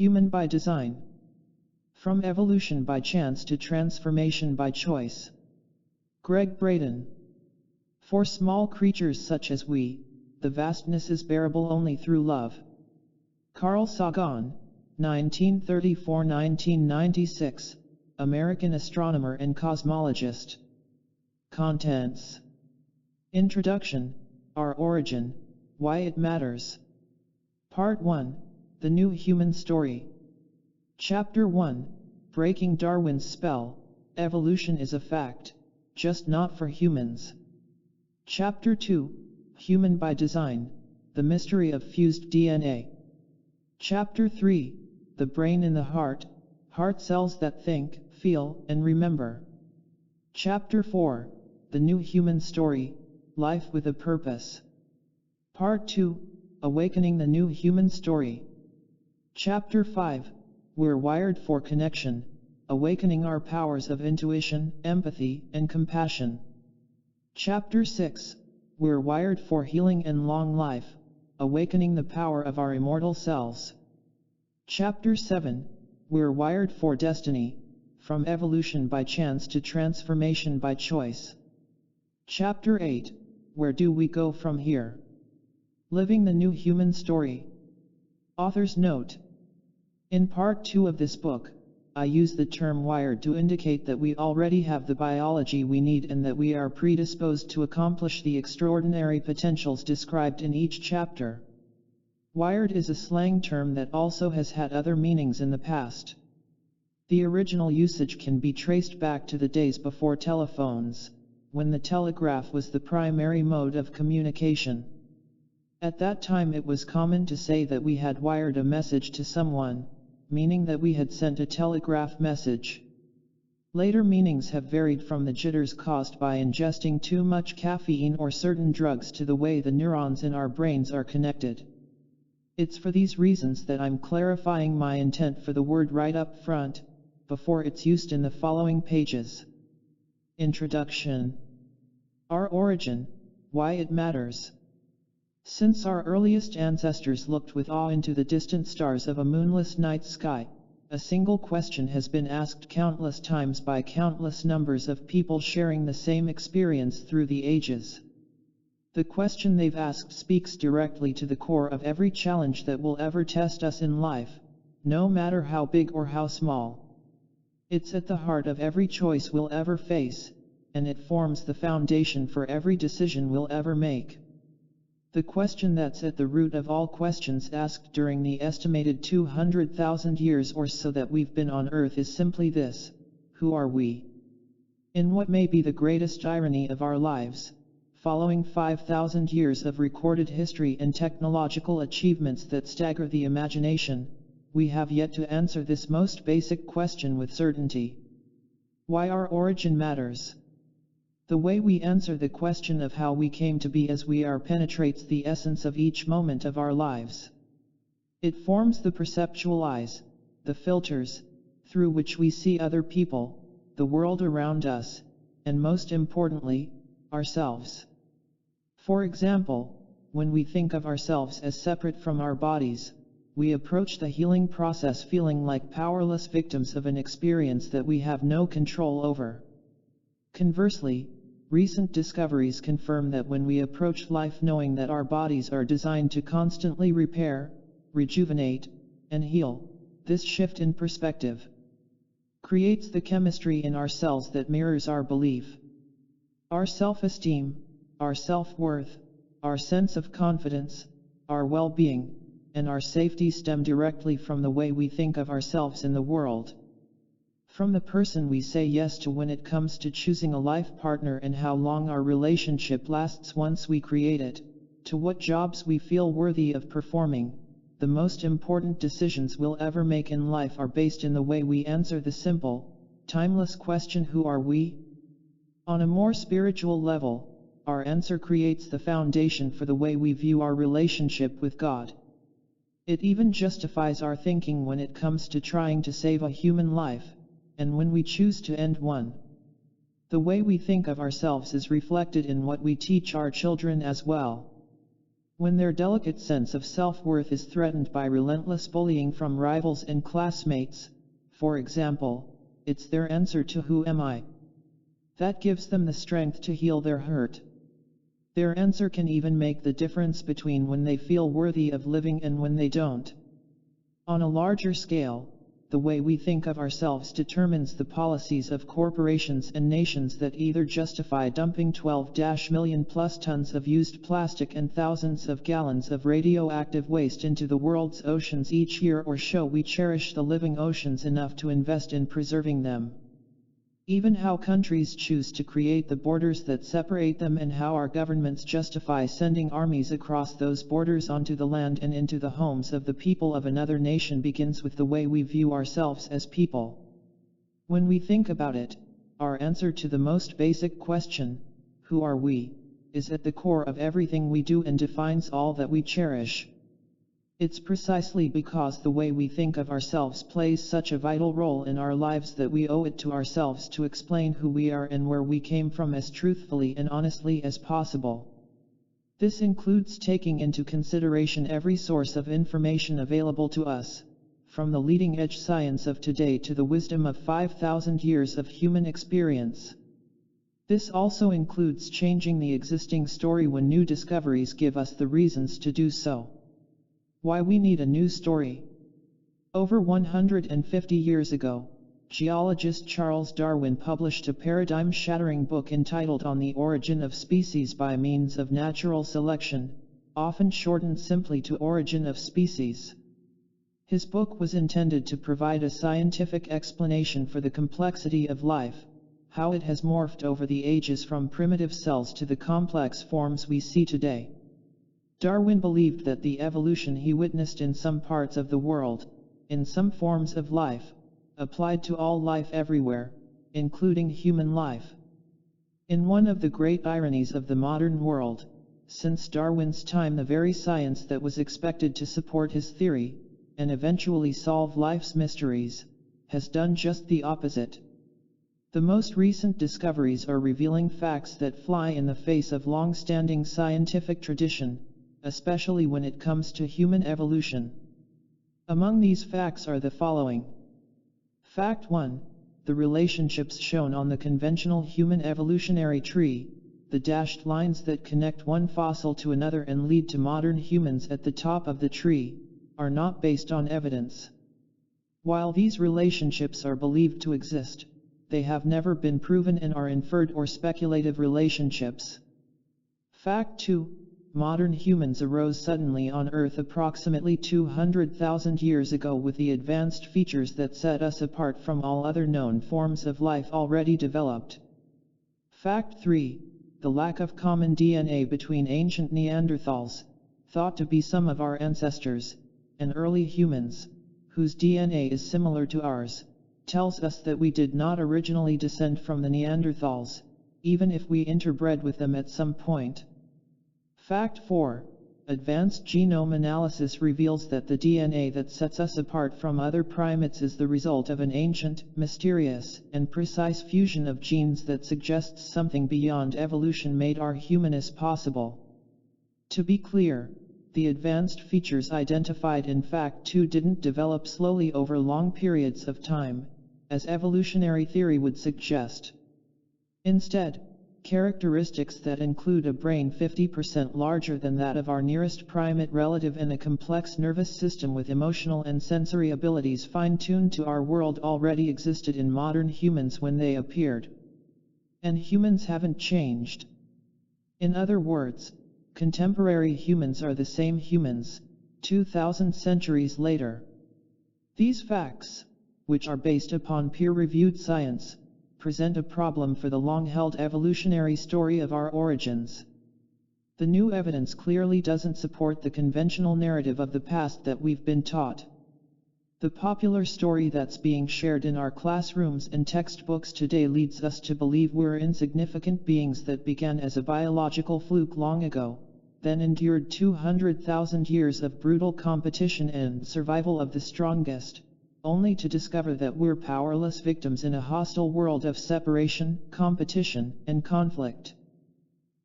Human by design. From evolution by chance to transformation by choice. Gregg Braden. For small creatures such as we, the vastness is bearable only through love. Carl Sagan, 1934–1996, American astronomer and cosmologist. Contents. Introduction, Our Origin, Why It Matters. Part 1, The New Human Story. Chapter 1, Breaking Darwin's Spell, Evolution is a Fact, Just Not for Humans. Chapter 2, Human by Design, The Mystery of Fused DNA. Chapter 3, The Brain in the Heart, Heart Cells That Think, Feel, and Remember. Chapter 4, The New Human Story, Life with a Purpose. Part 2, Awakening the New Human Story. Chapter 5, We're Wired for Connection, Awakening Our Powers of Intuition, Empathy, and Compassion. Chapter 6, We're Wired for Healing and Long Life, Awakening the Power of Our Immortal Selves. Chapter 7, We're Wired for Destiny, From Evolution by Chance to Transformation by Choice. Chapter 8, Where Do We Go From Here? Living the New Human Story. Author's note. In part 2 of this book, I use the term wired to indicate that we already have the biology we need and that we are predisposed to accomplish the extraordinary potentials described in each chapter. Wired is a slang term that also has had other meanings in the past. The original usage can be traced back to the days before telephones, when the telegraph was the primary mode of communication. At that time it was common to say that we had wired a message to someone, meaning that we had sent a telegraph message. Later meanings have varied from the jitters caused by ingesting too much caffeine or certain drugs to the way the neurons in our brains are connected. It's for these reasons that I'm clarifying my intent for the word right up front, before it's used in the following pages. Introduction. Our origin, why it matters. Since our earliest ancestors looked with awe into the distant stars of a moonless night sky, a single question has been asked countless times by countless numbers of people sharing the same experience through the ages. The question they've asked speaks directly to the core of every challenge that will ever test us in life, no matter how big or how small. It's at the heart of every choice we'll ever face, and it forms the foundation for every decision we'll ever make. The question that's at the root of all questions asked during the estimated 200,000 years or so that we've been on Earth is simply this: who are we? In what may be the greatest irony of our lives, following 5,000 years of recorded history and technological achievements that stagger the imagination, we have yet to answer this most basic question with certainty. Why our origin matters. The way we answer the question of how we came to be as we are penetrates the essence of each moment of our lives. It forms the perceptual eyes, the filters, through which we see other people, the world around us, and most importantly, ourselves. For example, when we think of ourselves as separate from our bodies, we approach the healing process feeling like powerless victims of an experience that we have no control over. Conversely, recent discoveries confirm that when we approach life knowing that our bodies are designed to constantly repair, rejuvenate, and heal, this shift in perspective creates the chemistry in our cells that mirrors our belief. Our self-esteem, our self-worth, our sense of confidence, our well-being, and our safety stem directly from the way we think of ourselves in the world. From the person we say yes to when it comes to choosing a life partner and how long our relationship lasts once we create it, to what jobs we feel worthy of performing, the most important decisions we'll ever make in life are based in the way we answer the simple, timeless question: who are we? On a more spiritual level, our answer creates the foundation for the way we view our relationship with God. It even justifies our thinking when it comes to trying to save a human life, and when we choose to end one. The way we think of ourselves is reflected in what we teach our children as well. When their delicate sense of self-worth is threatened by relentless bullying from rivals and classmates, for example, it's their answer to "Who am I?" that gives them the strength to heal their hurt. Their answer can even make the difference between when they feel worthy of living and when they don't. On a larger scale, the way we think of ourselves determines the policies of corporations and nations that either justify dumping 12 million plus tons of used plastic and thousands of gallons of radioactive waste into the world's oceans each year, or show we cherish the living oceans enough to invest in preserving them. Even how countries choose to create the borders that separate them, and how our governments justify sending armies across those borders onto the land and into the homes of the people of another nation, begins with the way we view ourselves as people. When we think about it, our answer to the most basic question, "Who are we?" is at the core of everything we do and defines all that we cherish. It's precisely because the way we think of ourselves plays such a vital role in our lives that we owe it to ourselves to explain who we are and where we came from as truthfully and honestly as possible. This includes taking into consideration every source of information available to us, from the leading-edge science of today to the wisdom of 5,000 years of human experience. This also includes changing the existing story when new discoveries give us the reasons to do so. Why we need a new story. Over 150 years ago, geologist Charles Darwin published a paradigm-shattering book entitled On the Origin of Species by Means of Natural Selection, often shortened simply to Origin of Species. His book was intended to provide a scientific explanation for the complexity of life, how it has morphed over the ages from primitive cells to the complex forms we see today. Darwin believed that the evolution he witnessed in some parts of the world, in some forms of life, applied to all life everywhere, including human life. In one of the great ironies of the modern world, since Darwin's time, the very science that was expected to support his theory, and eventually solve life's mysteries, has done just the opposite. The most recent discoveries are revealing facts that fly in the face of long-standing scientific tradition, especially when it comes to human evolution. Among these facts are the following. Fact 1. The relationships shown on the conventional human evolutionary tree, the dashed lines that connect one fossil to another and lead to modern humans at the top of the tree, are not based on evidence. While these relationships are believed to exist, they have never been proven and are inferred or speculative relationships. Fact 2. Modern humans arose suddenly on Earth approximately 200,000 years ago with the advanced features that set us apart from all other known forms of life already developed. Fact 3. The lack of common DNA between ancient Neanderthals, thought to be some of our ancestors, and early humans, whose DNA is similar to ours, tells us that we did not originally descend from the Neanderthals, even if we interbred with them at some point. Fact 4. Advanced genome analysis reveals that the DNA that sets us apart from other primates is the result of an ancient, mysterious, and precise fusion of genes that suggests something beyond evolution made our humanness possible. To be clear, the advanced features identified in Fact 2 didn't develop slowly over long periods of time, as evolutionary theory would suggest. Instead, characteristics that include a brain 50% larger than that of our nearest primate relative and a complex nervous system with emotional and sensory abilities fine-tuned to our world already existed in modern humans when they appeared. And humans haven't changed. In other words, contemporary humans are the same humans, 2,000 centuries later. These facts, which are based upon peer-reviewed science, present a problem for the long-held evolutionary story of our origins. The new evidence clearly doesn't support the conventional narrative of the past that we've been taught. The popular story that's being shared in our classrooms and textbooks today leads us to believe we're insignificant beings that began as a biological fluke long ago, then endured 200,000 years of brutal competition and survival of the strongest, only to discover that we're powerless victims in a hostile world of separation, competition, and conflict.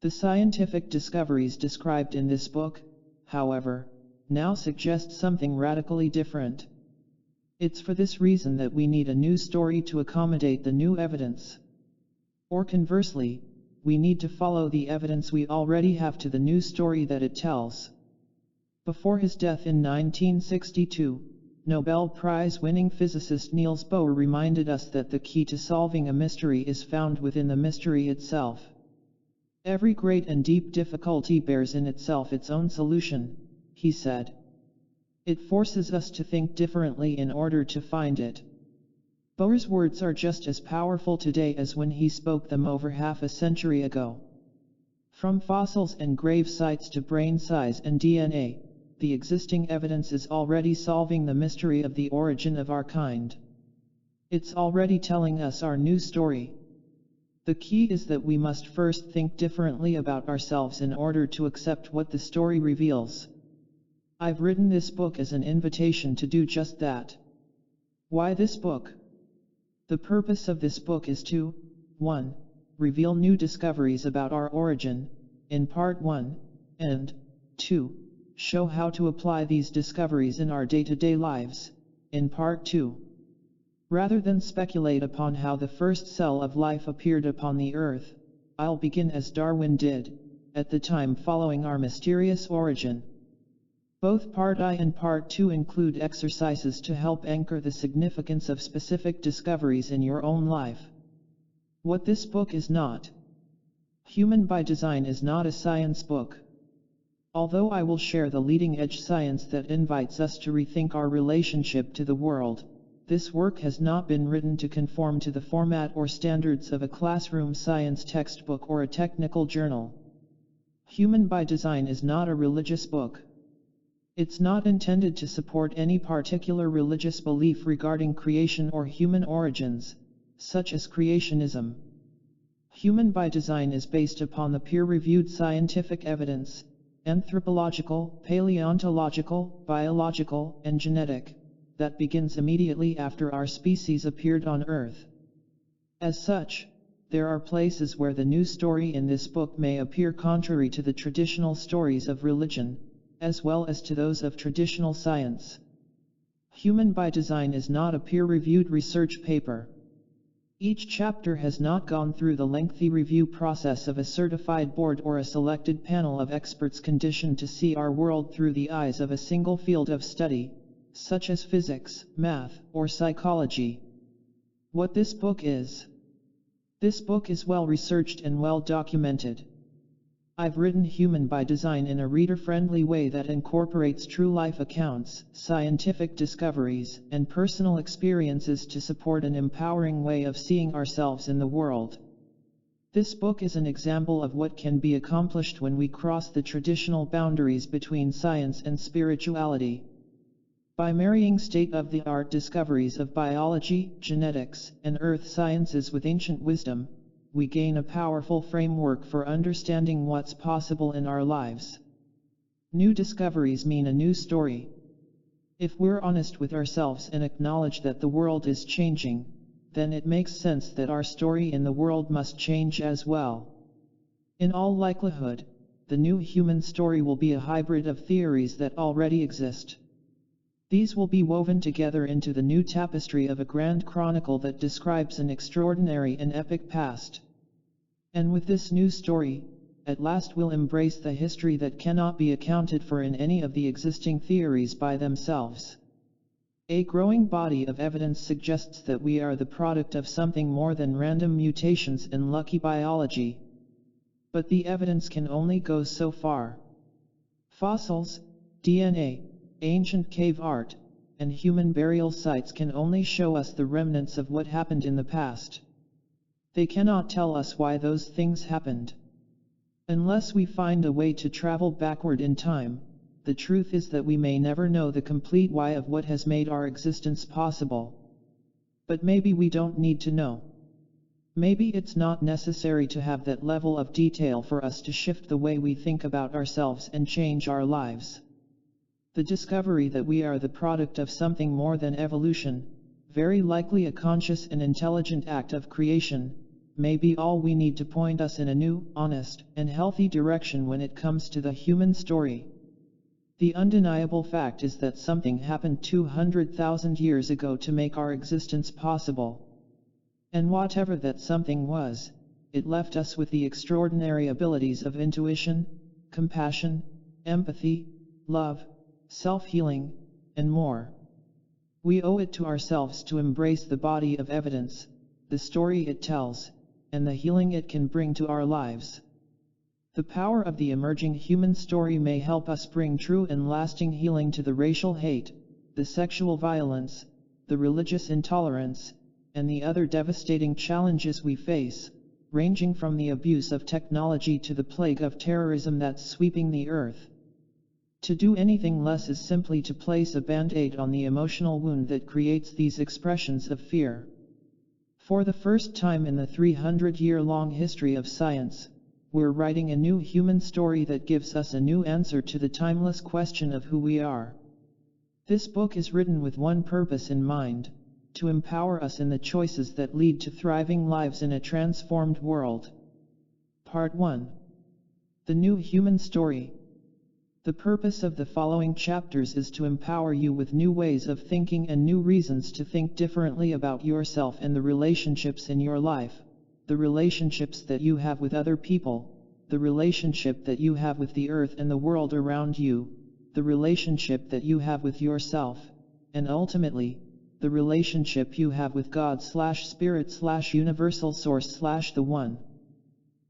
The scientific discoveries described in this book, however, now suggests something radically different. It's for this reason that we need a new story to accommodate the new evidence. Or conversely, we need to follow the evidence we already have to the new story that it tells. Before his death in 1962, Nobel Prize-winning physicist Niels Bohr reminded us that the key to solving a mystery is found within the mystery itself. Every great and deep difficulty bears in itself its own solution, he said. It forces us to think differently in order to find it. Bohr's words are just as powerful today as when he spoke them over half a century ago. From fossils and grave sites to brain size and DNA, the existing evidence is already solving the mystery of the origin of our kind. It's already telling us our new story. The key is that we must first think differently about ourselves in order to accept what the story reveals. I've written this book as an invitation to do just that. Why this book? The purpose of this book is to 1. Reveal new discoveries about our origin, in part 1, and 2. Show how to apply these discoveries in our day-to-day lives, in part 2. Rather than speculate upon how the first cell of life appeared upon the earth, I'll begin as Darwin did, at the time following our mysterious origin. Both Part I and Part 2 include exercises to help anchor the significance of specific discoveries in your own life. What this book is not. Human by Design is not a science book. Although I will share the leading-edge science that invites us to rethink our relationship to the world, this work has not been written to conform to the format or standards of a classroom science textbook or a technical journal. Human by Design is not a religious book. It's not intended to support any particular religious belief regarding creation or human origins, such as creationism. Human by Design is based upon the peer-reviewed scientific evidence, anthropological, paleontological, biological, and genetic, that begins immediately after our species appeared on Earth. As such, there are places where the new story in this book may appear contrary to the traditional stories of religion, as well as to those of traditional science. Human by Design is not a peer-reviewed research paper. Each chapter has not gone through the lengthy review process of a certified board or a selected panel of experts conditioned to see our world through the eyes of a single field of study, such as physics, math, or psychology. What this book is. This book is well researched and well documented. I've written Human by Design in a reader-friendly way that incorporates true life accounts, scientific discoveries, and personal experiences to support an empowering way of seeing ourselves in the world. This book is an example of what can be accomplished when we cross the traditional boundaries between science and spirituality. By marrying state-of-the-art discoveries of biology, genetics, and earth sciences with ancient wisdom, we gain a powerful framework for understanding what's possible in our lives. New discoveries mean a new story. If we're honest with ourselves and acknowledge that the world is changing, then it makes sense that our story in the world must change as well. In all likelihood, the new human story will be a hybrid of theories that already exist. These will be woven together into the new tapestry of a grand chronicle that describes an extraordinary and epic past. And with this new story, at last we'll embrace the history that cannot be accounted for in any of the existing theories by themselves. A growing body of evidence suggests that we are the product of something more than random mutations and lucky biology. But the evidence can only go so far. Fossils, DNA, ancient cave art, and human burial sites can only show us the remnants of what happened in the past. They cannot tell us why those things happened. Unless we find a way to travel backward in time, the truth is that we may never know the complete why of what has made our existence possible. But maybe we don't need to know. Maybe it's not necessary to have that level of detail for us to shift the way we think about ourselves and change our lives. The discovery that we are the product of something more than evolution, very likely a conscious and intelligent act of creation, may be all we need to point us in a new, honest, and healthy direction when it comes to the human story. The undeniable fact is that something happened 200,000 years ago to make our existence possible. And whatever that something was, it left us with the extraordinary abilities of intuition, compassion, empathy, love, self-healing, and more. We owe it to ourselves to embrace the body of evidence, the story it tells, and the healing it can bring to our lives. The power of the emerging human story may help us bring true and lasting healing to the racial hate, the sexual violence, the religious intolerance, and the other devastating challenges we face, ranging from the abuse of technology to the plague of terrorism that's sweeping the earth. To do anything less is simply to place a band-aid on the emotional wound that creates these expressions of fear. For the first time in the 300-year-long history of science, we're writing a new human story that gives us a new answer to the timeless question of who we are. This book is written with one purpose in mind: to empower us in the choices that lead to thriving lives in a transformed world. Part 1. The New Human Story. The purpose of the following chapters is to empower you with new ways of thinking and new reasons to think differently about yourself and the relationships in your life, the relationships that you have with other people, the relationship that you have with the earth and the world around you, the relationship that you have with yourself, and ultimately, the relationship you have with God/Spirit/Universal Source/the One.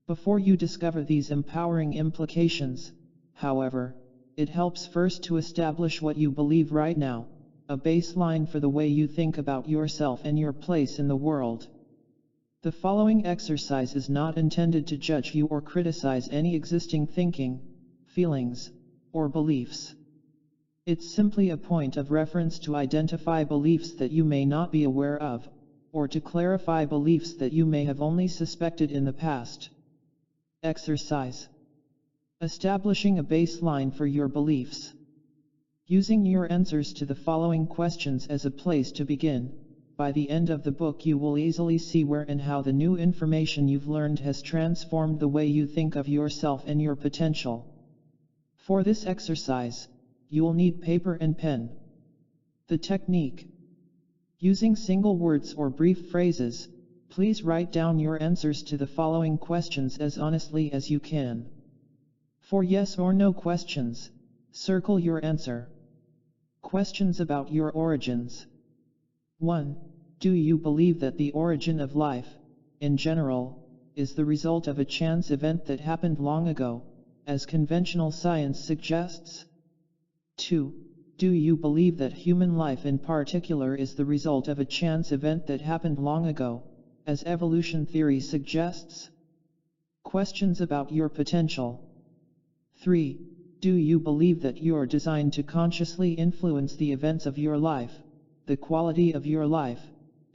Before you discover these empowering implications, however, it helps first to establish what you believe right now, a baseline for the way you think about yourself and your place in the world. The following exercise is not intended to judge you or criticize any existing thinking, feelings, or beliefs. It's simply a point of reference to identify beliefs that you may not be aware of, or to clarify beliefs that you may have only suspected in the past. Exercise. Establishing a baseline for your beliefs. Using your answers to the following questions as a place to begin, by the end of the book you will easily see where and how the new information you've learned has transformed the way you think of yourself and your potential. For this exercise, you will need paper and pen. The technique. Using single words or brief phrases, please write down your answers to the following questions as honestly as you can. For yes or no questions, circle your answer. Questions about your origins. 1. Do you believe that the origin of life, in general, is the result of a chance event that happened long ago, as conventional science suggests? 2. Do you believe that human life in particular is the result of a chance event that happened long ago, as evolution theory suggests? Questions about your potential. 3. Do you believe that you are designed to consciously influence the events of your life, the quality of your life,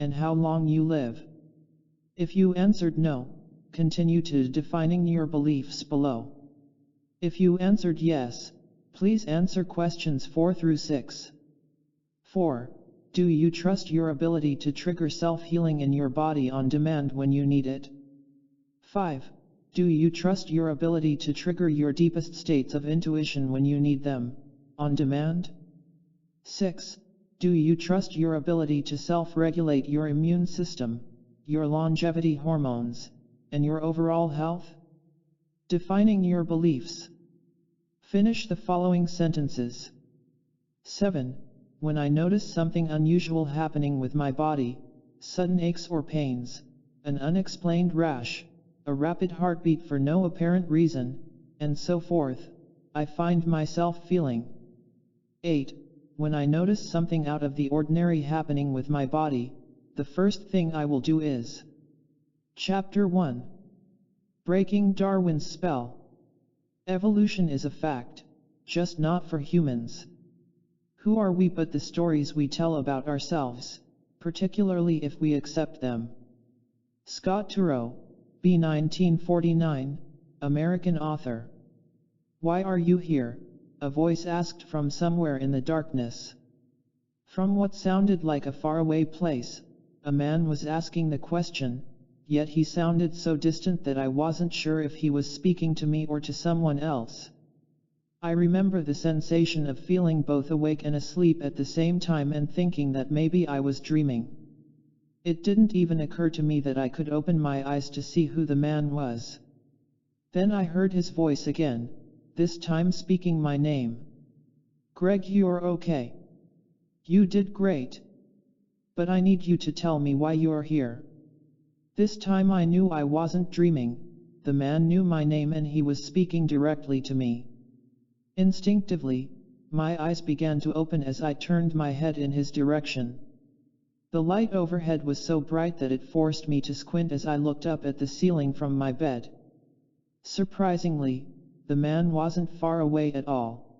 and how long you live? If you answered no, continue to defining your beliefs below. If you answered yes, please answer questions 4 through 6. 4. Do you trust your ability to trigger self-healing in your body on demand when you need it? 5. Do you trust your ability to trigger your deepest states of intuition when you need them, on demand? 6. Do you trust your ability to self-regulate your immune system, your longevity hormones, and your overall health? Defining your beliefs. Finish the following sentences. 7. When I notice something unusual happening with my body, sudden aches or pains, an unexplained rash, a rapid heartbeat for no apparent reason, and so forth, I find myself feeling. 8. When I notice something out of the ordinary happening with my body, the first thing I will do is. Chapter 1. Breaking Darwin's spell. Evolution is a fact, just not for humans. Who are we but the stories we tell about ourselves, particularly if we accept them? Scott Turow, B. 1949, American author. Why are you here? A voice asked from somewhere in the darkness. From what sounded like a faraway place, a man was asking the question, yet he sounded so distant that I wasn't sure if he was speaking to me or to someone else. I remember the sensation of feeling both awake and asleep at the same time and thinking that maybe I was dreaming. It didn't even occur to me that I could open my eyes to see who the man was. Then I heard his voice again, this time speaking my name. "Gregg, you're okay. You did great. But I need you to tell me why you're here." This time I knew I wasn't dreaming. The man knew my name and he was speaking directly to me. Instinctively, my eyes began to open as I turned my head in his direction. The light overhead was so bright that it forced me to squint as I looked up at the ceiling from my bed. Surprisingly, the man wasn't far away at all.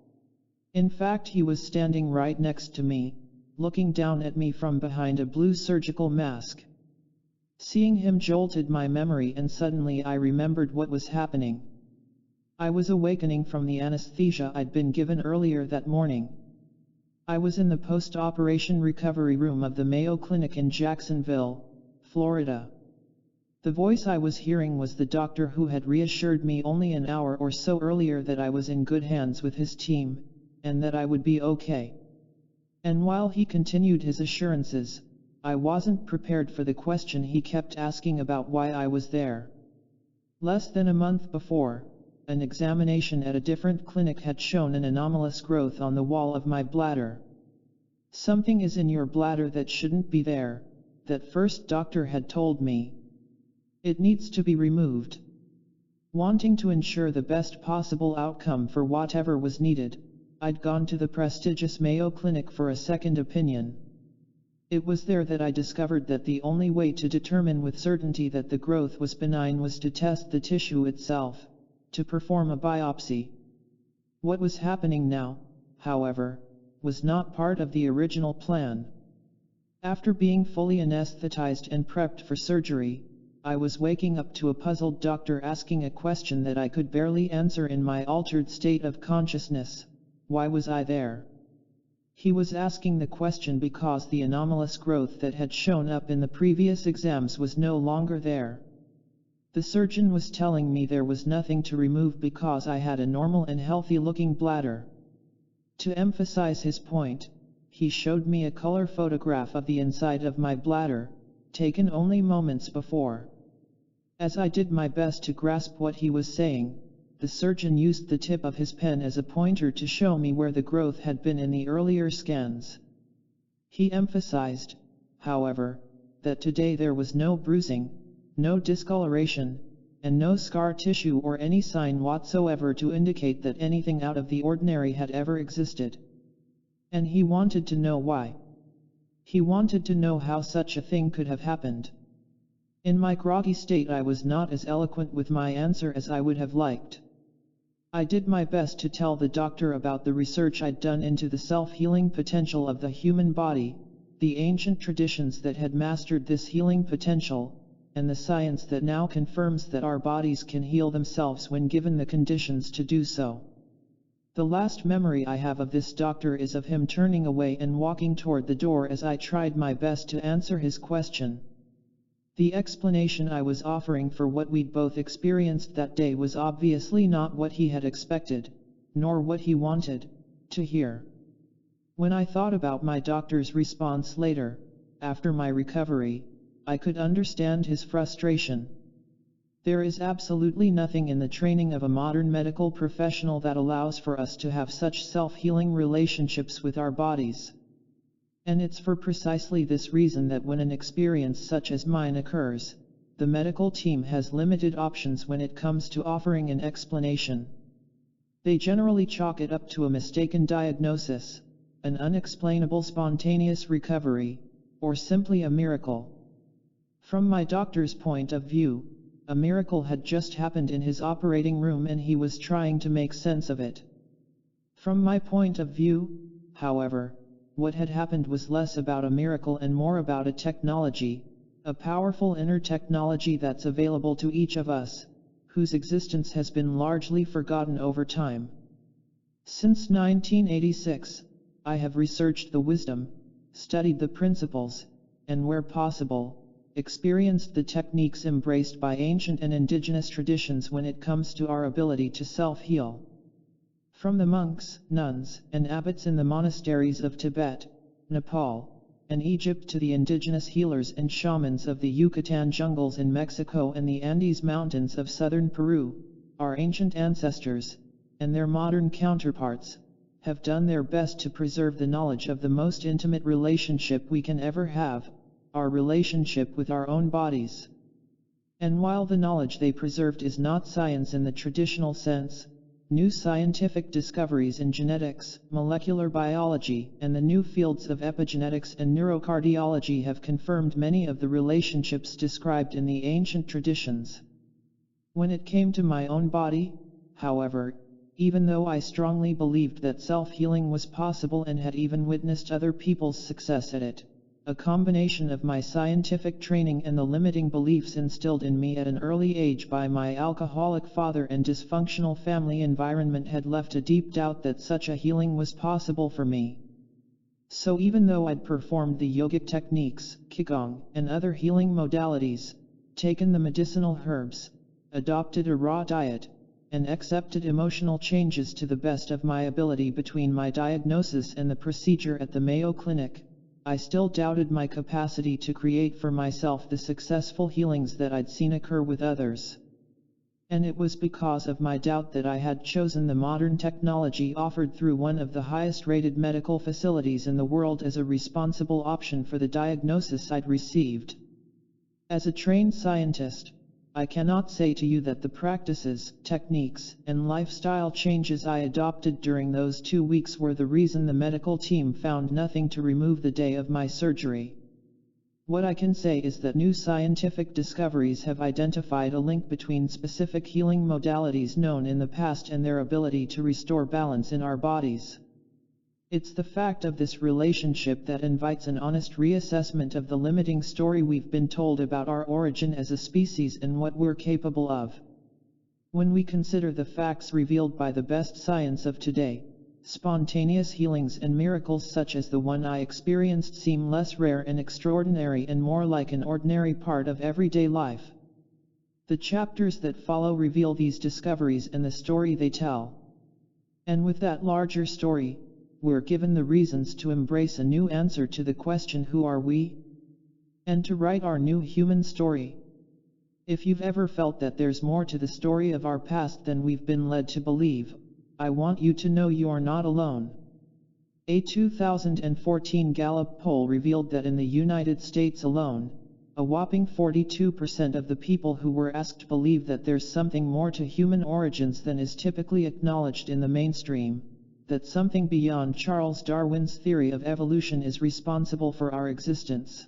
In fact, he was standing right next to me, looking down at me from behind a blue surgical mask. Seeing him jolted my memory, and suddenly I remembered what was happening. I was awakening from the anesthesia I'd been given earlier that morning. I was in the post-operation recovery room of the Mayo Clinic in Jacksonville, Florida. The voice I was hearing was the doctor who had reassured me only an hour or so earlier that I was in good hands with his team, and that I would be okay. And while he continued his assurances, I wasn't prepared for the question he kept asking about why I was there. Less than a month before, an examination at a different clinic had shown an anomalous growth on the wall of my bladder. "Something is in your bladder that shouldn't be there," that first doctor had told me. "It needs to be removed." Wanting to ensure the best possible outcome for whatever was needed, I'd gone to the prestigious Mayo Clinic for a second opinion. It was there that I discovered that the only way to determine with certainty that the growth was benign was to test the tissue itself, to perform a biopsy. What was happening now, however, was not part of the original plan. After being fully anesthetized and prepped for surgery, I was waking up to a puzzled doctor asking a question that I could barely answer in my altered state of consciousness: why was I there? He was asking the question because the anomalous growth that had shown up in the previous exams was no longer there. The surgeon was telling me there was nothing to remove because I had a normal and healthy-looking bladder. To emphasize his point, he showed me a color photograph of the inside of my bladder, taken only moments before. As I did my best to grasp what he was saying, the surgeon used the tip of his pen as a pointer to show me where the growth had been in the earlier scans. He emphasized, however, that today there was no bruising, no discoloration, and no scar tissue or any sign whatsoever to indicate that anything out of the ordinary had ever existed. And he wanted to know why. He wanted to know how such a thing could have happened. In my groggy state, I was not as eloquent with my answer as I would have liked. I did my best to tell the doctor about the research I'd done into the self-healing potential of the human body, the ancient traditions that had mastered this healing potential, and the science that now confirms that our bodies can heal themselves when given the conditions to do so. The last memory I have of this doctor is of him turning away and walking toward the door as I tried my best to answer his question. The explanation I was offering for what we'd both experienced that day was obviously not what he had expected, nor what he wanted to hear. When I thought about my doctor's response later, after my recovery, I could understand his frustration. There is absolutely nothing in the training of a modern medical professional that allows for us to have such self-healing relationships with our bodies. And it's for precisely this reason that when an experience such as mine occurs, the medical team has limited options when it comes to offering an explanation. They generally chalk it up to a mistaken diagnosis, an unexplainable spontaneous recovery, or simply a miracle. From my doctor's point of view, a miracle had just happened in his operating room and he was trying to make sense of it. From my point of view, however, what had happened was less about a miracle and more about a technology, a powerful inner technology that's available to each of us, whose existence has been largely forgotten over time. Since 1986, I have researched the wisdom, studied the principles, and where possible, experienced the techniques embraced by ancient and indigenous traditions when it comes to our ability to self-heal. From the monks, nuns, and abbots in the monasteries of Tibet, Nepal, and Egypt to the indigenous healers and shamans of the Yucatan jungles in Mexico and the Andes mountains of southern Peru, our ancient ancestors, and their modern counterparts, have done their best to preserve the knowledge of the most intimate relationship we can ever have, our relationship with our own bodies. And while the knowledge they preserved is not science in the traditional sense, new scientific discoveries in genetics, molecular biology, and the new fields of epigenetics and neurocardiology have confirmed many of the relationships described in the ancient traditions. When it came to my own body, however, even though I strongly believed that self-healing was possible and had even witnessed other people's success at it, a combination of my scientific training and the limiting beliefs instilled in me at an early age by my alcoholic father and dysfunctional family environment had left a deep doubt that such a healing was possible for me. So even though I'd performed the yogic techniques, qigong, and other healing modalities, taken the medicinal herbs, adopted a raw diet, and accepted emotional changes to the best of my ability between my diagnosis and the procedure at the Mayo Clinic, I still doubted my capacity to create for myself the successful healings that I'd seen occur with others. And it was because of my doubt that I had chosen the modern technology offered through one of the highest-rated medical facilities in the world as a responsible option for the diagnosis I'd received. As a trained scientist, I cannot say to you that the practices, techniques, and lifestyle changes I adopted during those 2 weeks were the reason the medical team found nothing to remove the day of my surgery. What I can say is that new scientific discoveries have identified a link between specific healing modalities known in the past and their ability to restore balance in our bodies. It's the fact of this relationship that invites an honest reassessment of the limiting story we've been told about our origin as a species and what we're capable of. When we consider the facts revealed by the best science of today, spontaneous healings and miracles such as the one I experienced seem less rare and extraordinary and more like an ordinary part of everyday life. The chapters that follow reveal these discoveries and the story they tell. And with that larger story, we're given the reasons to embrace a new answer to the question, who are we? And to write our new human story. If you've ever felt that there's more to the story of our past than we've been led to believe, I want you to know you're not alone. A 2014 Gallup poll revealed that in the United States alone, a whopping 42% of the people who were asked believe that there's something more to human origins than is typically acknowledged in the mainstream, that something beyond Charles Darwin's theory of evolution is responsible for our existence.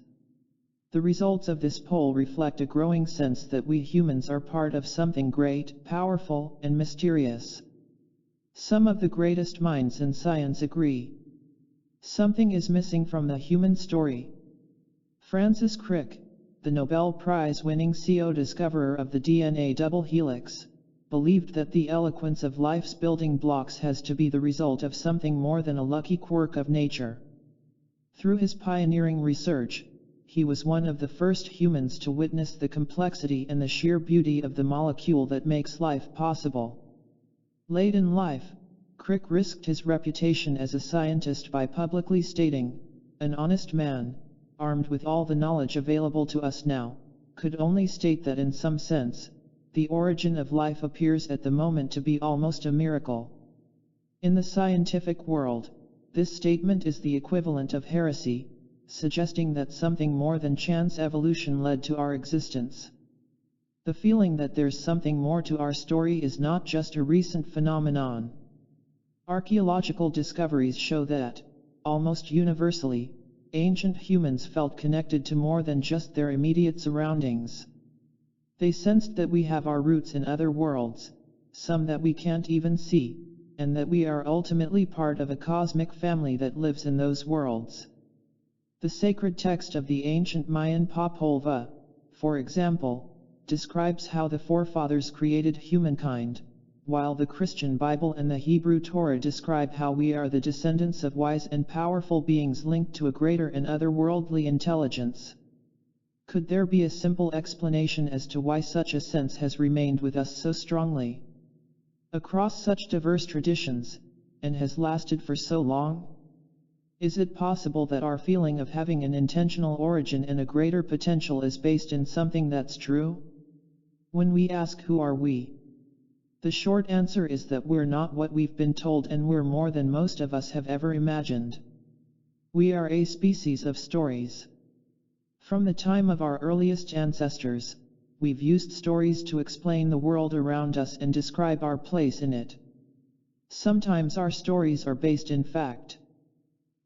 The results of this poll reflect a growing sense that we humans are part of something great, powerful, and mysterious. Some of the greatest minds in science agree. Something is missing from the human story. Francis Crick, the Nobel Prize-winning co-discoverer of the DNA double helix, believed that the eloquence of life's building blocks has to be the result of something more than a lucky quirk of nature. Through his pioneering research, he was one of the first humans to witness the complexity and the sheer beauty of the molecule that makes life possible. Late in life, Crick risked his reputation as a scientist by publicly stating, "An honest man, armed with all the knowledge available to us now, could only state that in some sense, the origin of life appears at the moment to be almost a miracle." In the scientific world, this statement is the equivalent of heresy, suggesting that something more than chance evolution led to our existence. The feeling that there's something more to our story is not just a recent phenomenon. Archaeological discoveries show that, almost universally, ancient humans felt connected to more than just their immediate surroundings. They sensed that we have our roots in other worlds, some that we can't even see, and that we are ultimately part of a cosmic family that lives in those worlds. The sacred text of the ancient Mayan Popol Vuh, for example, describes how the forefathers created humankind, while the Christian Bible and the Hebrew Torah describe how we are the descendants of wise and powerful beings linked to a greater and otherworldly intelligence. Could there be a simple explanation as to why such a sense has remained with us so strongly? across such diverse traditions, and has lasted for so long? Is it possible that our feeling of having an intentional origin and a greater potential is based in something that's true? When we ask who are we? The short answer is that we're not what we've been told, and we're more than most of us have ever imagined. We are a species of stories. From the time of our earliest ancestors, we've used stories to explain the world around us and describe our place in it. Sometimes our stories are based in fact.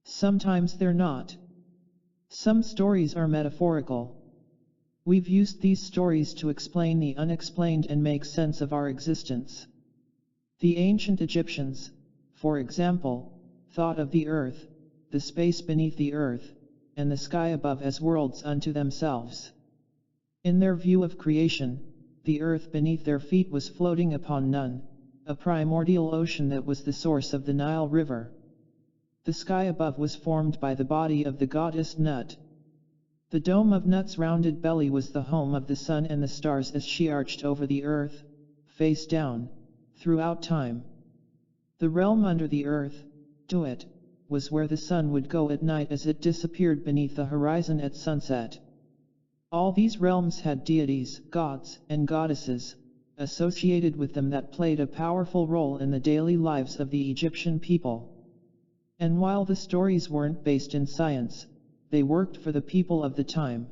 Sometimes they're not. Some stories are metaphorical. We've used these stories to explain the unexplained and make sense of our existence. The ancient Egyptians, for example, thought of the earth, the space beneath the earth, and the sky above as worlds unto themselves. In their view of creation, the earth beneath their feet was floating upon Nun, a primordial ocean that was the source of the Nile River. The sky above was formed by the body of the goddess Nut. The dome of Nut's rounded belly was the home of the sun and the stars as she arched over the earth, face down, throughout time. The realm under the earth, Duat, was where the sun would go at night as it disappeared beneath the horizon at sunset. All these realms had deities, gods, and goddesses associated with them that played a powerful role in the daily lives of the Egyptian people. And while the stories weren't based in science, they worked for the people of the time.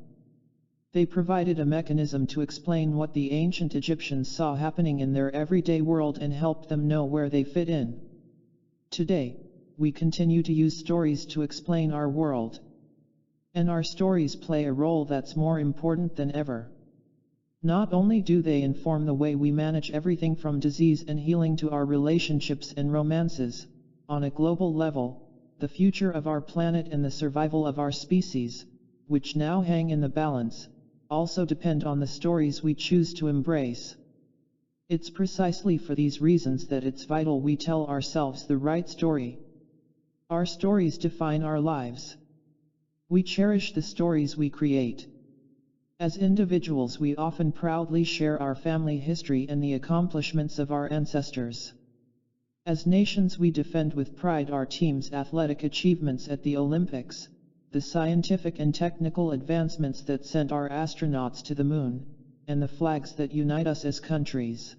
They provided a mechanism to explain what the ancient Egyptians saw happening in their everyday world and helped them know where they fit in. Today, we continue to use stories to explain our world. And our stories play a role that's more important than ever. Not only do they inform the way we manage everything from disease and healing to our relationships and romances, on a global level, the future of our planet and the survival of our species, which now hang in the balance, also depend on the stories we choose to embrace. It's precisely for these reasons that it's vital we tell ourselves the right story. Our stories define our lives. We cherish the stories we create. As individuals, we often proudly share our family history and the accomplishments of our ancestors. As nations, we defend with pride our team's athletic achievements at the Olympics, the scientific and technical advancements that sent our astronauts to the moon, and the flags that unite us as countries.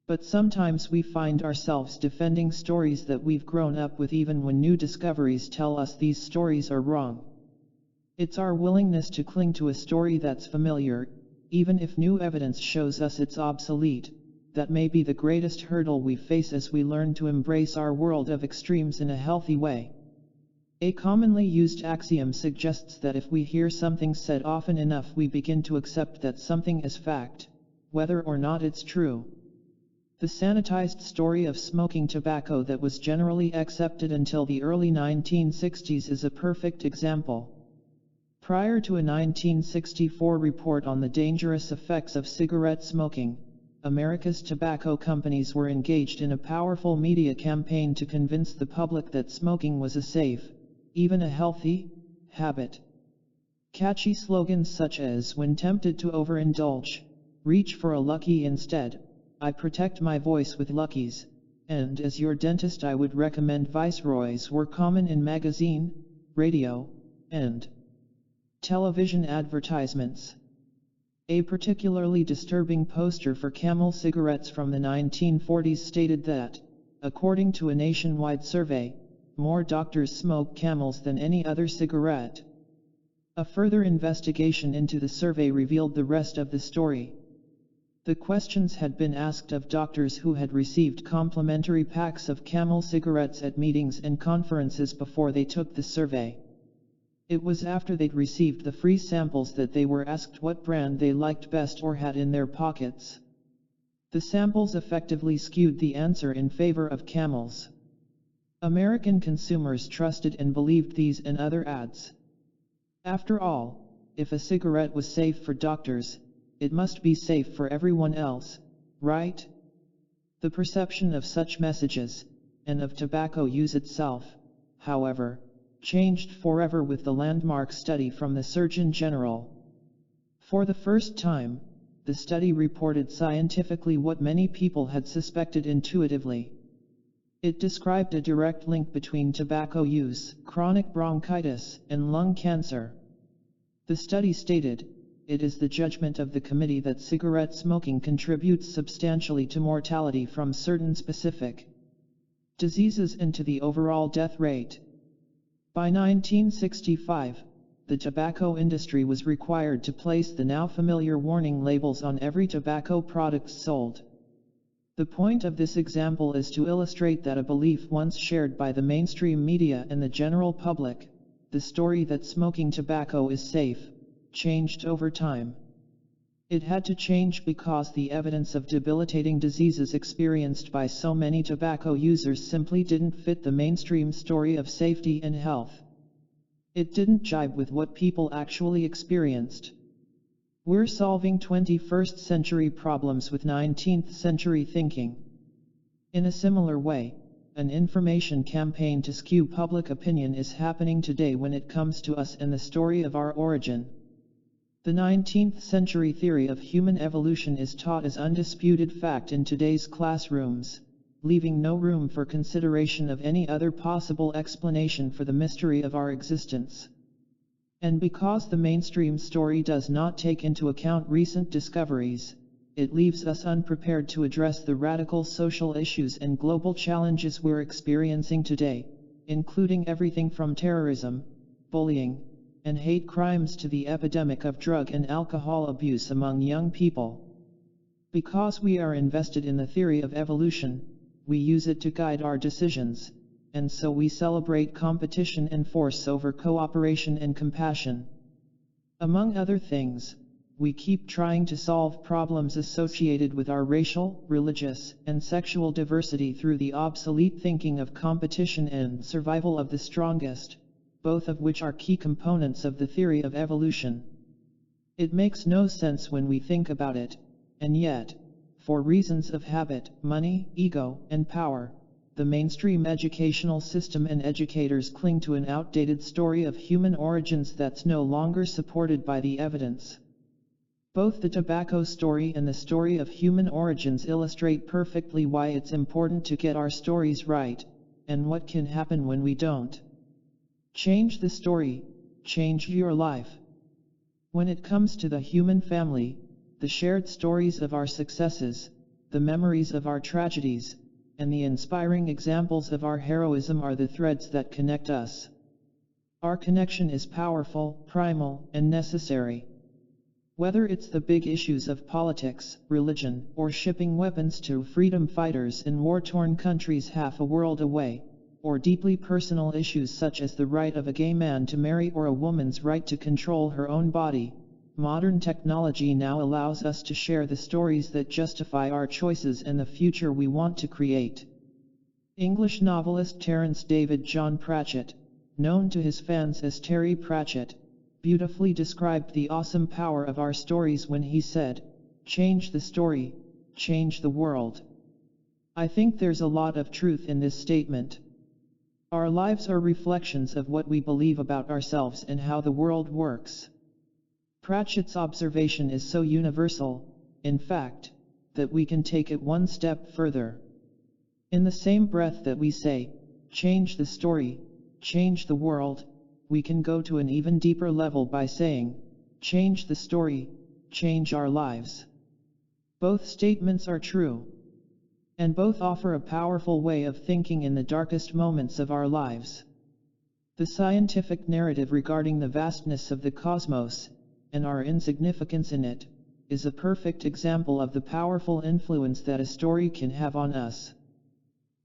But sometimes we find ourselves defending stories that we've grown up with even when new discoveries tell us these stories are wrong. It's our willingness to cling to a story that's familiar, even if new evidence shows us it's obsolete, that may be the greatest hurdle we face as we learn to embrace our world of extremes in a healthy way. A commonly used axiom suggests that if we hear something said often enough, we begin to accept that something is fact, whether or not it's true. The sanitized story of smoking tobacco that was generally accepted until the early 1960s is a perfect example. Prior to a 1964 report on the dangerous effects of cigarette smoking, America's tobacco companies were engaged in a powerful media campaign to convince the public that smoking was a safe, even a healthy, habit. Catchy slogans such as, "When tempted to overindulge, reach for a Lucky instead," "I protect my voice with Luckies," and "As your dentist I would recommend Viceroys" were common in magazine, radio, and television advertisements. A particularly disturbing poster for Camel cigarettes from the 1940s stated that, according to a nationwide survey, more doctors smoke Camels than any other cigarette. A further investigation into the survey revealed the rest of the story. The questions had been asked of doctors who had received complimentary packs of Camel cigarettes at meetings and conferences before they took the survey. It was after they'd received the free samples that they were asked what brand they liked best or had in their pockets. The samples effectively skewed the answer in favor of Camels. American consumers trusted and believed these and other ads. After all, if a cigarette was safe for doctors, it must be safe for everyone else, right? The perception of such messages, and of tobacco use itself, however, changed forever with the landmark study from the Surgeon General. For the first time, the study reported scientifically what many people had suspected intuitively. It described a direct link between tobacco use, chronic bronchitis, and lung cancer. The study stated, "It is the judgment of the committee that cigarette smoking contributes substantially to mortality from certain specific diseases and to the overall death rate." By 1965, the tobacco industry was required to place the now familiar warning labels on every tobacco product sold. The point of this example is to illustrate that a belief once shared by the mainstream media and the general public, the story that smoking tobacco is safe, changed over time. It had to change because the evidence of debilitating diseases experienced by so many tobacco users simply didn't fit the mainstream story of safety and health. It didn't jibe with what people actually experienced. We're solving 21st century problems with 19th century thinking. In a similar way, an information campaign to skew public opinion is happening today when it comes to us and the story of our origin. The 19th century theory of human evolution is taught as undisputed fact in today's classrooms, leaving no room for consideration of any other possible explanation for the mystery of our existence. And because the mainstream story does not take into account recent discoveries, it leaves us unprepared to address the radical social issues and global challenges we're experiencing today, including everything from terrorism, bullying, and hate crimes to the epidemic of drug and alcohol abuse among young people. Because we are invested in the theory of evolution, we use it to guide our decisions, and so we celebrate competition and force over cooperation and compassion. Among other things, we keep trying to solve problems associated with our racial, religious, and sexual diversity through the obsolete thinking of competition and survival of the strongest, both of which are key components of the theory of evolution. It makes no sense when we think about it, and yet, for reasons of habit, money, ego, and power, the mainstream educational system and educators cling to an outdated story of human origins that's no longer supported by the evidence. Both the tobacco story and the story of human origins illustrate perfectly why it's important to get our stories right, and what can happen when we don't. Change the story, change your life. When it comes to the human family, the shared stories of our successes, the memories of our tragedies, and the inspiring examples of our heroism are the threads that connect us. Our connection is powerful, primal, and necessary. Whether it's the big issues of politics, religion, or shipping weapons to freedom fighters in war-torn countries half a world away, or deeply personal issues such as the right of a gay man to marry or a woman's right to control her own body, modern technology now allows us to share the stories that justify our choices and the future we want to create. English novelist Terence David John Pratchett, known to his fans as Terry Pratchett, beautifully described the awesome power of our stories when he said, "Change the story, change the world." I think there's a lot of truth in this statement. Our lives are reflections of what we believe about ourselves and how the world works. Pratchett's observation is so universal, in fact, that we can take it one step further. In the same breath that we say, "Change the story, change the world," we can go to an even deeper level by saying, "Change the story, change our lives." Both statements are true. And both offer a powerful way of thinking in the darkest moments of our lives. The scientific narrative regarding the vastness of the cosmos, and our insignificance in it, is a perfect example of the powerful influence that a story can have on us.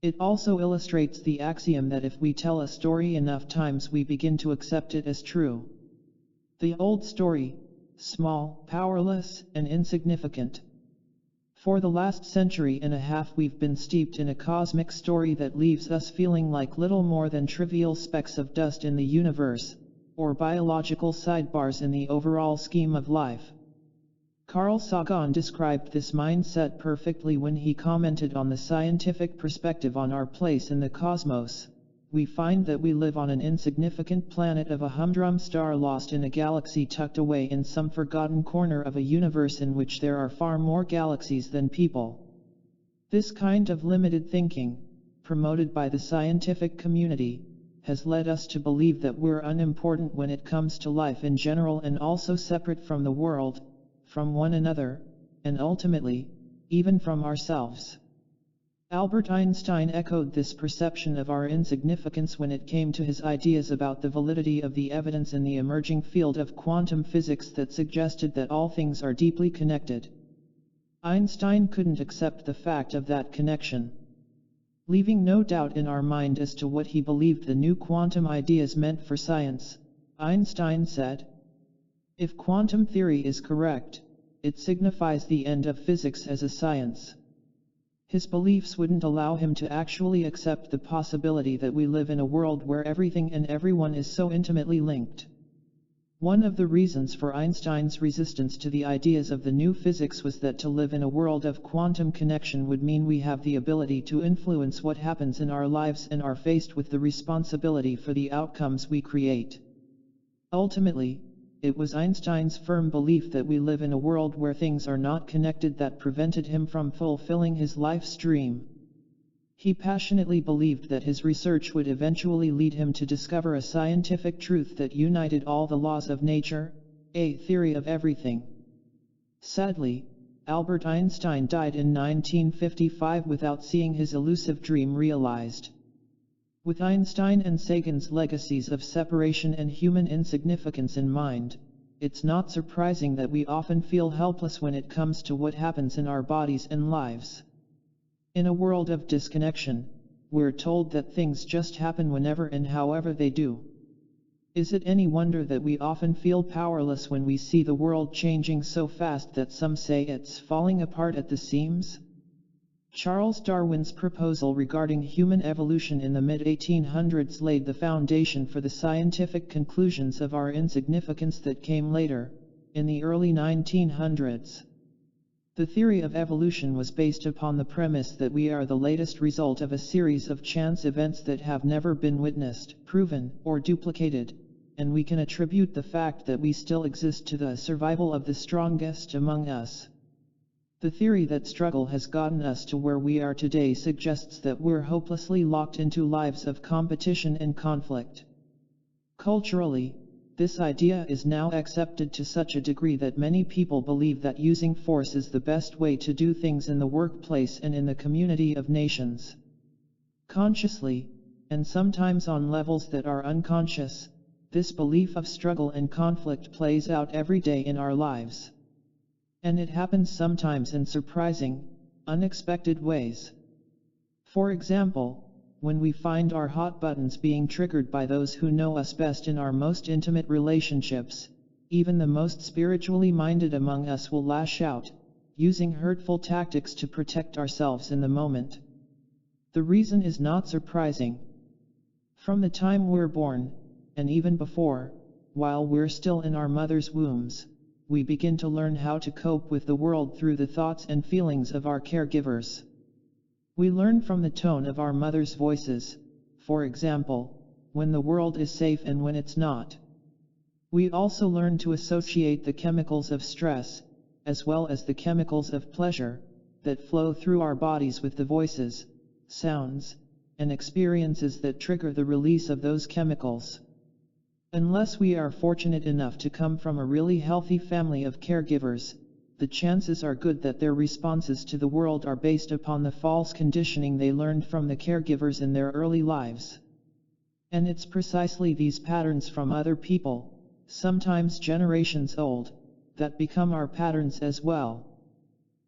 It also illustrates the axiom that if we tell a story enough times we begin to accept it as true. The old story, small, powerless, and insignificant. For the last century and a half we've been steeped in a cosmic story that leaves us feeling like little more than trivial specks of dust in the universe, or biological sidebars in the overall scheme of life. Carl Sagan described this mindset perfectly when he commented on the scientific perspective on our place in the cosmos, we find that we live on an insignificant planet of a humdrum star lost in a galaxy tucked away in some forgotten corner of a universe in which there are far more galaxies than people. This kind of limited thinking, promoted by the scientific community, has led us to believe that we're unimportant when it comes to life in general and also separate from the world, from one another, and ultimately, even from ourselves. Albert Einstein echoed this perception of our insignificance when it came to his ideas about the validity of the evidence in the emerging field of quantum physics that suggested that all things are deeply connected. Einstein couldn't accept the fact of that connection. Leaving no doubt in our mind as to what he believed the new quantum ideas meant for science, Einstein said, "If quantum theory is correct, it signifies the end of physics as a science." His beliefs wouldn't allow him to actually accept the possibility that we live in a world where everything and everyone is so intimately linked. One of the reasons for Einstein's resistance to the ideas of the new physics was that to live in a world of quantum connection would mean we have the ability to influence what happens in our lives and are faced with the responsibility for the outcomes we create. Ultimately, it was Einstein's firm belief that we live in a world where things are not connected that prevented him from fulfilling his life's dream. He passionately believed that his research would eventually lead him to discover a scientific truth that united all the laws of nature, a theory of everything. Sadly, Albert Einstein died in 1955 without seeing his elusive dream realized. With Einstein and Sagan's legacies of separation and human insignificance in mind, it's not surprising that we often feel helpless when it comes to what happens in our bodies and lives. In a world of disconnection, we're told that things just happen whenever and however they do. Is it any wonder that we often feel powerless when we see the world changing so fast that some say it's falling apart at the seams? Charles Darwin's proposal regarding human evolution in the mid-1800s laid the foundation for the scientific conclusions of our insignificance that came later, in the early 1900s. The theory of evolution was based upon the premise that we are the latest result of a series of chance events that have never been witnessed, proven, or duplicated, and we can attribute the fact that we still exist to the survival of the strongest among us. The theory that struggle has gotten us to where we are today suggests that we're hopelessly locked into lives of competition and conflict. Culturally, this idea is now accepted to such a degree that many people believe that using force is the best way to do things in the workplace and in the community of nations. Consciously, and sometimes on levels that are unconscious, this belief of struggle and conflict plays out every day in our lives. And it happens sometimes in surprising, unexpected ways. For example, when we find our hot buttons being triggered by those who know us best in our most intimate relationships, even the most spiritually minded among us will lash out, using hurtful tactics to protect ourselves in the moment. The reason is not surprising. From the time we're born, and even before, while we're still in our mother's wombs, we begin to learn how to cope with the world through the thoughts and feelings of our caregivers. We learn from the tone of our mother's voices, for example, when the world is safe and when it's not. We also learn to associate the chemicals of stress, as well as the chemicals of pleasure, that flow through our bodies with the voices, sounds, and experiences that trigger the release of those chemicals. Unless we are fortunate enough to come from a really healthy family of caregivers, the chances are good that their responses to the world are based upon the false conditioning they learned from the caregivers in their early lives. And it's precisely these patterns from other people, sometimes generations old, that become our patterns as well.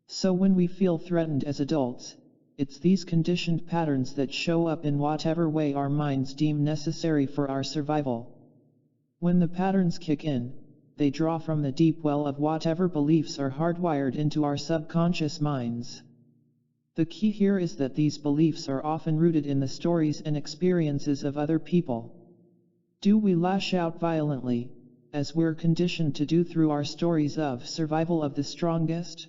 So when we feel threatened as adults, it's these conditioned patterns that show up in whatever way our minds deem necessary for our survival. When the patterns kick in, they draw from the deep well of whatever beliefs are hardwired into our subconscious minds. The key here is that these beliefs are often rooted in the stories and experiences of other people. Do we lash out violently, as we're conditioned to do through our stories of survival of the strongest?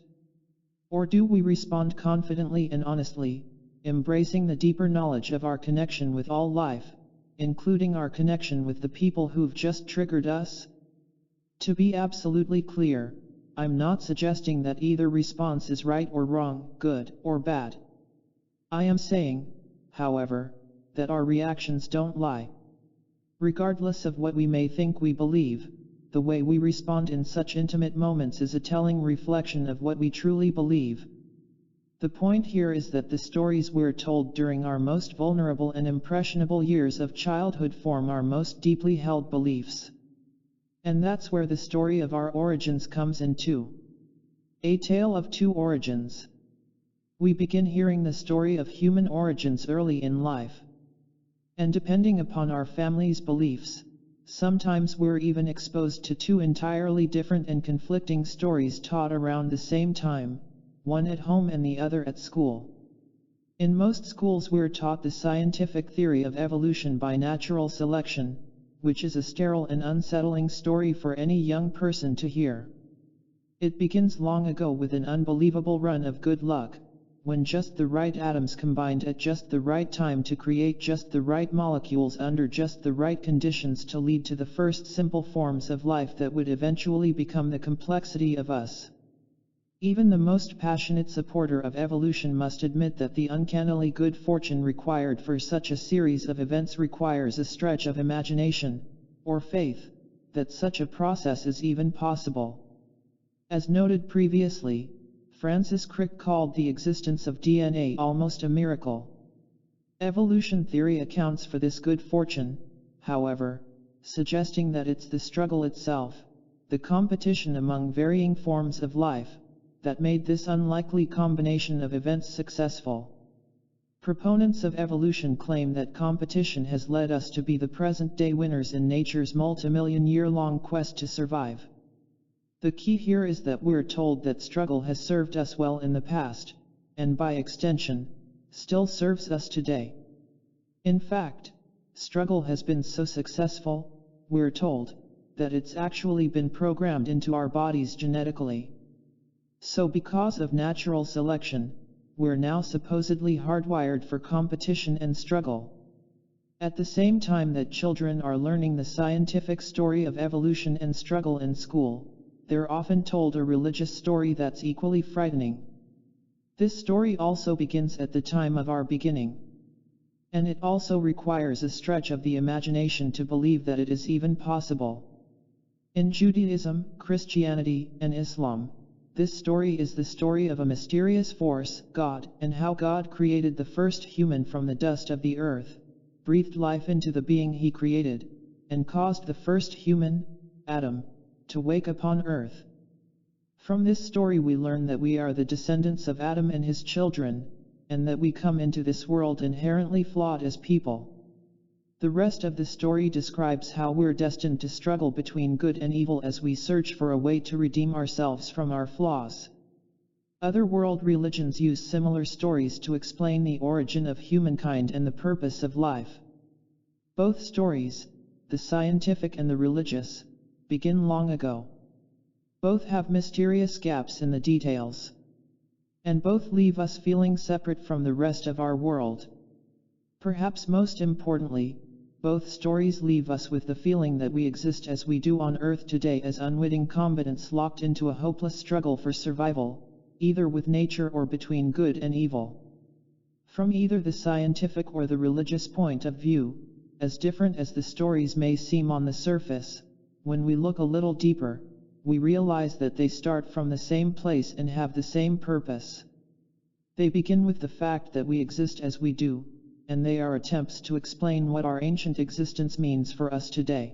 Or do we respond confidently and honestly, embracing the deeper knowledge of our connection with all life, including our connection with the people who've just triggered us? To be absolutely clear, I'm not suggesting that either response is right or wrong, good or bad. I am saying, however, that our reactions don't lie. Regardless of what we may think we believe, the way we respond in such intimate moments is a telling reflection of what we truly believe. The point here is that the stories we're told during our most vulnerable and impressionable years of childhood form our most deeply held beliefs. And that's where the story of our origins comes in too. A tale of two origins. We begin hearing the story of human origins early in life. And depending upon our family's beliefs, sometimes we're even exposed to two entirely different and conflicting stories taught around the same time, one at home and the other at school. In most schools we're taught the scientific theory of evolution by natural selection, which is a sterile and unsettling story for any young person to hear. It begins long ago with an unbelievable run of good luck, when just the right atoms combined at just the right time to create just the right molecules under just the right conditions to lead to the first simple forms of life that would eventually become the complexity of us. Even the most passionate supporter of evolution must admit that the uncannily good fortune required for such a series of events requires a stretch of imagination, or faith, that such a process is even possible. As noted previously, Francis Crick called the existence of DNA almost a miracle. Evolution theory accounts for this good fortune, however, suggesting that it's the struggle itself, the competition among varying forms of life, that made this unlikely combination of events successful. Proponents of evolution claim that competition has led us to be the present-day winners in nature's multimillion-year-long quest to survive. The key here is that we're told that struggle has served us well in the past, and by extension, still serves us today. In fact, struggle has been so successful, we're told, that it's actually been programmed into our bodies genetically. So because of natural selection, we're now supposedly hardwired for competition and struggle. At the same time that children are learning the scientific story of evolution and struggle in school, they're often told a religious story that's equally frightening. This story also begins at the time of our beginning. And it also requires a stretch of the imagination to believe that it is even possible. In Judaism, Christianity, and Islam, this story is the story of a mysterious force, God, and how God created the first human from the dust of the earth, breathed life into the being he created, and caused the first human, Adam, to wake upon earth. From this story we learn that we are the descendants of Adam and his children, and that we come into this world inherently flawed as people. The rest of the story describes how we're destined to struggle between good and evil as we search for a way to redeem ourselves from our flaws. Other world religions use similar stories to explain the origin of humankind and the purpose of life. Both stories, the scientific and the religious, begin long ago. Both have mysterious gaps in the details. And both leave us feeling separate from the rest of our world. Perhaps most importantly, both stories leave us with the feeling that we exist as we do on Earth today as unwitting combatants locked into a hopeless struggle for survival, either with nature or between good and evil. From either the scientific or the religious point of view, as different as the stories may seem on the surface, when we look a little deeper, we realize that they start from the same place and have the same purpose. They begin with the fact that we exist as we do, and they are attempts to explain what our ancient existence means for us today.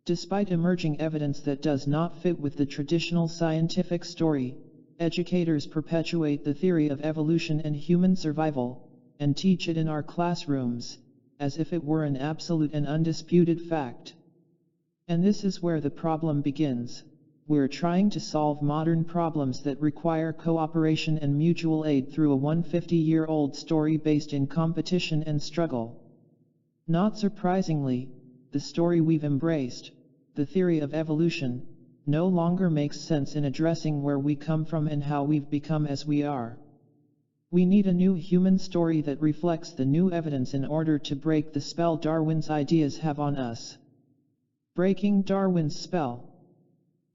Despite emerging evidence that does not fit with the traditional scientific story, educators perpetuate the theory of evolution and human survival, and teach it in our classrooms, as if it were an absolute and undisputed fact. And this is where the problem begins. We're trying to solve modern problems that require cooperation and mutual aid through a 150-year-old story based in competition and struggle. Not surprisingly, the story we've embraced, the theory of evolution, no longer makes sense in addressing where we come from and how we've become as we are. We need a new human story that reflects the new evidence in order to break the spell Darwin's ideas have on us. Breaking Darwin's spell.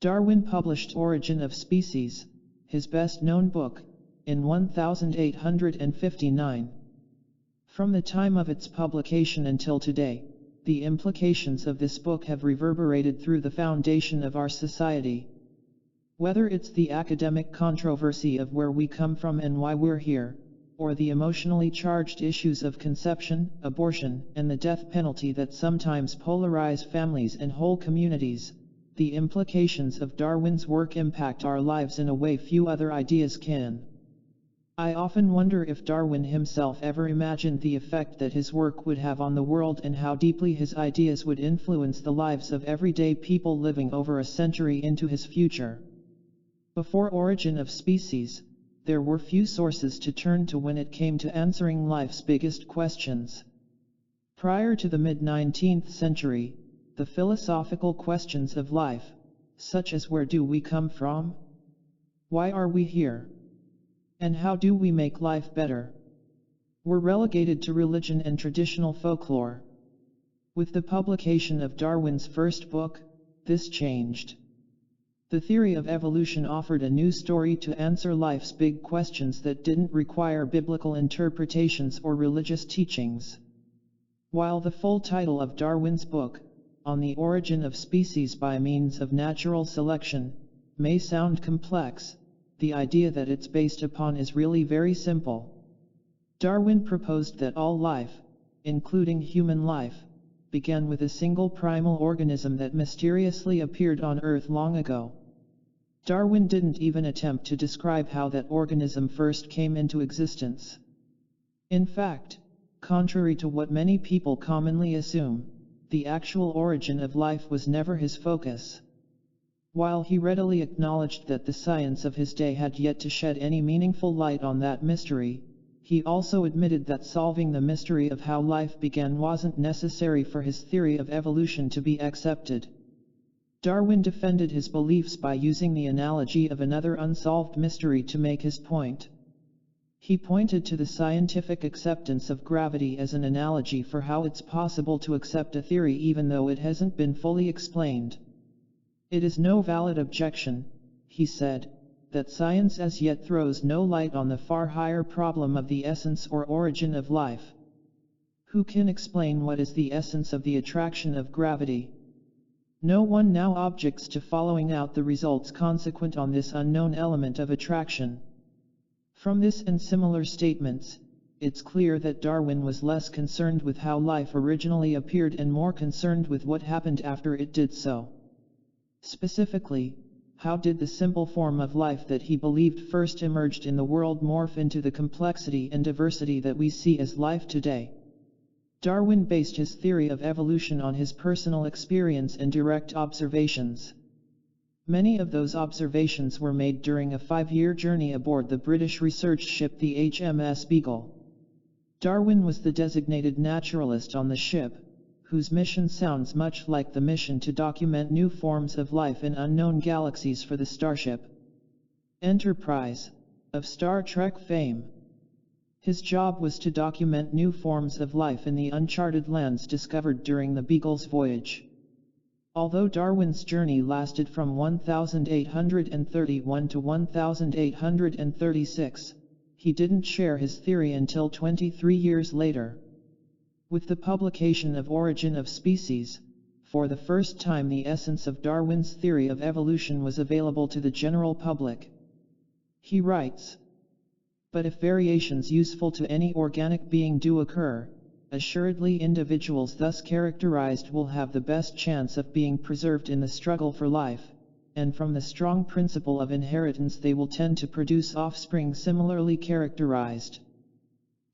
Darwin published Origin of Species, his best-known book, in 1859. From the time of its publication until today, the implications of this book have reverberated through the foundation of our society. Whether it's the academic controversy of where we come from and why we're here, or the emotionally charged issues of conception, abortion, and the death penalty that sometimes polarize families and whole communities, the implications of Darwin's work impact our lives in a way few other ideas can. I often wonder if Darwin himself ever imagined the effect that his work would have on the world and how deeply his ideas would influence the lives of everyday people living over a century into his future. Before Origin of Species, there were few sources to turn to when it came to answering life's biggest questions. Prior to the mid-19th century, the philosophical questions of life, such as where do we come from? Why are we here? And how do we make life better? Were relegated to religion and traditional folklore. With the publication of Darwin's first book, this changed. The theory of evolution offered a new story to answer life's big questions that didn't require biblical interpretations or religious teachings. While the full title of Darwin's book, On the Origin of Species by Means of Natural Selection, may sound complex, the idea that it's based upon is really very simple. Darwin proposed that all life, including human life, began with a single primal organism that mysteriously appeared on Earth long ago. Darwin didn't even attempt to describe how that organism first came into existence. In fact, contrary to what many people commonly assume, the actual origin of life was never his focus. While he readily acknowledged that the science of his day had yet to shed any meaningful light on that mystery, he also admitted that solving the mystery of how life began wasn't necessary for his theory of evolution to be accepted. Darwin defended his beliefs by using the analogy of another unsolved mystery to make his point. He pointed to the scientific acceptance of gravity as an analogy for how it's possible to accept a theory even though it hasn't been fully explained. It is no valid objection, he said, that science as yet throws no light on the far higher problem of the essence or origin of life. Who can explain what is the essence of the attraction of gravity? No one now objects to following out the results consequent on this unknown element of attraction. From this and similar statements, it's clear that Darwin was less concerned with how life originally appeared and more concerned with what happened after it did so. Specifically, how did the simple form of life that he believed first emerged in the world morph into the complexity and diversity that we see as life today? Darwin based his theory of evolution on his personal experience and direct observations. Many of those observations were made during a 5-year journey aboard the British research ship the HMS Beagle. Darwin was the designated naturalist on the ship, whose mission sounds much like the mission to document new forms of life in unknown galaxies for the starship Enterprise, of Star Trek fame. His job was to document new forms of life in the uncharted lands discovered during the Beagle's voyage. Although Darwin's journey lasted from 1831 to 1836, he didn't share his theory until 23 years later. With the publication of Origin of Species, for the first time the essence of Darwin's theory of evolution was available to the general public. He writes, "But if variations useful to any organic being do occur, assuredly individuals thus characterized will have the best chance of being preserved in the struggle for life, and from the strong principle of inheritance they will tend to produce offspring similarly characterized.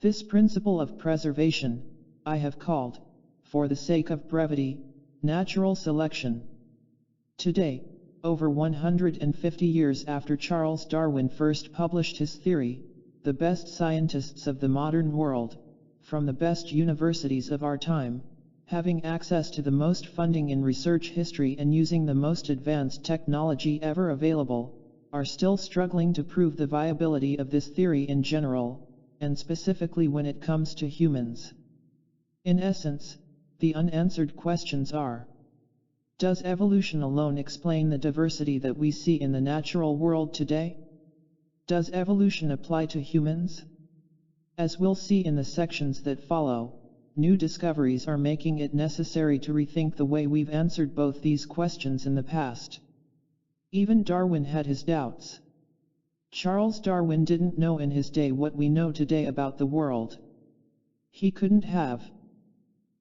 This principle of preservation, I have called, for the sake of brevity, natural selection." Today, over 150 years after Charles Darwin first published his theory, the best scientists of the modern world, from the best universities of our time, having access to the most funding in research history and using the most advanced technology ever available, are still struggling to prove the viability of this theory in general, and specifically when it comes to humans. In essence, the unanswered questions are: does evolution alone explain the diversity that we see in the natural world today? Does evolution apply to humans? As we'll see in the sections that follow, new discoveries are making it necessary to rethink the way we've answered both these questions in the past. Even Darwin had his doubts. Charles Darwin didn't know in his day what we know today about the world. He couldn't have.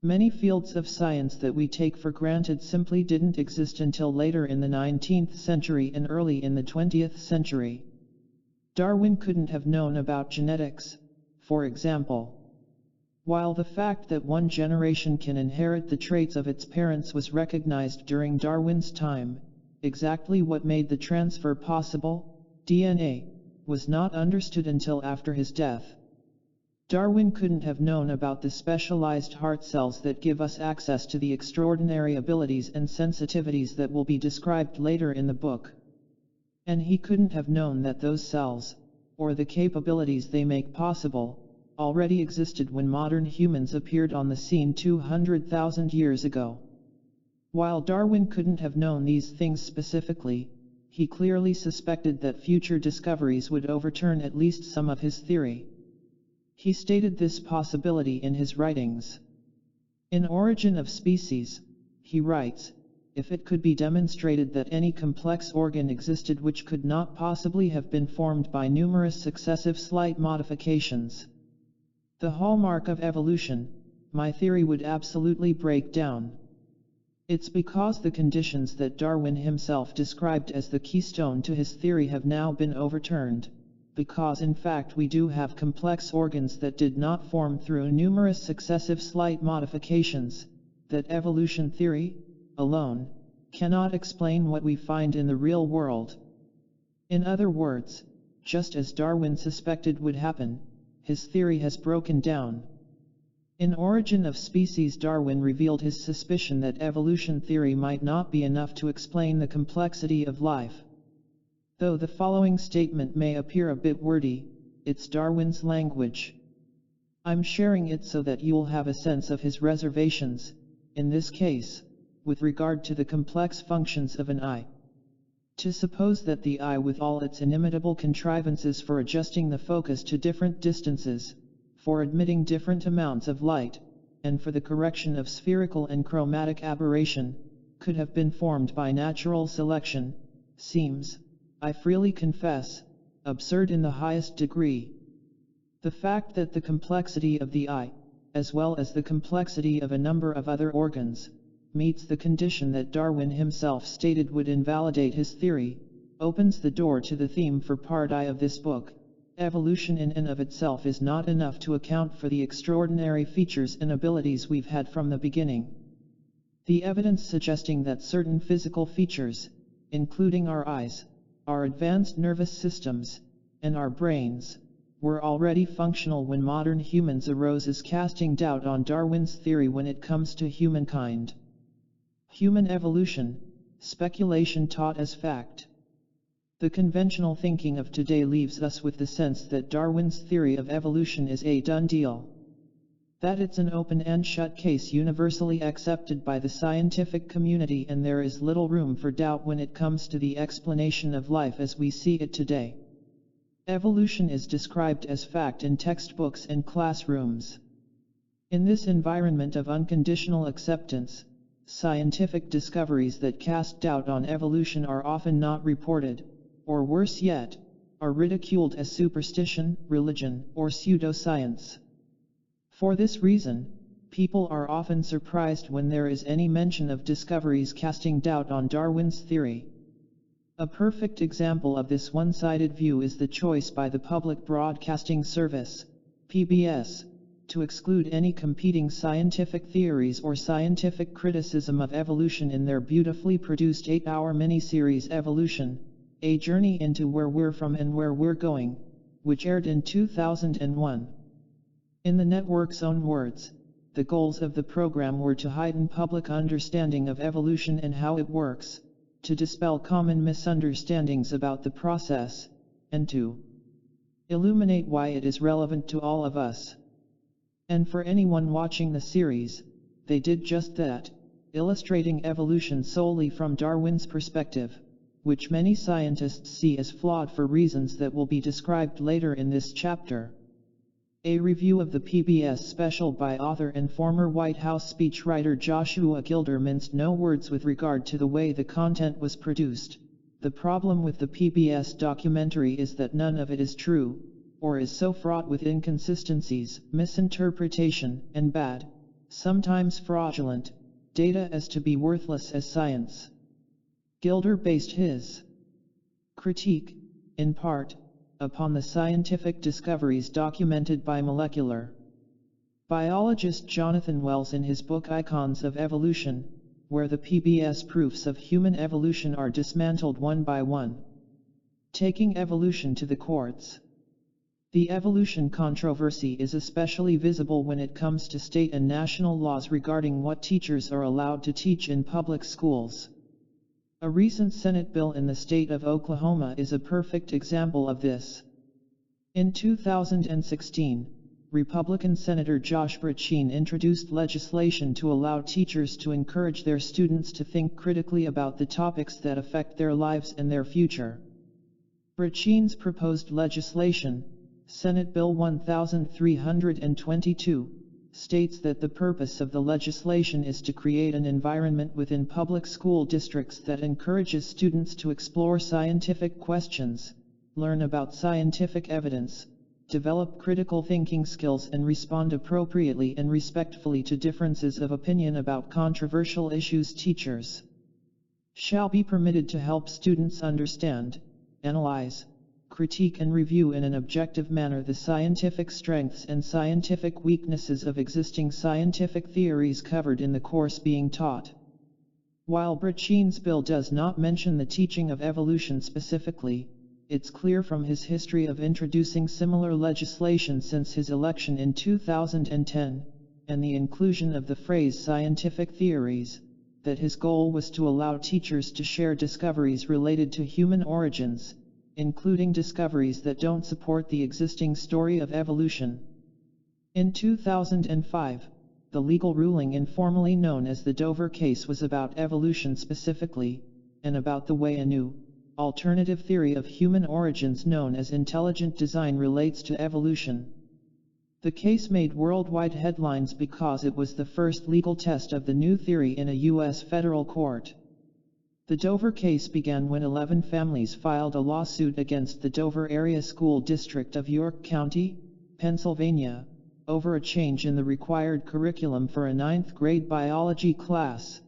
Many fields of science that we take for granted simply didn't exist until later in the 19th century and early in the 20th century. Darwin couldn't have known about genetics, for example. While the fact that one generation can inherit the traits of its parents was recognized during Darwin's time, exactly what made the transfer possible, DNA, was not understood until after his death. Darwin couldn't have known about the specialized heart cells that give us access to the extraordinary abilities and sensitivities that will be described later in the book. And he couldn't have known that those cells, or the capabilities they make possible, already existed when modern humans appeared on the scene 200,000 years ago. While Darwin couldn't have known these things specifically, he clearly suspected that future discoveries would overturn at least some of his theory. He stated this possibility in his writings. In Origin of Species, he writes, "If it could be demonstrated that any complex organ existed which could not possibly have been formed by numerous successive slight modifications, the hallmark of evolution, my theory would absolutely break down." It's because the conditions that Darwin himself described as the keystone to his theory have now been overturned, because in fact we do have complex organs that did not form through numerous successive slight modifications, that evolution theory, alone, cannot explain what we find in the real world. In other words, just as Darwin suspected would happen, his theory has broken down. In Origin of Species, Darwin revealed his suspicion that evolution theory might not be enough to explain the complexity of life. Though the following statement may appear a bit wordy, it's Darwin's language. I'm sharing it so that you'll have a sense of his reservations, in this case, with regard to the complex functions of an eye. To suppose that the eye, with all its inimitable contrivances for adjusting the focus to different distances, for admitting different amounts of light, and for the correction of spherical and chromatic aberration, could have been formed by natural selection, seems, I freely confess, absurd in the highest degree. The fact that the complexity of the eye, as well as the complexity of a number of other organs, meets the condition that Darwin himself stated would invalidate his theory, opens the door to the theme for Part I of this book. Evolution in and of itself is not enough to account for the extraordinary features and abilities we've had from the beginning. The evidence suggesting that certain physical features, including our eyes, our advanced nervous systems, and our brains, were already functional when modern humans arose, is casting doubt on Darwin's theory when it comes to humankind. Human evolution, speculation taught as fact. The conventional thinking of today leaves us with the sense that Darwin's theory of evolution is a done deal. That it's an open and shut case universally accepted by the scientific community, and there is little room for doubt when it comes to the explanation of life as we see it today. Evolution is described as fact in textbooks and classrooms. In this environment of unconditional acceptance, scientific discoveries that cast doubt on evolution are often not reported, or worse yet, are ridiculed as superstition, religion, or pseudoscience. For this reason, people are often surprised when there is any mention of discoveries casting doubt on Darwin's theory. A perfect example of this one-sided view is the choice by the Public Broadcasting Service, PBS, to exclude any competing scientific theories or scientific criticism of evolution in their beautifully produced 8-hour miniseries Evolution, A Journey into Where We're From and Where We're Going, which aired in 2001. In the network's own words, the goals of the program were to heighten public understanding of evolution and how it works, to dispel common misunderstandings about the process, and to illuminate why it is relevant to all of us. And for anyone watching the series, they did just that, illustrating evolution solely from Darwin's perspective, which many scientists see as flawed for reasons that will be described later in this chapter. A review of the PBS special by author and former White House speechwriter Joshua Gilder minced no words with regard to the way the content was produced. The problem with the PBS documentary is that none of it is true, or is so fraught with inconsistencies, misinterpretation, and bad, sometimes fraudulent, data as to be worthless as science. Gilder based his critique, in part, upon the scientific discoveries documented by molecular biologist Jonathan Wells in his book Icons of Evolution, where the PBS proofs of human evolution are dismantled one by one. Taking evolution to the courts. The evolution controversy is especially visible when it comes to state and national laws regarding what teachers are allowed to teach in public schools. A recent Senate bill in the state of Oklahoma is a perfect example of this. In 2016, Republican Senator Josh Brecheen introduced legislation to allow teachers to encourage their students to think critically about the topics that affect their lives and their future. Brecheen's proposed legislation, Senate Bill 1322, states that the purpose of the legislation is to create an environment within public school districts that encourages students to explore scientific questions, learn about scientific evidence, develop critical thinking skills, and respond appropriately and respectfully to differences of opinion about controversial issues. Teachers shall be permitted to help students understand, analyze, critique and review in an objective manner the scientific strengths and scientific weaknesses of existing scientific theories covered in the course being taught. While Brecheen's bill does not mention the teaching of evolution specifically, it's clear from his history of introducing similar legislation since his election in 2010, and the inclusion of the phrase scientific theories, that his goal was to allow teachers to share discoveries related to human origins, including discoveries that don't support the existing story of evolution. In 2005, the legal ruling informally known as the Dover case was about evolution specifically, and about the way a new, alternative theory of human origins known as intelligent design relates to evolution. The case made worldwide headlines because it was the first legal test of the new theory in a U.S. federal court. The Dover case began when 11 families filed a lawsuit against the Dover Area School District of York County, Pennsylvania, over a change in the required curriculum for a 9th grade biology class.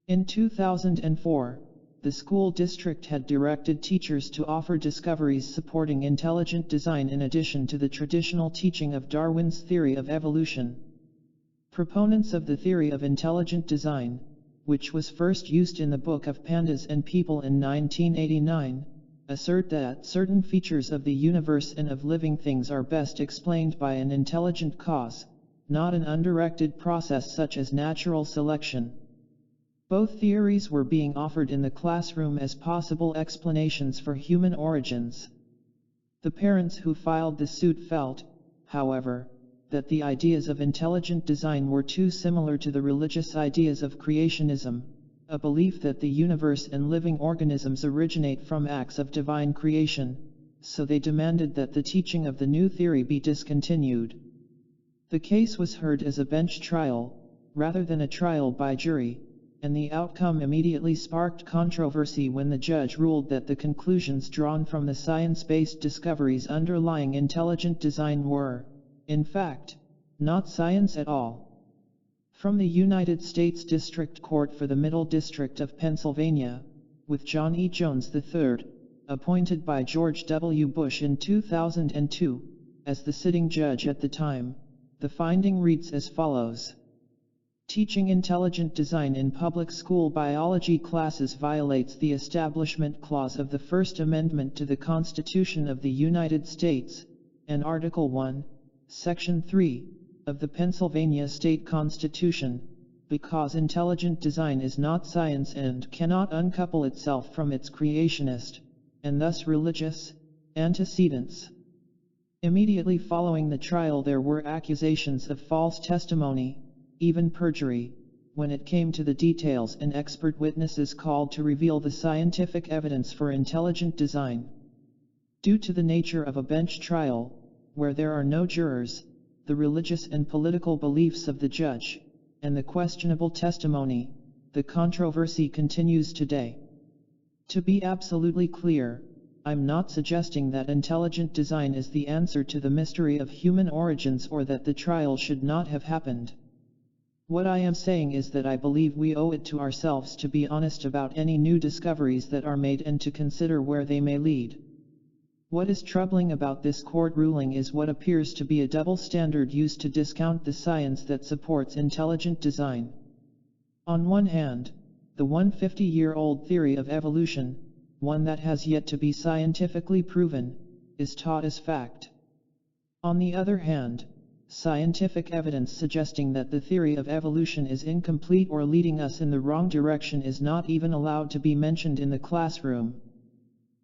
In 2004, the school district had directed teachers to offer discoveries supporting intelligent design in addition to the traditional teaching of Darwin's theory of evolution. Proponents of the theory of intelligent design, which was first used in the Book of Pandas and People in 1989, assert that certain features of the universe and of living things are best explained by an intelligent cause, not an undirected process such as natural selection. Both theories were being offered in the classroom as possible explanations for human origins. The parents who filed the suit felt, however, that the ideas of intelligent design were too similar to the religious ideas of creationism, a belief that the universe and living organisms originate from acts of divine creation, so they demanded that the teaching of the new theory be discontinued. The case was heard as a bench trial, rather than a trial by jury, and the outcome immediately sparked controversy when the judge ruled that the conclusions drawn from the science-based discoveries underlying intelligent design were, in fact, not science at all. From the United States District Court for the Middle District of Pennsylvania, with John E. Jones III, appointed by George W. Bush in 2002, as the sitting judge at the time, the finding reads as follows. Teaching intelligent design in public school biology classes violates the Establishment Clause of the First Amendment to the Constitution of the United States, and Article 1, Section 3, of the Pennsylvania State Constitution, because intelligent design is not science and cannot uncouple itself from its creationist, and thus religious, antecedents. Immediately following the trial there were accusations of false testimony, even perjury, when it came to the details, and expert witnesses called to reveal the scientific evidence for intelligent design. Due to the nature of a bench trial, where there are no jurors, the religious and political beliefs of the judge, and the questionable testimony, the controversy continues today. To be absolutely clear, I'm not suggesting that intelligent design is the answer to the mystery of human origins or that the trial should not have happened. What I am saying is that I believe we owe it to ourselves to be honest about any new discoveries that are made and to consider where they may lead. What is troubling about this court ruling is what appears to be a double standard used to discount the science that supports intelligent design. On one hand, the 150-year-old theory of evolution, one that has yet to be scientifically proven, is taught as fact. On the other hand, scientific evidence suggesting that the theory of evolution is incomplete or leading us in the wrong direction is not even allowed to be mentioned in the classroom.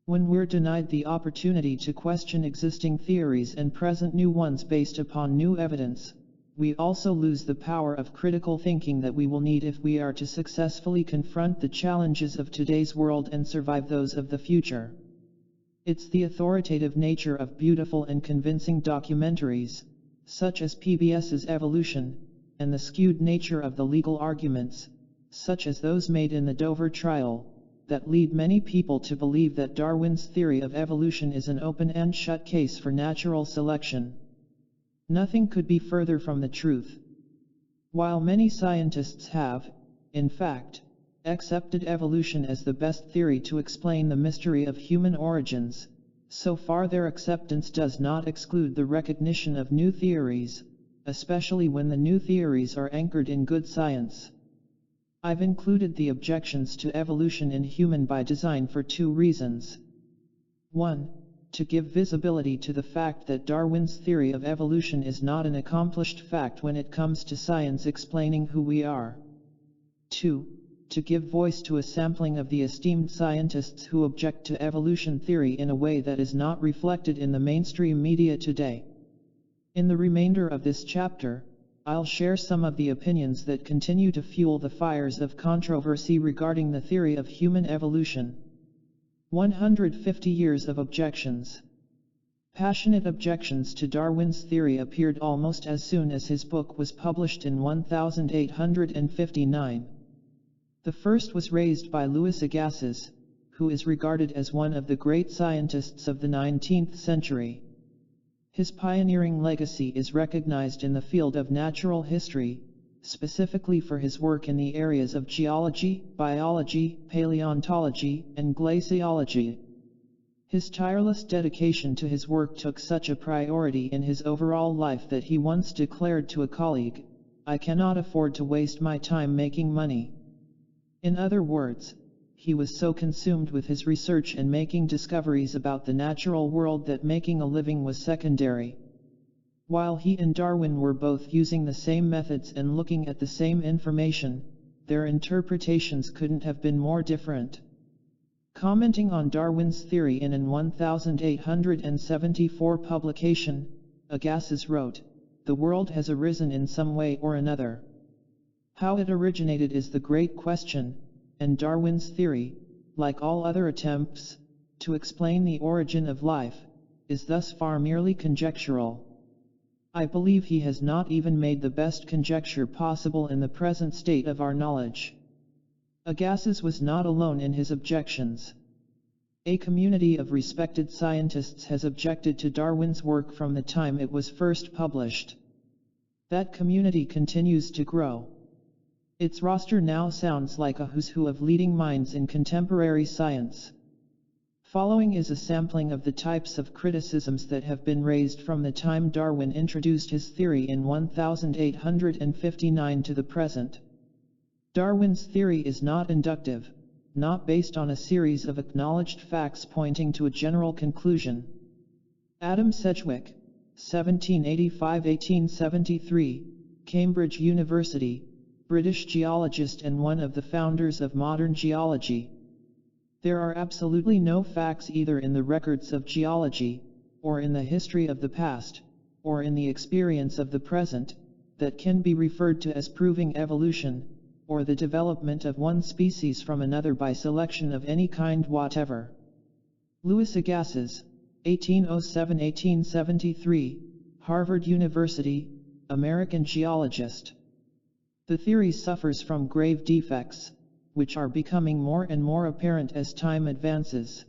When we're denied the opportunity to question existing theories and present new ones based upon new evidence, we also lose the power of critical thinking that we will need if we are to successfully confront the challenges of today's world and survive those of the future. It's the authoritative nature of beautiful and convincing documentaries, such as PBS's Evolution, and the skewed nature of the legal arguments, such as those made in the Dover trial, that lead many people to believe that Darwin's theory of evolution is an open and shut case for natural selection. Nothing could be further from the truth. While many scientists have, in fact, accepted evolution as the best theory to explain the mystery of human origins, so far their acceptance does not exclude the recognition of new theories, especially when the new theories are anchored in good science. I've included the objections to evolution in Human by Design for two reasons. 1. To give visibility to the fact that Darwin's theory of evolution is not an accomplished fact when it comes to science explaining who we are. 2. To give voice to a sampling of the esteemed scientists who object to evolution theory in a way that is not reflected in the mainstream media today. In the remainder of this chapter, I'll share some of the opinions that continue to fuel the fires of controversy regarding the theory of human evolution. 150 years of objections. Passionate objections to Darwin's theory appeared almost as soon as his book was published in 1859. The first was raised by Louis Agassiz, who is regarded as one of the great scientists of the 19th century. His pioneering legacy is recognized in the field of natural history, specifically for his work in the areas of geology, biology, paleontology, and glaciology. His tireless dedication to his work took such a priority in his overall life that he once declared to a colleague, "I cannot afford to waste my time making money." In other words, he was so consumed with his research and making discoveries about the natural world that making a living was secondary. While he and Darwin were both using the same methods and looking at the same information, their interpretations couldn't have been more different. Commenting on Darwin's theory in an 1874 publication, Agassiz wrote, "The world has arisen in some way or another. How it originated is the great question, and Darwin's theory, like all other attempts to explain the origin of life, is thus far merely conjectural. I believe he has not even made the best conjecture possible in the present state of our knowledge." Agassiz was not alone in his objections. A community of respected scientists has objected to Darwin's work from the time it was first published. That community continues to grow. Its roster now sounds like a who's who of leading minds in contemporary science. Following is a sampling of the types of criticisms that have been raised from the time Darwin introduced his theory in 1859 to the present. Darwin's theory is not inductive, not based on a series of acknowledged facts pointing to a general conclusion. Adam Sedgwick, 1785–1873, Cambridge University, British geologist and one of the founders of modern geology. There are absolutely no facts either in the records of geology, or in the history of the past, or in the experience of the present, that can be referred to as proving evolution, or the development of one species from another by selection of any kind whatever. Louis Agassiz, 1807–1873, Harvard University, American geologist. The theory suffers from grave defects, which are becoming more and more apparent as time advances.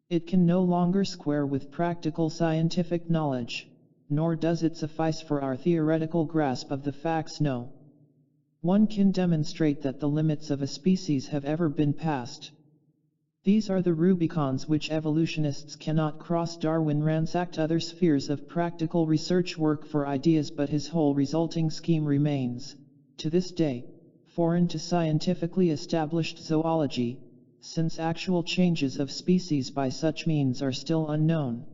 It can no longer square with practical scientific knowledge, nor does it suffice for our theoretical grasp of the facts. No one can demonstrate that the limits of a species have ever been passed. These are the Rubicons which evolutionists cannot cross. Darwin ransacked other spheres of practical research work for ideas, but his whole resulting scheme remains, to this day, foreign to scientifically established zoology, since actual changes of species by such means are still unknown.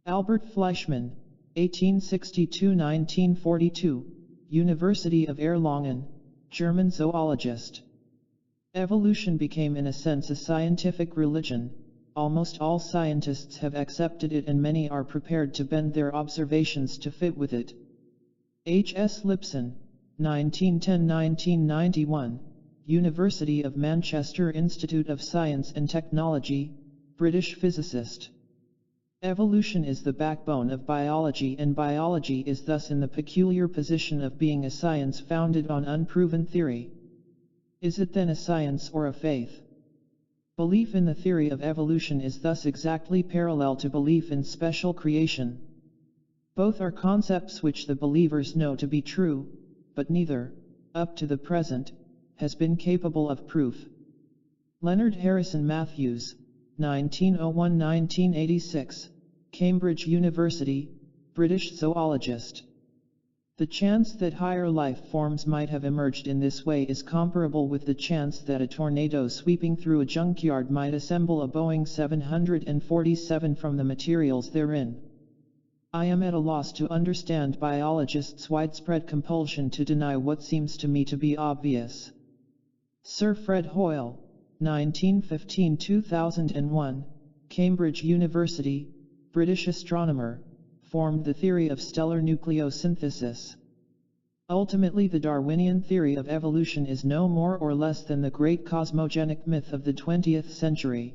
Albert Fleischmann, 1862–1942, University of Erlangen, German zoologist. Evolution became in a sense a scientific religion. Almost all scientists have accepted it, and many are prepared to bend their observations to fit with it. H. S. Lipson, 1910–1991, University of Manchester Institute of Science and Technology, British physicist. Evolution is the backbone of biology, and biology is thus in the peculiar position of being a science founded on unproven theory. Is it then a science or a faith? Belief in the theory of evolution is thus exactly parallel to belief in special creation. Both are concepts which the believers know to be true, but neither, up to the present, has been capable of proof. Leonard Harrison Matthews, 1901–1986, Cambridge University, British zoologist. The chance that higher life forms might have emerged in this way is comparable with the chance that a tornado sweeping through a junkyard might assemble a Boeing 747 from the materials therein. I am at a loss to understand biologists' widespread compulsion to deny what seems to me to be obvious. Sir Fred Hoyle, 1915–2001, Cambridge University, British astronomer, formed the theory of stellar nucleosynthesis. Ultimately, the Darwinian theory of evolution is no more or less than the great cosmogenic myth of the 20th century.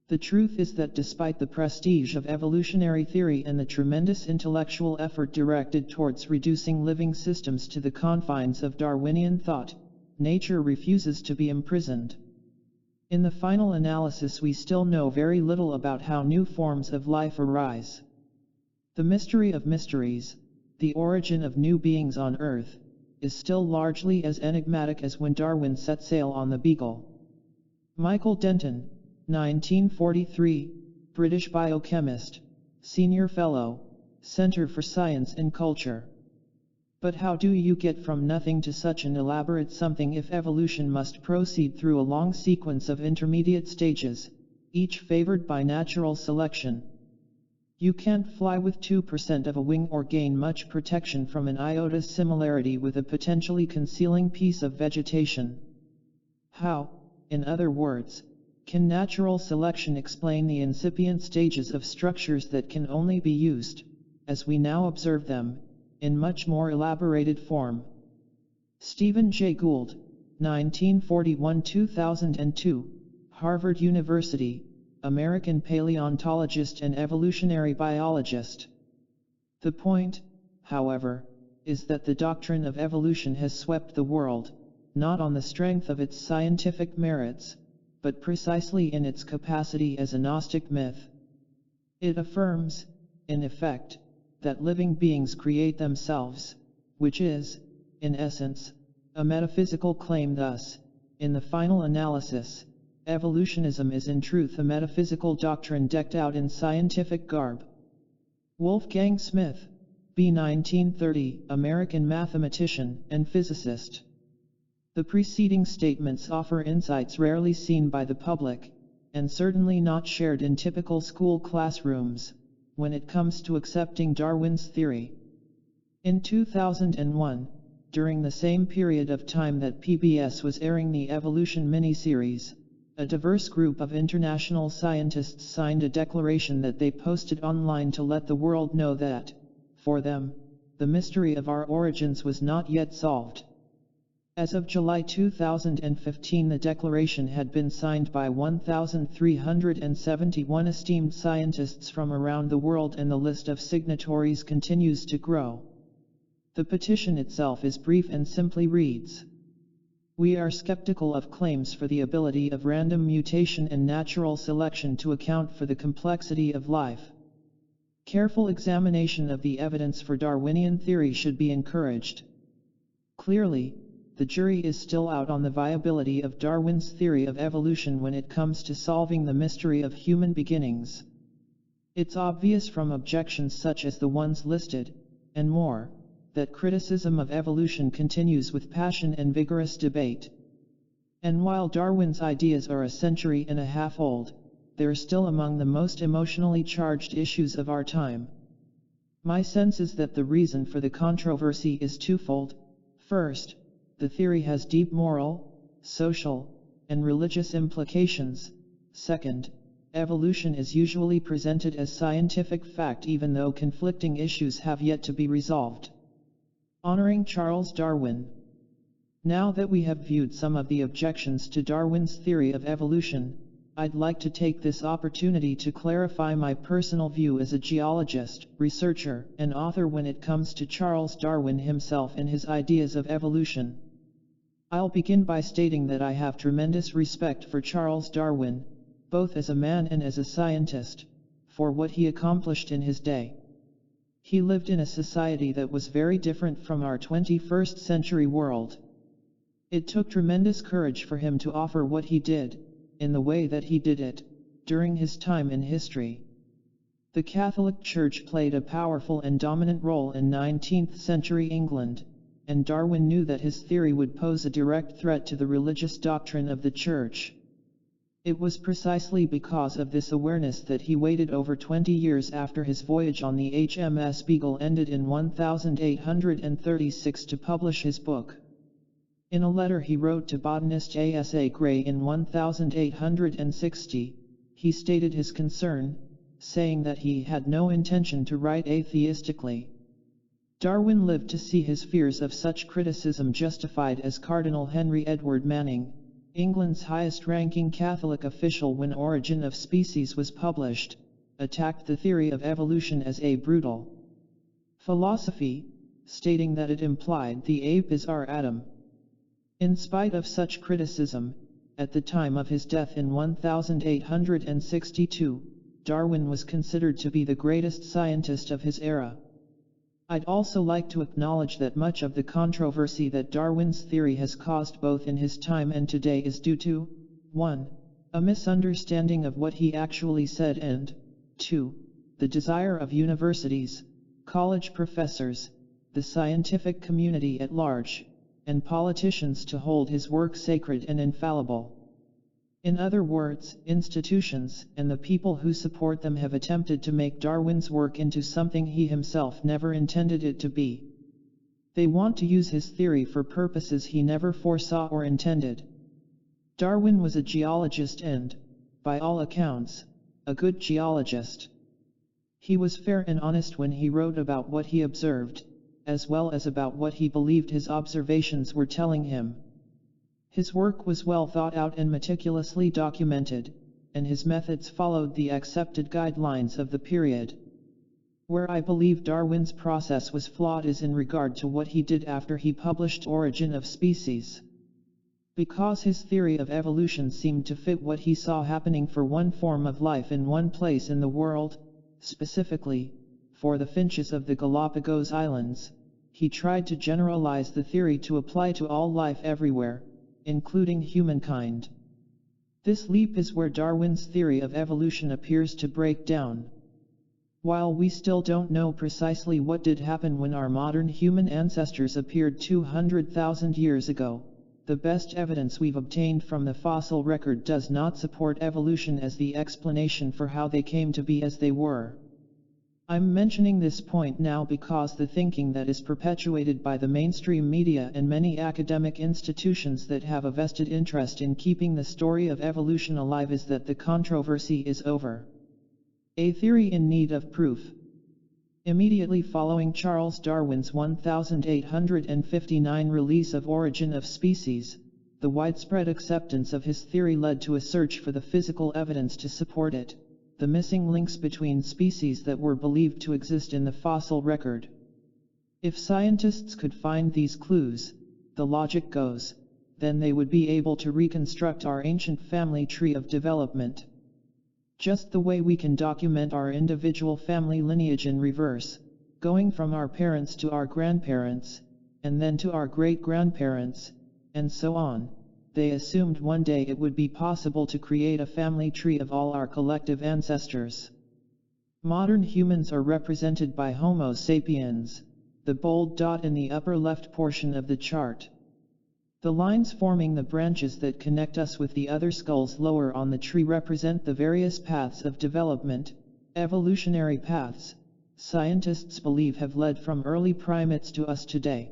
The truth is that despite the prestige of evolutionary theory and the tremendous intellectual effort directed towards reducing living systems to the confines of Darwinian thought, nature refuses to be imprisoned. In the final analysis, we still know very little about how new forms of life arise. The mystery of mysteries, the origin of new beings on Earth, is still largely as enigmatic as when Darwin set sail on the Beagle. Michael Denton, 1943, British biochemist, Senior Fellow, Center for Science and Culture. But how do you get from nothing to such an elaborate something if evolution must proceed through a long sequence of intermediate stages, each favored by natural selection? You can't fly with 2% of a wing or gain much protection from an iota similarity with a potentially concealing piece of vegetation. How, in other words, can natural selection explain the incipient stages of structures that can only be used, as we now observe them, in much more elaborated form? Stephen Jay Gould, 1941–2002, Harvard University, American paleontologist and evolutionary biologist. The point, however, is that the doctrine of evolution has swept the world, not on the strength of its scientific merits, but precisely in its capacity as a Gnostic myth. It affirms, in effect, that living beings create themselves, which is, in essence, a metaphysical claim. Thus, in the final analysis, evolutionism is in truth a metaphysical doctrine decked out in scientific garb. Wolfgang Smith, B. 1930, American mathematician and physicist. The preceding statements offer insights rarely seen by the public, and certainly not shared in typical school classrooms, when it comes to accepting Darwin's theory. In 2001, during the same period of time that PBS was airing the Evolution miniseries, a diverse group of international scientists signed a declaration that they posted online to let the world know that, for them, the mystery of our origins was not yet solved. As of July 2015, the declaration had been signed by 1,371 esteemed scientists from around the world, and the list of signatories continues to grow. The petition itself is brief and simply reads: "We are skeptical of claims for the ability of random mutation and natural selection to account for the complexity of life. Careful examination of the evidence for Darwinian theory should be encouraged." Clearly, the jury is still out on the viability of Darwin's theory of evolution when it comes to solving the mystery of human beginnings. It's obvious from objections such as the ones listed, and more, that criticism of evolution continues with passion and vigorous debate. And while Darwin's ideas are a century and a half old, they're still among the most emotionally charged issues of our time. My sense is that the reason for the controversy is twofold. First, the theory has deep moral, social, and religious implications. Second, evolution is usually presented as scientific fact even though conflicting issues have yet to be resolved. Honoring Charles Darwin. Now that we have viewed some of the objections to Darwin's theory of evolution, I'd like to take this opportunity to clarify my personal view as a geologist, researcher, and author when it comes to Charles Darwin himself and his ideas of evolution. I'll begin by stating that I have tremendous respect for Charles Darwin, both as a man and as a scientist, for what he accomplished in his day. He lived in a society that was very different from our 21st century world. It took tremendous courage for him to offer what he did, in the way that he did it, during his time in history. The Catholic Church played a powerful and dominant role in 19th century England, and Darwin knew that his theory would pose a direct threat to the religious doctrine of the Church. It was precisely because of this awareness that he waited over 20 years after his voyage on the HMS Beagle ended in 1836 to publish his book. In a letter he wrote to botanist Asa Gray in 1860, he stated his concern, saying that he had no intention to write atheistically. Darwin lived to see his fears of such criticism justified as Cardinal Henry Edward Manning, England's highest-ranking Catholic official when Origin of Species was published, attacked the theory of evolution as a brutal philosophy, stating that it implied the ape is our Adam. In spite of such criticism, at the time of his death in 1862, Darwin was considered to be the greatest scientist of his era. I'd also like to acknowledge that much of the controversy that Darwin's theory has caused both in his time and today is due to 1. A misunderstanding of what he actually said, and 2. The desire of universities, college professors, the scientific community at large, and politicians to hold his work sacred and infallible. In other words, institutions and the people who support them have attempted to make Darwin's work into something he himself never intended it to be. They want to use his theory for purposes he never foresaw or intended. Darwin was a geologist and, by all accounts, a good geologist. He was fair and honest when he wrote about what he observed, as well as about what he believed his observations were telling him. His work was well thought out and meticulously documented, and his methods followed the accepted guidelines of the period. Where I believe Darwin's process was flawed is in regard to what he did after he published Origin of Species. Because his theory of evolution seemed to fit what he saw happening for one form of life in one place in the world, specifically, for the finches of the Galapagos Islands, he tried to generalize the theory to apply to all life everywhere, including humankind. This leap is where Darwin's theory of evolution appears to break down. While we still don't know precisely what did happen when our modern human ancestors appeared 200,000 years ago, the best evidence we've obtained from the fossil record does not support evolution as the explanation for how they came to be as they were. I'm mentioning this point now because the thinking that is perpetuated by the mainstream media and many academic institutions that have a vested interest in keeping the story of evolution alive is that the controversy is over. A theory in need of proof. Immediately following Charles Darwin's 1859 release of Origin of Species, the widespread acceptance of his theory led to a search for the physical evidence to support it, the missing links between species that were believed to exist in the fossil record. If scientists could find these clues, the logic goes, then they would be able to reconstruct our ancient family tree of development. Just the way we can document our individual family lineage in reverse, going from our parents to our grandparents, and then to our great-grandparents, and so on. They assumed one day it would be possible to create a family tree of all our collective ancestors. Modern humans are represented by Homo sapiens, the bold dot in the upper left portion of the chart. The lines forming the branches that connect us with the other skulls lower on the tree represent the various paths of development, evolutionary paths, scientists believe have led from early primates to us today.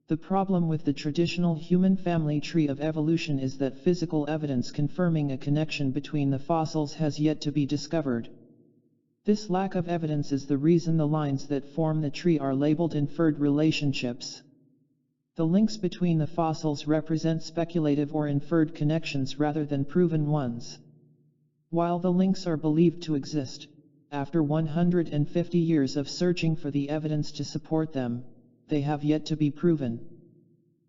The problem with the traditional human family tree of evolution is that physical evidence confirming a connection between the fossils has yet to be discovered. This lack of evidence is the reason the lines that form the tree are labeled inferred relationships. The links between the fossils represent speculative or inferred connections rather than proven ones. While the links are believed to exist, after 150 years of searching for the evidence to support them, they have yet to be proven.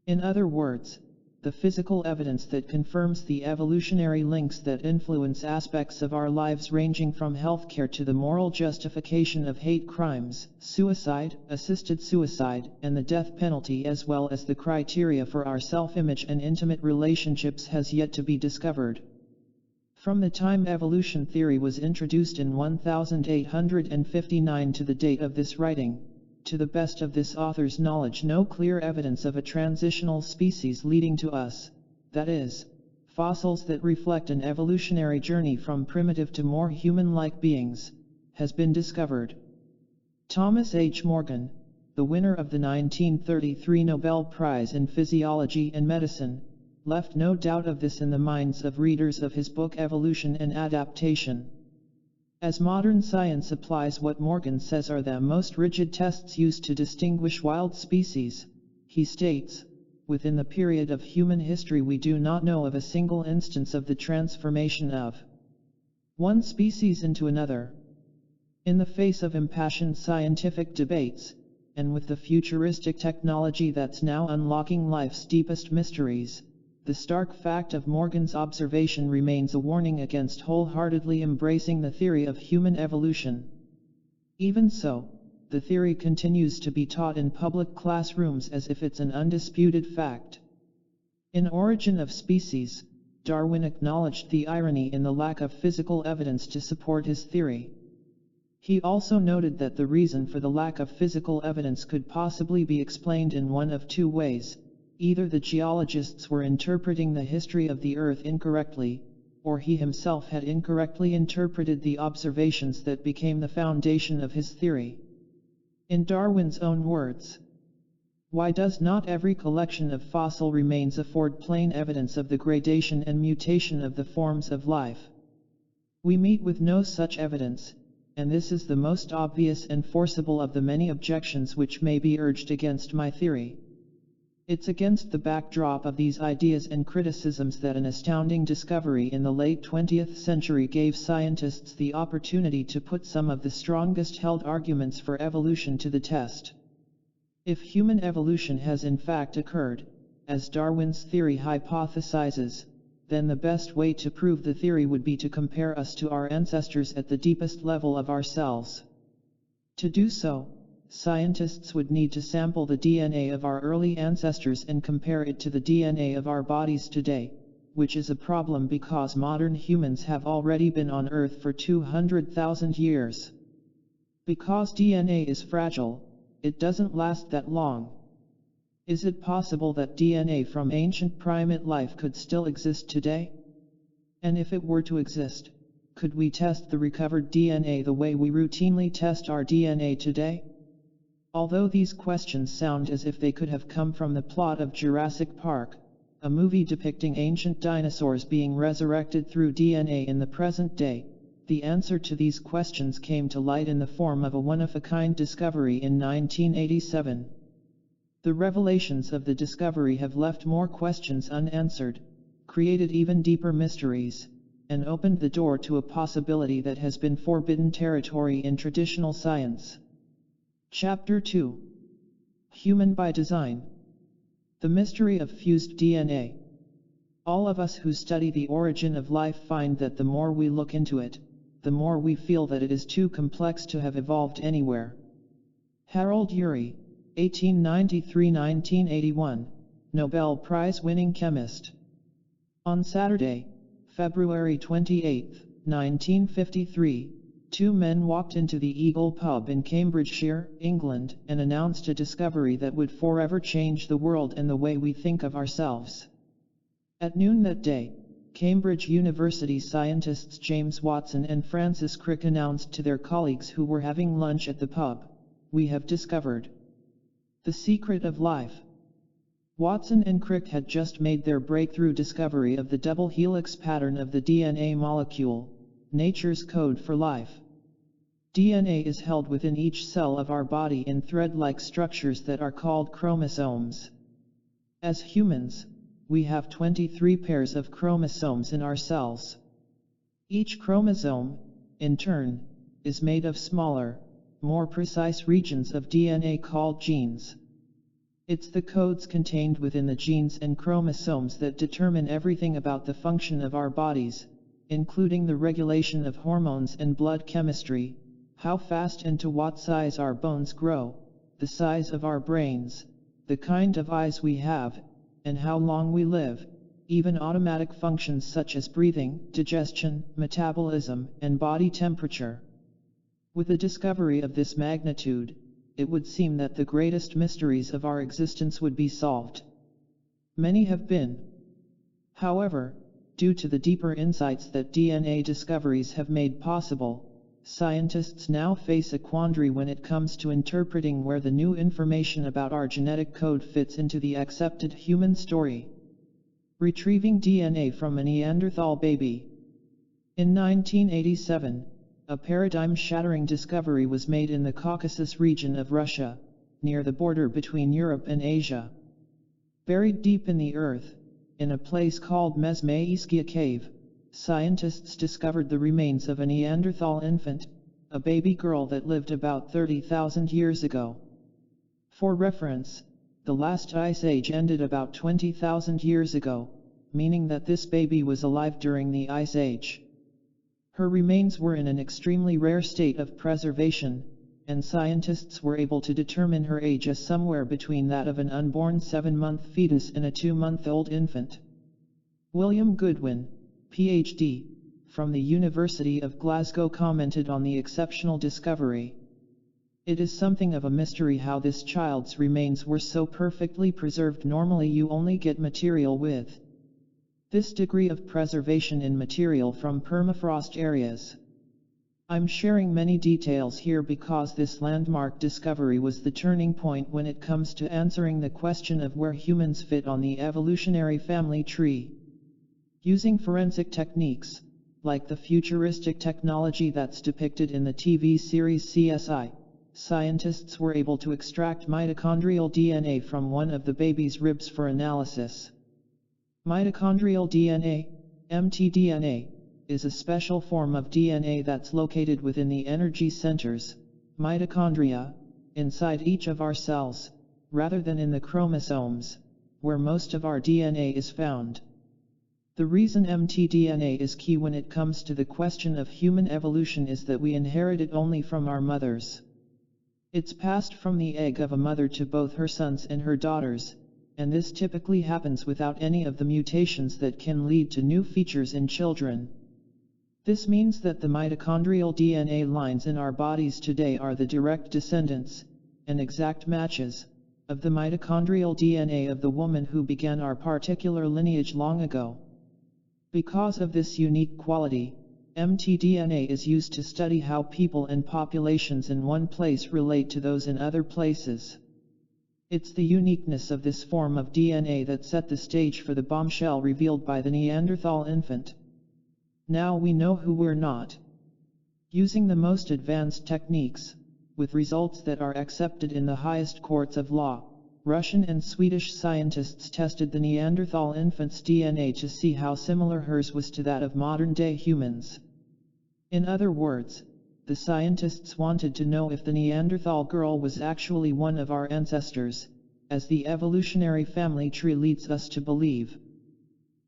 In other words, the physical evidence that confirms the evolutionary links that influence aspects of our lives ranging from healthcare to the moral justification of hate crimes, suicide, assisted suicide, and the death penalty, as well as the criteria for our self-image and intimate relationships, has yet to be discovered. From the time evolution theory was introduced in 1859 to the date of this writing, to the best of this author's knowledge, no clear evidence of a transitional species leading to us, that is, fossils that reflect an evolutionary journey from primitive to more human-like beings, has been discovered. Thomas H. Morgan, the winner of the 1933 Nobel Prize in Physiology and Medicine, left no doubt of this in the minds of readers of his book Evolution and Adaptation. As modern science applies what Morgan says are the most rigid tests used to distinguish wild species, he states, within the period of human history we do not know of a single instance of the transformation of one species into another. In the face of impassioned scientific debates, and with the futuristic technology that's now unlocking life's deepest mysteries, the stark fact of Morgan's observation remains a warning against wholeheartedly embracing the theory of human evolution. Even so, the theory continues to be taught in public classrooms as if it's an undisputed fact. In Origin of Species, Darwin acknowledged the irony in the lack of physical evidence to support his theory. He also noted that the reason for the lack of physical evidence could possibly be explained in one of two ways. Either the geologists were interpreting the history of the Earth incorrectly, or he himself had incorrectly interpreted the observations that became the foundation of his theory. In Darwin's own words, "Why does not every collection of fossil remains afford plain evidence of the gradation and mutation of the forms of life? We meet with no such evidence, and this is the most obvious and forcible of the many objections which may be urged against my theory. It's against the backdrop of these ideas and criticisms that an astounding discovery in the late 20th century gave scientists the opportunity to put some of the strongest held arguments for evolution to the test. If human evolution has in fact occurred, as Darwin's theory hypothesizes, then the best way to prove the theory would be to compare us to our ancestors at the deepest level of ourselves. To do so, scientists would need to sample the DNA of our early ancestors and compare it to the DNA of our bodies today, which is a problem because modern humans have already been on Earth for 200,000 years. Because DNA is fragile, it doesn't last that long. Is it possible that DNA from ancient primate life could still exist today? And if it were to exist, could we test the recovered DNA the way we routinely test our DNA today? Although these questions sound as if they could have come from the plot of Jurassic Park, a movie depicting ancient dinosaurs being resurrected through DNA in the present day, the answer to these questions came to light in the form of a one-of-a-kind discovery in 1987. The revelations of the discovery have left more questions unanswered, created even deeper mysteries, and opened the door to a possibility that has been forbidden territory in traditional science. Chapter 2. Human by Design. The mystery of fused DNA. All of us who study the origin of life find that the more we look into it, the more we feel that it is too complex to have evolved anywhere. Harold Urey, 1893–1981, Nobel Prize-winning chemist. On Saturday, February 28, 1953, two men walked into the Eagle pub in Cambridgeshire, England, and announced a discovery that would forever change the world and the way we think of ourselves. At noon that day, Cambridge University scientists James Watson and Francis Crick announced to their colleagues who were having lunch at the pub, "We have discovered the secret of life." Watson and Crick had just made their breakthrough discovery of the double helix pattern of the DNA molecule, nature's code for life. DNA is held within each cell of our body in thread-like structures that are called chromosomes. As humans, we have 23 pairs of chromosomes in our cells. Each chromosome, in turn, is made of smaller, more precise regions of DNA called genes. It's the codes contained within the genes and chromosomes that determine everything about the function of our bodies, including the regulation of hormones and blood chemistry, how fast and to what size our bones grow, the size of our brains, the kind of eyes we have, and how long we live, even automatic functions such as breathing, digestion, metabolism, and body temperature. With a discovery of this magnitude, it would seem that the greatest mysteries of our existence would be solved. Many have been. However, due to the deeper insights that DNA discoveries have made possible, scientists now face a quandary when it comes to interpreting where the new information about our genetic code fits into the accepted human story. Retrieving DNA from a Neanderthal baby. In 1987, a paradigm-shattering discovery was made in the Caucasus region of Russia, near the border between Europe and Asia. Buried deep in the earth, in a place called Mezmaiskaya Cave, scientists discovered the remains of a Neanderthal infant, a baby girl that lived about 30,000 years ago. For reference, the last ice age ended about 20,000 years ago, meaning that this baby was alive during the ice age. Her remains were in an extremely rare state of preservation, and scientists were able to determine her age as somewhere between that of an unborn 7-month fetus and a 2-month-old infant. William Goodwin, Ph.D., from the University of Glasgow commented on the exceptional discovery. "It is something of a mystery how this child's remains were so perfectly preserved. Normally you only get material with this degree of preservation in material from permafrost areas." I'm sharing many details here because this landmark discovery was the turning point when it comes to answering the question of where humans fit on the evolutionary family tree. Using forensic techniques, like the futuristic technology that's depicted in the TV series CSI, scientists were able to extract mitochondrial DNA from one of the baby's ribs for analysis. Mitochondrial DNA, mtDNA, is a special form of DNA that's located within the energy centers, mitochondria, inside each of our cells, rather than in the chromosomes, where most of our DNA is found. The reason mtDNA is key when it comes to the question of human evolution is that we inherit it only from our mothers. It's passed from the egg of a mother to both her sons and her daughters, and this typically happens without any of the mutations that can lead to new features in children. This means that the mitochondrial DNA lines in our bodies today are the direct descendants, and exact matches, of the mitochondrial DNA of the woman who began our particular lineage long ago. Because of this unique quality, mtDNA is used to study how people and populations in one place relate to those in other places. It's the uniqueness of this form of DNA that set the stage for the bombshell revealed by the Neanderthal infant. Now we know who we're not. Using the most advanced techniques, with results that are accepted in the highest courts of law, Russian and Swedish scientists tested the Neanderthal infant's DNA to see how similar hers was to that of modern-day humans. In other words, the scientists wanted to know if the Neanderthal girl was actually one of our ancestors, as the evolutionary family tree leads us to believe.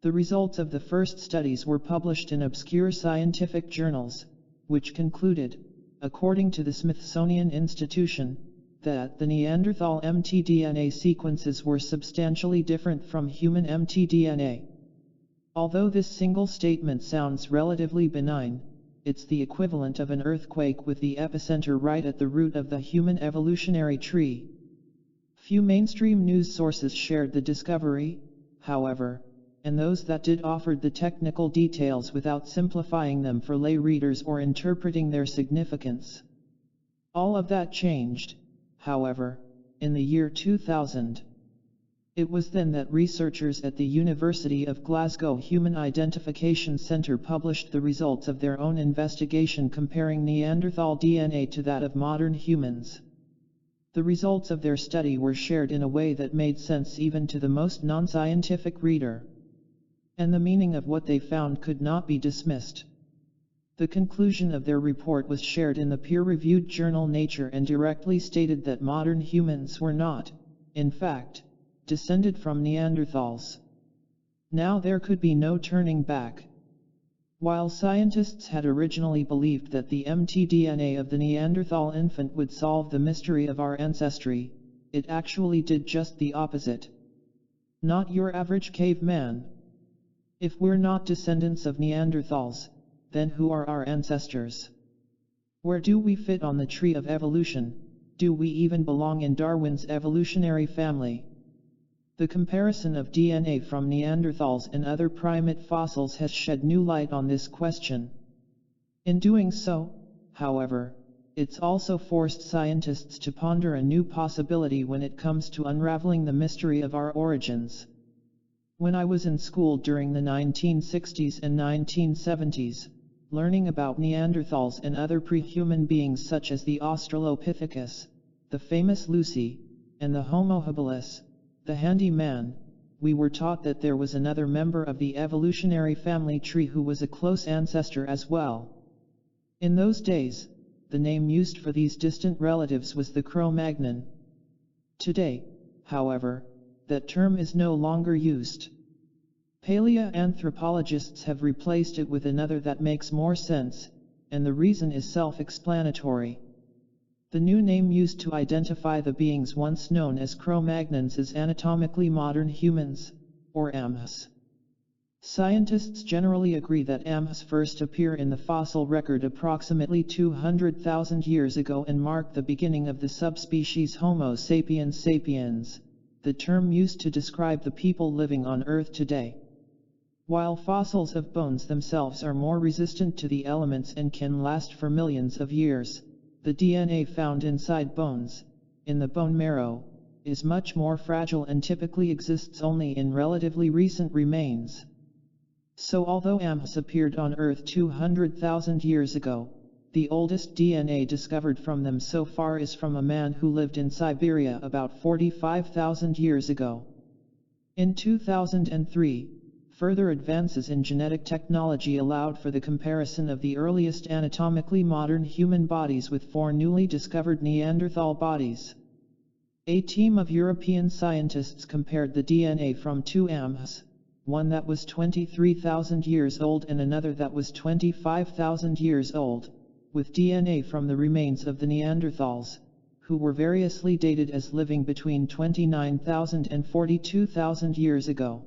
The results of the first studies were published in obscure scientific journals, which concluded, according to the Smithsonian Institution, that the Neanderthal mtDNA sequences were substantially different from human mtDNA. Although this single statement sounds relatively benign, it's the equivalent of an earthquake with the epicenter right at the root of the human evolutionary tree. Few mainstream news sources shared the discovery, however, and those that did offered the technical details without simplifying them for lay readers or interpreting their significance. All of that changed, however, in the year 2000. It was then that researchers at the University of Glasgow Human Identification Centre published the results of their own investigation comparing Neanderthal DNA to that of modern humans. The results of their study were shared in a way that made sense even to the most non-scientific reader. And the meaning of what they found could not be dismissed. The conclusion of their report was shared in the peer-reviewed journal Nature and directly stated that modern humans were not, in fact, descended from Neanderthals. Now there could be no turning back. While scientists had originally believed that the mtDNA of the Neanderthal infant would solve the mystery of our ancestry, it actually did just the opposite. Not your average caveman. If we're not descendants of Neanderthals, then who are our ancestors? Where do we fit on the tree of evolution? Do we even belong in Darwin's evolutionary family? The comparison of DNA from Neanderthals and other primate fossils has shed new light on this question. In doing so, however, it's also forced scientists to ponder a new possibility when it comes to unraveling the mystery of our origins. When I was in school during the 1960s and 1970s, learning about Neanderthals and other pre-human beings such as the Australopithecus, the famous Lucy, and the Homo habilis, the handy man, we were taught that there was another member of the evolutionary family tree who was a close ancestor as well. In those days, the name used for these distant relatives was the Cro-Magnon. Today, however, that term is no longer used. Paleoanthropologists have replaced it with another that makes more sense, and the reason is self-explanatory. The new name used to identify the beings once known as Cro-Magnons is anatomically modern humans, or AMHs. Scientists generally agree that AMHs first appear in the fossil record approximately 200,000 years ago and mark the beginning of the subspecies Homo sapiens sapiens, the term used to describe the people living on Earth today. While fossils of bones themselves are more resistant to the elements and can last for millions of years, the DNA found inside bones, in the bone marrow, is much more fragile and typically exists only in relatively recent remains. So although AMHs appeared on Earth 200,000 years ago, the oldest DNA discovered from them so far is from a man who lived in Siberia about 45,000 years ago. In 2003, further advances in genetic technology allowed for the comparison of the earliest anatomically modern human bodies with 4 newly discovered Neanderthal bodies. A team of European scientists compared the DNA from 2 AMHs, one that was 23,000 years old and another that was 25,000 years old, with DNA from the remains of the Neanderthals, who were variously dated as living between 29,000 and 42,000 years ago.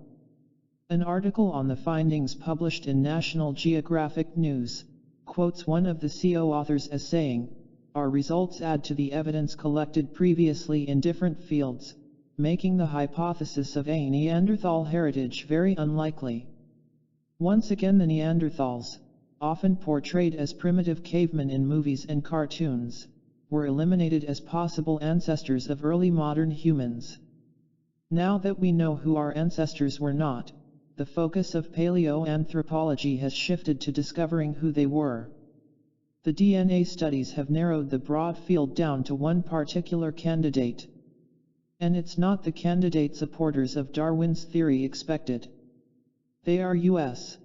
An article on the findings published in National Geographic News quotes one of the co-authors as saying, "Our results add to the evidence collected previously in different fields, making the hypothesis of a Neanderthal heritage very unlikely." Once again the Neanderthals, often portrayed as primitive cavemen in movies and cartoons, were eliminated as possible ancestors of early modern humans. Now that we know who our ancestors were not, the focus of paleoanthropology has shifted to discovering who they were. The DNA studies have narrowed the broad field down to one particular candidate. And it's not the candidate supporters of Darwin's theory expected. They are us.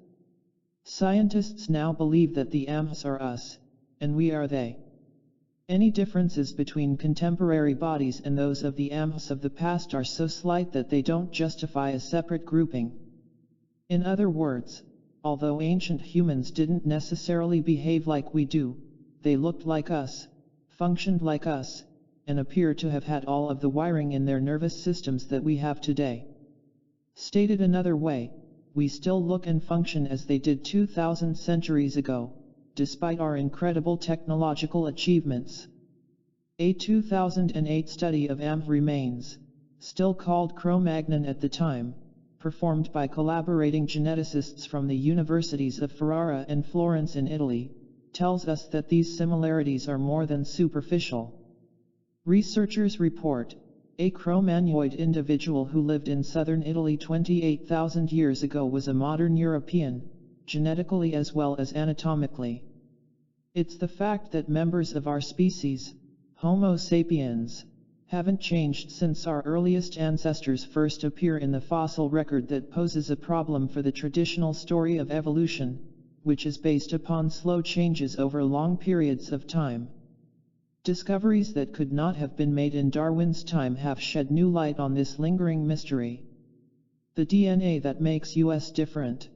Scientists now believe that the ants are us, and we are they. Any differences between contemporary bodies and those of the ants of the past are so slight that they don't justify a separate grouping. In other words, although ancient humans didn't necessarily behave like we do, they looked like us, functioned like us, and appear to have had all of the wiring in their nervous systems that we have today. Stated another way, we still look and function as they did 2,000 centuries ago, despite our incredible technological achievements. A 2008 study of ant remains, still called Cro-Magnon at the time, performed by collaborating geneticists from the universities of Ferrara and Florence in Italy, tells us that these similarities are more than superficial. Researchers report, a Cro-Magnoid individual who lived in southern Italy 28,000 years ago was a modern European, genetically as well as anatomically. It's the fact that members of our species, Homo sapiens, haven't changed since our earliest ancestors first appear in the fossil record that poses a problem for the traditional story of evolution, which is based upon slow changes over long periods of time. Discoveries that could not have been made in Darwin's time have shed new light on this lingering mystery. The DNA that makes us different.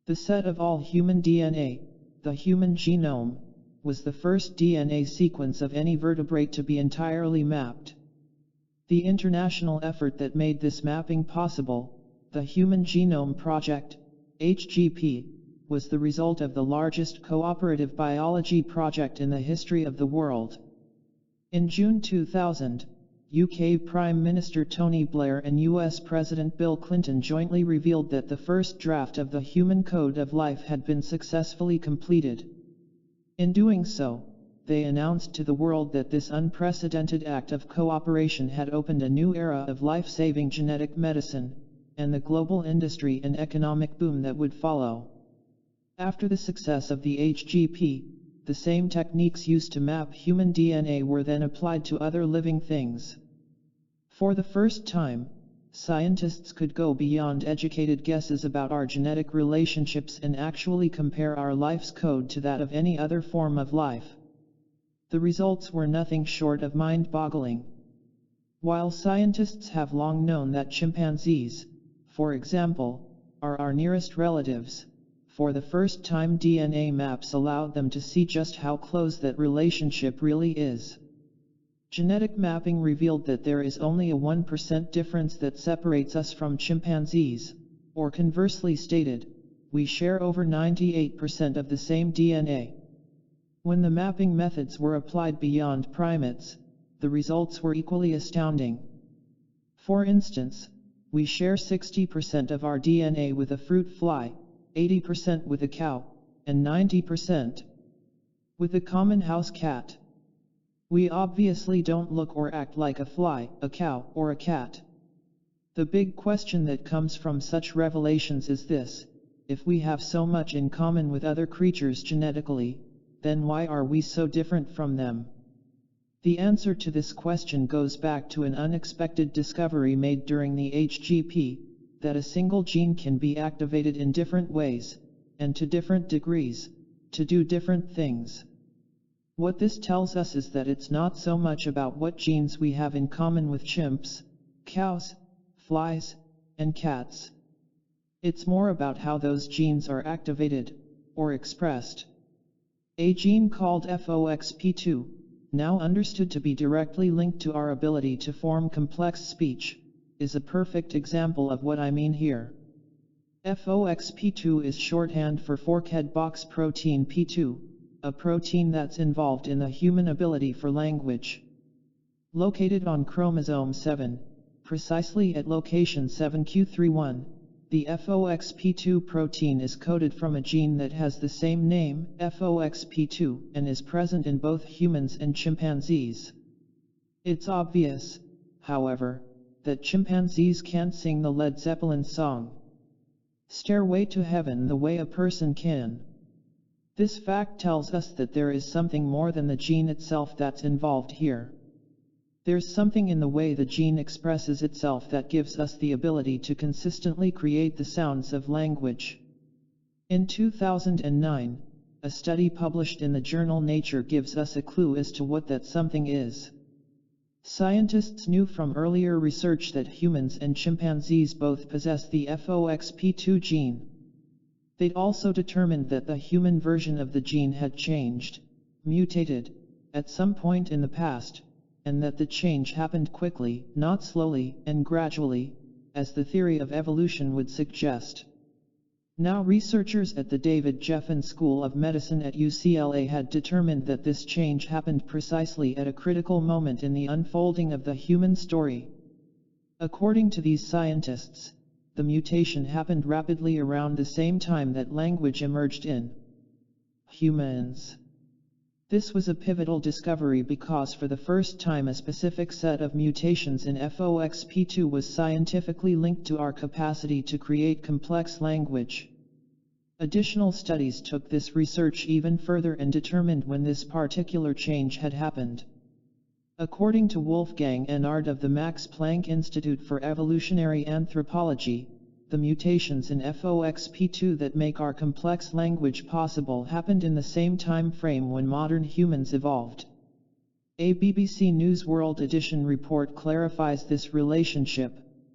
The set of all human DNA, the human genome, was the first DNA sequence of any vertebrate to be entirely mapped. The international effort that made this mapping possible, the Human Genome Project, HGP, was the result of the largest cooperative biology project in the history of the world. In June 2000, UK Prime Minister Tony Blair and US President Bill Clinton jointly revealed that the first draft of the Human Code of Life had been successfully completed. In doing so, they announced to the world that this unprecedented act of cooperation had opened a new era of life-saving genetic medicine, and the global industry and economic boom that would follow. After the success of the HGP, the same techniques used to map human DNA were then applied to other living things. For the first time, scientists could go beyond educated guesses about our genetic relationships and actually compare our life's code to that of any other form of life. The results were nothing short of mind-boggling. While scientists have long known that chimpanzees, for example, are our nearest relatives, for the first time DNA maps allowed them to see just how close that relationship really is. Genetic mapping revealed that there is only a 1% difference that separates us from chimpanzees, or conversely stated, we share over 98% of the same DNA. When the mapping methods were applied beyond primates, the results were equally astounding. For instance, we share 60% of our DNA with a fruit fly, 80% with a cow, and 90% with a common house cat. We obviously don't look or act like a fly, a cow, or a cat. The big question that comes from such revelations is this: if we have so much in common with other creatures genetically, then why are we so different from them? The answer to this question goes back to an unexpected discovery made during the HGP, that a single gene can be activated in different ways, and to different degrees, to do different things. What this tells us is that it's not so much about what genes we have in common with chimps, cows, flies, and cats. It's more about how those genes are activated, or expressed. A gene called FOXP2, now understood to be directly linked to our ability to form complex speech, is a perfect example of what I mean here. FOXP2 is shorthand for forkhead box protein P2, a protein that's involved in the human ability for language. Located on chromosome 7, precisely at location 7q31, the FOXP2 protein is coded from a gene that has the same name, FOXP2, and is present in both humans and chimpanzees. It's obvious, however, that chimpanzees can't sing the Led Zeppelin song, "Stairway to Heaven," the way a person can. This fact tells us that there is something more than the gene itself that's involved here. There's something in the way the gene expresses itself that gives us the ability to consistently create the sounds of language. In 2009, a study published in the journal Nature gives us a clue as to what that something is. Scientists knew from earlier research that humans and chimpanzees both possess the FOXP2 gene. They'd also determined that the human version of the gene had changed, mutated, at some point in the past, and that the change happened quickly, not slowly and gradually, as the theory of evolution would suggest. Now researchers at the David Geffen School of Medicine at UCLA had determined that this change happened precisely at a critical moment in the unfolding of the human story. According to these scientists, the mutation happened rapidly around the same time that language emerged in humans. This was a pivotal discovery because for the first time a specific set of mutations in FOXP2 was scientifically linked to our capacity to create complex language. Additional studies took this research even further and determined when this particular change had happened. According to Wolfgang Enard of the Max Planck Institute for Evolutionary Anthropology, the mutations in FOXP2 that make our complex language possible happened in the same time frame when modern humans evolved. A BBC News World Edition report clarifies this relationship,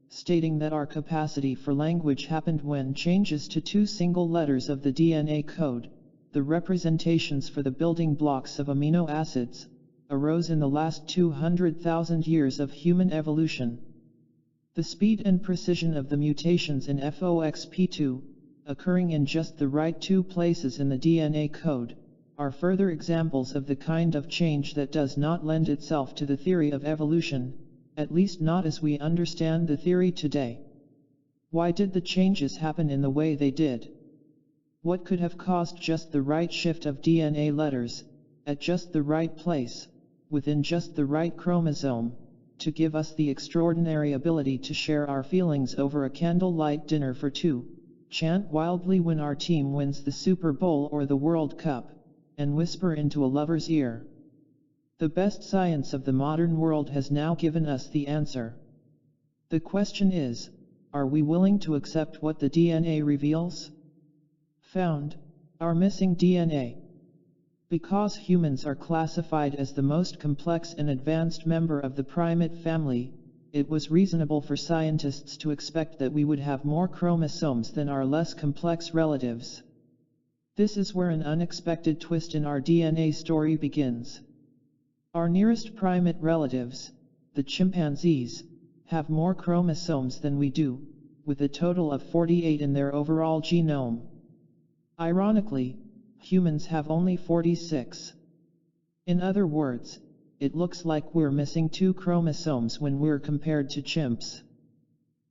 stating that our capacity for language happened when changes to two single letters of the DNA code, the representations for the building blocks of amino acids, arose in the last 200,000 years of human evolution. The speed and precision of the mutations in FOXP2, occurring in just the right two places in the DNA code, are further examples of the kind of change that does not lend itself to the theory of evolution, at least not as we understand the theory today. Why did the changes happen in the way they did? What could have caused just the right shift of DNA letters, at just the right place, within just the right chromosome, to give us the extraordinary ability to share our feelings over a candlelight dinner for two, chant wildly when our team wins the Super Bowl or the World Cup, and whisper into a lover's ear? The best science of the modern world has now given us the answer. The question is, are we willing to accept what the DNA reveals? Found, our missing DNA. Because humans are classified as the most complex and advanced member of the primate family, it was reasonable for scientists to expect that we would have more chromosomes than our less complex relatives. This is where an unexpected twist in our DNA story begins. Our nearest primate relatives, the chimpanzees, have more chromosomes than we do, with a total of 48 in their overall genome. Ironically, humans have only 46. In other words, it looks like we're missing 2 chromosomes when we're compared to chimps.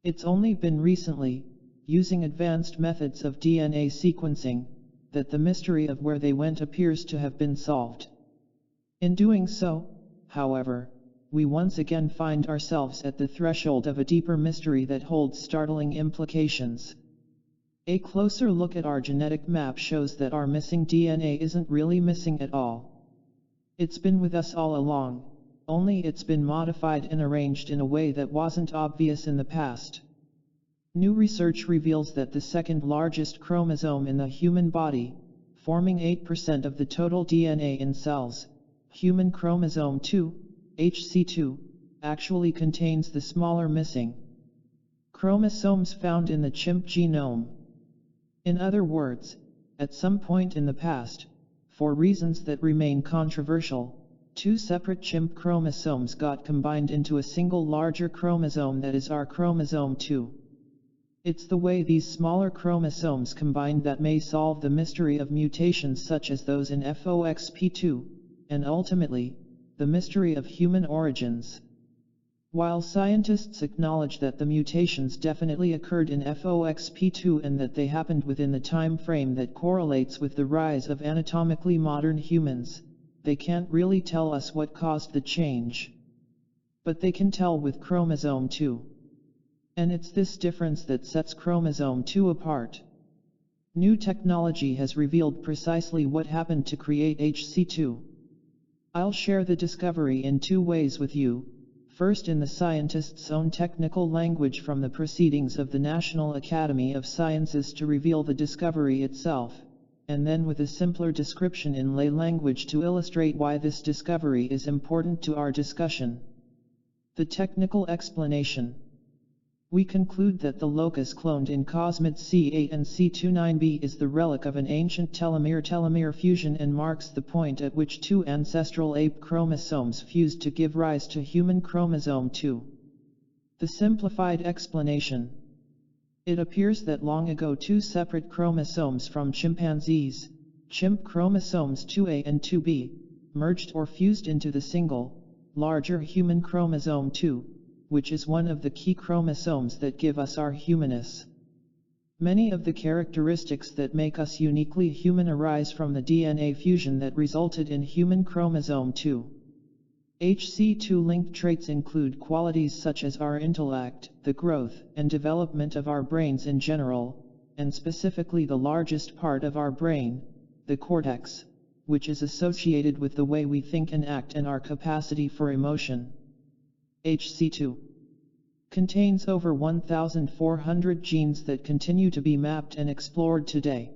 It's only been recently, using advanced methods of DNA sequencing, that the mystery of where they went appears to have been solved. In doing so, however, we once again find ourselves at the threshold of a deeper mystery that holds startling implications. A closer look at our genetic map shows that our missing DNA isn't really missing at all. It's been with us all along, only it's been modified and arranged in a way that wasn't obvious in the past. New research reveals that the second largest chromosome in the human body, forming 8% of the total DNA in cells, human chromosome 2, HC2, actually contains the smaller missing chromosomes found in the chimp genome. In other words, at some point in the past, for reasons that remain controversial, 2 separate chimp chromosomes got combined into a single larger chromosome that is our chromosome 2. It's the way these smaller chromosomes combined that may solve the mystery of mutations such as those in FOXP2, and ultimately, the mystery of human origins. While scientists acknowledge that the mutations definitely occurred in FOXP2 and that they happened within the time frame that correlates with the rise of anatomically modern humans, they can't really tell us what caused the change. But they can tell with chromosome 2. And it's this difference that sets chromosome 2 apart. New technology has revealed precisely what happened to create HC2. I'll share the discovery in two ways with you. First, in the scientist's own technical language from the proceedings of the National Academy of Sciences to reveal the discovery itself, and then with a simpler description in lay language to illustrate why this discovery is important to our discussion. The technical explanation. We conclude that the locus cloned in cosmids C8 and C29b is the relic of an ancient telomere fusion and marks the point at which two ancestral ape chromosomes fused to give rise to human chromosome 2. The simplified explanation. It appears that long ago two separate chromosomes from chimpanzees, chimp chromosomes 2a and 2b, merged or fused into the single, larger human chromosome 2. Which is one of the key chromosomes that give us our humanness. Many of the characteristics that make us uniquely human arise from the DNA fusion that resulted in human chromosome 2. HC2-linked traits include qualities such as our intellect, the growth and development of our brains in general, and specifically the largest part of our brain, the cortex, which is associated with the way we think and act and our capacity for emotion. HC2 contains over 1,400 genes that continue to be mapped and explored today.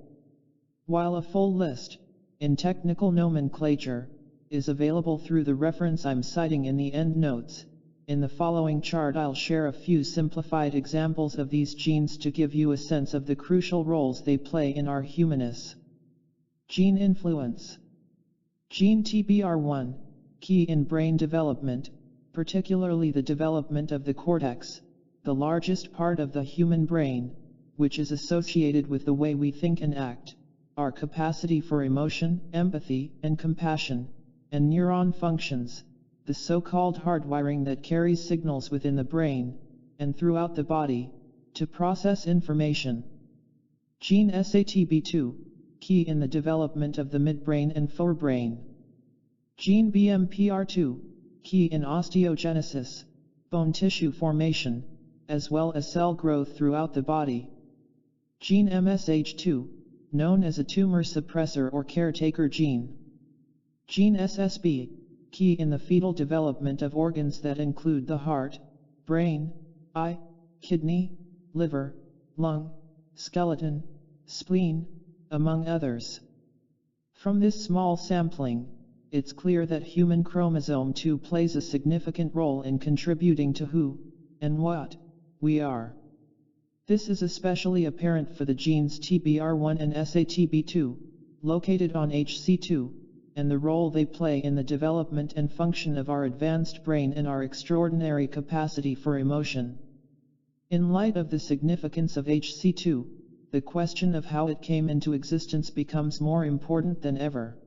While a full list, in technical nomenclature, is available through the reference I'm citing in the end notes, in the following chart I'll share a few simplified examples of these genes to give you a sense of the crucial roles they play in our humanness. Gene influence. Gene TBR1, key in brain development, particularly the development of the cortex, the largest part of the human brain, which is associated with the way we think and act, our capacity for emotion, empathy, and compassion, and neuron functions, the so-called hardwiring that carries signals within the brain, and throughout the body, to process information. Gene SATB2, key in the development of the midbrain and forebrain. Gene BMPR2, key in osteogenesis, bone tissue formation, as well as cell growth throughout the body. Gene MSH2, known as a tumor suppressor or caretaker gene. Gene SSB, key in the fetal development of organs that include the heart, brain, eye, kidney, liver, lung, skeleton, spleen, among others. From this small sampling, it's clear that human chromosome 2 plays a significant role in contributing to who, and what, we are. This is especially apparent for the genes TBR1 and SATB2, located on HC2, and the role they play in the development and function of our advanced brain and our extraordinary capacity for emotion. In light of the significance of HC2, the question of how it came into existence becomes more important than ever.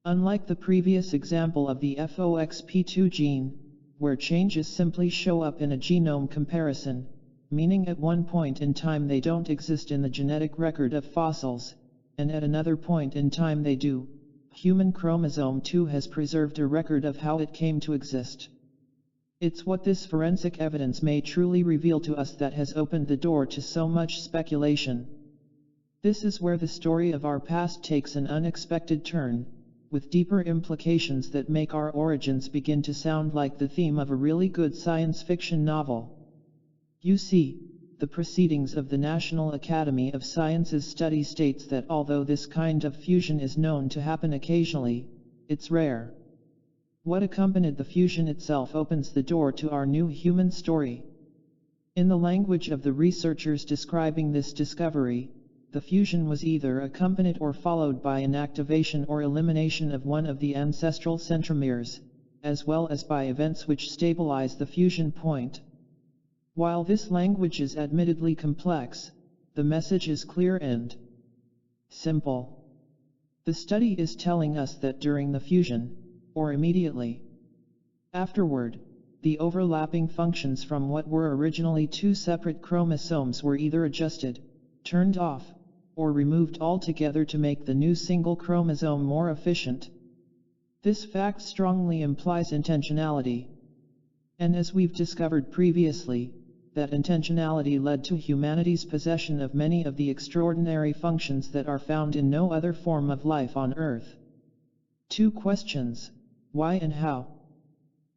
Unlike the previous example of the FOXP2 gene, where changes simply show up in a genome comparison, meaning at one point in time they don't exist in the genetic record of fossils, and at another point in time they do, human chromosome 2 has preserved a record of how it came to exist. It's what this forensic evidence may truly reveal to us that has opened the door to so much speculation. This is where the story of our past takes an unexpected turn, with deeper implications that make our origins begin to sound like the theme of a really good science fiction novel. You see, the proceedings of the National Academy of Sciences study states that although this kind of fusion is known to happen occasionally, it's rare. What accompanied the fusion itself opens the door to our new human story. In the language of the researchers describing this discovery, the fusion was either accompanied or followed by inactivation or elimination of one of the ancestral centromeres, as well as by events which stabilize the fusion point. While this language is admittedly complex, the message is clear and simple. The study is telling us that during the fusion, or immediately afterward, the overlapping functions from what were originally two separate chromosomes were either adjusted, turned off, or removed altogether to make the new single chromosome more efficient. This fact strongly implies intentionality. And as we've discovered previously, that intentionality led to humanity's possession of many of the extraordinary functions that are found in no other form of life on Earth. 2 questions: why and how?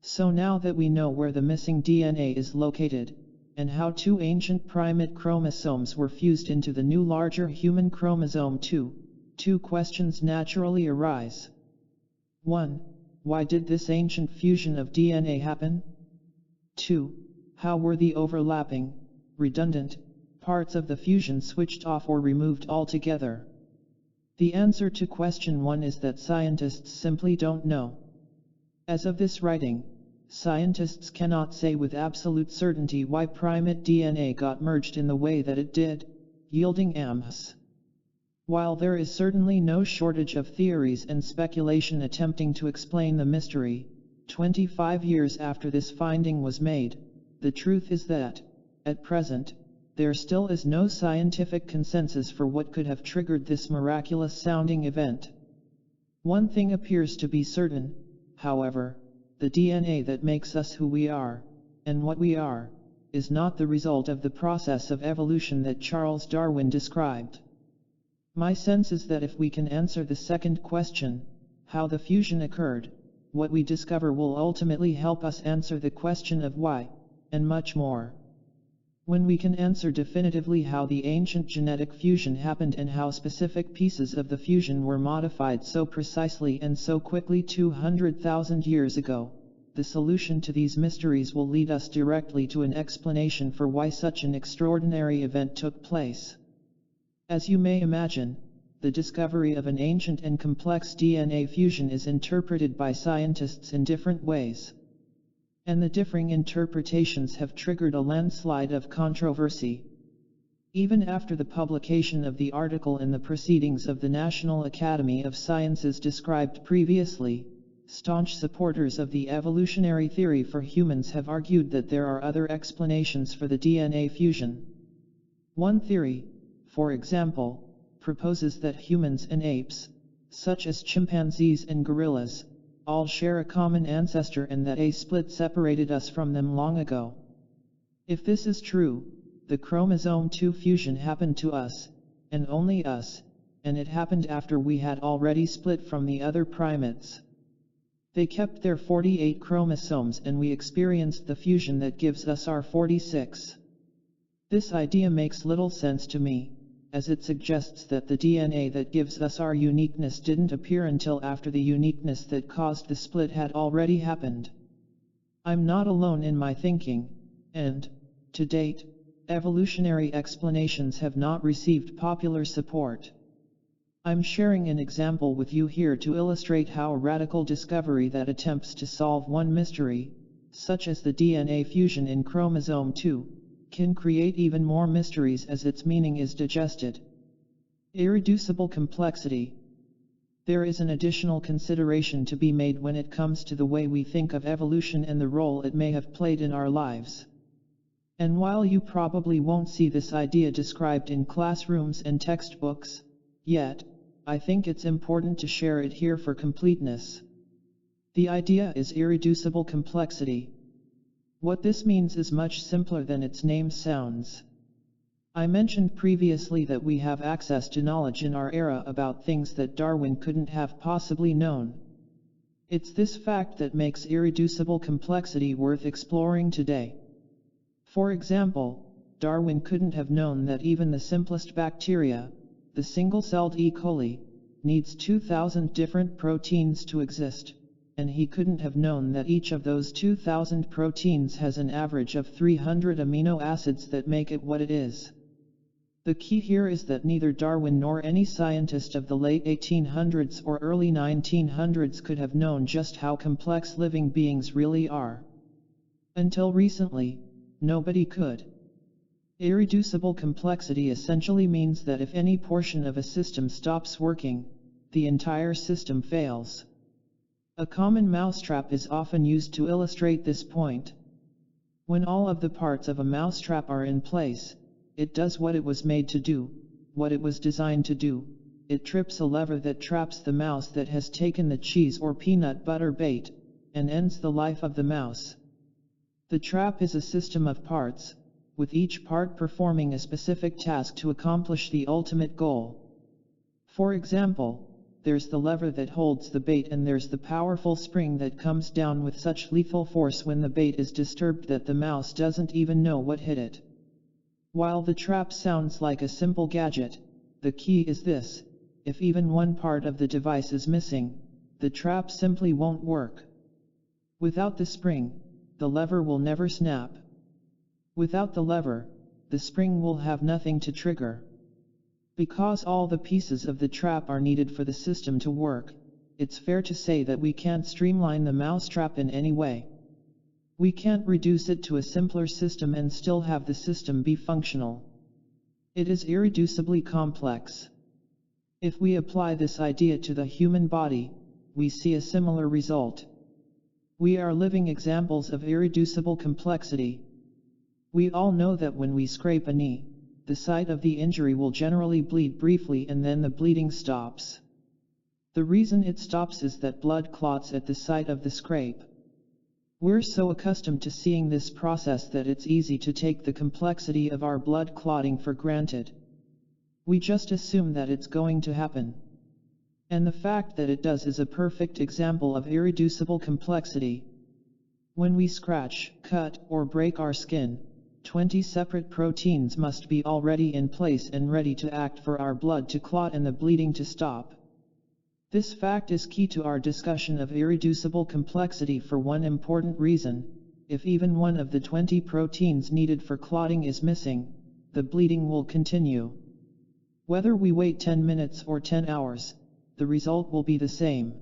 So now that we know where the missing DNA is located, and how 2 ancient primate chromosomes were fused into the new larger human chromosome 2 questions naturally arise. 1. Why did this ancient fusion of DNA happen? 2. How were the overlapping, redundant, parts of the fusion switched off or removed altogether? The answer to question 1 is that scientists simply don't know. As of this writing, scientists cannot say with absolute certainty why primate DNA got merged in the way that it did, yielding AMS. While there is certainly no shortage of theories and speculation attempting to explain the mystery, 25 years after this finding was made, the truth is that, at present, there still is no scientific consensus for what could have triggered this miraculous-sounding event. One thing appears to be certain, however: the DNA that makes us who we are, and what we are, is not the result of the process of evolution that Charles Darwin described. My sense is that if we can answer the second question, how the fusion occurred, what we discover will ultimately help us answer the question of why, and much more. When we can answer definitively how the ancient genetic fusion happened and how specific pieces of the fusion were modified so precisely and so quickly 200,000 years ago, the solution to these mysteries will lead us directly to an explanation for why such an extraordinary event took place. As you may imagine, the discovery of an ancient and complex DNA fusion is interpreted by scientists in different ways. And the differing interpretations have triggered a landslide of controversy. Even after the publication of the article in the Proceedings of the National Academy of Sciences described previously, staunch supporters of the evolutionary theory for humans have argued that there are other explanations for the DNA fusion. One theory, for example, proposes that humans and apes, such as chimpanzees and gorillas, all share a common ancestor and that a split separated us from them long ago. If this is true, the chromosome 2 fusion happened to us, and only us, and it happened after we had already split from the other primates. They kept their 48 chromosomes and we experienced the fusion that gives us our 46. This idea makes little sense to me, as it suggests that the DNA that gives us our uniqueness didn't appear until after the uniqueness that caused the split had already happened. I'm not alone in my thinking, and, to date, evolutionary explanations have not received popular support. I'm sharing an example with you here to illustrate how a radical discovery that attempts to solve one mystery, such as the DNA fusion in chromosome 2, can create even more mysteries as its meaning is digested. Irreducible complexity. There is an additional consideration to be made when it comes to the way we think of evolution and the role it may have played in our lives. And while you probably won't see this idea described in classrooms and textbooks, yet, I think it's important to share it here for completeness. The idea is irreducible complexity. What this means is much simpler than its name sounds. I mentioned previously that we have access to knowledge in our era about things that Darwin couldn't have possibly known. It's this fact that makes irreducible complexity worth exploring today. For example, Darwin couldn't have known that even the simplest bacteria, the single-celled E. coli, needs 2,000 different proteins to exist. And he couldn't have known that each of those 2,000 proteins has an average of 300 amino acids that make it what it is. The key here is that neither Darwin nor any scientist of the late 1800s or early 1900s could have known just how complex living beings really are. Until recently, nobody could. Irreducible complexity essentially means that if any portion of a system stops working, the entire system fails. A common mousetrap is often used to illustrate this point. When all of the parts of a mousetrap are in place, it does what it was made to do, what it was designed to do. It trips a lever that traps the mouse that has taken the cheese or peanut butter bait, and ends the life of the mouse. The trap is a system of parts, with each part performing a specific task to accomplish the ultimate goal. For example, there's the lever that holds the bait, and there's the powerful spring that comes down with such lethal force when the bait is disturbed that the mouse doesn't even know what hit it. While the trap sounds like a simple gadget, the key is this: if even one part of the device is missing, the trap simply won't work. Without the spring, the lever will never snap. Without the lever, the spring will have nothing to trigger. Because all the pieces of the trap are needed for the system to work, it's fair to say that we can't streamline the mousetrap in any way. We can't reduce it to a simpler system and still have the system be functional. It is irreducibly complex. If we apply this idea to the human body, we see a similar result. We are living examples of irreducible complexity. We all know that when we scrape a knee, the site of the injury will generally bleed briefly and then the bleeding stops. The reason it stops is that blood clots at the site of the scrape. We're so accustomed to seeing this process that it's easy to take the complexity of our blood clotting for granted. We just assume that it's going to happen. And the fact that it does is a perfect example of irreducible complexity. When we scratch, cut, or break our skin, 20 separate proteins must be already in place and ready to act for our blood to clot and the bleeding to stop. This fact is key to our discussion of irreducible complexity for one important reason: if even one of the 20 proteins needed for clotting is missing, the bleeding will continue. Whether we wait 10 minutes or 10 hours, the result will be the same.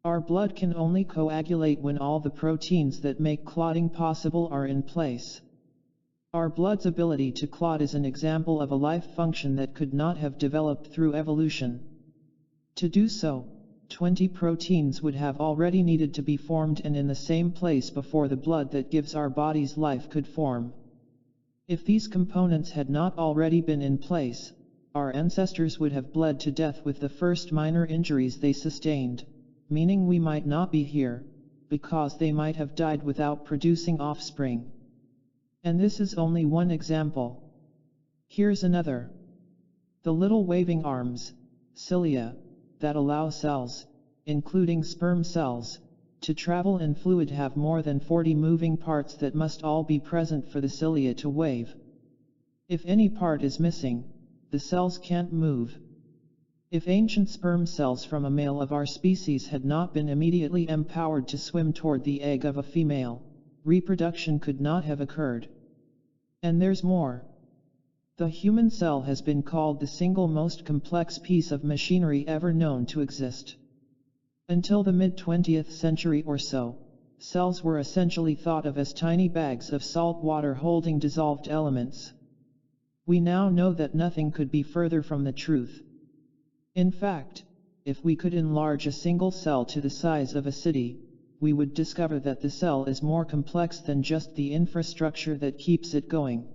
Our blood can only coagulate when all the proteins that make clotting possible are in place. Our blood's ability to clot is an example of a life function that could not have developed through evolution. To do so, 20 proteins would have already needed to be formed and in the same place before the blood that gives our bodies life could form. If these components had not already been in place, our ancestors would have bled to death with the first minor injuries they sustained, meaning we might not be here, because they might have died without producing offspring. And this is only one example. Here's another. The little waving arms, cilia, that allow cells, including sperm cells, to travel in fluid have more than 40 moving parts that must all be present for the cilia to wave. If any part is missing, the cells can't move. If ancient sperm cells from a male of our species had not been immediately empowered to swim toward the egg of a female, reproduction could not have occurred. And there's more. The human cell has been called the single most complex piece of machinery ever known to exist. Until the mid-20th century or so, cells were essentially thought of as tiny bags of salt water holding dissolved elements. We now know that nothing could be further from the truth. In fact, if we could enlarge a single cell to the size of a city, we would discover that the cell is more complex than just the infrastructure that keeps it going.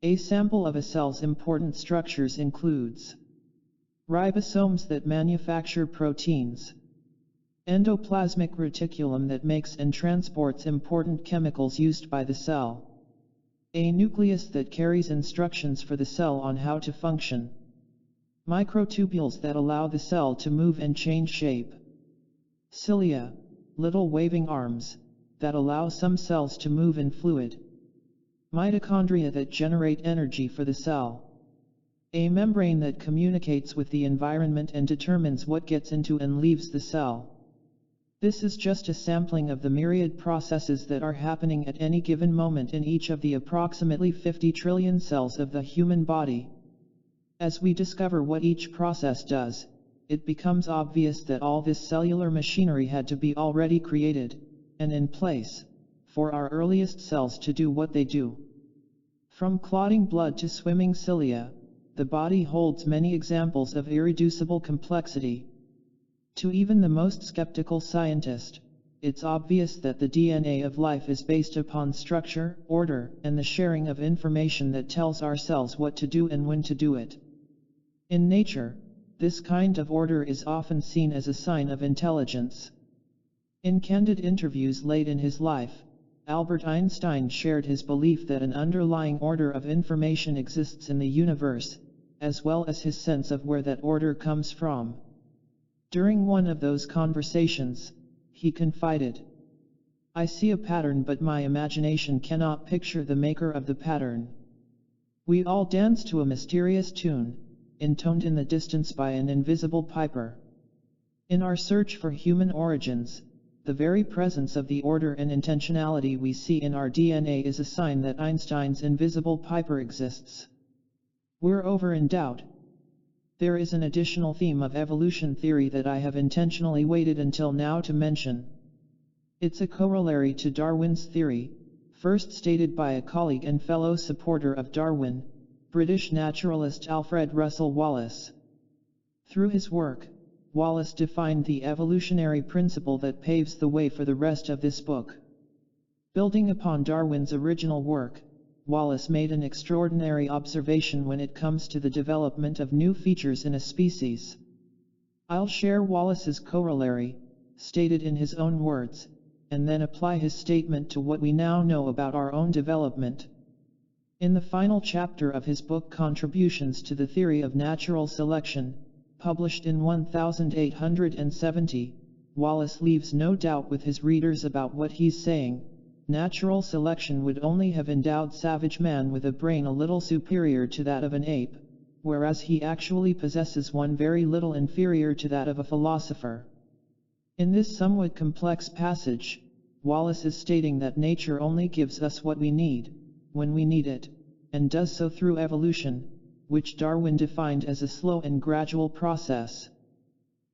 A sample of a cell's important structures includes ribosomes that manufacture proteins, endoplasmic reticulum that makes and transports important chemicals used by the cell, a nucleus that carries instructions for the cell on how to function, microtubules that allow the cell to move and change shape, cilia, little waving arms, that allow some cells to move in fluid, mitochondria that generate energy for the cell, a membrane that communicates with the environment and determines what gets into and leaves the cell. This is just a sampling of the myriad processes that are happening at any given moment in each of the approximately 50 trillion cells of the human body. As we discover what each process does, it becomes obvious that all this cellular machinery had to be already created, and in place, for our earliest cells to do what they do. From clotting blood to swimming cilia, the body holds many examples of irreducible complexity. To even the most skeptical scientist, it's obvious that the DNA of life is based upon structure, order, and the sharing of information that tells our cells what to do and when to do it. In nature, this kind of order is often seen as a sign of intelligence. In candid interviews late in his life, Albert Einstein shared his belief that an underlying order of information exists in the universe, as well as his sense of where that order comes from. During one of those conversations, he confided, "I see a pattern, but my imagination cannot picture the maker of the pattern. We all dance to a mysterious tune, intoned in the distance by an invisible piper." In our search for human origins, the very presence of the order and intentionality we see in our DNA is a sign that Einstein's invisible piper exists. We're over in doubt. There is an additional theme of evolution theory that I have intentionally waited until now to mention. It's a corollary to Darwin's theory, first stated by a colleague and fellow supporter of Darwin, British naturalist Alfred Russel Wallace. Through his work, Wallace defined the evolutionary principle that paves the way for the rest of this book. Building upon Darwin's original work, Wallace made an extraordinary observation when it comes to the development of new features in a species. I'll share Wallace's corollary, stated in his own words, and then apply his statement to what we now know about our own development. In the final chapter of his book Contributions to the Theory of Natural Selection, published in 1870, Wallace leaves no doubt with his readers about what he's saying. Natural selection would only have endowed savage man with a brain a little superior to that of an ape, whereas he actually possesses one very little inferior to that of a philosopher. In this somewhat complex passage, Wallace is stating that nature only gives us what we need, when we need it, and does so through evolution, which Darwin defined as a slow and gradual process.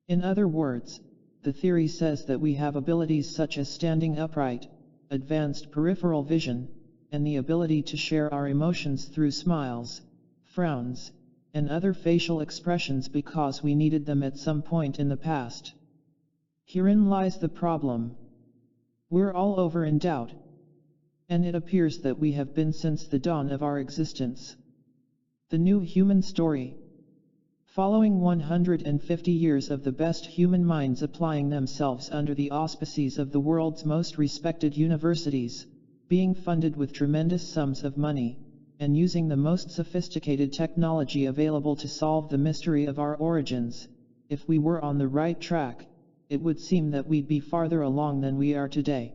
In other words, the theory says that we have abilities such as standing upright, advanced peripheral vision, and the ability to share our emotions through smiles, frowns, and other facial expressions because we needed them at some point in the past. Herein lies the problem. We're all over in doubt, and it appears that we have been since the dawn of our existence. The new human story. Following 150 years of the best human minds applying themselves under the auspices of the world's most respected universities, being funded with tremendous sums of money, and using the most sophisticated technology available to solve the mystery of our origins, if we were on the right track, it would seem that we'd be farther along than we are today.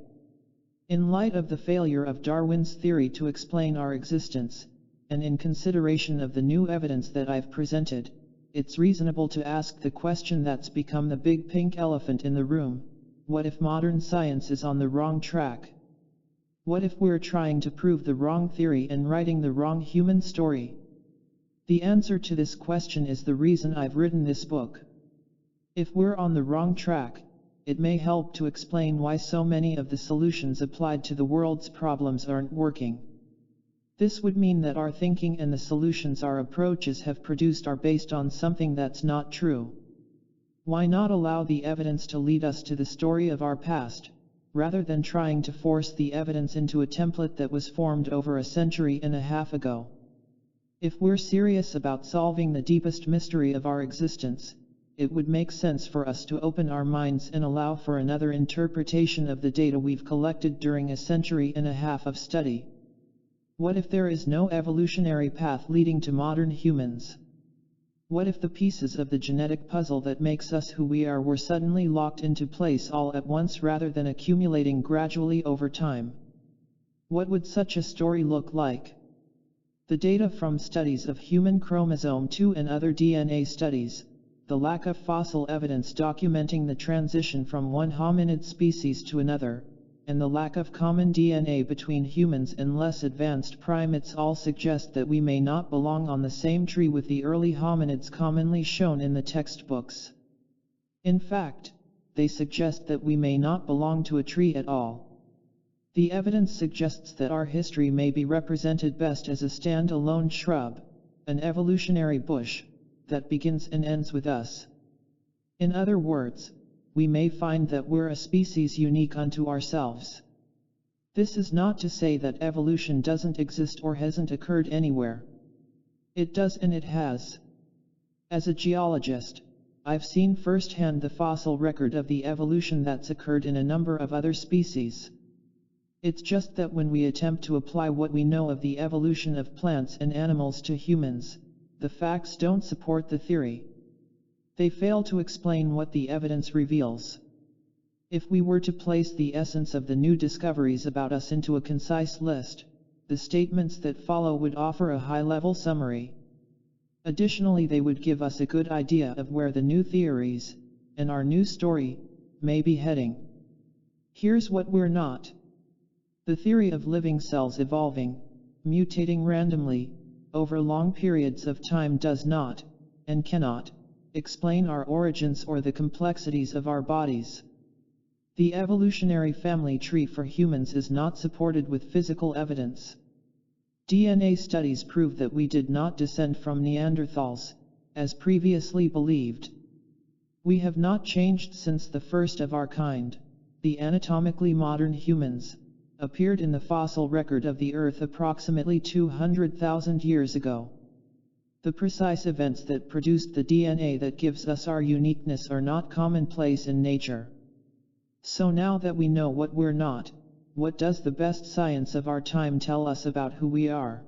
In light of the failure of Darwin's theory to explain our existence, and in consideration of the new evidence that I've presented, it's reasonable to ask the question that's become the big pink elephant in the room: what if modern science is on the wrong track? What if we're trying to prove the wrong theory and writing the wrong human story? The answer to this question is the reason I've written this book. If we're on the wrong track, it may help to explain why so many of the solutions applied to the world's problems aren't working. This would mean that our thinking and the solutions our approaches have produced are based on something that's not true. Why not allow the evidence to lead us to the story of our past, rather than trying to force the evidence into a template that was formed over a century and a half ago? If we're serious about solving the deepest mystery of our existence, it would make sense for us to open our minds and allow for another interpretation of the data we've collected during a century and a half of study. What if there is no evolutionary path leading to modern humans? What if the pieces of the genetic puzzle that makes us who we are were suddenly locked into place all at once rather than accumulating gradually over time? What would such a story look like? The data from studies of human chromosome 2 and other DNA studies, the lack of fossil evidence documenting the transition from one hominid species to another, and the lack of common DNA between humans and less advanced primates all suggest that we may not belong on the same tree with the early hominids commonly shown in the textbooks. In fact, they suggest that we may not belong to a tree at all. The evidence suggests that our history may be represented best as a stand-alone shrub, an evolutionary bush, that begins and ends with us. In other words, we may find that we're a species unique unto ourselves. This is not to say that evolution doesn't exist or hasn't occurred anywhere. It does, and it has. As a geologist, I've seen firsthand the fossil record of the evolution that's occurred in a number of other species. It's just that when we attempt to apply what we know of the evolution of plants and animals to humans, the facts don't support the theory. They fail to explain what the evidence reveals. If we were to place the essence of the new discoveries about us into a concise list, the statements that follow would offer a high-level summary. Additionally, they would give us a good idea of where the new theories, and our new story, may be heading. Here's what we're not. The theory of living cells evolving, mutating randomly, over long periods of time does not, and cannot, explain our origins or the complexities of our bodies. The evolutionary family tree for humans is not supported with physical evidence. DNA studies prove that we did not descend from Neanderthals, as previously believed. We have not changed since the first of our kind, the anatomically modern humans, appeared in the fossil record of the Earth approximately 200,000 years ago. The precise events that produced the DNA that gives us our uniqueness are not commonplace in nature. So now that we know what we're not, what does the best science of our time tell us about who we are?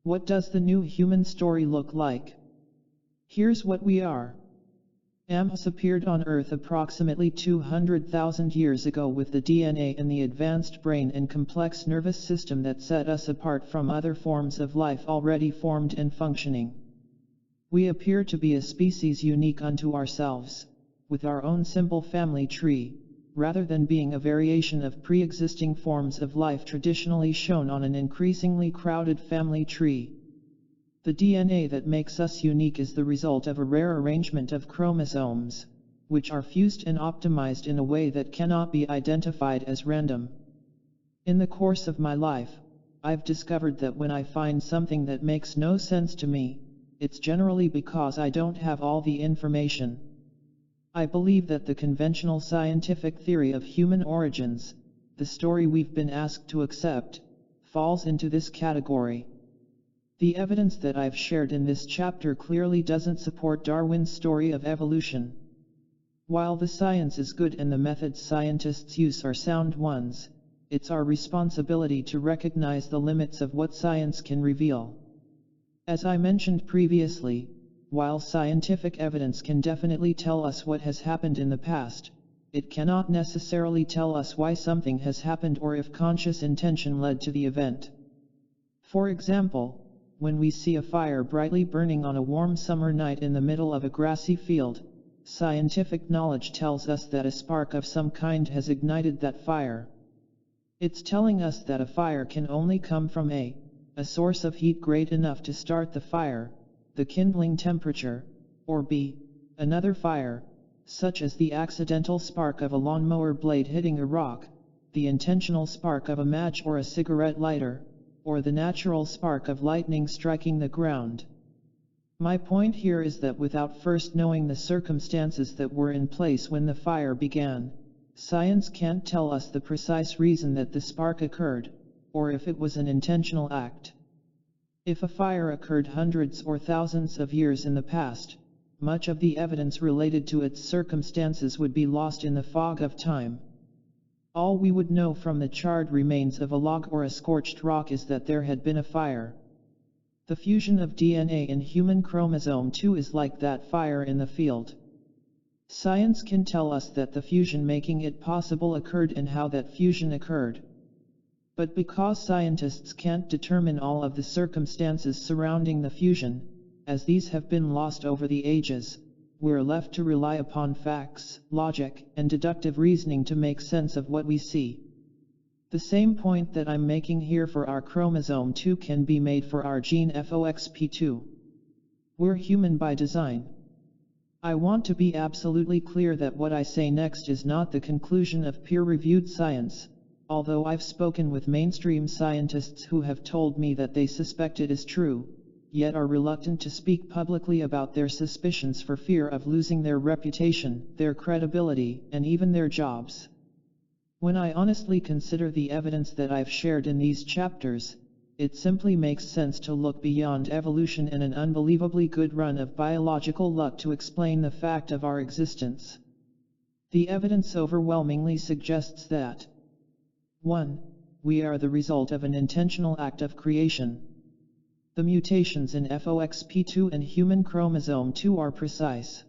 What does the new human story look like? Here's what we are. Amphs appeared on Earth approximately 200,000 years ago with the DNA and the advanced brain and complex nervous system that set us apart from other forms of life already formed and functioning. We appear to be a species unique unto ourselves, with our own simple family tree, rather than being a variation of pre-existing forms of life traditionally shown on an increasingly crowded family tree. The DNA that makes us unique is the result of a rare arrangement of chromosomes, which are fused and optimized in a way that cannot be identified as random. In the course of my life, I've discovered that when I find something that makes no sense to me, it's generally because I don't have all the information. I believe that the conventional scientific theory of human origins, the story we've been asked to accept, falls into this category. The evidence that I've shared in this chapter clearly doesn't support Darwin's story of evolution. While the science is good and the methods scientists use are sound ones, it's our responsibility to recognize the limits of what science can reveal. As I mentioned previously, while scientific evidence can definitely tell us what has happened in the past, it cannot necessarily tell us why something has happened or if conscious intention led to the event. For example, when we see a fire brightly burning on a warm summer night in the middle of a grassy field, scientific knowledge tells us that a spark of some kind has ignited that fire. It's telling us that a fire can only come from a source of heat great enough to start the fire, the kindling temperature, or b, another fire, such as the accidental spark of a lawnmower blade hitting a rock, the intentional spark of a match or a cigarette lighter, or the natural spark of lightning striking the ground. My point here is that without first knowing the circumstances that were in place when the fire began, science can't tell us the precise reason that the spark occurred, or if it was an intentional act. If a fire occurred hundreds or thousands of years in the past, much of the evidence related to its circumstances would be lost in the fog of time. All we would know from the charred remains of a log or a scorched rock is that there had been a fire. The fusion of DNA in human chromosome 2 is like that fire in the field. Science can tell us that the fusion making it possible occurred and how that fusion occurred. But because scientists can't determine all of the circumstances surrounding the fusion, as these have been lost over the ages, we're left to rely upon facts, logic, and deductive reasoning to make sense of what we see. The same point that I'm making here for our chromosome 2 can be made for our gene FOXP2. We're human by design. I want to be absolutely clear that what I say next is not the conclusion of peer-reviewed science, although I've spoken with mainstream scientists who have told me that they suspect it is true. yet are reluctant to speak publicly about their suspicions for fear of losing their reputation, their credibility, and even their jobs. When I honestly consider the evidence that I've shared in these chapters, it simply makes sense to look beyond evolution and an unbelievably good run of biological luck to explain the fact of our existence. The evidence overwhelmingly suggests that 1. We are the result of an intentional act of creation. The mutations in FOXP2 and human chromosome 2 are precise.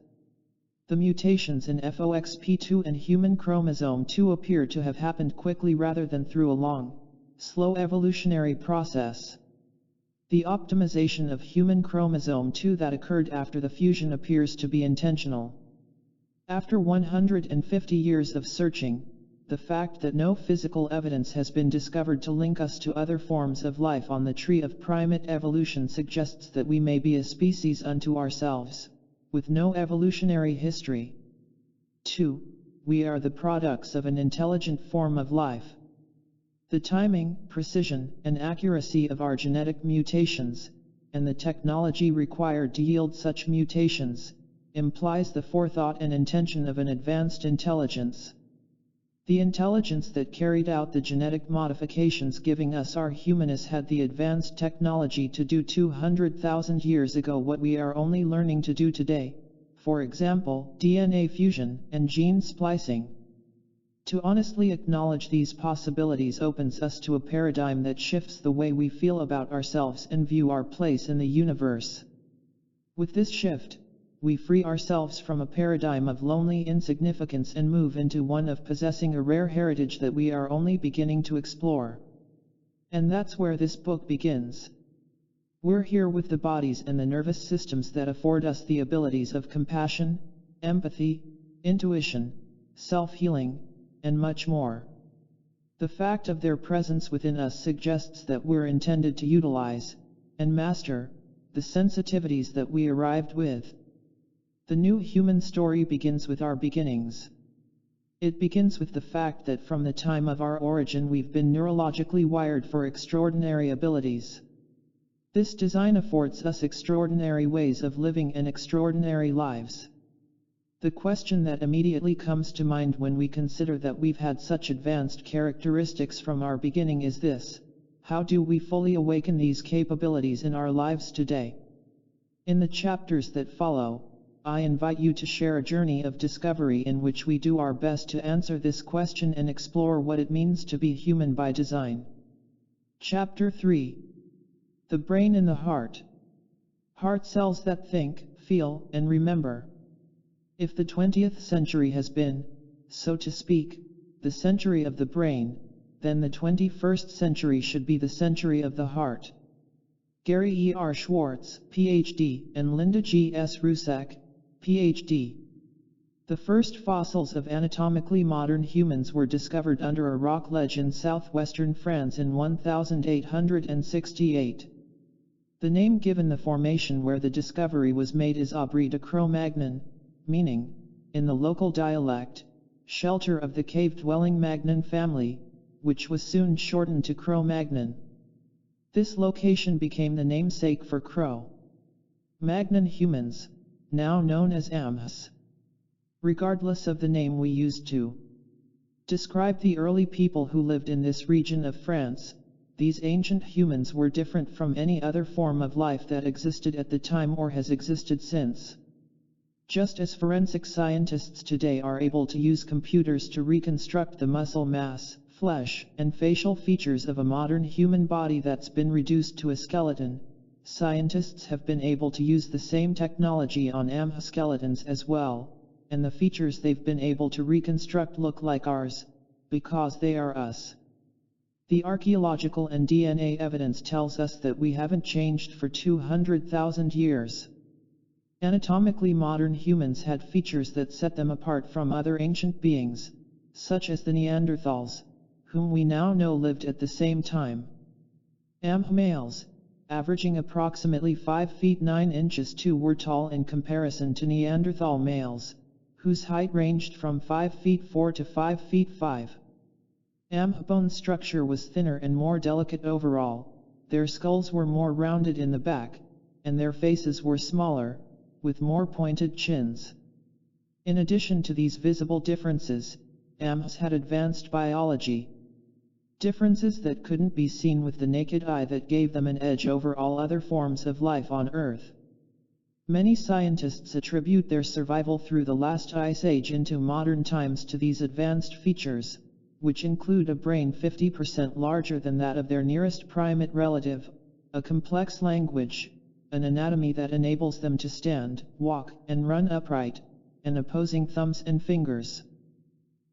The mutations in FOXP2 and human chromosome 2 appear to have happened quickly rather than through a long, slow evolutionary process. The optimization of human chromosome 2 that occurred after the fusion appears to be intentional. After 150 years of searching, the fact that no physical evidence has been discovered to link us to other forms of life on the tree of primate evolution suggests that we may be a species unto ourselves, with no evolutionary history. 2. We are the products of an intelligent form of life. The timing, precision, and accuracy of our genetic mutations, and the technology required to yield such mutations, implies the forethought and intention of an advanced intelligence. The intelligence that carried out the genetic modifications giving us our humanness had the advanced technology to do 200,000 years ago what we are only learning to do today, for example, DNA fusion and gene splicing. To honestly acknowledge these possibilities opens us to a paradigm that shifts the way we feel about ourselves and view our place in the universe. With this shift, we free ourselves from a paradigm of lonely insignificance and move into one of possessing a rare heritage that we are only beginning to explore. And that's where this book begins. We're here with the bodies and the nervous systems that afford us the abilities of compassion, empathy, intuition, self-healing, and much more. The fact of their presence within us suggests that we're intended to utilize, and master, the sensitivities that we arrived with. The new human story begins with our beginnings. It begins with the fact that from the time of our origin we've been neurologically wired for extraordinary abilities. This design affords us extraordinary ways of living and extraordinary lives. The question that immediately comes to mind when we consider that we've had such advanced characteristics from our beginning is this: how do we fully awaken these capabilities in our lives today? In the chapters that follow, I invite you to share a journey of discovery in which we do our best to answer this question and explore what it means to be human by design. Chapter 3. The Brain and the Heart. Heart cells that think, feel, and remember. If the 20th century has been, so to speak, the century of the brain, then the 21st century should be the century of the heart. Gary E. R. Schwartz, Ph.D., and Linda G. S. Rusak, Ph.D. The first fossils of anatomically modern humans were discovered under a rock ledge in southwestern France in 1868. The name given the formation where the discovery was made is Abri de Cro-Magnon, meaning, in the local dialect, shelter of the cave-dwelling Magnon family, which was soon shortened to Cro-Magnon. This location became the namesake for Cro-Magnon humans, now known as Amhs. Regardless of the name we used to describe the early people who lived in this region of France, these ancient humans were different from any other form of life that existed at the time or has existed since. Just as forensic scientists today are able to use computers to reconstruct the muscle mass, flesh, and facial features of a modern human body that's been reduced to a skeleton, scientists have been able to use the same technology on Amh skeletons as well, and the features they've been able to reconstruct look like ours, because they are us. The archaeological and DNA evidence tells us that we haven't changed for 200,000 years. Anatomically modern humans had features that set them apart from other ancient beings, such as the Neanderthals, whom we now know lived at the same time. Amh males, averaging approximately 5 feet 9 inches, were tall in comparison to Neanderthal males, whose height ranged from 5 feet 4 to 5 feet 5. Amh bone structure was thinner and more delicate overall, their skulls were more rounded in the back, and their faces were smaller, with more pointed chins. In addition to these visible differences, AMS had advanced biology. Differences that couldn't be seen with the naked eye that gave them an edge over all other forms of life on Earth. Many scientists attribute their survival through the last ice age into modern times to these advanced features, which include a brain 50% larger than that of their nearest primate relative, a complex language, an anatomy that enables them to stand, walk, and run upright, and opposing thumbs and fingers.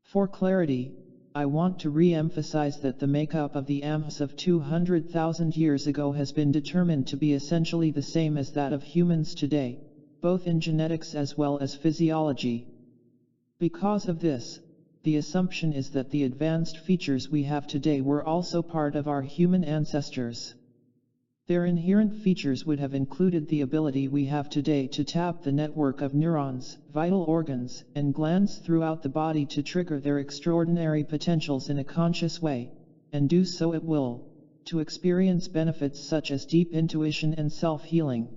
For clarity, I want to re-emphasize that the makeup of the AMS of 200,000 years ago has been determined to be essentially the same as that of humans today, both in genetics as well as physiology. Because of this, the assumption is that the advanced features we have today were also part of our human ancestors. Their inherent features would have included the ability we have today to tap the network of neurons, vital organs, and glands throughout the body to trigger their extraordinary potentials in a conscious way, and do so at will, to experience benefits such as deep intuition and self-healing.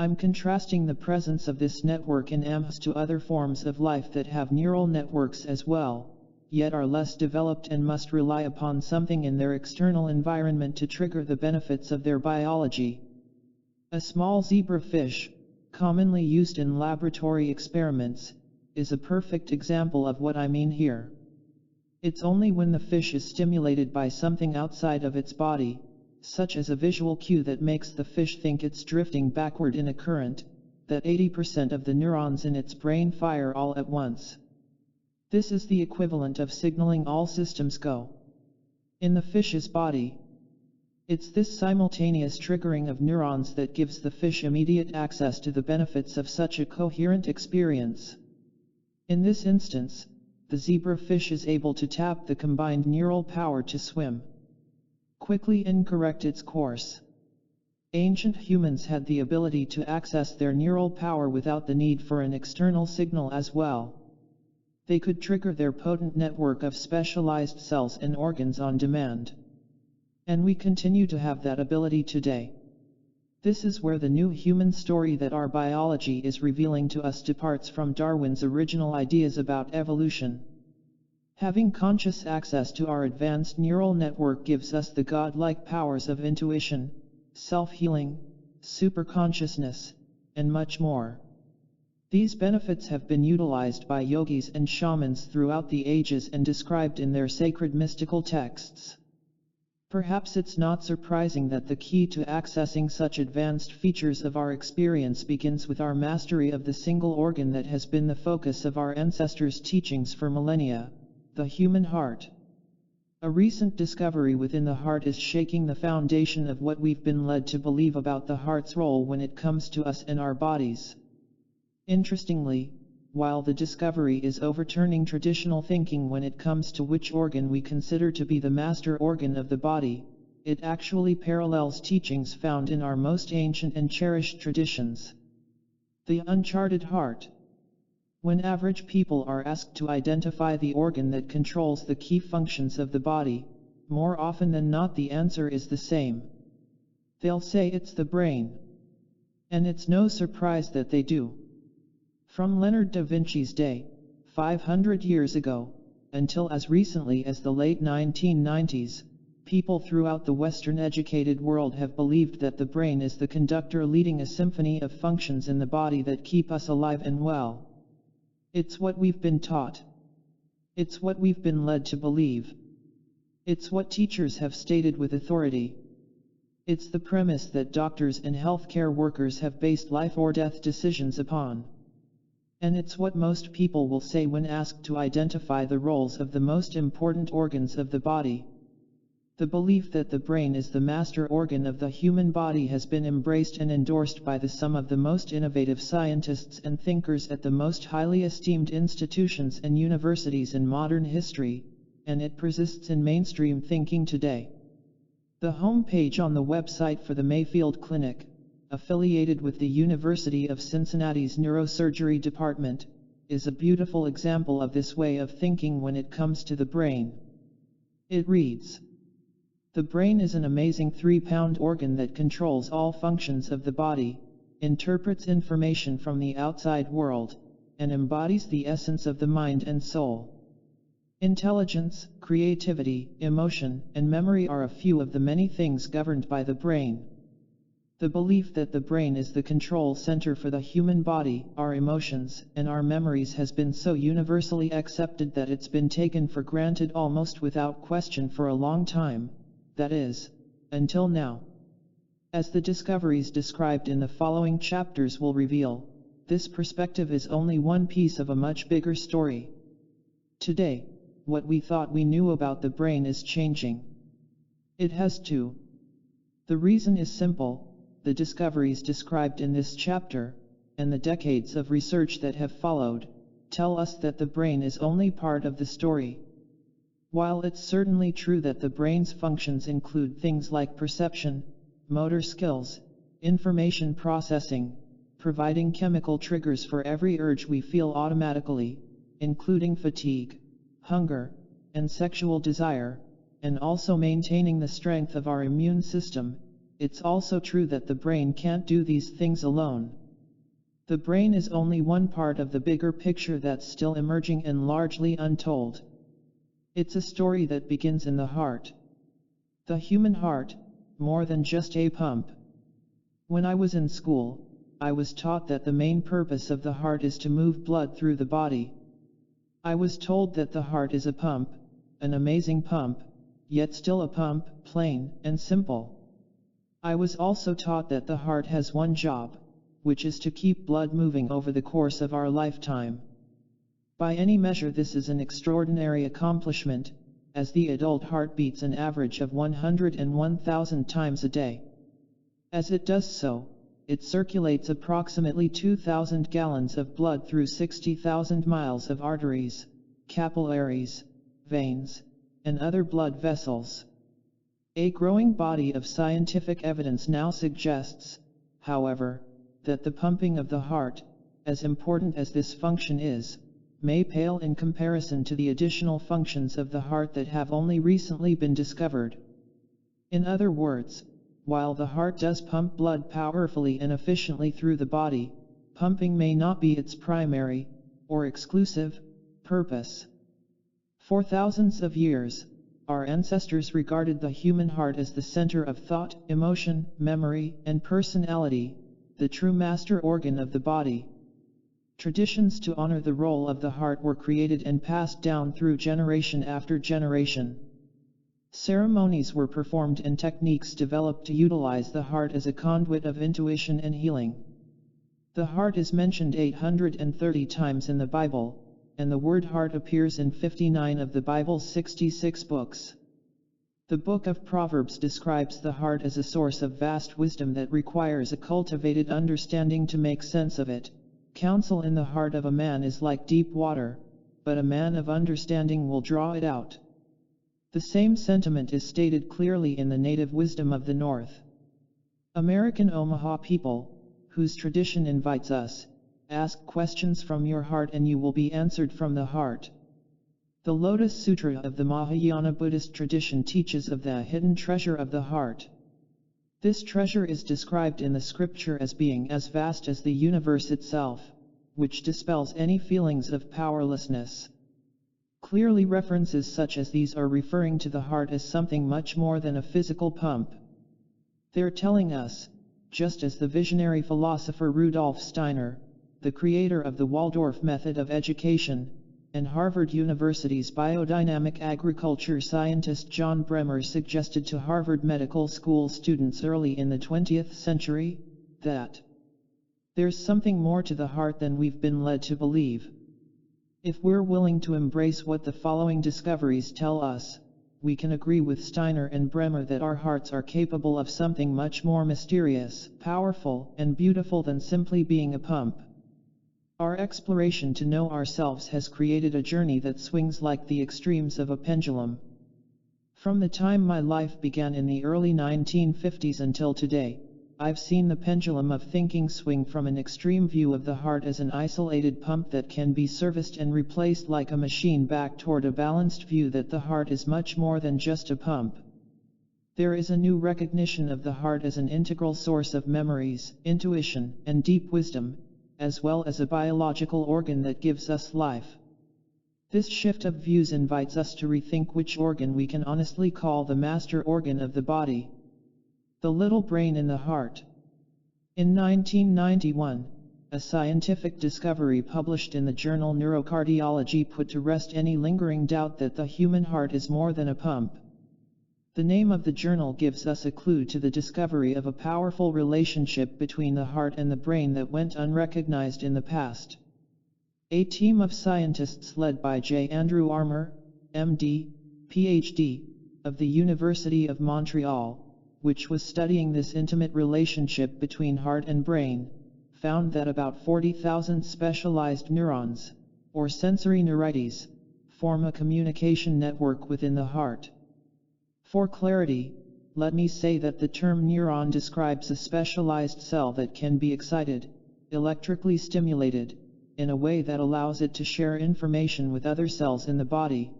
I'm contrasting the presence of this network in AMS to other forms of life that have neural networks as well, yet are less developed and must rely upon something in their external environment to trigger the benefits of their biology. A small zebrafish, commonly used in laboratory experiments, is a perfect example of what I mean here. It's only when the fish is stimulated by something outside of its body, such as a visual cue that makes the fish think it's drifting backward in a current, that 80% of the neurons in its brain fire all at once. This is the equivalent of signaling all systems go. In the fish's body, it's this simultaneous triggering of neurons that gives the fish immediate access to the benefits of such a coherent experience. In this instance, the zebrafish is able to tap the combined neural power to swim quickly and correct its course. Ancient humans had the ability to access their neural power without the need for an external signal as well. They could trigger their potent network of specialized cells and organs on demand. And we continue to have that ability today. This is where the new human story that our biology is revealing to us departs from Darwin's original ideas about evolution. Having conscious access to our advanced neural network gives us the godlike powers of intuition, self-healing, superconsciousness, and much more. These benefits have been utilized by yogis and shamans throughout the ages and described in their sacred mystical texts. Perhaps it's not surprising that the key to accessing such advanced features of our experience begins with our mastery of the single organ that has been the focus of our ancestors' teachings for millennia, the human heart. A recent discovery within the heart is shaking the foundation of what we've been led to believe about the heart's role when it comes to us and our bodies. Interestingly, while the discovery is overturning traditional thinking when it comes to which organ we consider to be the master organ of the body, it actually parallels teachings found in our most ancient and cherished traditions. The uncharted heart. When average people are asked to identify the organ that controls the key functions of the body, more often than not the answer is the same. They'll say it's the brain. And it's no surprise that they do. From Leonardo da Vinci's day, 500 years ago, until as recently as the late 1990s, people throughout the Western educated world have believed that the brain is the conductor leading a symphony of functions in the body that keep us alive and well. It's what we've been taught. It's what we've been led to believe. It's what teachers have stated with authority. It's the premise that doctors and healthcare workers have based life or death decisions upon. And it's what most people will say when asked to identify the roles of the most important organs of the body. The belief that the brain is the master organ of the human body has been embraced and endorsed by some of the most innovative scientists and thinkers at the most highly esteemed institutions and universities in modern history, and it persists in mainstream thinking today. The homepage on the website for the Mayfield Clinic, affiliated with the University of Cincinnati's Neurosurgery Department, is a beautiful example of this way of thinking when it comes to the brain. It reads, The brain is an amazing 3-pound organ that controls all functions of the body, interprets information from the outside world, and embodies the essence of the mind and soul. Intelligence, creativity, emotion, and memory are a few of the many things governed by the brain. The belief that the brain is the control center for the human body, our emotions, and our memories has been so universally accepted that it's been taken for granted almost without question for a long time, that is, until now. As the discoveries described in the following chapters will reveal, this perspective is only one piece of a much bigger story. Today, what we thought we knew about the brain is changing. It has to. The reason is simple: the discoveries described in this chapter, and the decades of research that have followed, tell us that the brain is only part of the story. While it's certainly true that the brain's functions include things like perception, motor skills, information processing, providing chemical triggers for every urge we feel automatically, including fatigue, hunger, and sexual desire, and also maintaining the strength of our immune system, it's also true that the brain can't do these things alone. The brain is only one part of the bigger picture that's still emerging and largely untold. It's a story that begins in the heart. The human heart, more than just a pump. When I was in school, I was taught that the main purpose of the heart is to move blood through the body. I was told that the heart is a pump, an amazing pump, yet still a pump, plain and simple. I was also taught that the heart has one job, which is to keep blood moving over the course of our lifetime. By any measure, this is an extraordinary accomplishment, as the adult heart beats an average of 101,000 times a day. As it does so, it circulates approximately 2,000 gallons of blood through 60,000 miles of arteries, capillaries, veins, and other blood vessels. A growing body of scientific evidence now suggests, however, that the pumping of the heart, as important as this function is, may pale in comparison to the additional functions of the heart that have only recently been discovered. In other words, while the heart does pump blood powerfully and efficiently through the body, pumping may not be its primary, or exclusive, purpose. For thousands of years, our ancestors regarded the human heart as the center of thought, emotion, memory, and personality, the true master organ of the body. Traditions to honor the role of the heart were created and passed down through generation after generation. Ceremonies were performed and techniques developed to utilize the heart as a conduit of intuition and healing. The heart is mentioned 830 times in the Bible, and the word heart appears in 59 of the Bible's 66 books. The book of Proverbs describes the heart as a source of vast wisdom that requires a cultivated understanding to make sense of it. Counsel in the heart of a man is like deep water, but a man of understanding will draw it out. The same sentiment is stated clearly in the native wisdom of the North American Omaha people, whose tradition invites us, ask questions from your heart and you will be answered from the heart. The Lotus Sutra of the Mahayana Buddhist tradition teaches of the hidden treasure of the heart. This treasure is described in the scripture as being as vast as the universe itself, which dispels any feelings of powerlessness. Clearly, references such as these are referring to the heart as something much more than a physical pump. They're telling us, just as the visionary philosopher Rudolf Steiner, the creator of the Waldorf method of education, and Harvard University's biodynamic agriculture scientist John Bremer suggested to Harvard Medical School students early in the 20th century, that there's something more to the heart than we've been led to believe. If we're willing to embrace what the following discoveries tell us, we can agree with Steiner and Bremer that our hearts are capable of something much more mysterious, powerful, and beautiful than simply being a pump. Our exploration to know ourselves has created a journey that swings like the extremes of a pendulum. From the time my life began in the early 1950s until today, I've seen the pendulum of thinking swing from an extreme view of the heart as an isolated pump that can be serviced and replaced like a machine back toward a balanced view that the heart is much more than just a pump. There is a new recognition of the heart as an integral source of memories, intuition, and deep wisdom, as well as a biological organ that gives us life. This shift of views invites us to rethink which organ we can honestly call the master organ of the body. The little brain in the heart. In 1991, a scientific discovery published in the journal Neurocardiology put to rest any lingering doubt that the human heart is more than a pump. The name of the journal gives us a clue to the discovery of a powerful relationship between the heart and the brain that went unrecognized in the past. A team of scientists led by J. Andrew Armour, MD, PhD, of the University of Montreal, which was studying this intimate relationship between heart and brain, found that about 40,000 specialized neurons, or sensory neurites, form a communication network within the heart. For clarity, let me say that the term neuron describes a specialized cell that can be excited, electrically stimulated, in a way that allows it to share information with other cells in the body.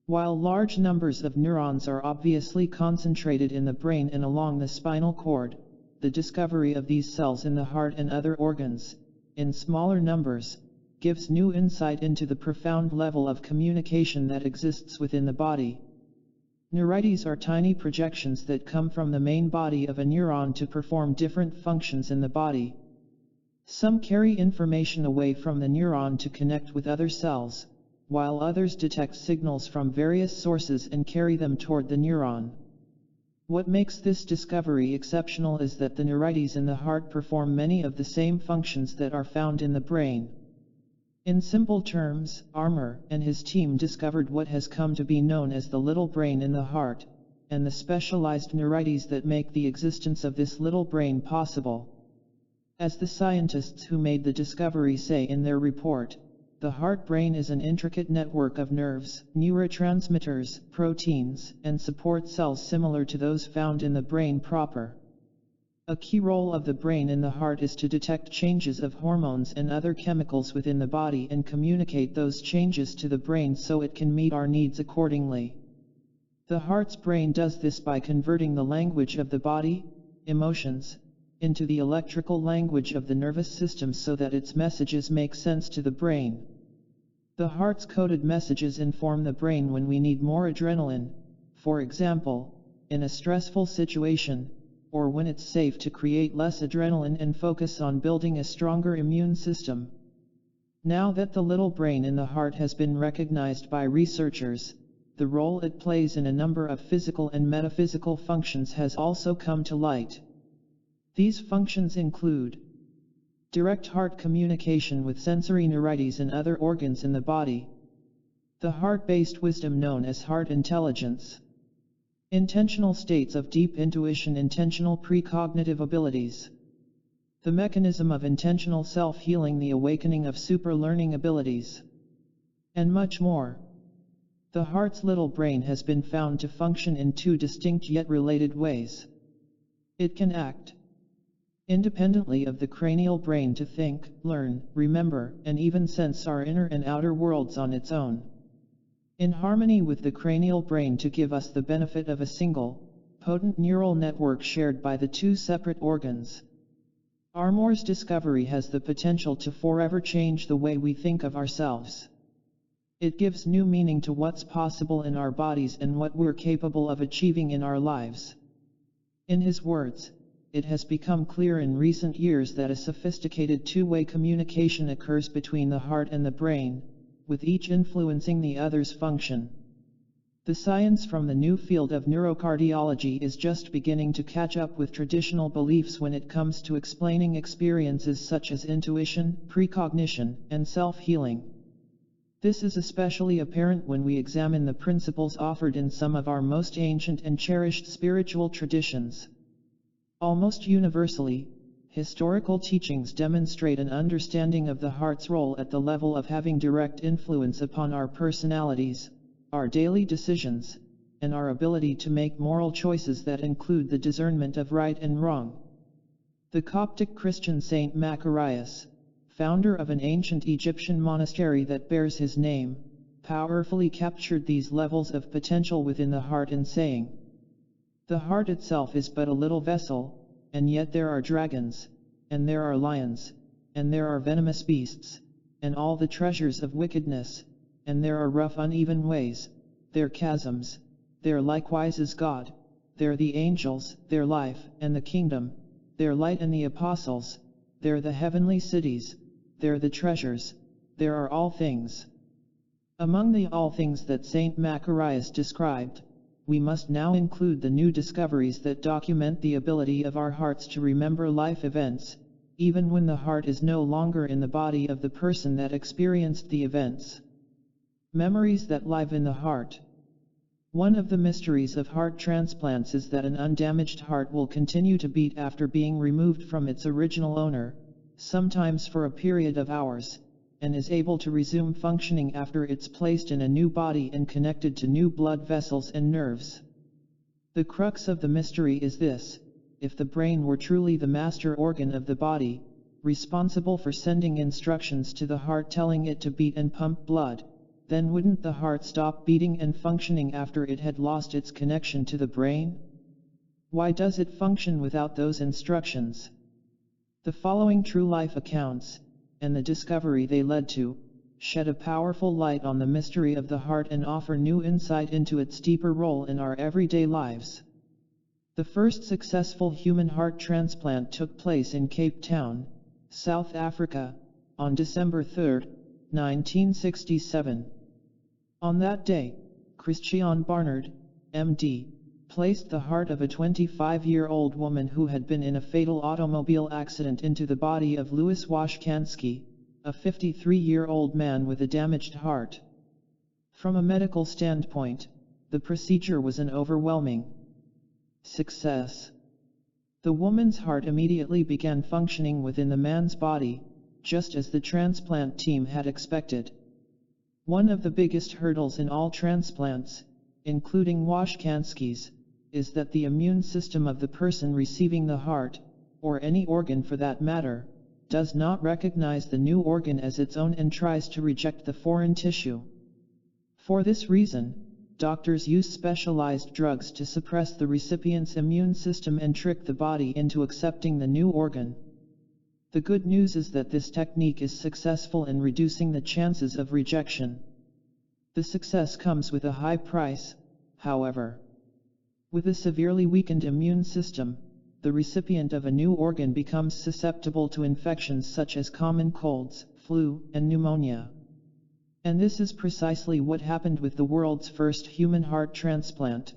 While large numbers of neurons are obviously concentrated in the brain and along the spinal cord, the discovery of these cells in the heart and other organs, in smaller numbers, gives new insight into the profound level of communication that exists within the body. Neurites are tiny projections that come from the main body of a neuron to perform different functions in the body. Some carry information away from the neuron to connect with other cells, while others detect signals from various sources and carry them toward the neuron. What makes this discovery exceptional is that the neurites in the heart perform many of the same functions that are found in the brain. In simple terms, Armour and his team discovered what has come to be known as the little brain in the heart, and the specialized neurites that make the existence of this little brain possible. As the scientists who made the discovery say in their report, the heart-brain is an intricate network of nerves, neurotransmitters, proteins, and support cells similar to those found in the brain proper. A key role of the brain in the heart is to detect changes of hormones and other chemicals within the body and communicate those changes to the brain so it can meet our needs accordingly. The heart's brain does this by converting the language of the body, emotions, into the electrical language of the nervous system so that its messages make sense to the brain. The heart's coded messages inform the brain when we need more adrenaline, for example, in a stressful situation, or when it's safe to create less adrenaline and focus on building a stronger immune system. Now that the little brain in the heart has been recognized by researchers, the role it plays in a number of physical and metaphysical functions has also come to light. These functions include direct heart communication with sensory neurites and other organs in the body, the heart-based wisdom known as heart intelligence, intentional states of deep intuition, intentional precognitive abilities, the mechanism of intentional self-healing, the awakening of super-learning abilities, and much more. The heart's little brain has been found to function in two distinct yet related ways. It can act independently of the cranial brain to think, learn, remember, and even sense our inner and outer worlds on its own, in harmony with the cranial brain to give us the benefit of a single, potent neural network shared by the two separate organs. Armour's discovery has the potential to forever change the way we think of ourselves. It gives new meaning to what's possible in our bodies and what we're capable of achieving in our lives. In his words, it has become clear in recent years that a sophisticated two-way communication occurs between the heart and the brain, with each influencing the other's function. The science from the new field of neurocardiology is just beginning to catch up with traditional beliefs when it comes to explaining experiences such as intuition, precognition, and self-healing. This is especially apparent when we examine the principles offered in some of our most ancient and cherished spiritual traditions. Almost universally, historical teachings demonstrate an understanding of the heart's role at the level of having direct influence upon our personalities, our daily decisions, and our ability to make moral choices that include the discernment of right and wrong. The Coptic Christian Saint Macarius, founder of an ancient Egyptian monastery that bears his name, powerfully captured these levels of potential within the heart in saying, The heart itself is but a little vessel, and yet there are dragons, and there are lions, and there are venomous beasts, and all the treasures of wickedness, and there are rough uneven ways, there chasms, there likewise is God, there the angels, their life, and the kingdom, their light and the apostles, there the heavenly cities, there the treasures, there are all things. Among the all things that St. Macarius described, we must now include the new discoveries that document the ability of our hearts to remember life events, even when the heart is no longer in the body of the person that experienced the events. Memories that live in the heart. One of the mysteries of heart transplants is that an undamaged heart will continue to beat after being removed from its original owner, sometimes for a period of hours, and is able to resume functioning after it's placed in a new body and connected to new blood vessels and nerves. The crux of the mystery is this: if the brain were truly the master organ of the body, responsible for sending instructions to the heart telling it to beat and pump blood, then wouldn't the heart stop beating and functioning after it had lost its connection to the brain? Why does it function without those instructions? The following true life accounts, and the discovery they led to, shed a powerful light on the mystery of the heart and offer new insight into its deeper role in our everyday lives. The first successful human heart transplant took place in Cape Town, South Africa, on December 3, 1967. On that day, Christian Barnard, MD, placed the heart of a 25-year-old woman who had been in a fatal automobile accident into the body of Louis Washkansky, a 53-year-old man with a damaged heart. From a medical standpoint, the procedure was an overwhelming success. The woman's heart immediately began functioning within the man's body, just as the transplant team had expected. One of the biggest hurdles in all transplants, including Washkansky's, is that the immune system of the person receiving the heart, or any organ for that matter, does not recognize the new organ as its own and tries to reject the foreign tissue. For this reason, doctors use specialized drugs to suppress the recipient's immune system and trick the body into accepting the new organ. The good news is that this technique is successful in reducing the chances of rejection. The success comes with a high price, however. With a severely weakened immune system, the recipient of a new organ becomes susceptible to infections such as common colds, flu, and pneumonia. And this is precisely what happened with the world's first human heart transplant.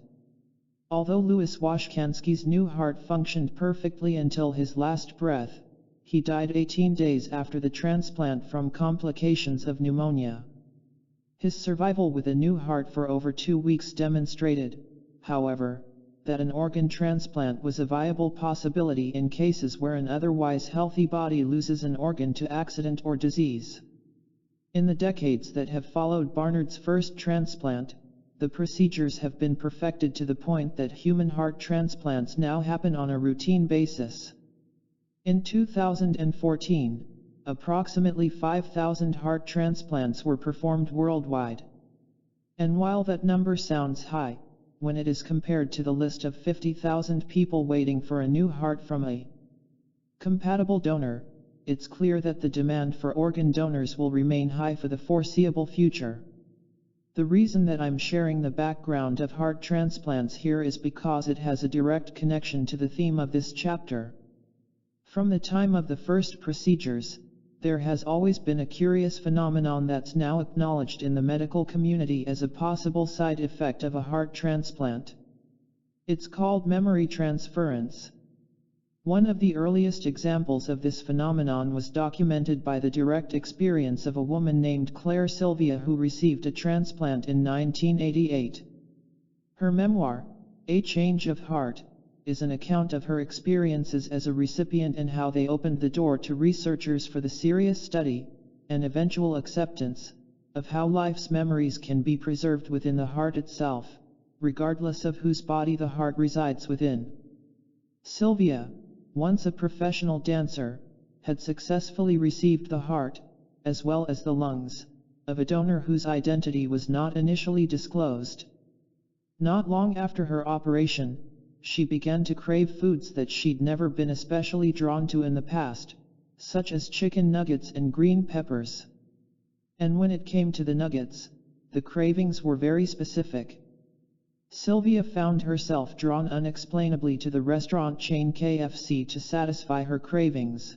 Although Louis Washkansky's new heart functioned perfectly until his last breath, he died 18 days after the transplant from complications of pneumonia. His survival with a new heart for over 2 weeks demonstrated, however, that an organ transplant was a viable possibility in cases where an otherwise healthy body loses an organ to accident or disease. In the decades that have followed Barnard's first transplant, the procedures have been perfected to the point that human heart transplants now happen on a routine basis. In 2014, approximately 5,000 heart transplants were performed worldwide. And while that number sounds high, when it is compared to the list of 50,000 people waiting for a new heart from a compatible donor, it's clear that the demand for organ donors will remain high for the foreseeable future. The reason that I'm sharing the background of heart transplants here is because it has a direct connection to the theme of this chapter. From the time of the first procedures, there has always been a curious phenomenon that's now acknowledged in the medical community as a possible side effect of a heart transplant. It's called memory transference. One of the earliest examples of this phenomenon was documented by the direct experience of a woman named Claire Sylvia who received a transplant in 1988. Her memoir, A Change of Heart, is an account of her experiences as a recipient and how they opened the door to researchers for the serious study, and eventual acceptance, of how life's memories can be preserved within the heart itself, regardless of whose body the heart resides within. Sylvia, once a professional dancer, had successfully received the heart, as well as the lungs, of a donor whose identity was not initially disclosed. Not long after her operation, she began to crave foods that she'd never been especially drawn to in the past, such as chicken nuggets and green peppers. And when it came to the nuggets, the cravings were very specific. Sylvia found herself drawn unexplainably to the restaurant chain KFC to satisfy her cravings.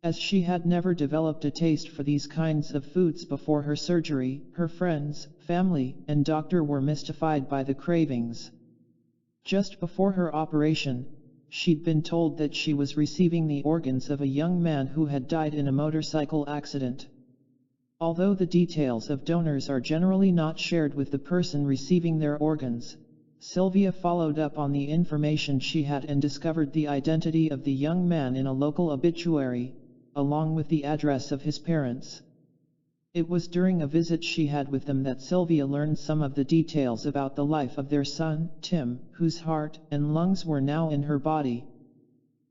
As she had never developed a taste for these kinds of foods before her surgery, her friends, family, and doctor were mystified by the cravings. Just before her operation, she'd been told that she was receiving the organs of a young man who had died in a motorcycle accident. Although the details of donors are generally not shared with the person receiving their organs, Sylvia followed up on the information she had and discovered the identity of the young man in a local obituary, along with the address of his parents. It was during a visit she had with them that Sylvia learned some of the details about the life of their son, Tim, whose heart and lungs were now in her body.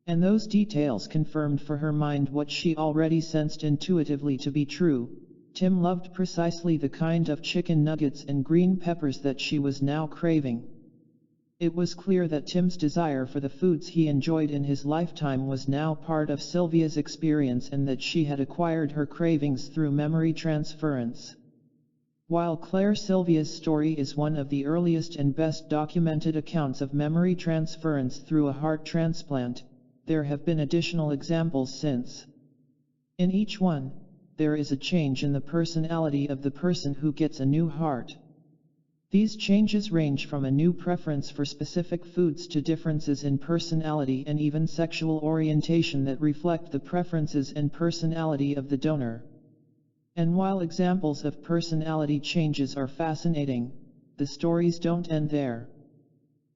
And those details confirmed for her mind what she already sensed intuitively to be true. Tim loved precisely the kind of chicken nuggets and green peppers that she was now craving. It was clear that Tim's desire for the foods he enjoyed in his lifetime was now part of Sylvia's experience and that she had acquired her cravings through memory transference. While Claire Sylvia's story is one of the earliest and best documented accounts of memory transference through a heart transplant, there have been additional examples since. In each one, there is a change in the personality of the person who gets a new heart. These changes range from a new preference for specific foods to differences in personality and even sexual orientation that reflect the preferences and personality of the donor. And while examples of personality changes are fascinating, the stories don't end there.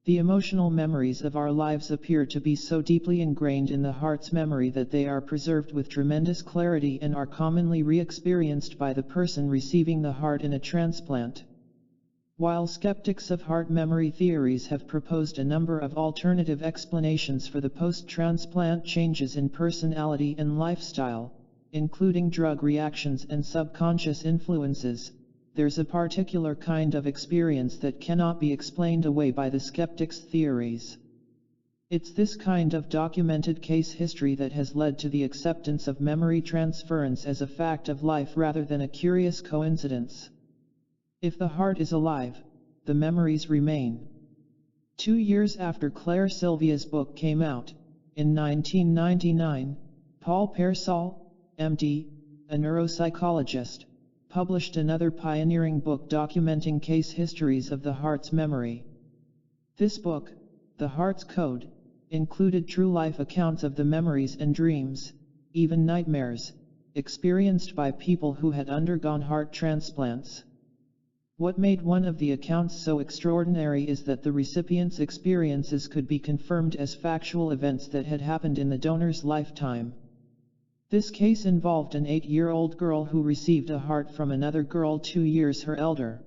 The emotional memories of our lives appear to be so deeply ingrained in the heart's memory that they are preserved with tremendous clarity and are commonly re-experienced by the person receiving the heart in a transplant. While skeptics of heart memory theories have proposed a number of alternative explanations for the post-transplant changes in personality and lifestyle, including drug reactions and subconscious influences, there's a particular kind of experience that cannot be explained away by the skeptics' theories. It's this kind of documented case history that has led to the acceptance of memory transference as a fact of life rather than a curious coincidence. If the heart is alive, the memories remain. 2 years after Claire Sylvia's book came out, in 1999, Paul Pearsall, MD, a neuropsychologist, published another pioneering book documenting case histories of the heart's memory. This book, The Heart's Code, included true-life accounts of the memories and dreams, even nightmares, experienced by people who had undergone heart transplants. What made one of the accounts so extraordinary is that the recipient's experiences could be confirmed as factual events that had happened in the donor's lifetime. This case involved an 8-year-old girl who received a heart from another girl 2 years her elder.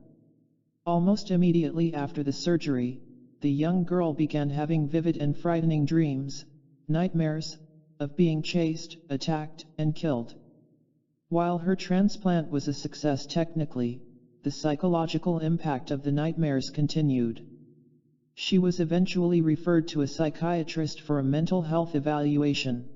Almost immediately after the surgery, the young girl began having vivid and frightening dreams, nightmares, of being chased, attacked, and killed. While her transplant was a success technically, the psychological impact of the nightmares continued. She was eventually referred to a psychiatrist for a mental health evaluation.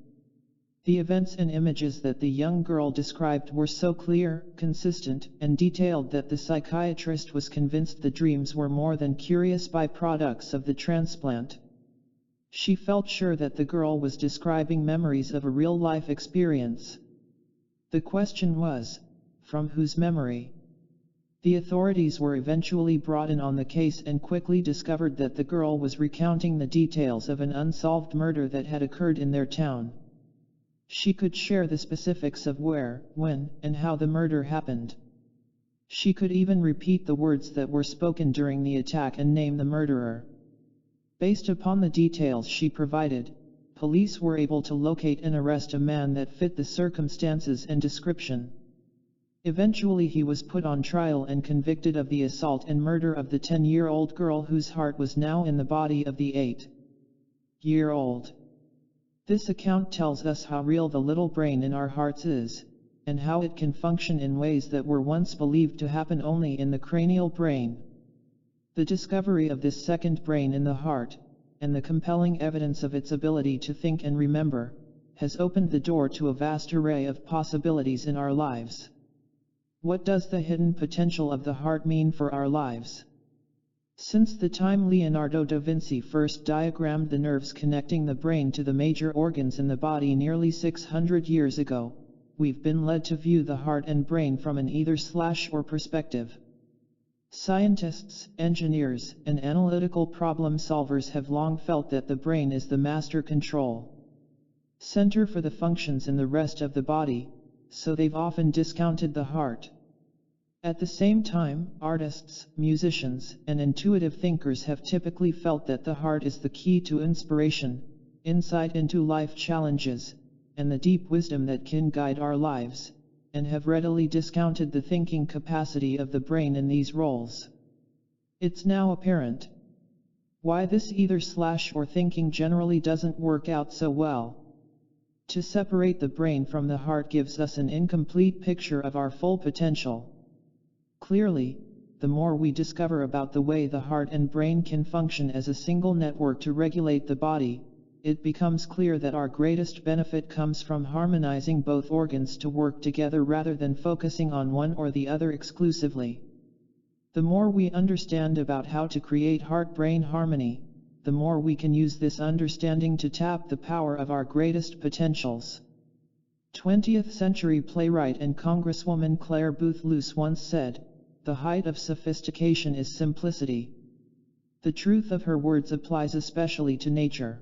The events and images that the young girl described were so clear, consistent, and detailed that the psychiatrist was convinced the dreams were more than curious byproducts of the transplant. She felt sure that the girl was describing memories of a real-life experience. The question was, from whose memory? The authorities were eventually brought in on the case and quickly discovered that the girl was recounting the details of an unsolved murder that had occurred in their town. She could share the specifics of where, when, and how the murder happened. She could even repeat the words that were spoken during the attack and name the murderer. Based upon the details she provided, police were able to locate and arrest a man that fit the circumstances and description. Eventually he was put on trial and convicted of the assault and murder of the 10-year-old girl whose heart was now in the body of the 8-year-old. This account tells us how real the little brain in our hearts is, and how it can function in ways that were once believed to happen only in the cranial brain. The discovery of this second brain in the heart, and the compelling evidence of its ability to think and remember, has opened the door to a vast array of possibilities in our lives. What does the hidden potential of the heart mean for our lives? Since the time Leonardo da Vinci first diagrammed the nerves connecting the brain to the major organs in the body nearly 600 years ago, we've been led to view the heart and brain from an either/or perspective. Scientists, engineers, and analytical problem solvers have long felt that the brain is the master control center for the functions in the rest of the body, so they've often discounted the heart. At the same time, artists, musicians, and intuitive thinkers have typically felt that the heart is the key to inspiration, insight into life challenges, and the deep wisdom that can guide our lives, and have readily discounted the thinking capacity of the brain in these roles. It's now apparent why this either/or thinking generally doesn't work out so well. To separate the brain from the heart gives us an incomplete picture of our full potential. Clearly, the more we discover about the way the heart and brain can function as a single network to regulate the body, it becomes clear that our greatest benefit comes from harmonizing both organs to work together rather than focusing on one or the other exclusively. The more we understand about how to create heart-brain harmony, the more we can use this understanding to tap the power of our greatest potentials. 20th century playwright and Congresswoman Clare Boothe Luce once said, "The height of sophistication is simplicity." The truth of her words applies especially to nature.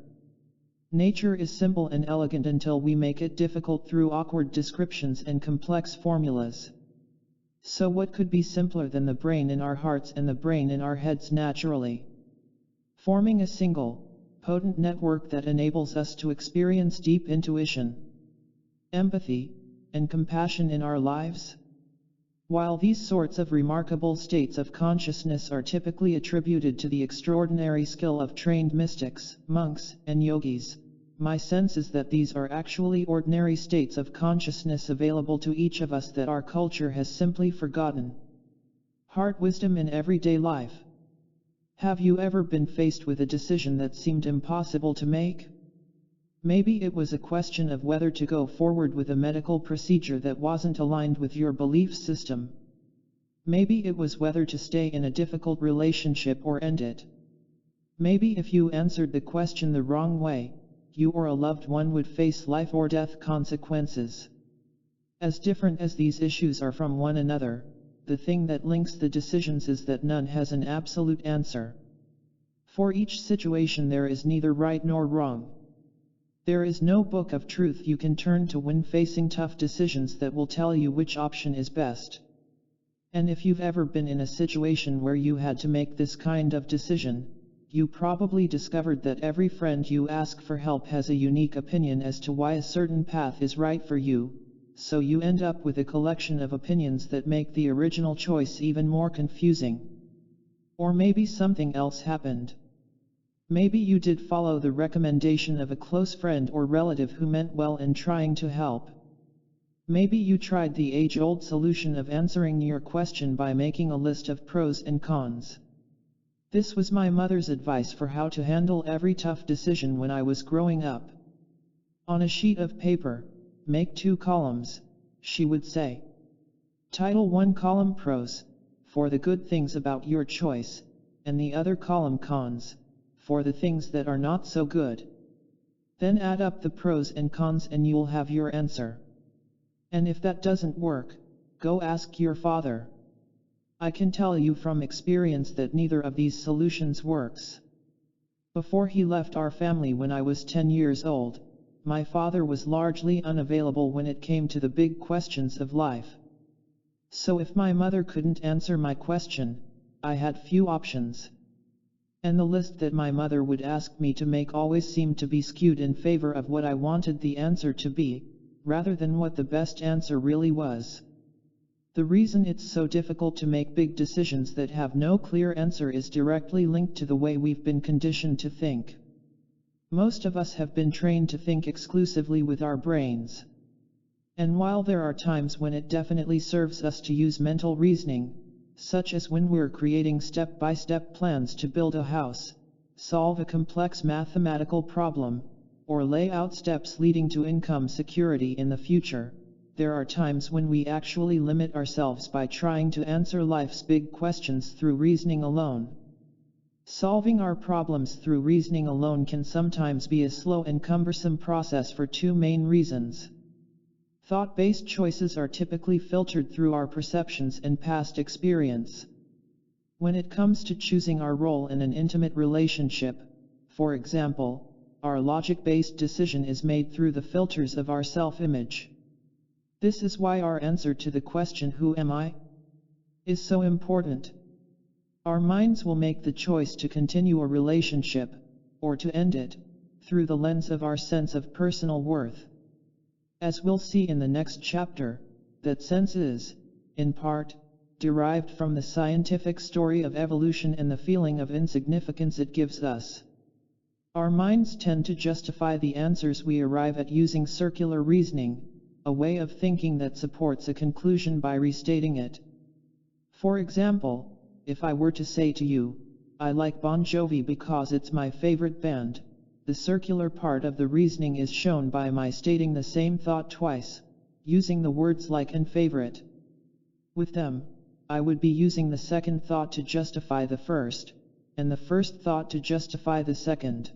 Nature is simple and elegant until we make it difficult through awkward descriptions and complex formulas. So what could be simpler than the brain in our hearts and the brain in our heads naturally? Forming a single, potent network that enables us to experience deep intuition, empathy, and compassion in our lives? While these sorts of remarkable states of consciousness are typically attributed to the extraordinary skill of trained mystics, monks, and yogis, my sense is that these are actually ordinary states of consciousness available to each of us that our culture has simply forgotten. Heart wisdom in everyday life. Have you ever been faced with a decision that seemed impossible to make? Maybe it was a question of whether to go forward with a medical procedure that wasn't aligned with your belief system. Maybe it was whether to stay in a difficult relationship or end it. Maybe if you answered the question the wrong way, you or a loved one would face life or death consequences. As different as these issues are from one another, the thing that links the decisions is that none has an absolute answer. For each situation there is neither right nor wrong. There is no book of truth you can turn to when facing tough decisions that will tell you which option is best. And if you've ever been in a situation where you had to make this kind of decision, you probably discovered that every friend you ask for help has a unique opinion as to why a certain path is right for you, so you end up with a collection of opinions that make the original choice even more confusing. Or maybe something else happened. Maybe you did follow the recommendation of a close friend or relative who meant well in trying to help. Maybe you tried the age-old solution of answering your question by making a list of pros and cons. This was my mother's advice for how to handle every tough decision when I was growing up. On a sheet of paper, make 2 columns, she would say. Title 1 column pros, for the good things about your choice, and the other column cons, for the things that are not so good. Then add up the pros and cons and you'll have your answer. And if that doesn't work, go ask your father. I can tell you from experience that neither of these solutions works. Before he left our family when I was 10 years old, my father was largely unavailable when it came to the big questions of life. So if my mother couldn't answer my question, I had few options. And the list that my mother would ask me to make always seemed to be skewed in favor of what I wanted the answer to be, rather than what the best answer really was. The reason it's so difficult to make big decisions that have no clear answer is directly linked to the way we've been conditioned to think. Most of us have been trained to think exclusively with our brains. And while there are times when it definitely serves us to use mental reasoning, such as when we're creating step-by-step plans to build a house, solve a complex mathematical problem, or lay out steps leading to income security in the future, there are times when we actually limit ourselves by trying to answer life's big questions through reasoning alone. Solving our problems through reasoning alone can sometimes be a slow and cumbersome process for two main reasons. Thought-based choices are typically filtered through our perceptions and past experience. When it comes to choosing our role in an intimate relationship, for example, our logic-based decision is made through the filters of our self-image. This is why our answer to the question, "Who am I?" is so important. Our minds will make the choice to continue a relationship, or to end it, through the lens of our sense of personal worth. As we'll see in the next chapter, that sense is, in part, derived from the scientific story of evolution and the feeling of insignificance it gives us. Our minds tend to justify the answers we arrive at using circular reasoning, a way of thinking that supports a conclusion by restating it. For example, if I were to say to you, "I like Bon Jovi because it's my favorite band," the circular part of the reasoning is shown by my stating the same thought twice, using the words like and favorite. With them, I would be using the second thought to justify the first, and the first thought to justify the second.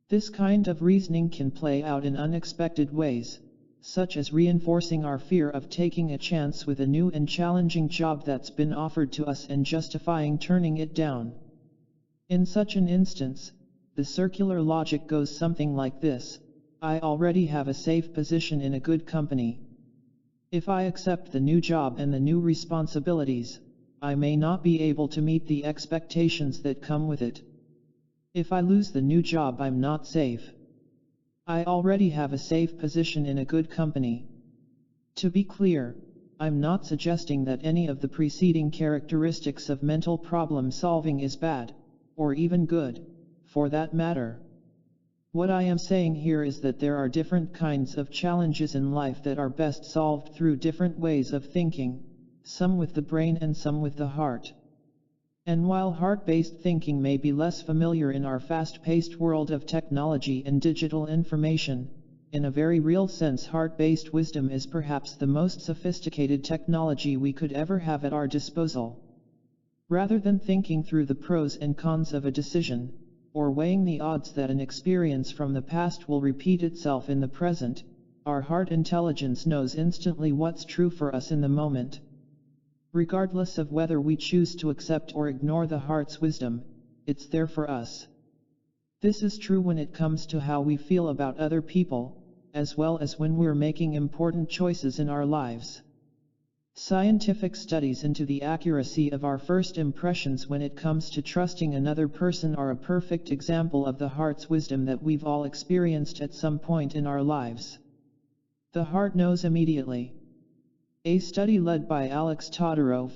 This kind of reasoning can play out in unexpected ways, such as reinforcing our fear of taking a chance with a new and challenging job that's been offered to us and justifying turning it down. In such an instance, the circular logic goes something like this: I already have a safe position in a good company. If I accept the new job and the new responsibilities, I may not be able to meet the expectations that come with it. If I lose the new job, I'm not safe. I already have a safe position in a good company. To be clear, I'm not suggesting that any of the preceding characteristics of mental problem solving is bad, or even good, for that matter. What I am saying here is that there are different kinds of challenges in life that are best solved through different ways of thinking, some with the brain and some with the heart. And while heart-based thinking may be less familiar in our fast-paced world of technology and digital information, in a very real sense heart-based wisdom is perhaps the most sophisticated technology we could ever have at our disposal. Rather than thinking through the pros and cons of a decision, or weighing the odds that an experience from the past will repeat itself in the present, our heart intelligence knows instantly what's true for us in the moment. Regardless of whether we choose to accept or ignore the heart's wisdom, it's there for us. This is true when it comes to how we feel about other people, as well as when we're making important choices in our lives. Scientific studies into the accuracy of our first impressions when it comes to trusting another person are a perfect example of the heart's wisdom that we've all experienced at some point in our lives. The heart knows immediately. A study led by Alex Todorov,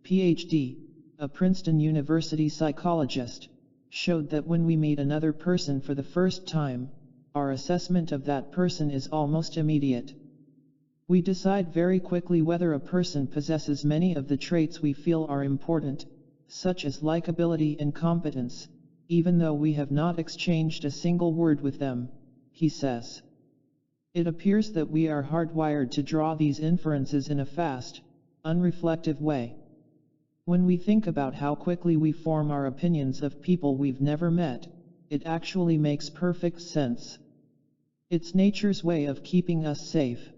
Ph.D., a Princeton University psychologist, showed that when we meet another person for the first time, our assessment of that person is almost immediate. We decide very quickly whether a person possesses many of the traits we feel are important, such as likability and competence, even though we have not exchanged a single word with them, he says. It appears that we are hardwired to draw these inferences in a fast, unreflective way. When we think about how quickly we form our opinions of people we've never met, it actually makes perfect sense. It's nature's way of keeping us safe.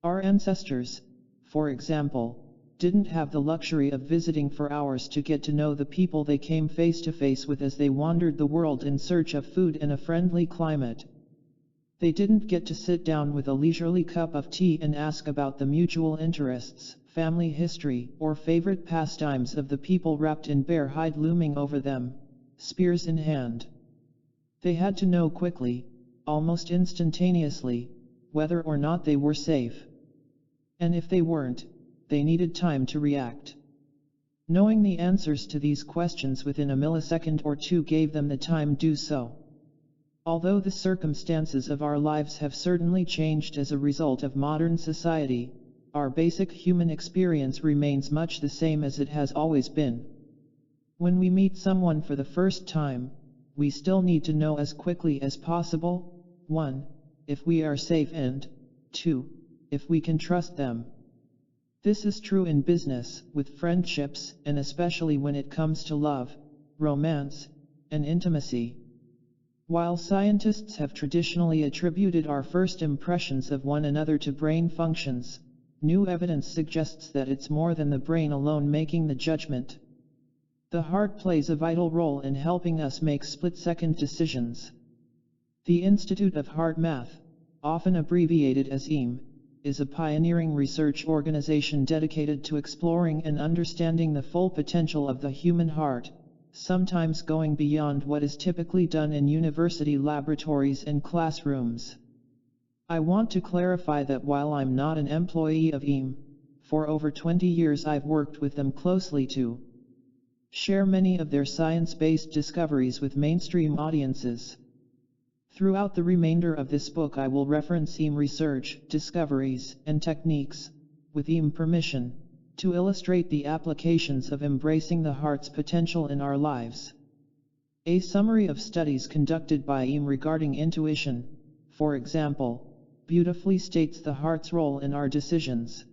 Our ancestors, for example, didn't have the luxury of visiting for hours to get to know the people they came face to face with as they wandered the world in search of food and a friendly climate. They didn't get to sit down with a leisurely cup of tea and ask about the mutual interests, family history, or favorite pastimes of the people wrapped in bear hide looming over them, spears in hand. They had to know quickly, almost instantaneously, whether or not they were safe. And if they weren't, they needed time to react. Knowing the answers to these questions within a millisecond or two gave them the time to do so. Although the circumstances of our lives have certainly changed as a result of modern society, our basic human experience remains much the same as it has always been. When we meet someone for the first time, we still need to know as quickly as possible: 1. If we are safe, and 2. if we can trust them. This is true in business, with friendships, and especially when it comes to love, romance, and intimacy. While scientists have traditionally attributed our first impressions of one another to brain functions, new evidence suggests that it's more than the brain alone making the judgment. The heart plays a vital role in helping us make split-second decisions. The Institute of Heart Math, often abbreviated as IM, is a pioneering research organization dedicated to exploring and understanding the full potential of the human heart, sometimes going beyond what is typically done in university laboratories and classrooms. I want to clarify that while I'm not an employee of IM, for over 20 years I've worked with them closely to share many of their science-based discoveries with mainstream audiences. Throughout the remainder of this book I will reference IM research, discoveries, and techniques, with IM permission, to illustrate the applications of embracing the heart's potential in our lives. A summary of studies conducted by IM regarding intuition, for example, beautifully states the heart's role in our decisions.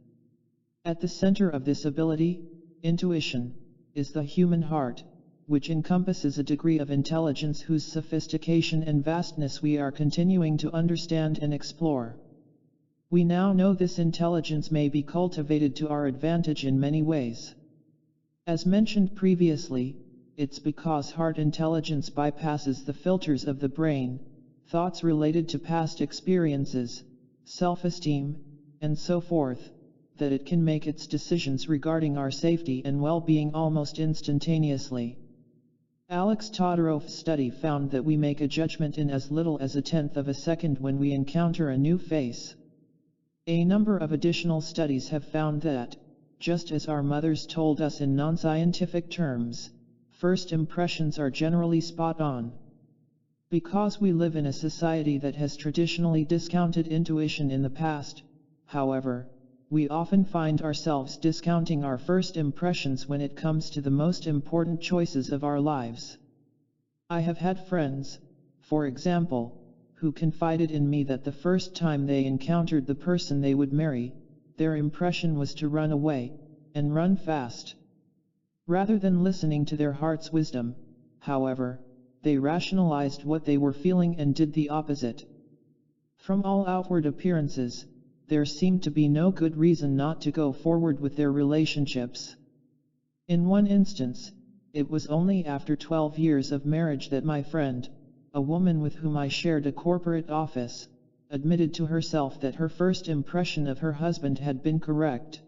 At the center of this ability, intuition, is the human heart, which encompasses a degree of intelligence whose sophistication and vastness we are continuing to understand and explore. We now know this intelligence may be cultivated to our advantage in many ways. As mentioned previously, it's because heart intelligence bypasses the filters of the brain, thoughts related to past experiences, self-esteem, and so forth, that it can make its decisions regarding our safety and well-being almost instantaneously. Alex Todorow's study found that we make a judgment in as little as 1/10 of a second when we encounter a new face. A number of additional studies have found that, just as our mothers told us in non-scientific terms, first impressions are generally spot on. Because we live in a society that has traditionally discounted intuition in the past, however, we often find ourselves discounting our first impressions when it comes to the most important choices of our lives. I have had friends, for example, who confided in me that the first time they encountered the person they would marry, their impression was to run away, and run fast. Rather than listening to their heart's wisdom, however, they rationalized what they were feeling and did the opposite. From all outward appearances, there seemed to be no good reason not to go forward with their relationships. In one instance, it was only after 12 years of marriage that my friend, a woman with whom I shared a corporate office, admitted to herself that her first impression of her husband had been correct.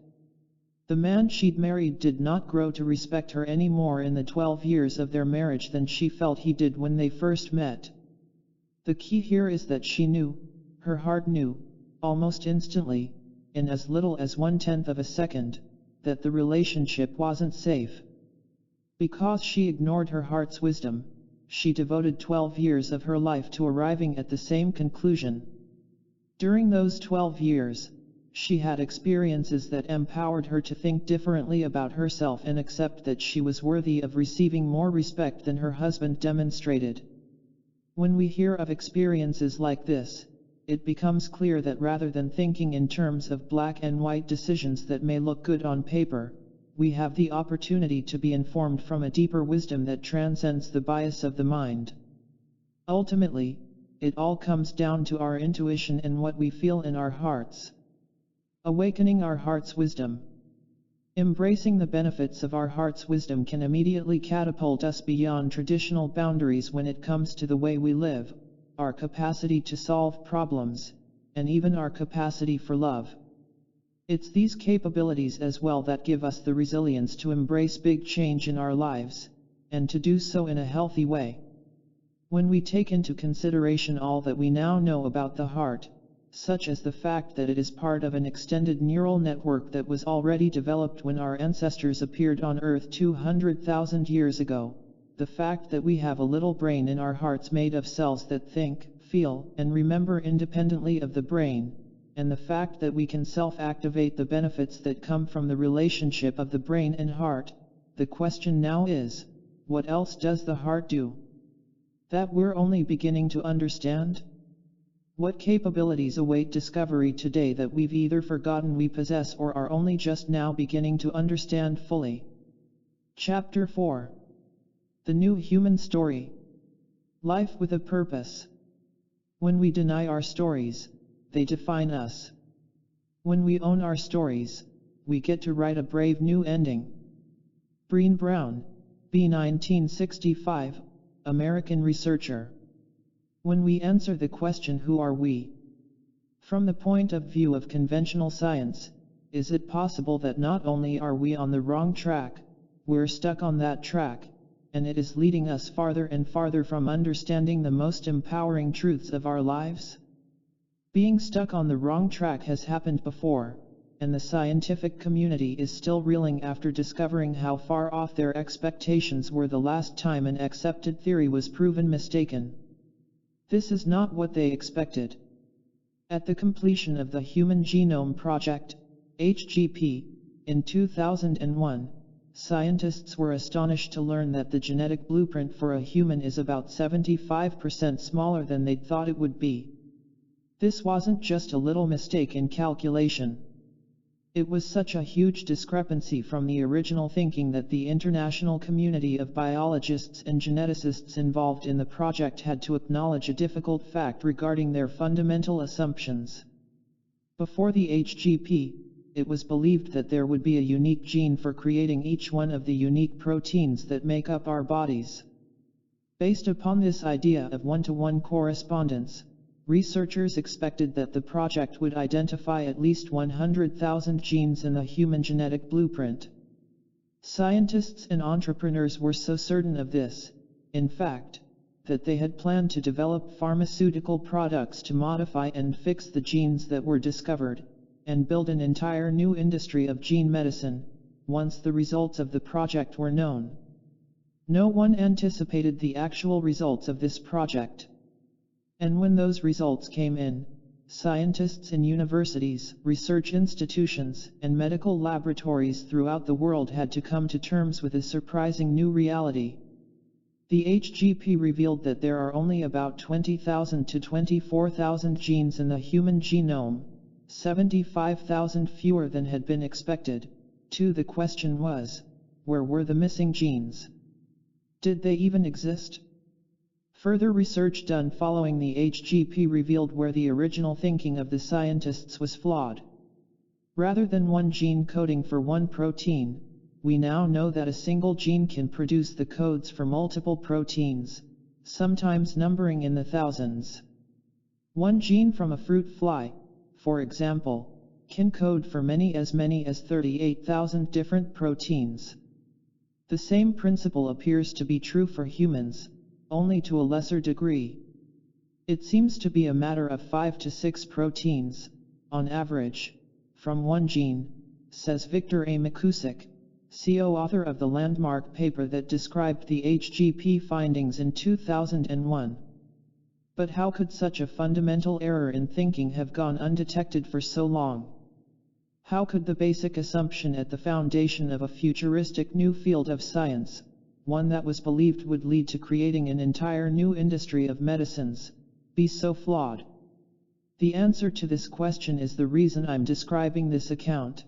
The man she'd married did not grow to respect her any more in the 12 years of their marriage than she felt he did when they first met. The key here is that she knew, her heart knew, almost instantly, in as little as 1/10 of a second, that the relationship wasn't safe. Because she ignored her heart's wisdom, she devoted 12 years of her life to arriving at the same conclusion. During those 12 years, she had experiences that empowered her to think differently about herself and accept that she was worthy of receiving more respect than her husband demonstrated. When we hear of experiences like this, it becomes clear that rather than thinking in terms of black and white decisions that may look good on paper, we have the opportunity to be informed from a deeper wisdom that transcends the bias of the mind. Ultimately, it all comes down to our intuition and what we feel in our hearts. Awakening our heart's wisdom. Embracing the benefits of our heart's wisdom can immediately catapult us beyond traditional boundaries when it comes to the way we live, our capacity to solve problems, and even our capacity for love. It's these capabilities as well that give us the resilience to embrace big change in our lives, and to do so in a healthy way. When we take into consideration all that we now know about the heart, such as the fact that it is part of an extended neural network that was already developed when our ancestors appeared on Earth 200,000 years ago, the fact that we have a little brain in our hearts made of cells that think, feel, and remember independently of the brain, and the fact that we can self-activate the benefits that come from the relationship of the brain and heart, the question now is, what else does the heart do? that we're only beginning to understand? What capabilities await discovery today that we've either forgotten we possess or are only just now beginning to understand fully? Chapter 4. The New Human Story. Life with a Purpose. When we deny our stories, they define us. When we own our stories, we get to write a brave new ending. Brené Brown, B. 1965, American researcher. When we answer the question, who are we? From the point of view of conventional science, is it possible that not only are we on the wrong track, we're stuck on that track, and it is leading us farther and farther from understanding the most empowering truths of our lives? Being stuck on the wrong track has happened before, and the scientific community is still reeling after discovering how far off their expectations were the last time an accepted theory was proven mistaken. This is not what they expected. At the completion of the Human Genome Project, HGP, in 2001, scientists were astonished to learn that the genetic blueprint for a human is about 75% smaller than they'd thought it would be. This wasn't just a little mistake in calculation. It was such a huge discrepancy from the original thinking that the international community of biologists and geneticists involved in the project had to acknowledge a difficult fact regarding their fundamental assumptions. Before the HGP, it was believed that there would be a unique gene for creating each one of the unique proteins that make up our bodies. Based upon this idea of one-to-one correspondence, researchers expected that the project would identify at least 100,000 genes in the human genetic blueprint. Scientists and entrepreneurs were so certain of this, in fact, that they had planned to develop pharmaceutical products to modify and fix the genes that were discovered, and build an entire new industry of gene medicine, once the results of the project were known. No one anticipated the actual results of this project. And when those results came in, scientists in universities, research institutions, and medical laboratories throughout the world had to come to terms with a surprising new reality. The HGP revealed that there are only about 20,000 to 24,000 genes in the human genome, 75,000 fewer than had been expected. The question was, where were the missing genes? Did they even exist? Further research done following the HGP revealed where the original thinking of the scientists was flawed. Rather than one gene coding for one protein, we now know that a single gene can produce the codes for multiple proteins, sometimes numbering in the thousands. One gene from a fruit fly, for example, can code for many as 38,000 different proteins. The same principle appears to be true for humans, only to a lesser degree. It seems to be a matter of 5 to 6 proteins, on average, from one gene, says Victor A. McCusick, co-author of the landmark paper that described the HGP findings in 2001. But how could such a fundamental error in thinking have gone undetected for so long? How could the basic assumption at the foundation of a futuristic new field of science, one that was believed would lead to creating an entire new industry of medicines, be so flawed? The answer to this question is the reason I'm describing this account.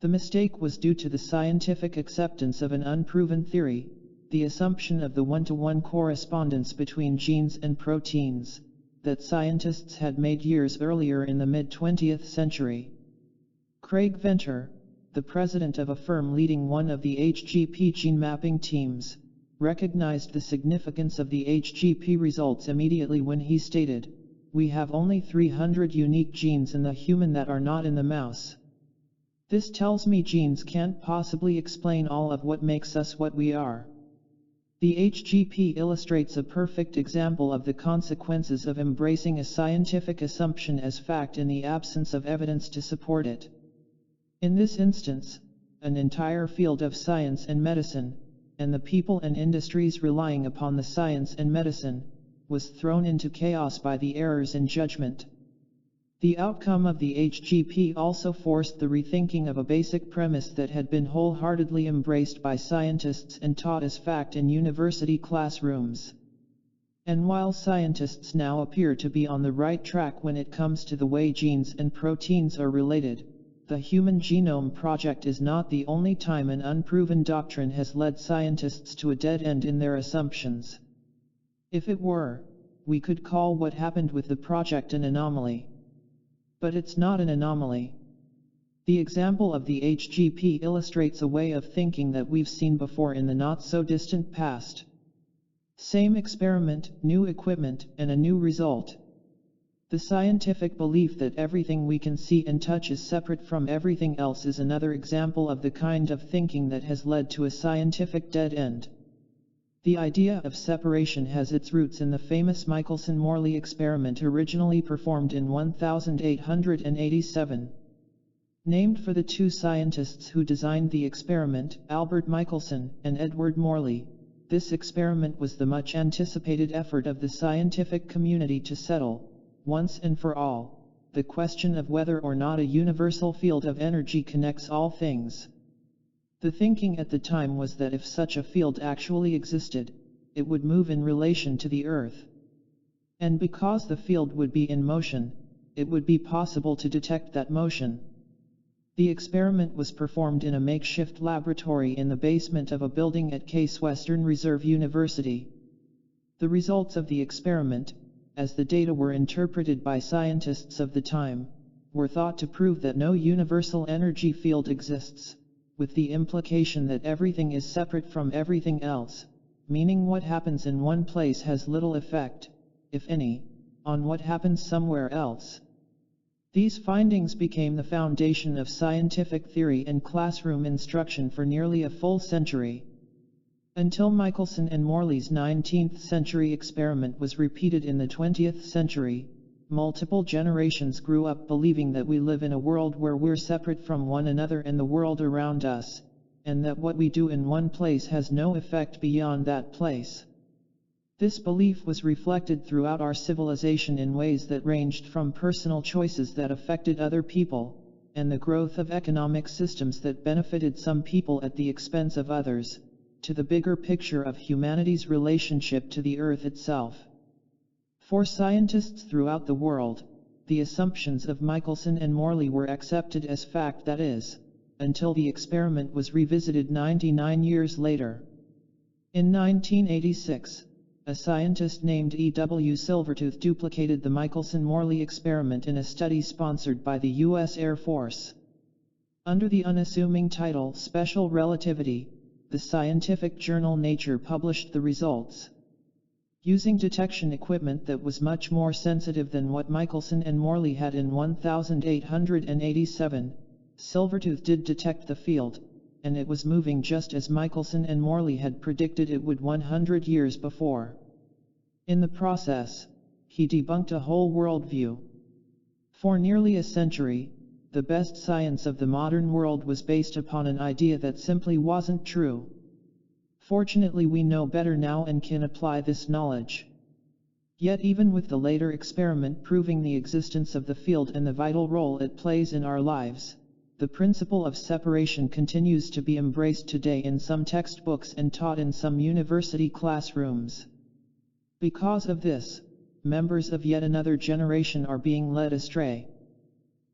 The mistake was due to the scientific acceptance of an unproven theory, the assumption of the one-to-one correspondence between genes and proteins, that scientists had made years earlier in the mid-20th century. Craig Venter, the president of a firm leading one of the HGP gene mapping teams, recognized the significance of the HGP results immediately when he stated, "We have only 300 unique genes in the human that are not in the mouse. This tells me genes can't possibly explain all of what makes us what we are." The HGP illustrates a perfect example of the consequences of embracing a scientific assumption as fact in the absence of evidence to support it. In this instance, an entire field of science and medicine, and the people and industries relying upon the science and medicine, was thrown into chaos by the errors in judgment. The outcome of the HGP also forced the rethinking of a basic premise that had been wholeheartedly embraced by scientists and taught as fact in university classrooms. And while scientists now appear to be on the right track when it comes to the way genes and proteins are related, the Human Genome Project is not the only time an unproven doctrine has led scientists to a dead end in their assumptions. If it were, we could call what happened with the project an anomaly. But it's not an anomaly. The example of the HGP illustrates a way of thinking that we've seen before in the not-so-distant past. Same experiment, new equipment, and a new result. The scientific belief that everything we can see and touch is separate from everything else is another example of the kind of thinking that has led to a scientific dead end. The idea of separation has its roots in the famous Michelson-Morley experiment originally performed in 1887. Named for the two scientists who designed the experiment, Albert Michelson and Edward Morley, this experiment was the much anticipated effort of the scientific community to settle, once and for all, the question of whether or not a universal field of energy connects all things. The thinking at the time was that if such a field actually existed, it would move in relation to the Earth. And because the field would be in motion, it would be possible to detect that motion. The experiment was performed in a makeshift laboratory in the basement of a building at Case Western Reserve University. The results of the experiment, as the data were interpreted by scientists of the time, were thought to prove that no universal energy field exists, with the implication that everything is separate from everything else, meaning what happens in one place has little effect, if any, on what happens somewhere else. These findings became the foundation of scientific theory and classroom instruction for nearly a full century. Until Michelson and Morley's 19th century experiment was repeated in the 20th century, multiple generations grew up believing that we live in a world where we're separate from one another and the world around us, and that what we do in one place has no effect beyond that place. This belief was reflected throughout our civilization in ways that ranged from personal choices that affected other people, and the growth of economic systems that benefited some people at the expense of others, to the bigger picture of humanity's relationship to the Earth itself. For scientists throughout the world, the assumptions of Michelson and Morley were accepted as fact, that is, until the experiment was revisited 99 years later. In 1986, a scientist named E.W. Silvertooth duplicated the Michelson-Morley experiment in a study sponsored by the U.S. Air Force. Under the unassuming title Special Relativity, the scientific journal Nature published the results. Using detection equipment that was much more sensitive than what Michelson and Morley had in 1887, Silvertooth did detect the field, and it was moving just as Michelson and Morley had predicted it would 100 years before. In the process, he debunked a whole worldview. For nearly a century, the best science of the modern world was based upon an idea that simply wasn't true. Fortunately, we know better now and can apply this knowledge. Yet even with the later experiment proving the existence of the field and the vital role it plays in our lives, the principle of separation continues to be embraced today in some textbooks and taught in some university classrooms. Because of this, members of yet another generation are being led astray.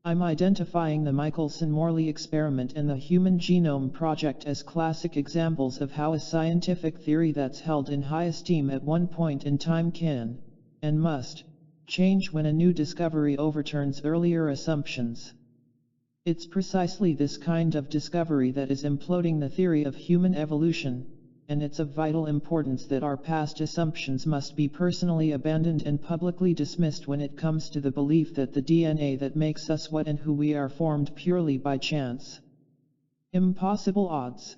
I'm identifying the Michelson-Morley experiment and the Human Genome Project as classic examples of how a scientific theory that's held in high esteem at one point in time can, and must, change when a new discovery overturns earlier assumptions. It's precisely this kind of discovery that is imploding the theory of human evolution, and it's of vital importance that our past assumptions must be personally abandoned and publicly dismissed when it comes to the belief that the DNA that makes us what and who we are formed purely by chance. Impossible odds.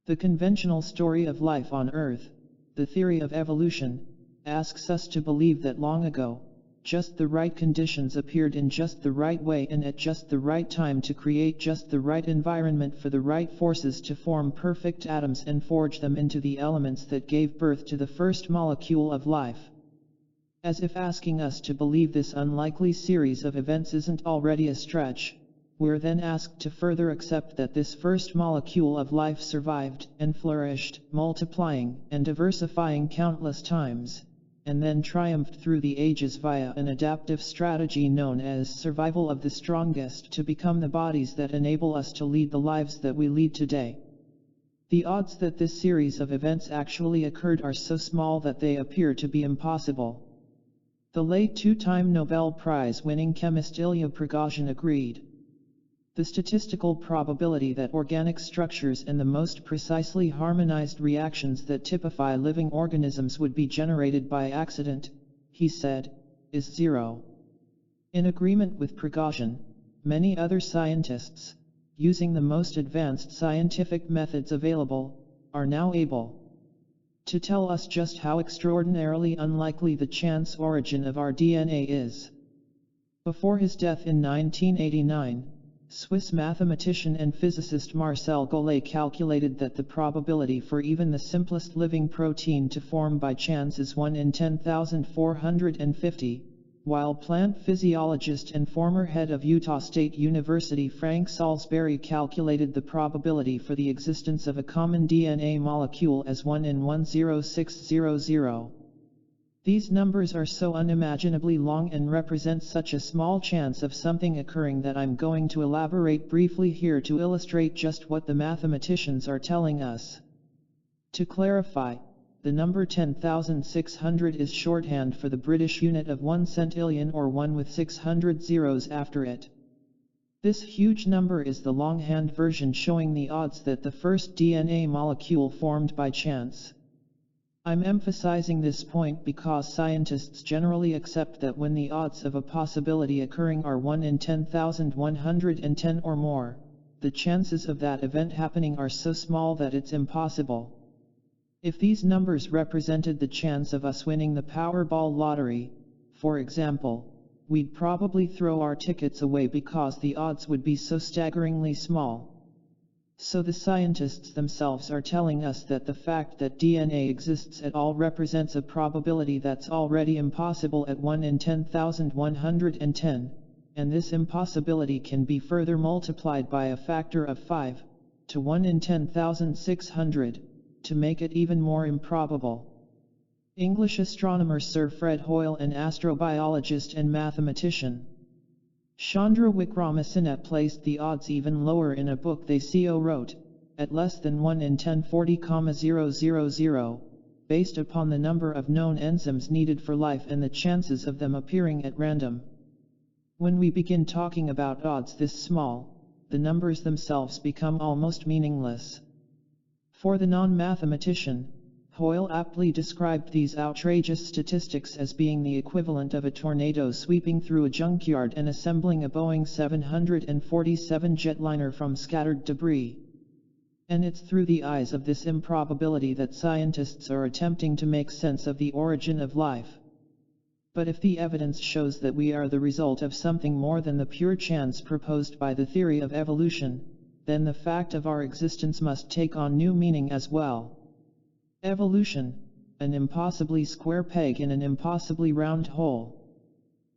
The conventional story of life on Earth, the theory of evolution, asks us to believe that long ago, just the right conditions appeared in just the right way and at just the right time to create just the right environment for the right forces to form perfect atoms and forge them into the elements that gave birth to the first molecule of life. As if asking us to believe this unlikely series of events isn't already a stretch, we're then asked to further accept that this first molecule of life survived and flourished, multiplying and diversifying countless times, and then triumphed through the ages via an adaptive strategy known as survival of the strongest to become the bodies that enable us to lead the lives that we lead today. The odds that this series of events actually occurred are so small that they appear to be impossible. The late two-time Nobel Prize-winning chemist Ilya Prigogine agreed. The statistical probability that organic structures and the most precisely harmonized reactions that typify living organisms would be generated by accident, he said, is zero. In agreement with Prigogine, many other scientists, using the most advanced scientific methods available, are now able to tell us just how extraordinarily unlikely the chance origin of our DNA is. Before his death in 1989, Swiss mathematician and physicist Marcel Golay calculated that the probability for even the simplest living protein to form by chance is 1 in 10,450, while plant physiologist and former head of Utah State University Frank Salisbury calculated the probability for the existence of a common DNA molecule as 1 in 10600. These numbers are so unimaginably long and represent such a small chance of something occurring that I'm going to elaborate briefly here to illustrate just what the mathematicians are telling us. To clarify, the number 10,600 is shorthand for the British unit of 1 centillion, or 1 with 600 zeros after it. This huge number is the longhand version showing the odds that the first DNA molecule formed by chance. I'm emphasizing this point because scientists generally accept that when the odds of a possibility occurring are 1 in 10,110 or more, the chances of that event happening are so small that it's impossible. If these numbers represented the chance of us winning the Powerball lottery, for example, we'd probably throw our tickets away because the odds would be so staggeringly small. So the scientists themselves are telling us that the fact that DNA exists at all represents a probability that's already impossible at 1 in 10,110, and this impossibility can be further multiplied by a factor of 5, to 1 in 10,600, to make it even more improbable. English astronomer Sir Fred Hoyle and astrobiologist and mathematician Chandra Wickramasinghe placed the odds even lower in a book they wrote, at less than 1 in 1040,000, based upon the number of known enzymes needed for life and the chances of them appearing at random. When we begin talking about odds this small, the numbers themselves become almost meaningless. For the non-mathematician, Hoyle aptly described these outrageous statistics as being the equivalent of a tornado sweeping through a junkyard and assembling a Boeing 747 jetliner from scattered debris. And it's through the eyes of this improbability that scientists are attempting to make sense of the origin of life. But if the evidence shows that we are the result of something more than the pure chance proposed by the theory of evolution, then the fact of our existence must take on new meaning as well. Evolution, an impossibly square peg in an impossibly round hole.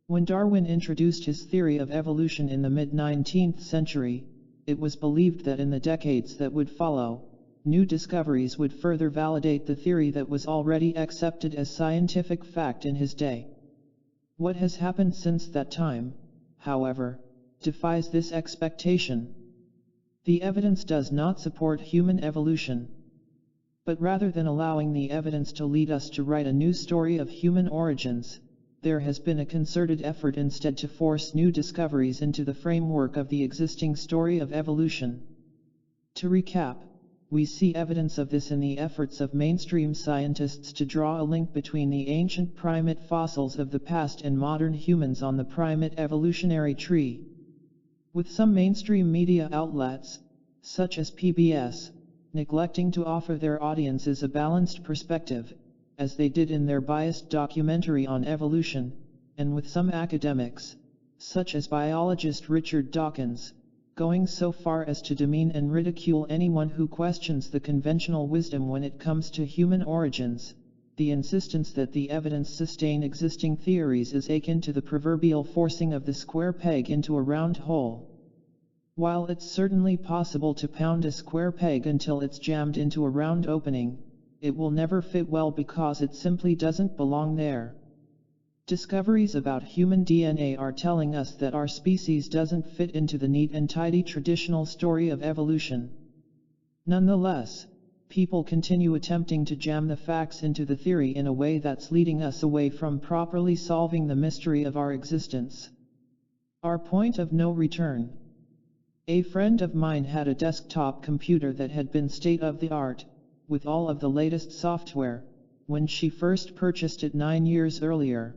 When Darwin introduced his theory of evolution in the mid-19th century, it was believed that in the decades that would follow, new discoveries would further validate the theory that was already accepted as scientific fact in his day. What has happened since that time, however, defies this expectation. The evidence does not support human evolution. But rather than allowing the evidence to lead us to write a new story of human origins, there has been a concerted effort instead to force new discoveries into the framework of the existing story of evolution. To recap, we see evidence of this in the efforts of mainstream scientists to draw a link between the ancient primate fossils of the past and modern humans on the primate evolutionary tree. With some mainstream media outlets, such as PBS, neglecting to offer their audiences a balanced perspective, as they did in their biased documentary on evolution, and with some academics, such as biologist Richard Dawkins, going so far as to demean and ridicule anyone who questions the conventional wisdom when it comes to human origins. The insistence that the evidence sustain existing theories is akin to the proverbial forcing of the square peg into a round hole. While it's certainly possible to pound a square peg until it's jammed into a round opening, it will never fit well because it simply doesn't belong there. Discoveries about human DNA are telling us that our species doesn't fit into the neat and tidy traditional story of evolution. Nonetheless, people continue attempting to jam the facts into the theory in a way that's leading us away from properly solving the mystery of our existence. Our point of no return. A friend of mine had a desktop computer that had been state-of-the-art, with all of the latest software, when she first purchased it 9 years earlier.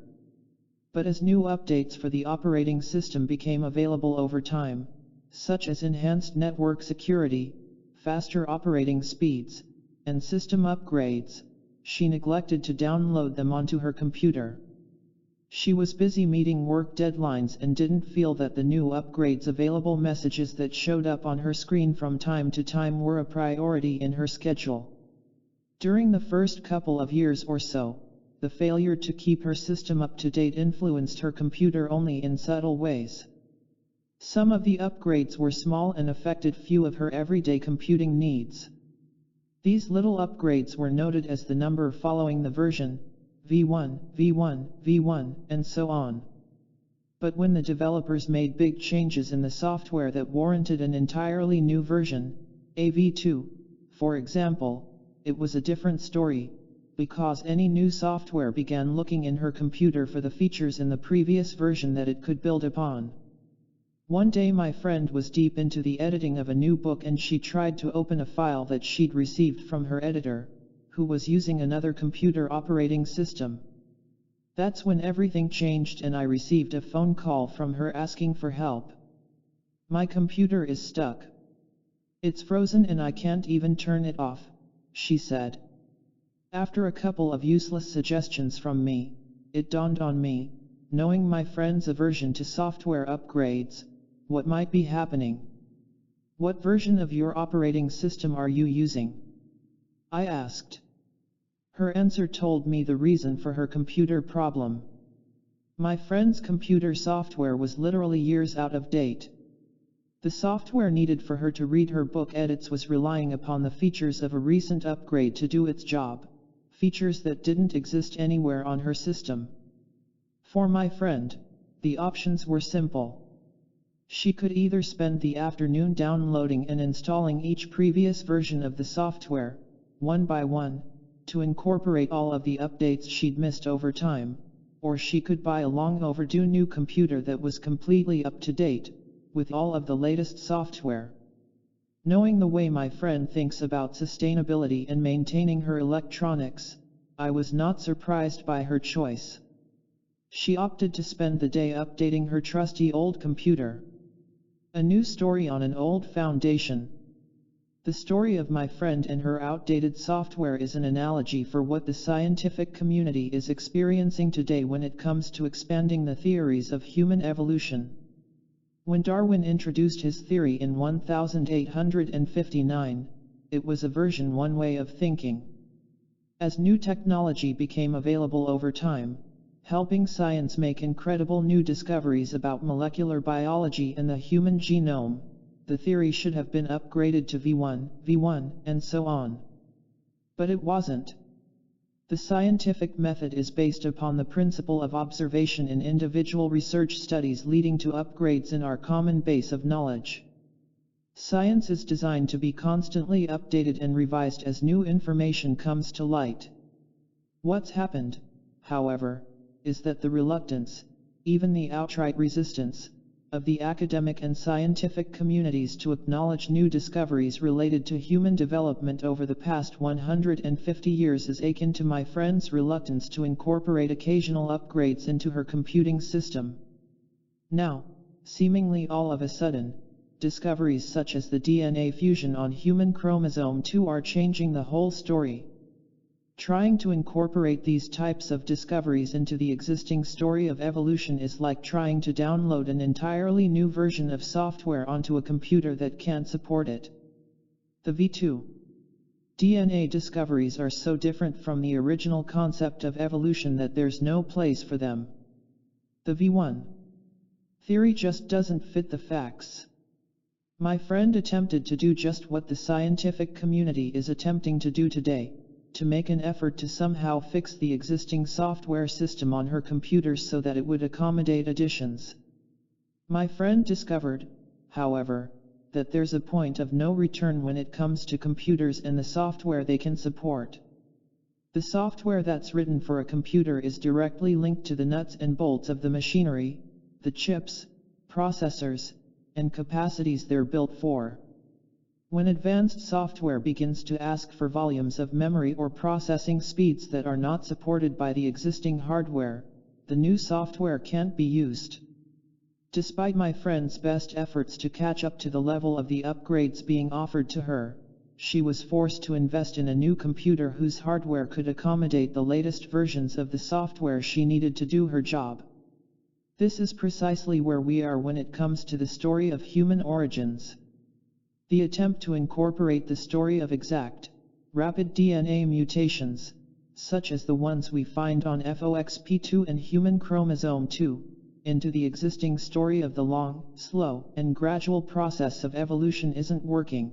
But as new updates for the operating system became available over time, such as enhanced network security, faster operating speeds, and system upgrades, she neglected to download them onto her computer. She was busy meeting work deadlines and didn't feel that the new upgrades available messages that showed up on her screen from time to time were a priority in her schedule. During the first couple of years or so, the failure to keep her system up to date influenced her computer only in subtle ways. Some of the upgrades were small and affected few of her everyday computing needs. These little upgrades were noted as the number following the version, V1, V1, V1, and so on. But when the developers made big changes in the software that warranted an entirely new version, a V2, for example, it was a different story, because any new software began looking in her computer for the features in the previous version that it could build upon. One day my friend was deep into the editing of a new book and she tried to open a file that she'd received from her editor, who was using another computer operating system. That's when everything changed and I received a phone call from her asking for help. "My computer is stuck. It's frozen and I can't even turn it off," she said. After a couple of useless suggestions from me, it dawned on me, knowing my friend's aversion to software upgrades, what might be happening. "What version of your operating system are you using?" I asked. Her answer told me the reason for her computer problem. My friend's computer software was literally years out of date. The software needed for her to read her book edits was relying upon the features of a recent upgrade to do its job, features that didn't exist anywhere on her system. For my friend, the options were simple. She could either spend the afternoon downloading and installing each previous version of the software, one by one, to incorporate all of the updates she'd missed over time, or she could buy a long overdue new computer that was completely up to date, with all of the latest software. Knowing the way my friend thinks about sustainability and maintaining her electronics, I was not surprised by her choice. She opted to spend the day updating her trusty old computer. A new story on an old foundation. The story of my friend and her outdated software is an analogy for what the scientific community is experiencing today when it comes to expanding the theories of human evolution. When Darwin introduced his theory in 1859, it was a version 1 way of thinking. As new technology became available over time, helping science make incredible new discoveries about molecular biology and the human genome, the theory should have been upgraded to V1, V1, and so on. But it wasn't. The scientific method is based upon the principle of observation in individual research studies leading to upgrades in our common base of knowledge. Science is designed to be constantly updated and revised as new information comes to light. What's happened, however, is that the reluctance, even the outright resistance, of the academic and scientific communities to acknowledge new discoveries related to human development over the past 150 years is akin to my friend's reluctance to incorporate occasional upgrades into her computing system. Now, seemingly all of a sudden, discoveries such as the DNA fusion on human chromosome 2 are changing the whole story. Trying to incorporate these types of discoveries into the existing story of evolution is like trying to download an entirely new version of software onto a computer that can't support it. The V2 DNA discoveries are so different from the original concept of evolution that there's no place for them. The V1 theory just doesn't fit the facts. My friend attempted to do just what the scientific community is attempting to do today, to make an effort to somehow fix the existing software system on her computer so that it would accommodate additions. My friend discovered, however, that there's a point of no return when it comes to computers and the software they can support. The software that's written for a computer is directly linked to the nuts and bolts of the machinery, the chips, processors, and capacities they're built for. When advanced software begins to ask for volumes of memory or processing speeds that are not supported by the existing hardware, the new software can't be used. Despite my friend's best efforts to catch up to the level of the upgrades being offered to her, she was forced to invest in a new computer whose hardware could accommodate the latest versions of the software she needed to do her job. This is precisely where we are when it comes to the story of human origins. The attempt to incorporate the story of exact, rapid DNA mutations, such as the ones we find on FOXP2 and human chromosome 2, into the existing story of the long, slow, and gradual process of evolution isn't working.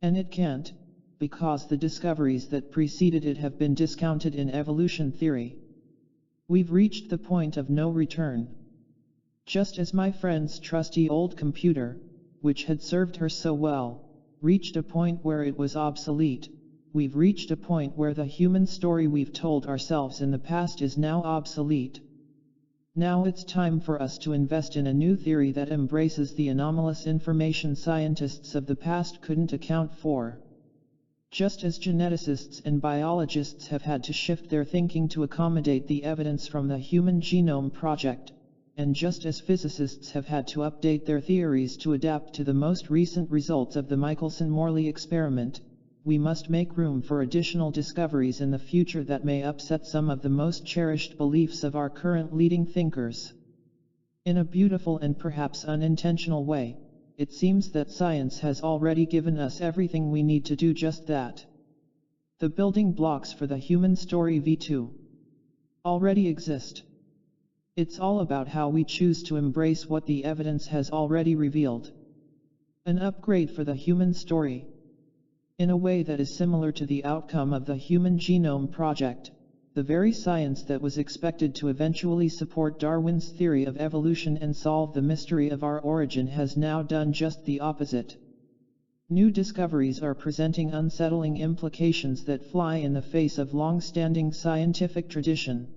And it can't, because the discoveries that preceded it have been discounted in evolution theory. We've reached the point of no return. Just as my friend's trusty old computer, which had served her so well, reached a point where it was obsolete, we've reached a point where the human story we've told ourselves in the past is now obsolete. Now it's time for us to invest in a new theory that embraces the anomalous information scientists of the past couldn't account for. Just as geneticists and biologists have had to shift their thinking to accommodate the evidence from the Human Genome Project, and just as physicists have had to update their theories to adapt to the most recent results of the Michelson-Morley experiment, we must make room for additional discoveries in the future that may upset some of the most cherished beliefs of our current leading thinkers. In a beautiful and perhaps unintentional way, it seems that science has already given us everything we need to do just that. The building blocks for the human story V2 already exist. It's all about how we choose to embrace what the evidence has already revealed. An upgrade for the human story. In a way that is similar to the outcome of the Human Genome Project, the very science that was expected to eventually support Darwin's theory of evolution and solve the mystery of our origin has now done just the opposite. New discoveries are presenting unsettling implications that fly in the face of long-standing scientific tradition.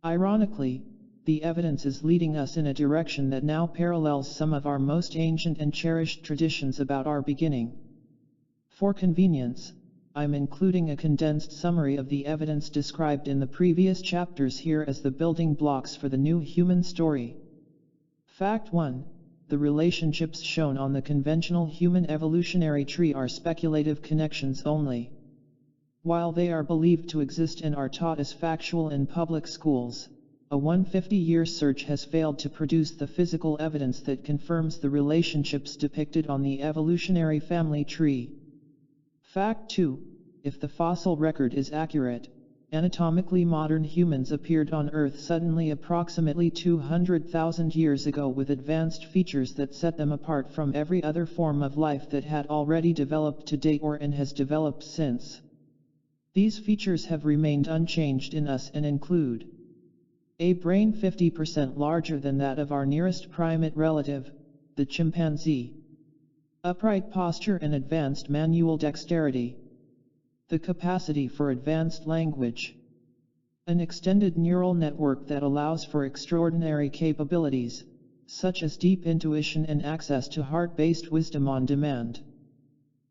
Ironically, the evidence is leading us in a direction that now parallels some of our most ancient and cherished traditions about our beginning. For convenience, I'm including a condensed summary of the evidence described in the previous chapters here as the building blocks for the new human story. Fact 1. The relationships shown on the conventional human evolutionary tree are speculative connections only. While they are believed to exist and are taught as factual in public schools, a 150-year search has failed to produce the physical evidence that confirms the relationships depicted on the evolutionary family tree. Fact 2. If the fossil record is accurate, anatomically modern humans appeared on Earth suddenly approximately 200,000 years ago with advanced features that set them apart from every other form of life that had already developed to date or and has developed since. These features have remained unchanged in us and include a brain 50% larger than that of our nearest primate relative, the chimpanzee. Upright posture and advanced manual dexterity. The capacity for advanced language. An extended neural network that allows for extraordinary capabilities, such as deep intuition and access to heart-based wisdom on demand.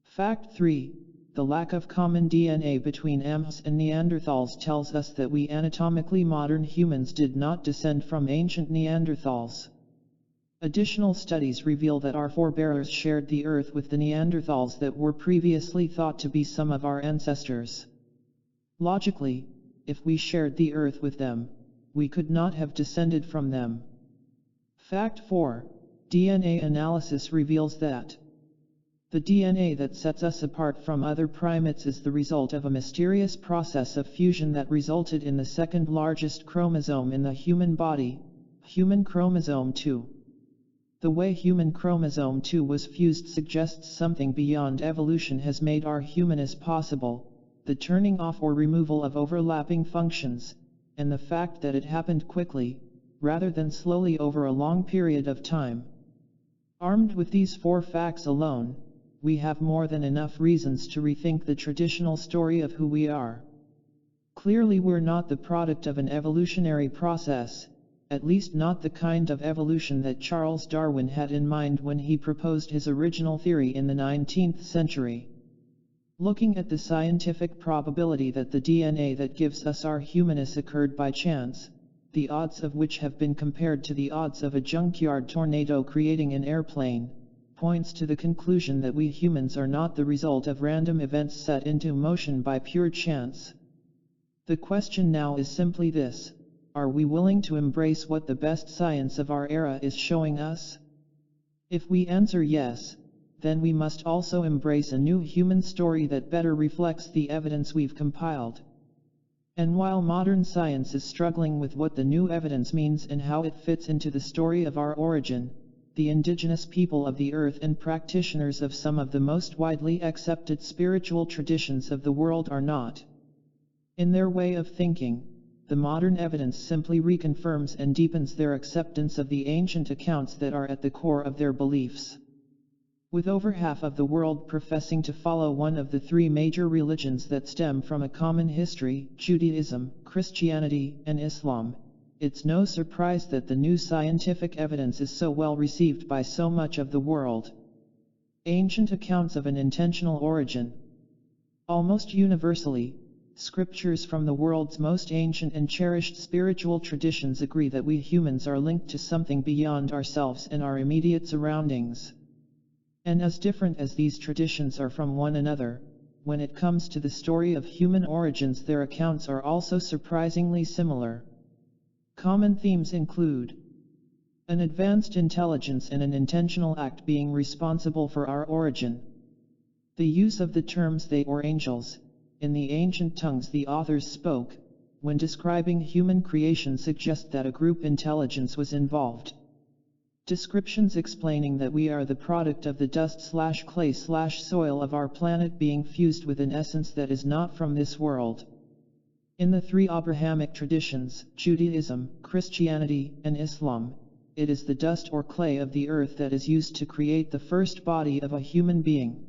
Fact 3. The lack of common DNA between AMHs and Neanderthals tells us that we anatomically modern humans did not descend from ancient Neanderthals. Additional studies reveal that our forebears shared the Earth with the Neanderthals that were previously thought to be some of our ancestors. Logically, if we shared the Earth with them, we could not have descended from them. Fact 4. DNA analysis reveals that the DNA that sets us apart from other primates is the result of a mysterious process of fusion that resulted in the second largest chromosome in the human body, human chromosome 2. The way human chromosome 2 was fused suggests something beyond evolution has made our humanness possible. the turning off or removal of overlapping functions, and the fact that it happened quickly, rather than slowly over a long period of time. Armed with these 4 facts alone, we have more than enough reasons to rethink the traditional story of who we are. Clearly, we're not the product of an evolutionary process, at least not the kind of evolution that Charles Darwin had in mind when he proposed his original theory in the 19th century. Looking at the scientific probability that the DNA that gives us our humanness occurred by chance, the odds of which have been compared to the odds of a junkyard tornado creating an airplane, points to the conclusion that we humans are not the result of random events set into motion by pure chance. The question now is simply this: are we willing to embrace what the best science of our era is showing us? If we answer yes, then we must also embrace a new human story that better reflects the evidence we've compiled. And while modern science is struggling with what the new evidence means and how it fits into the story of our origin, the indigenous people of the earth and practitioners of some of the most widely accepted spiritual traditions of the world are not. In their way of thinking, the modern evidence simply reconfirms and deepens their acceptance of the ancient accounts that are at the core of their beliefs. With over half of the world professing to follow one of the 3 major religions that stem from a common history, Judaism, Christianity, and Islam, it's no surprise that the new scientific evidence is so well received by so much of the world. Ancient accounts of an intentional origin. Almost universally, scriptures from the world's most ancient and cherished spiritual traditions agree that we humans are linked to something beyond ourselves and our immediate surroundings. And as different as these traditions are from one another, when it comes to the story of human origins, their accounts are also surprisingly similar. Common themes include an advanced intelligence and an intentional act being responsible for our origin. The use of the terms they or angels, in the ancient tongues the authors spoke, when describing human creation suggest that a group intelligence was involved. Descriptions explaining that we are the product of the dust/clay/soil of our planet being fused with an essence that is not from this world. In the 3 Abrahamic traditions, Judaism, Christianity, and Islam, it is the dust or clay of the earth that is used to create the first body of a human being.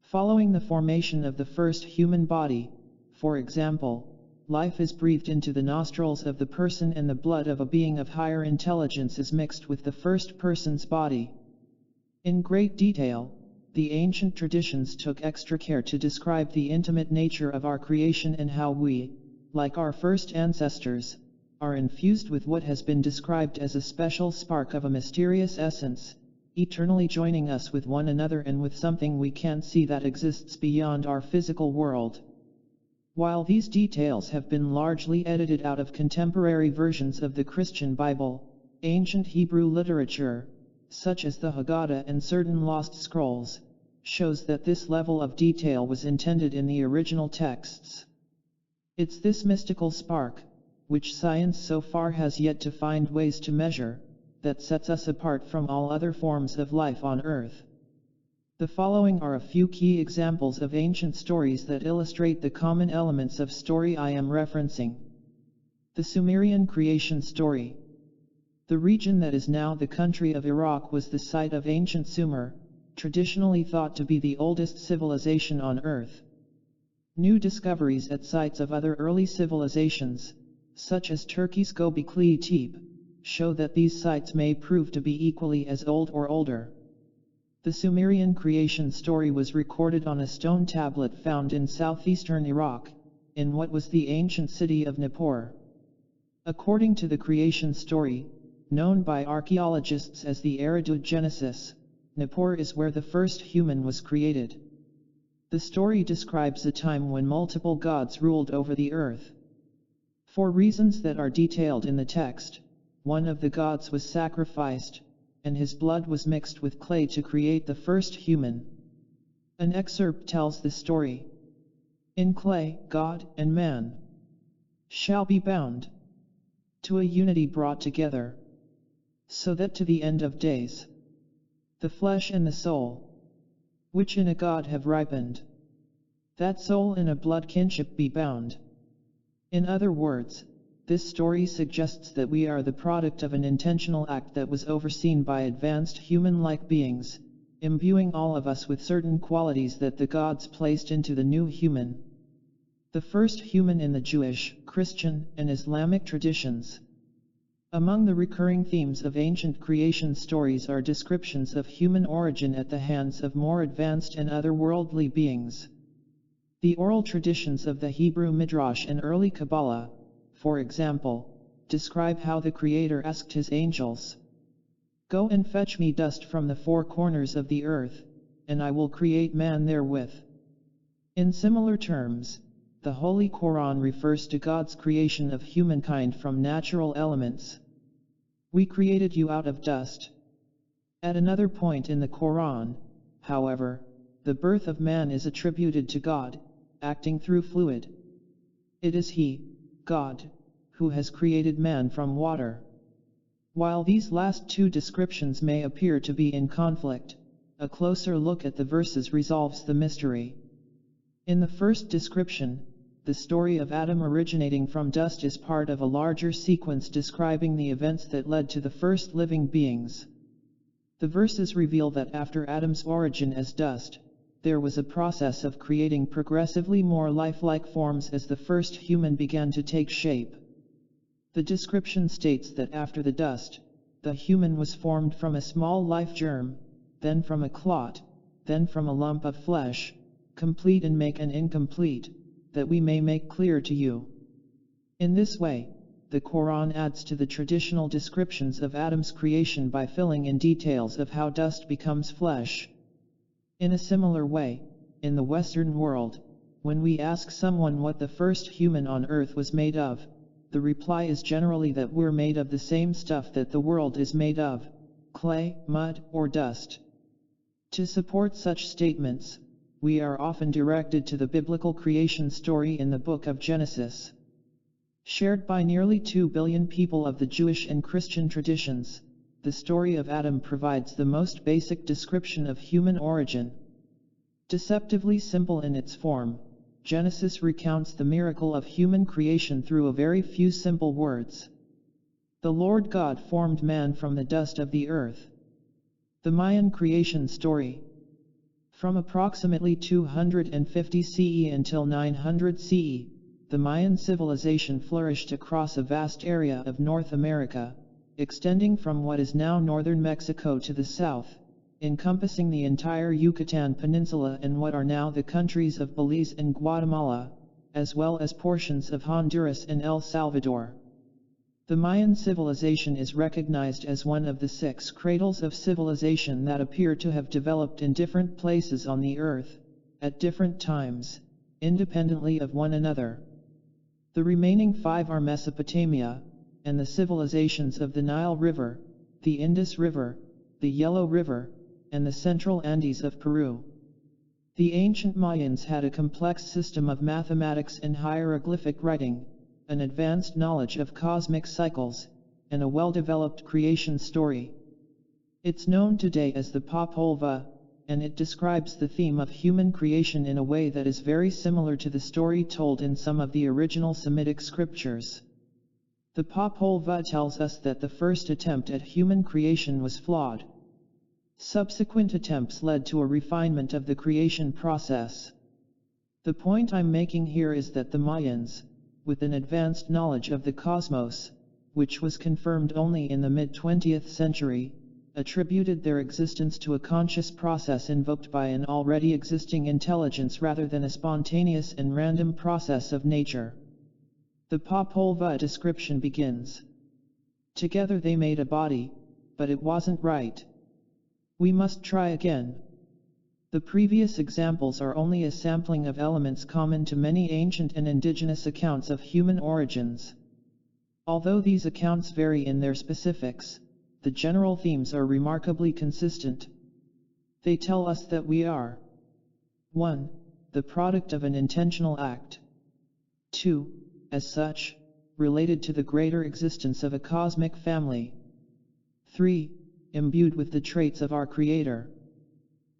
Following the formation of the first human body, for example, life is breathed into the nostrils of the person and the blood of a being of higher intelligence is mixed with the first person's body. In great detail, the ancient traditions took extra care to describe the intimate nature of our creation and how we, like our first ancestors, are infused with what has been described as a special spark of a mysterious essence, eternally joining us with one another and with something we can't see that exists beyond our physical world. While these details have been largely edited out of contemporary versions of the Christian Bible, ancient Hebrew literature, such as the Haggadah and certain lost scrolls, shows that this level of detail was intended in the original texts. It's this mystical spark, which science so far has yet to find ways to measure, that sets us apart from all other forms of life on Earth. The following are a few key examples of ancient stories that illustrate the common elements of story I am referencing. The Sumerian creation story. The region that is now the country of Iraq was the site of ancient Sumer, traditionally thought to be the oldest civilization on Earth. New discoveries at sites of other early civilizations, such as Turkey's Göbekli Tepe, show that these sites may prove to be equally as old or older. The Sumerian creation story was recorded on a stone tablet found in southeastern Iraq, in what was the ancient city of Nippur. According to the creation story, known by archaeologists as the Eridu Genesis, Nippur is where the first human was created. The story describes a time when multiple gods ruled over the earth. For reasons that are detailed in the text, one of the gods was sacrificed, and his blood was mixed with clay to create the first human. An excerpt tells the story. In clay, God and man shall be bound to a unity brought together, so that to the end of days, the flesh and the soul, which in a God have ripened, that soul in a blood kinship be bound. In other words, this story suggests that we are the product of an intentional act that was overseen by advanced human-like beings, imbuing all of us with certain qualities that the gods placed into the new human. The first human in the Jewish, Christian, and Islamic traditions. Among the recurring themes of ancient creation stories are descriptions of human origin at the hands of more advanced and otherworldly beings. The oral traditions of the Hebrew Midrash and early Kabbalah, for example, describe how the Creator asked his angels, "Go and fetch me dust from the four corners of the earth, and I will create man therewith." In similar terms, the Holy Quran refers to God's creation of humankind from natural elements. "We created you out of dust." At another point in the Quran, however, the birth of man is attributed to God, acting through fluid. It is He, God, who has created man from water. While these last two descriptions may appear to be in conflict, a closer look at the verses resolves the mystery. In the first description, the story of Adam originating from dust is part of a larger sequence describing the events that led to the first living beings. The verses reveal that after Adam's origin as dust, there was a process of creating progressively more lifelike forms as the first human began to take shape. The description states that after the dust, the human was formed from a small life germ, then from a clot, then from a lump of flesh, complete and make an incomplete, that we may make clear to you. In this way, the Quran adds to the traditional descriptions of Adam's creation by filling in details of how dust becomes flesh. In a similar way, in the Western world, when we ask someone what the first human on earth was made of, the reply is generally that we're made of the same stuff that the world is made of: clay, mud, or dust. To support such statements, we are often directed to the biblical creation story in the book of Genesis. Shared by nearly 2 billion people of the Jewish and Christian traditions, the story of Adam provides the most basic description of human origin. Deceptively simple in its form, Genesis recounts the miracle of human creation through a very few simple words. The Lord God formed man from the dust of the earth. The Mayan creation story. From approximately 250 CE until 900 CE, the Mayan civilization flourished across a vast area of North America, extending from what is now northern Mexico to the south, encompassing the entire Yucatan Peninsula and what are now the countries of Belize and Guatemala, as well as portions of Honduras and El Salvador. The Mayan civilization is recognized as one of the 6 cradles of civilization that appear to have developed in different places on the earth, at different times, independently of one another. The remaining 5 are Mesopotamia, and the civilizations of the Nile River, the Indus River, the Yellow River, and the Central Andes of Peru. The ancient Mayans had a complex system of mathematics and hieroglyphic writing, an advanced knowledge of cosmic cycles, and a well-developed creation story. It's known today as the Popol Vuh, and it describes the theme of human creation in a way that is very similar to the story told in some of the original Semitic scriptures. The Popol Vuh tells us that the first attempt at human creation was flawed. Subsequent attempts led to a refinement of the creation process. The point I'm making here is that the Mayans, with an advanced knowledge of the cosmos, which was confirmed only in the mid-20th century, attributed their existence to a conscious process invoked by an already existing intelligence rather than a spontaneous and random process of nature. The Popol Vuh description begins. Together they made a body, but it wasn't right. We must try again. The previous examples are only a sampling of elements common to many ancient and indigenous accounts of human origins. Although these accounts vary in their specifics, the general themes are remarkably consistent. They tell us that we are 1. The product of an intentional act. 2. As such, related to the greater existence of a cosmic family. 3. Imbued with the traits of our Creator.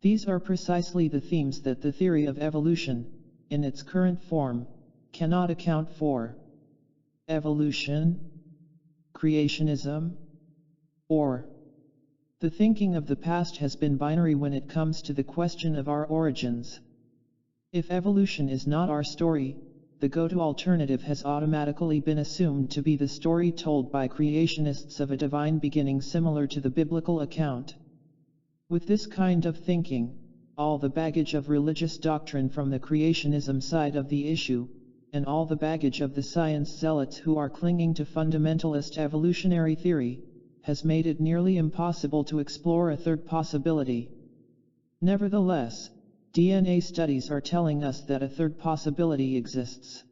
These are precisely the themes that the theory of evolution, in its current form, cannot account for evolution, creationism, or the thinking of the past has been binary when it comes to the question of our origins. If evolution is not our story, the go-to alternative has automatically been assumed to be the story told by creationists of a divine beginning similar to the biblical account. With this kind of thinking, all the baggage of religious doctrine from the creationism side of the issue, and all the baggage of the science zealots who are clinging to fundamentalist evolutionary theory, has made it nearly impossible to explore a third possibility. Nevertheless, DNA studies are telling us that a third possibility exists.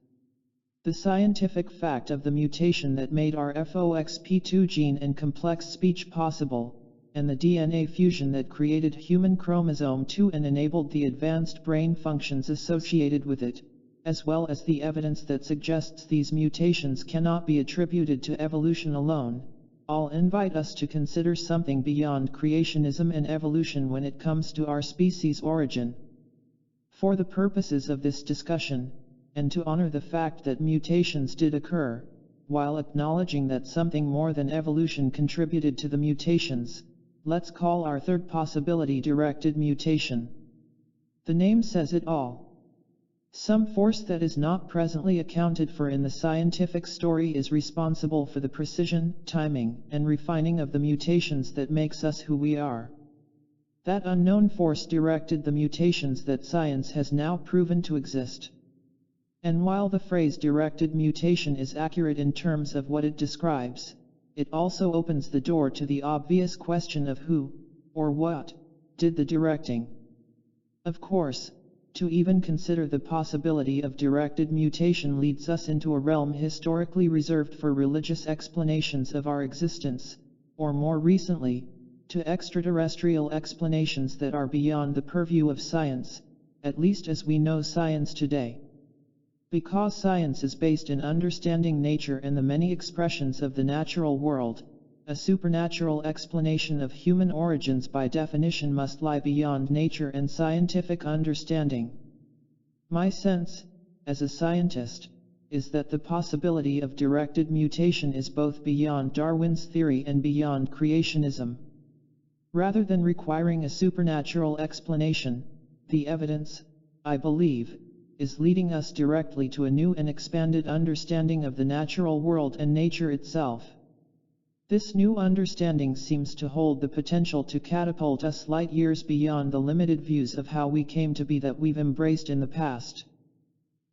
The scientific fact of the mutation that made our FOXP2 gene and complex speech possible, and the DNA fusion that created human chromosome 2 and enabled the advanced brain functions associated with it, as well as the evidence that suggests these mutations cannot be attributed to evolution alone, all invite us to consider something beyond creationism and evolution when it comes to our species' origin. For the purposes of this discussion, and to honor the fact that mutations did occur, while acknowledging that something more than evolution contributed to the mutations, let's call our third possibility directed mutation. The name says it all. Some force that is not presently accounted for in the scientific story is responsible for the precision, timing, and refining of the mutations that makes us who we are. That unknown force directed the mutations that science has now proven to exist. And while the phrase directed mutation is accurate in terms of what it describes, it also opens the door to the obvious question of who, or what, did the directing. Of course, to even consider the possibility of directed mutation leads us into a realm historically reserved for religious explanations of our existence, or more recently, to extraterrestrial explanations that are beyond the purview of science, at least as we know science today. Because science is based in understanding nature and the many expressions of the natural world, a supernatural explanation of human origins by definition must lie beyond nature and scientific understanding. My sense, as a scientist, is that the possibility of directed mutation is both beyond Darwin's theory and beyond creationism. Rather than requiring a supernatural explanation, the evidence, I believe, is leading us directly to a new and expanded understanding of the natural world and nature itself. This new understanding seems to hold the potential to catapult us light years beyond the limited views of how we came to be that we've embraced in the past.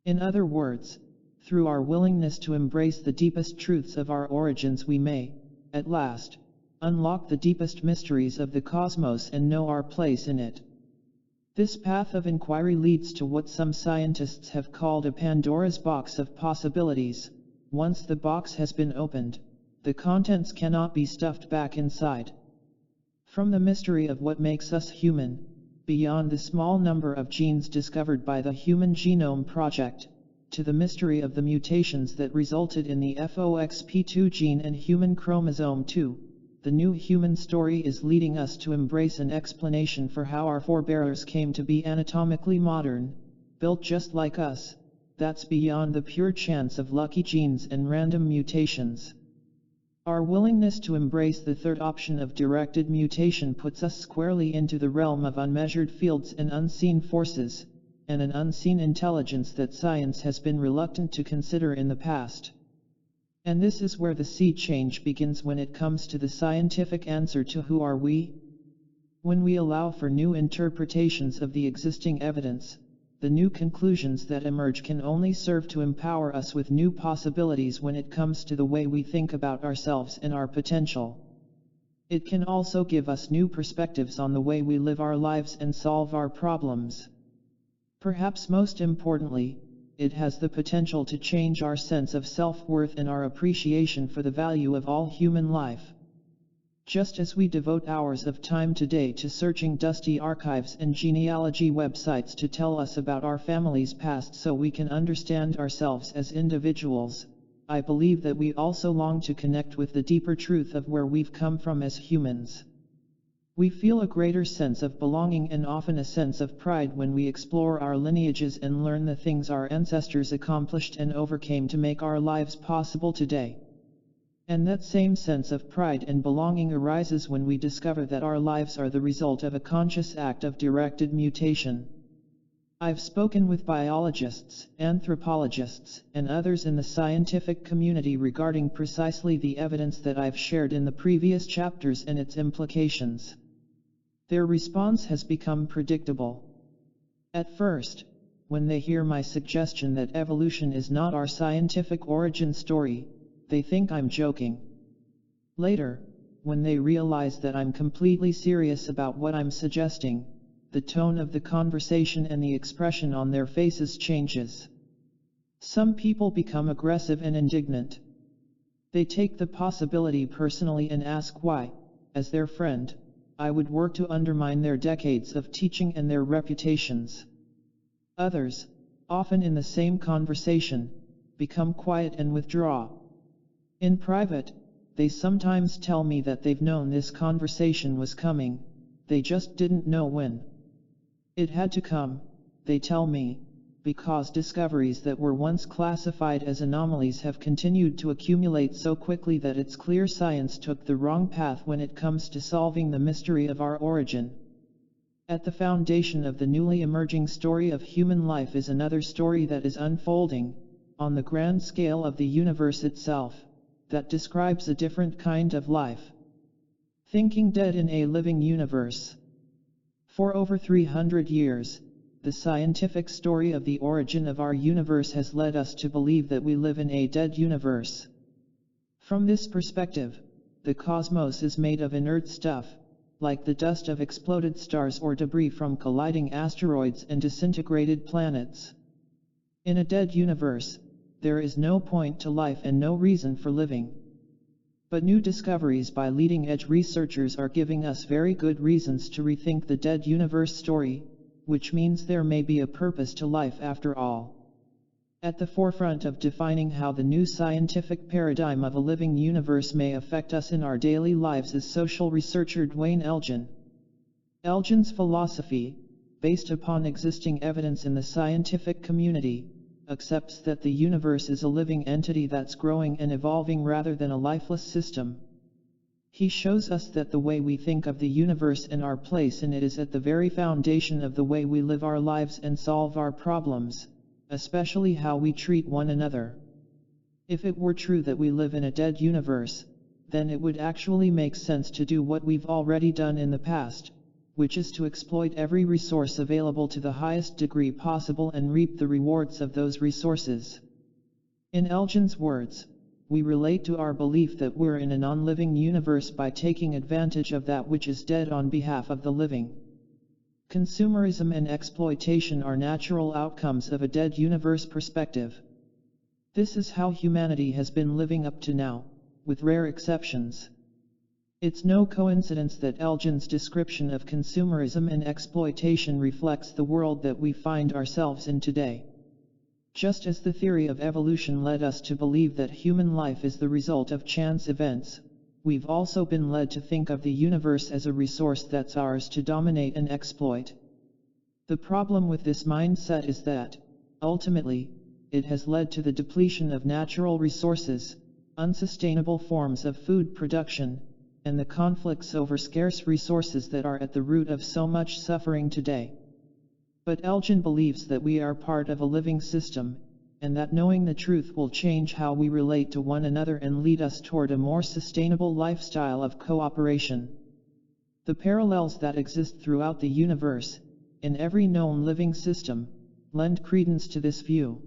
In other words, through our willingness to embrace the deepest truths of our origins, we may, at last, unlock the deepest mysteries of the cosmos and know our place in it. This path of inquiry leads to what some scientists have called a Pandora's box of possibilities. Once the box has been opened, the contents cannot be stuffed back inside. From the mystery of what makes us human, beyond the small number of genes discovered by the Human Genome Project, to the mystery of the mutations that resulted in the FOXP2 gene and human chromosome 2, the new human story is leading us to embrace an explanation for how our forebears came to be anatomically modern, built just like us, that's beyond the pure chance of lucky genes and random mutations. Our willingness to embrace the third option of directed mutation puts us squarely into the realm of unmeasured fields and unseen forces, and an unseen intelligence that science has been reluctant to consider in the past. And this is where the sea change begins when it comes to the scientific answer to who are we? When we allow for new interpretations of the existing evidence, the new conclusions that emerge can only serve to empower us with new possibilities when it comes to the way we think about ourselves and our potential. It can also give us new perspectives on the way we live our lives and solve our problems. Perhaps most importantly, it has the potential to change our sense of self-worth and our appreciation for the value of all human life. Just as we devote hours of time today to searching dusty archives and genealogy websites to tell us about our family's past so we can understand ourselves as individuals, I believe that we also long to connect with the deeper truth of where we've come from as humans. We feel a greater sense of belonging and often a sense of pride when we explore our lineages and learn the things our ancestors accomplished and overcame to make our lives possible today. And that same sense of pride and belonging arises when we discover that our lives are the result of a conscious act of directed mutation. I've spoken with biologists, anthropologists, and others in the scientific community regarding precisely the evidence that I've shared in the previous chapters and its implications. Their response has become predictable. At first, when they hear my suggestion that evolution is not our scientific origin story, they think I'm joking. Later, when they realize that I'm completely serious about what I'm suggesting, the tone of the conversation and the expression on their faces changes. Some people become aggressive and indignant. They take the possibility personally and ask why, as their friend, I would work to undermine their decades of teaching and their reputations. Others, often in the same conversation, become quiet and withdraw. In private, they sometimes tell me that they've known this conversation was coming, they just didn't know when. It had to come, they tell me, because discoveries that were once classified as anomalies have continued to accumulate so quickly that it's clear science took the wrong path when it comes to solving the mystery of our origin. At the foundation of the newly emerging story of human life is another story that is unfolding, on the grand scale of the universe itself, that describes a different kind of life. Thinking dead in a living universe. For over 300 years, the scientific story of the origin of our universe has led us to believe that we live in a dead universe. From this perspective, the cosmos is made of inert stuff, like the dust of exploded stars or debris from colliding asteroids and disintegrated planets. In a dead universe, there is no point to life and no reason for living. But new discoveries by leading-edge researchers are giving us very good reasons to rethink the dead universe story, which means there may be a purpose to life after all. At the forefront of defining how the new scientific paradigm of a living universe may affect us in our daily lives is social researcher Duane Elgin. Elgin's philosophy, based upon existing evidence in the scientific community, accepts that the universe is a living entity that's growing and evolving rather than a lifeless system. He shows us that the way we think of the universe and our place in it is at the very foundation of the way we live our lives and solve our problems, especially how we treat one another. If it were true that we live in a dead universe, then it would actually make sense to do what we've already done in the past, which is to exploit every resource available to the highest degree possible and reap the rewards of those resources. In Elgin's words, we relate to our belief that we're in a non-living universe by taking advantage of that which is dead on behalf of the living. Consumerism and exploitation are natural outcomes of a dead universe perspective. This is how humanity has been living up to now, with rare exceptions. It's no coincidence that Elgin's description of consumerism and exploitation reflects the world that we find ourselves in today. Just as the theory of evolution led us to believe that human life is the result of chance events, we've also been led to think of the universe as a resource that's ours to dominate and exploit. The problem with this mindset is that, ultimately, it has led to the depletion of natural resources, unsustainable forms of food production, and the conflicts over scarce resources that are at the root of so much suffering today. But Elgin believes that we are part of a living system, and that knowing the truth will change how we relate to one another and lead us toward a more sustainable lifestyle of cooperation. The parallels that exist throughout the universe, in every known living system, lend credence to this view.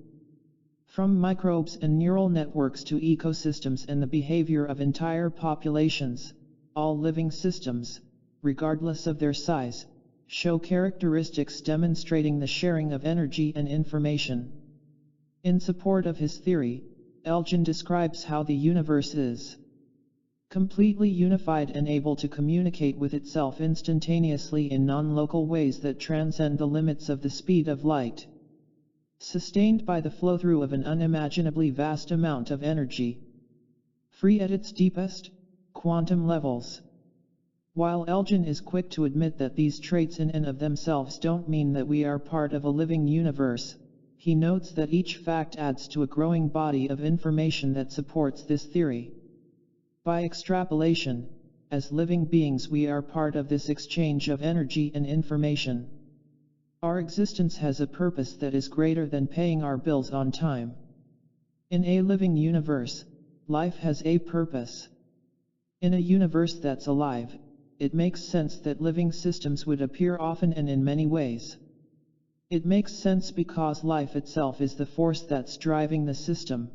From microbes and neural networks to ecosystems and the behavior of entire populations, all living systems, regardless of their size, show characteristics demonstrating the sharing of energy and information. In support of his theory, Elgin describes how the universe is completely unified and able to communicate with itself instantaneously in non-local ways that transcend the limits of the speed of light, sustained by the flow-through of an unimaginably vast amount of energy, free at its deepest, quantum levels. While Elgin is quick to admit that these traits in and of themselves don't mean that we are part of a living universe, he notes that each fact adds to a growing body of information that supports this theory. By extrapolation, as living beings we are part of this exchange of energy and information. Our existence has a purpose that is greater than paying our bills on time. In a living universe, life has a purpose. In a universe that's alive, it makes sense that living systems would appear often and in many ways. It makes sense because life itself is the force that's driving the system.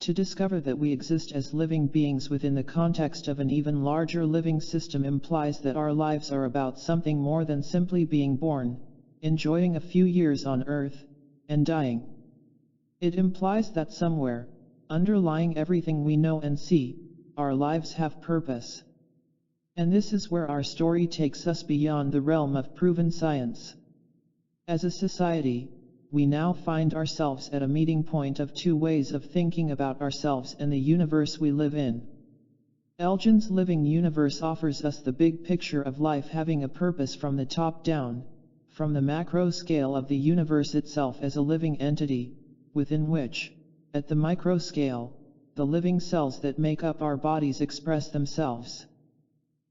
To discover that we exist as living beings within the context of an even larger living system implies that our lives are about something more than simply being born, enjoying a few years on Earth, and dying. It implies that somewhere, underlying everything we know and see, our lives have purpose. And this is where our story takes us beyond the realm of proven science. As a society, we now find ourselves at a meeting point of two ways of thinking about ourselves and the universe we live in. Elgin's living universe offers us the big picture of life having a purpose from the top down, from the macro scale of the universe itself as a living entity, within which, at the micro scale, the living cells that make up our bodies express themselves.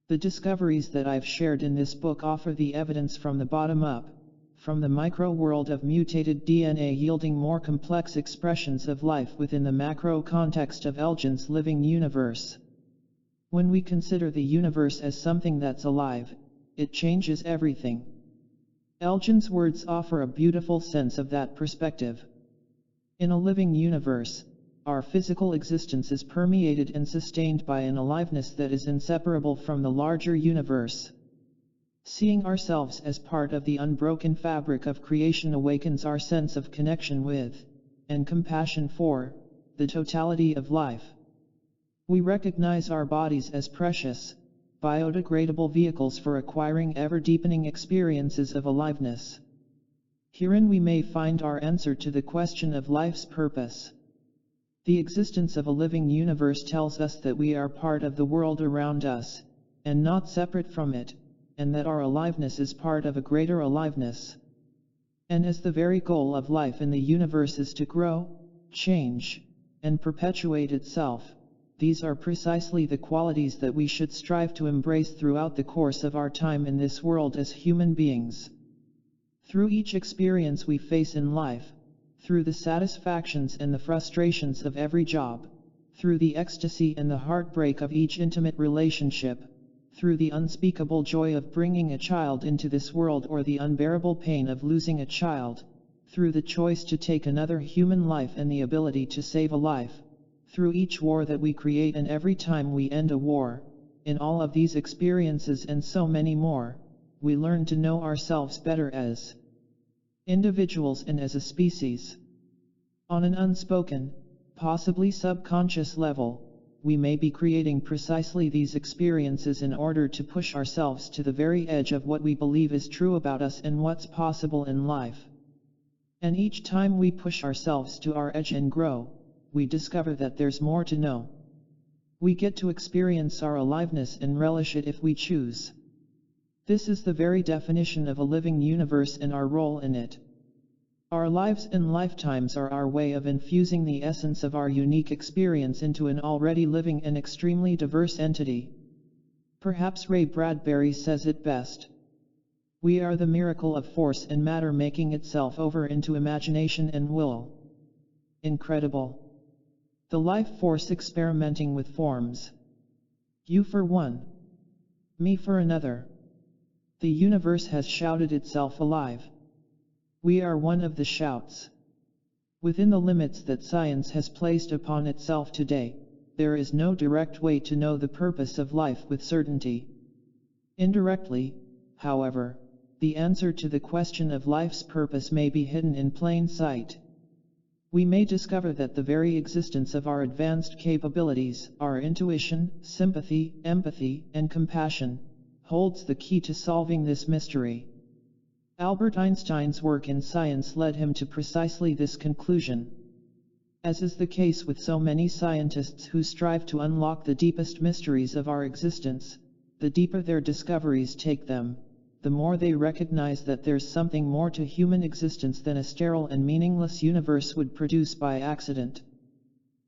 The discoveries that I've shared in this book offer the evidence from the bottom up, from the micro world of mutated DNA yielding more complex expressions of life within the macro context of Elgin's living universe. When we consider the universe as something that's alive, it changes everything. Elgin's words offer a beautiful sense of that perspective. In a living universe, our physical existence is permeated and sustained by an aliveness that is inseparable from the larger universe. Seeing ourselves as part of the unbroken fabric of creation awakens our sense of connection with, and compassion for, the totality of life. We recognize our bodies as precious, biodegradable vehicles for acquiring ever-deepening experiences of aliveness. Herein we may find our answer to the question of life's purpose. The existence of a living universe tells us that we are part of the world around us, and not separate from it, and that our aliveness is part of a greater aliveness. And as the very goal of life in the universe is to grow, change, and perpetuate itself, these are precisely the qualities that we should strive to embrace throughout the course of our time in this world as human beings. Through each experience we face in life, through the satisfactions and the frustrations of every job, through the ecstasy and the heartbreak of each intimate relationship, through the unspeakable joy of bringing a child into this world or the unbearable pain of losing a child, through the choice to take another human life and the ability to save a life, through each war that we create and every time we end a war, in all of these experiences and so many more, we learn to know ourselves better as individuals and as a species. On an unspoken, possibly subconscious level, we may be creating precisely these experiences in order to push ourselves to the very edge of what we believe is true about us and what's possible in life. And each time we push ourselves to our edge and grow, we discover that there's more to know. We get to experience our aliveness and relish it if we choose. This is the very definition of a living universe and our role in it. Our lives and lifetimes are our way of infusing the essence of our unique experience into an already living and extremely diverse entity. Perhaps Ray Bradbury says it best. We are the miracle of force and matter making itself over into imagination and will. Incredible. The life force experimenting with forms. You for one. Me for another. The universe has shouted itself alive. We are one of the shouts. Within the limits that science has placed upon itself today, there is no direct way to know the purpose of life with certainty. Indirectly, however, the answer to the question of life's purpose may be hidden in plain sight. We may discover that the very existence of our advanced capabilities, our intuition, sympathy, empathy, and compassion, holds the key to solving this mystery. Albert Einstein's work in science led him to precisely this conclusion. As is the case with so many scientists who strive to unlock the deepest mysteries of our existence, the deeper their discoveries take them, the more they recognize that there's something more to human existence than a sterile and meaningless universe would produce by accident.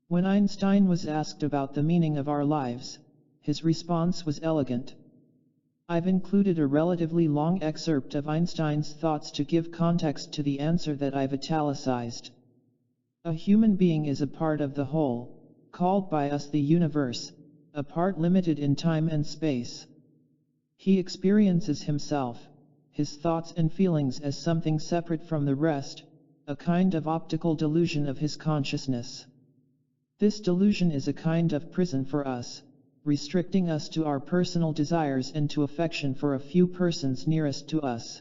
When Einstein was asked about the meaning of our lives, his response was elegant. I've included a relatively long excerpt of Einstein's thoughts to give context to the answer that I've italicized. A human being is a part of the whole, called by us the universe, a part limited in time and space. He experiences himself, his thoughts and feelings as something separate from the rest, a kind of optical delusion of his consciousness. This delusion is a kind of prison for us, restricting us to our personal desires and to affection for a few persons nearest to us.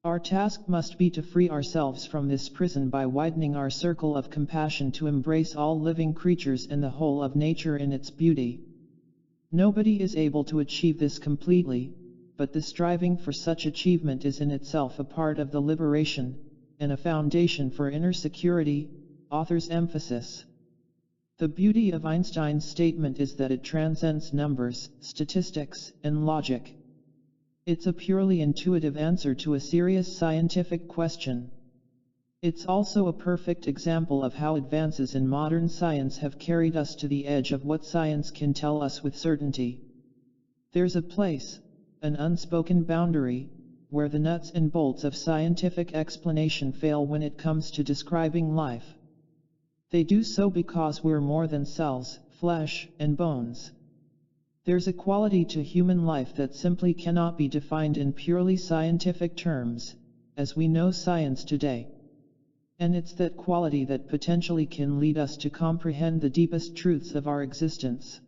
Our task must be to free ourselves from this prison by widening our circle of compassion to embrace all living creatures and the whole of nature in its beauty. Nobody is able to achieve this completely, but the striving for such achievement is in itself a part of the liberation, and a foundation for inner security, author's emphasis. The beauty of Einstein's statement is that it transcends numbers, statistics, and logic. It's a purely intuitive answer to a serious scientific question. It's also a perfect example of how advances in modern science have carried us to the edge of what science can tell us with certainty. There's a place, an unspoken boundary, where the nuts and bolts of scientific explanation fail when it comes to describing life. They do so because we're more than cells, flesh, and bones. There's a quality to human life that simply cannot be defined in purely scientific terms, as we know science today. And it's that quality that potentially can lead us to comprehend the deepest truths of our existence.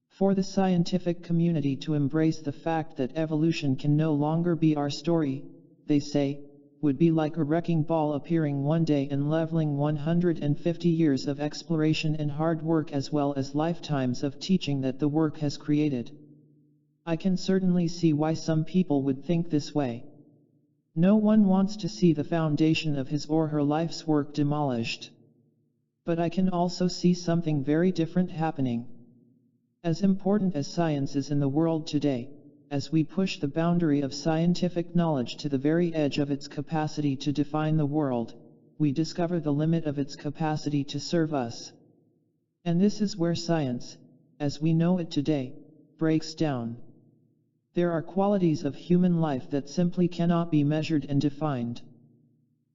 For the scientific community to embrace the fact that evolution can no longer be our story, they say, would be like a wrecking ball appearing one day and leveling 150 years of exploration and hard work as well as lifetimes of teaching that the work has created. I can certainly see why some people would think this way. No one wants to see the foundation of his or her life's work demolished. But I can also see something very different happening. As important as science is in the world today, as we push the boundary of scientific knowledge to the very edge of its capacity to define the world, we discover the limit of its capacity to serve us. And this is where science, as we know it today, breaks down. There are qualities of human life that simply cannot be measured and defined.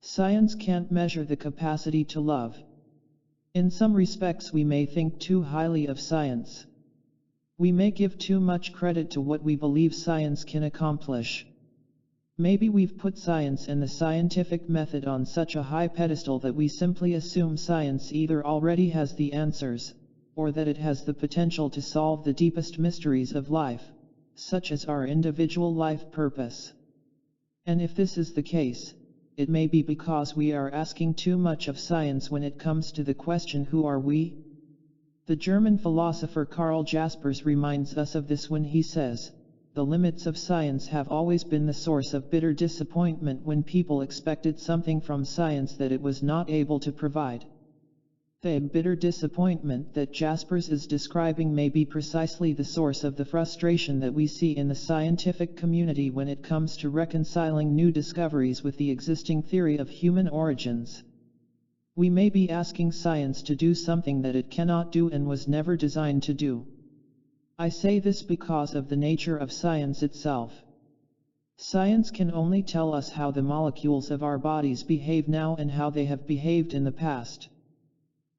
Science can't measure the capacity to love. In some respects we may think too highly of science. We may give too much credit to what we believe science can accomplish. Maybe we've put science and the scientific method on such a high pedestal that we simply assume science either already has the answers, or that it has the potential to solve the deepest mysteries of life, such as our individual life purpose. And if this is the case, it may be because we are asking too much of science when it comes to the question, who are we? The German philosopher Karl Jaspers reminds us of this when he says, "The limits of science have always been the source of bitter disappointment when people expected something from science that it was not able to provide." The bitter disappointment that Jaspers is describing may be precisely the source of the frustration that we see in the scientific community when it comes to reconciling new discoveries with the existing theory of human origins. We may be asking science to do something that it cannot do and was never designed to do. I say this because of the nature of science itself. Science can only tell us how the molecules of our bodies behave now and how they have behaved in the past.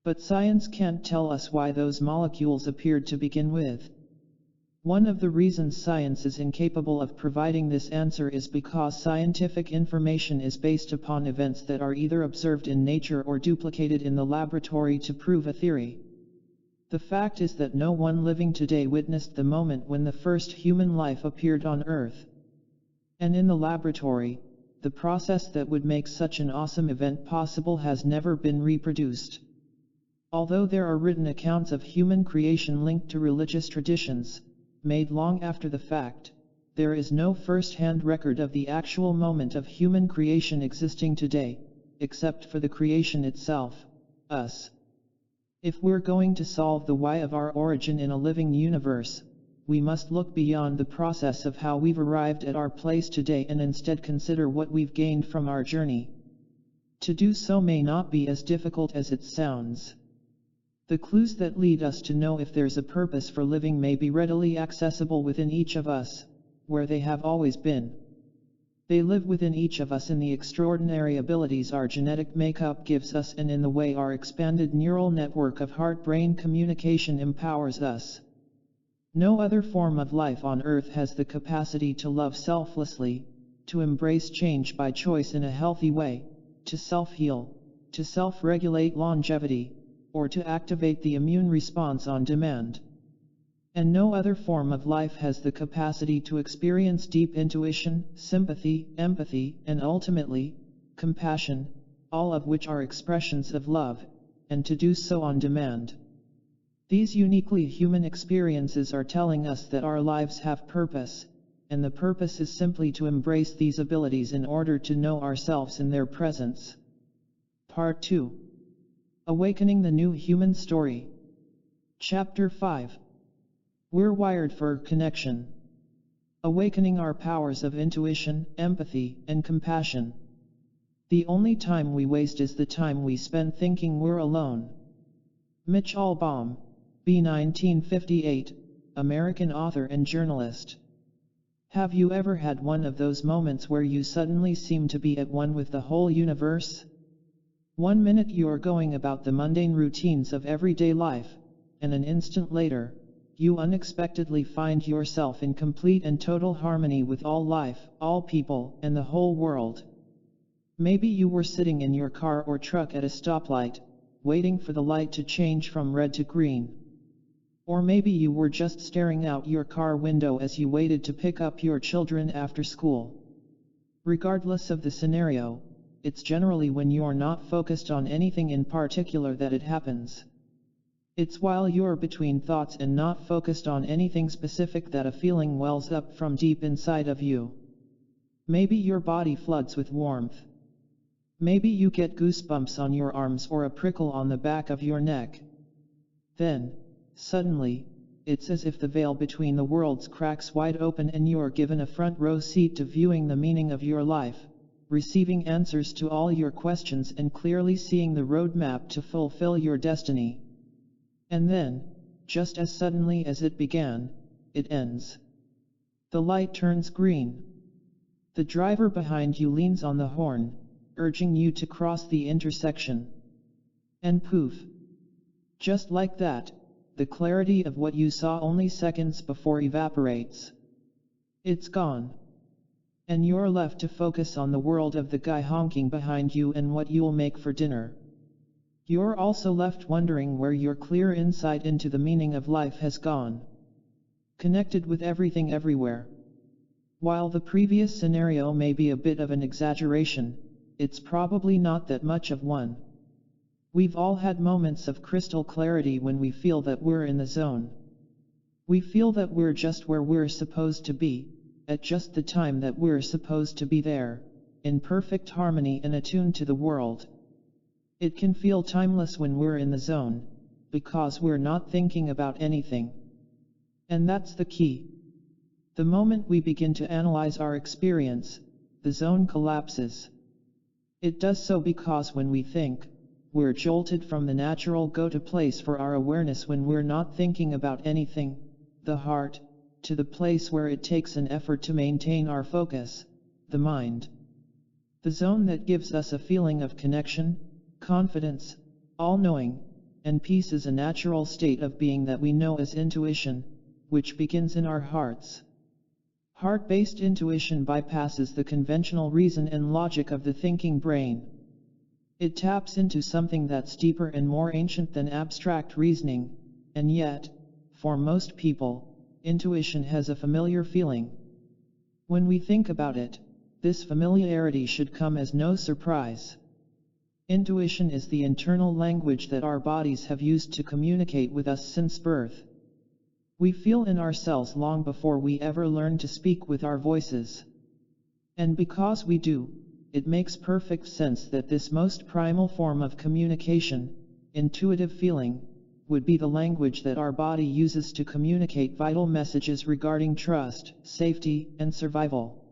But science can't tell us why those molecules appeared to begin with. One of the reasons science is incapable of providing this answer is because scientific information is based upon events that are either observed in nature or duplicated in the laboratory to prove a theory. The fact is that no one living today witnessed the moment when the first human life appeared on Earth. And in the laboratory, the process that would make such an awesome event possible has never been reproduced. Although there are written accounts of human creation linked to religious traditions, made long after the fact, there is no first-hand record of the actual moment of human creation existing today, except for the creation itself, us. If we're going to solve the why of our origin in a living universe, we must look beyond the process of how we've arrived at our place today and instead consider what we've gained from our journey. To do so may not be as difficult as it sounds. The clues that lead us to know if there's a purpose for living may be readily accessible within each of us, where they have always been. They live within each of us in the extraordinary abilities our genetic makeup gives us and in the way our expanded neural network of heart-brain communication empowers us. No other form of life on Earth has the capacity to love selflessly, to embrace change by choice in a healthy way, to self-heal, to self-regulate longevity, or to activate the immune response on demand. And no other form of life has the capacity to experience deep intuition, sympathy, empathy, and ultimately, compassion, all of which are expressions of love, and to do so on demand. These uniquely human experiences are telling us that our lives have purpose, and the purpose is simply to embrace these abilities in order to know ourselves in their presence. Part 2. Awakening the New Human Story. Chapter 5. We're wired for connection. Awakening our powers of intuition, empathy, and compassion. The only time we waste is the time we spend thinking we're alone. Mitch Albom, B. 1958, American author and journalist. Have you ever had one of those moments where you suddenly seem to be at one with the whole universe? 1 minute you're going about the mundane routines of everyday life, and an instant later, you unexpectedly find yourself in complete and total harmony with all life, all people, and the whole world. Maybe you were sitting in your car or truck at a stoplight, waiting for the light to change from red to green. Or maybe you were just staring out your car window as you waited to pick up your children after school. Regardless of the scenario, it's generally when you're not focused on anything in particular that it happens. It's while you're between thoughts and not focused on anything specific that a feeling wells up from deep inside of you. Maybe your body floods with warmth. Maybe you get goosebumps on your arms or a prickle on the back of your neck. Then, suddenly, it's as if the veil between the worlds cracks wide open and you're given a front row seat to viewing the meaning of your life, receiving answers to all your questions and clearly seeing the roadmap to fulfill your destiny. And then, just as suddenly as it began, it ends. The light turns green. The driver behind you leans on the horn, urging you to cross the intersection. And poof! Just like that, the clarity of what you saw only seconds before evaporates. It's gone. And you're left to focus on the world of the guy honking behind you and what you'll make for dinner. You're also left wondering where your clear insight into the meaning of life has gone. Connected with everything everywhere. While the previous scenario may be a bit of an exaggeration, it's probably not that much of one. We've all had moments of crystal clarity when we feel that we're in the zone. We feel that we're just where we're supposed to be, at just the time that we're supposed to be there, in perfect harmony and attuned to the world. It can feel timeless when we're in the zone, because we're not thinking about anything. And that's the key. The moment we begin to analyze our experience, the zone collapses. It does so because when we think, we're jolted from the natural go-to place for our awareness when we're not thinking about anything, the heart, to the place where it takes an effort to maintain our focus, the mind. The zone that gives us a feeling of connection, confidence, all-knowing, and peace is a natural state of being that we know as intuition, which begins in our hearts. Heart-based intuition bypasses the conventional reason and logic of the thinking brain. It taps into something that's deeper and more ancient than abstract reasoning, and yet, for most people, intuition has a familiar feeling. When we think about it, this familiarity should come as no surprise. Intuition is the internal language that our bodies have used to communicate with us since birth. We feel in ourselves long before we ever learn to speak with our voices. And because we do, it makes perfect sense that this most primal form of communication, intuitive feeling, would be the language that our body uses to communicate vital messages regarding trust, safety, and survival.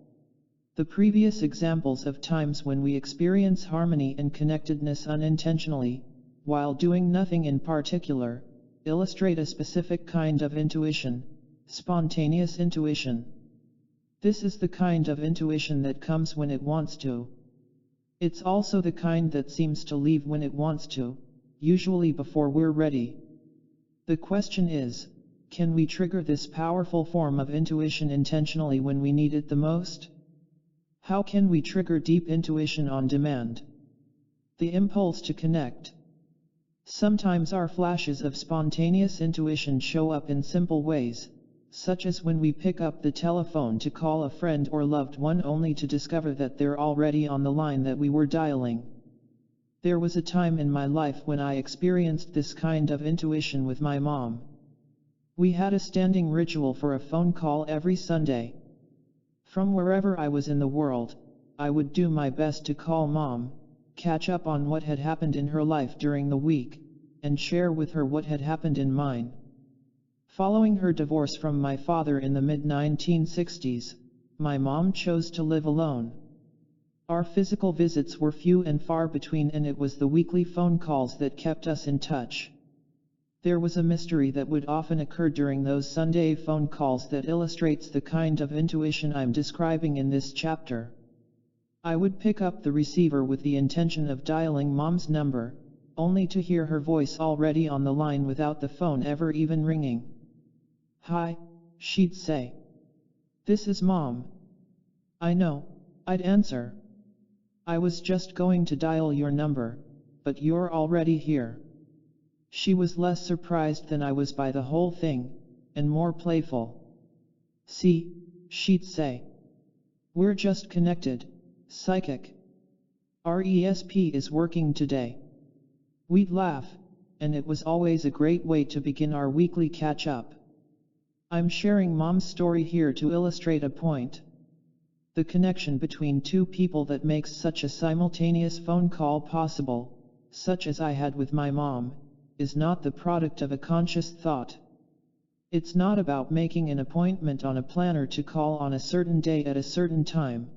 The previous examples of times when we experience harmony and connectedness unintentionally, while doing nothing in particular, illustrate a specific kind of intuition, spontaneous intuition. This is the kind of intuition that comes when it wants to. It's also the kind that seems to leave when it wants to, usually before we're ready. The question is, can we trigger this powerful form of intuition intentionally when we need it the most? How can we trigger deep intuition on demand? The impulse to connect. Sometimes our flashes of spontaneous intuition show up in simple ways, such as when we pick up the telephone to call a friend or loved one only to discover that they're already on the line that we were dialing. There was a time in my life when I experienced this kind of intuition with my mom. We had a standing ritual for a phone call every Sunday. From wherever I was in the world, I would do my best to call Mom, catch up on what had happened in her life during the week, and share with her what had happened in mine. Following her divorce from my father in the mid-1960s, my mom chose to live alone. Our physical visits were few and far between, and it was the weekly phone calls that kept us in touch. There was a mystery that would often occur during those Sunday phone calls that illustrates the kind of intuition I'm describing in this chapter. I would pick up the receiver with the intention of dialing Mom's number, only to hear her voice already on the line without the phone ever even ringing. "Hi," she'd say. "This is Mom." "I know," I'd answer. "I was just going to dial your number, but you're already here." She was less surprised than I was by the whole thing, and more playful. "See," she'd say. "We're just connected, psychic. Our ESP is working today." We'd laugh, and it was always a great way to begin our weekly catch-up. I'm sharing Mom's story here to illustrate a point. The connection between two people that makes such a simultaneous phone call possible, such as I had with my mom, is not the product of a conscious thought. It's not about making an appointment on a planner to call on a certain day at a certain time.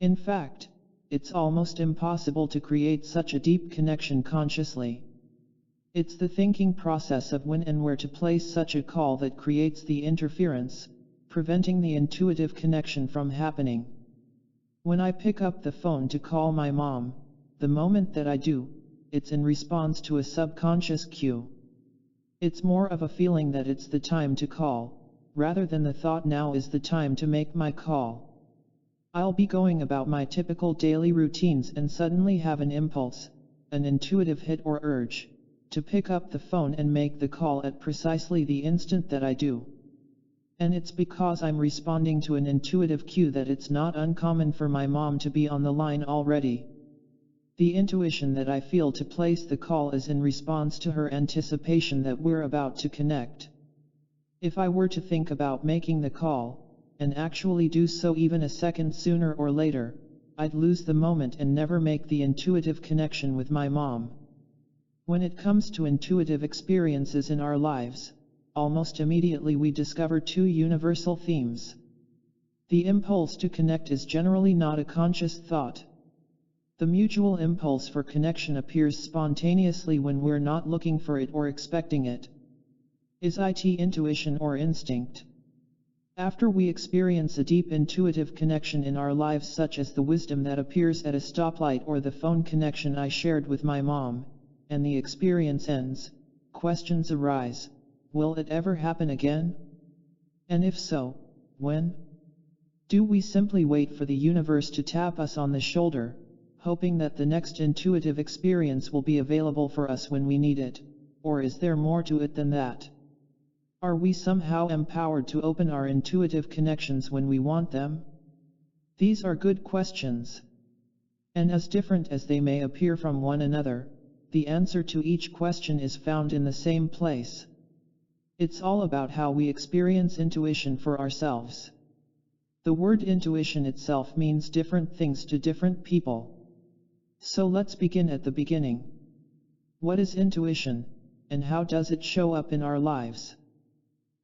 In fact, it's almost impossible to create such a deep connection consciously. It's the thinking process of when and where to place such a call that creates the interference, preventing the intuitive connection from happening. When I pick up the phone to call my mom, the moment that I do, it's in response to a subconscious cue. It's more of a feeling that it's the time to call, rather than the thought now is the time to make my call. I'll be going about my typical daily routines and suddenly have an impulse, an intuitive hit or urge, to pick up the phone and make the call at precisely the instant that I do. And it's because I'm responding to an intuitive cue that it's not uncommon for my mom to be on the line already. The intuition that I feel to place the call is in response to her anticipation that we're about to connect. If I were to think about making the call, and actually do so even a second sooner or later, I'd lose the moment and never make the intuitive connection with my mom. When it comes to intuitive experiences in our lives, almost immediately we discover two universal themes. The impulse to connect is generally not a conscious thought. The mutual impulse for connection appears spontaneously when we're not looking for it or expecting it. Is it intuition or instinct? After we experience a deep intuitive connection in our lives, such as the wisdom that appears at a stoplight or the phone connection I shared with my mom, and the experience ends, questions arise. Will it ever happen again? And if so, when? Do we simply wait for the universe to tap us on the shoulder, hoping that the next intuitive experience will be available for us when we need it, or is there more to it than that? Are we somehow empowered to open our intuitive connections when we want them? These are good questions. And as different as they may appear from one another, the answer to each question is found in the same place. It's all about how we experience intuition for ourselves. The word intuition itself means different things to different people. So let's begin at the beginning. What is intuition? and how does it show up in our lives?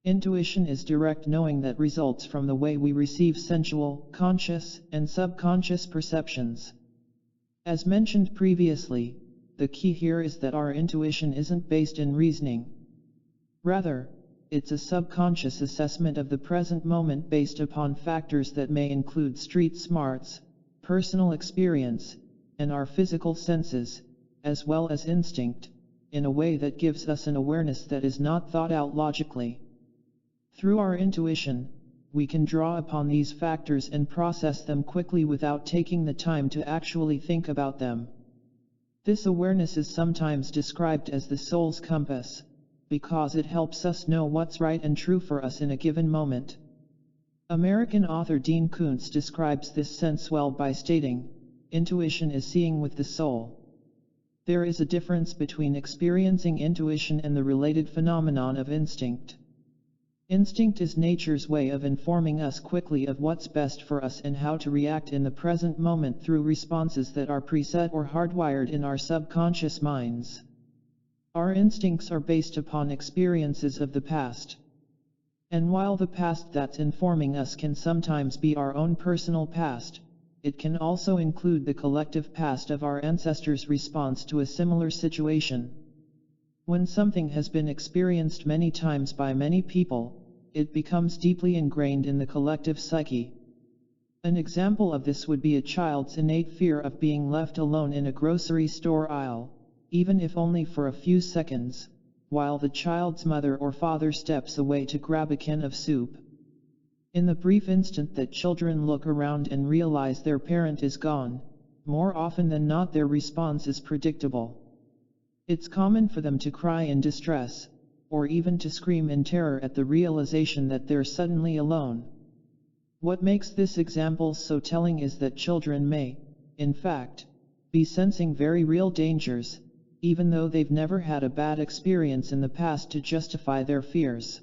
Intuition is direct knowing that results from the way we receive sensual, conscious, and subconscious perceptions. As mentioned previously, the key here is that our intuition isn't based in reasoning. Rather, it's a subconscious assessment of the present moment based upon factors that may include street smarts, personal experience, and our physical senses, as well as instinct, in a way that gives us an awareness that is not thought out logically. Through our intuition, we can draw upon these factors and process them quickly without taking the time to actually think about them. This awareness is sometimes described as the soul's compass, because it helps us know what's right and true for us in a given moment. American author Dean Koontz describes this sense well by stating, "Intuition is seeing with the soul." There is a difference between experiencing intuition and the related phenomenon of instinct. Instinct is nature's way of informing us quickly of what's best for us and how to react in the present moment through responses that are preset or hardwired in our subconscious minds. Our instincts are based upon experiences of the past. And while the past that's informing us can sometimes be our own personal past, it can also include the collective past of our ancestors' response to a similar situation. When something has been experienced many times by many people, it becomes deeply ingrained in the collective psyche. An example of this would be a child's innate fear of being left alone in a grocery store aisle, even if only for a few seconds, while the child's mother or father steps away to grab a can of soup. In the brief instant that children look around and realize their parent is gone, more often than not their response is predictable. It's common for them to cry in distress, or even to scream in terror at the realization that they're suddenly alone. What makes this example so telling is that children may, in fact, be sensing very real dangers, even though they've never had a bad experience in the past to justify their fears.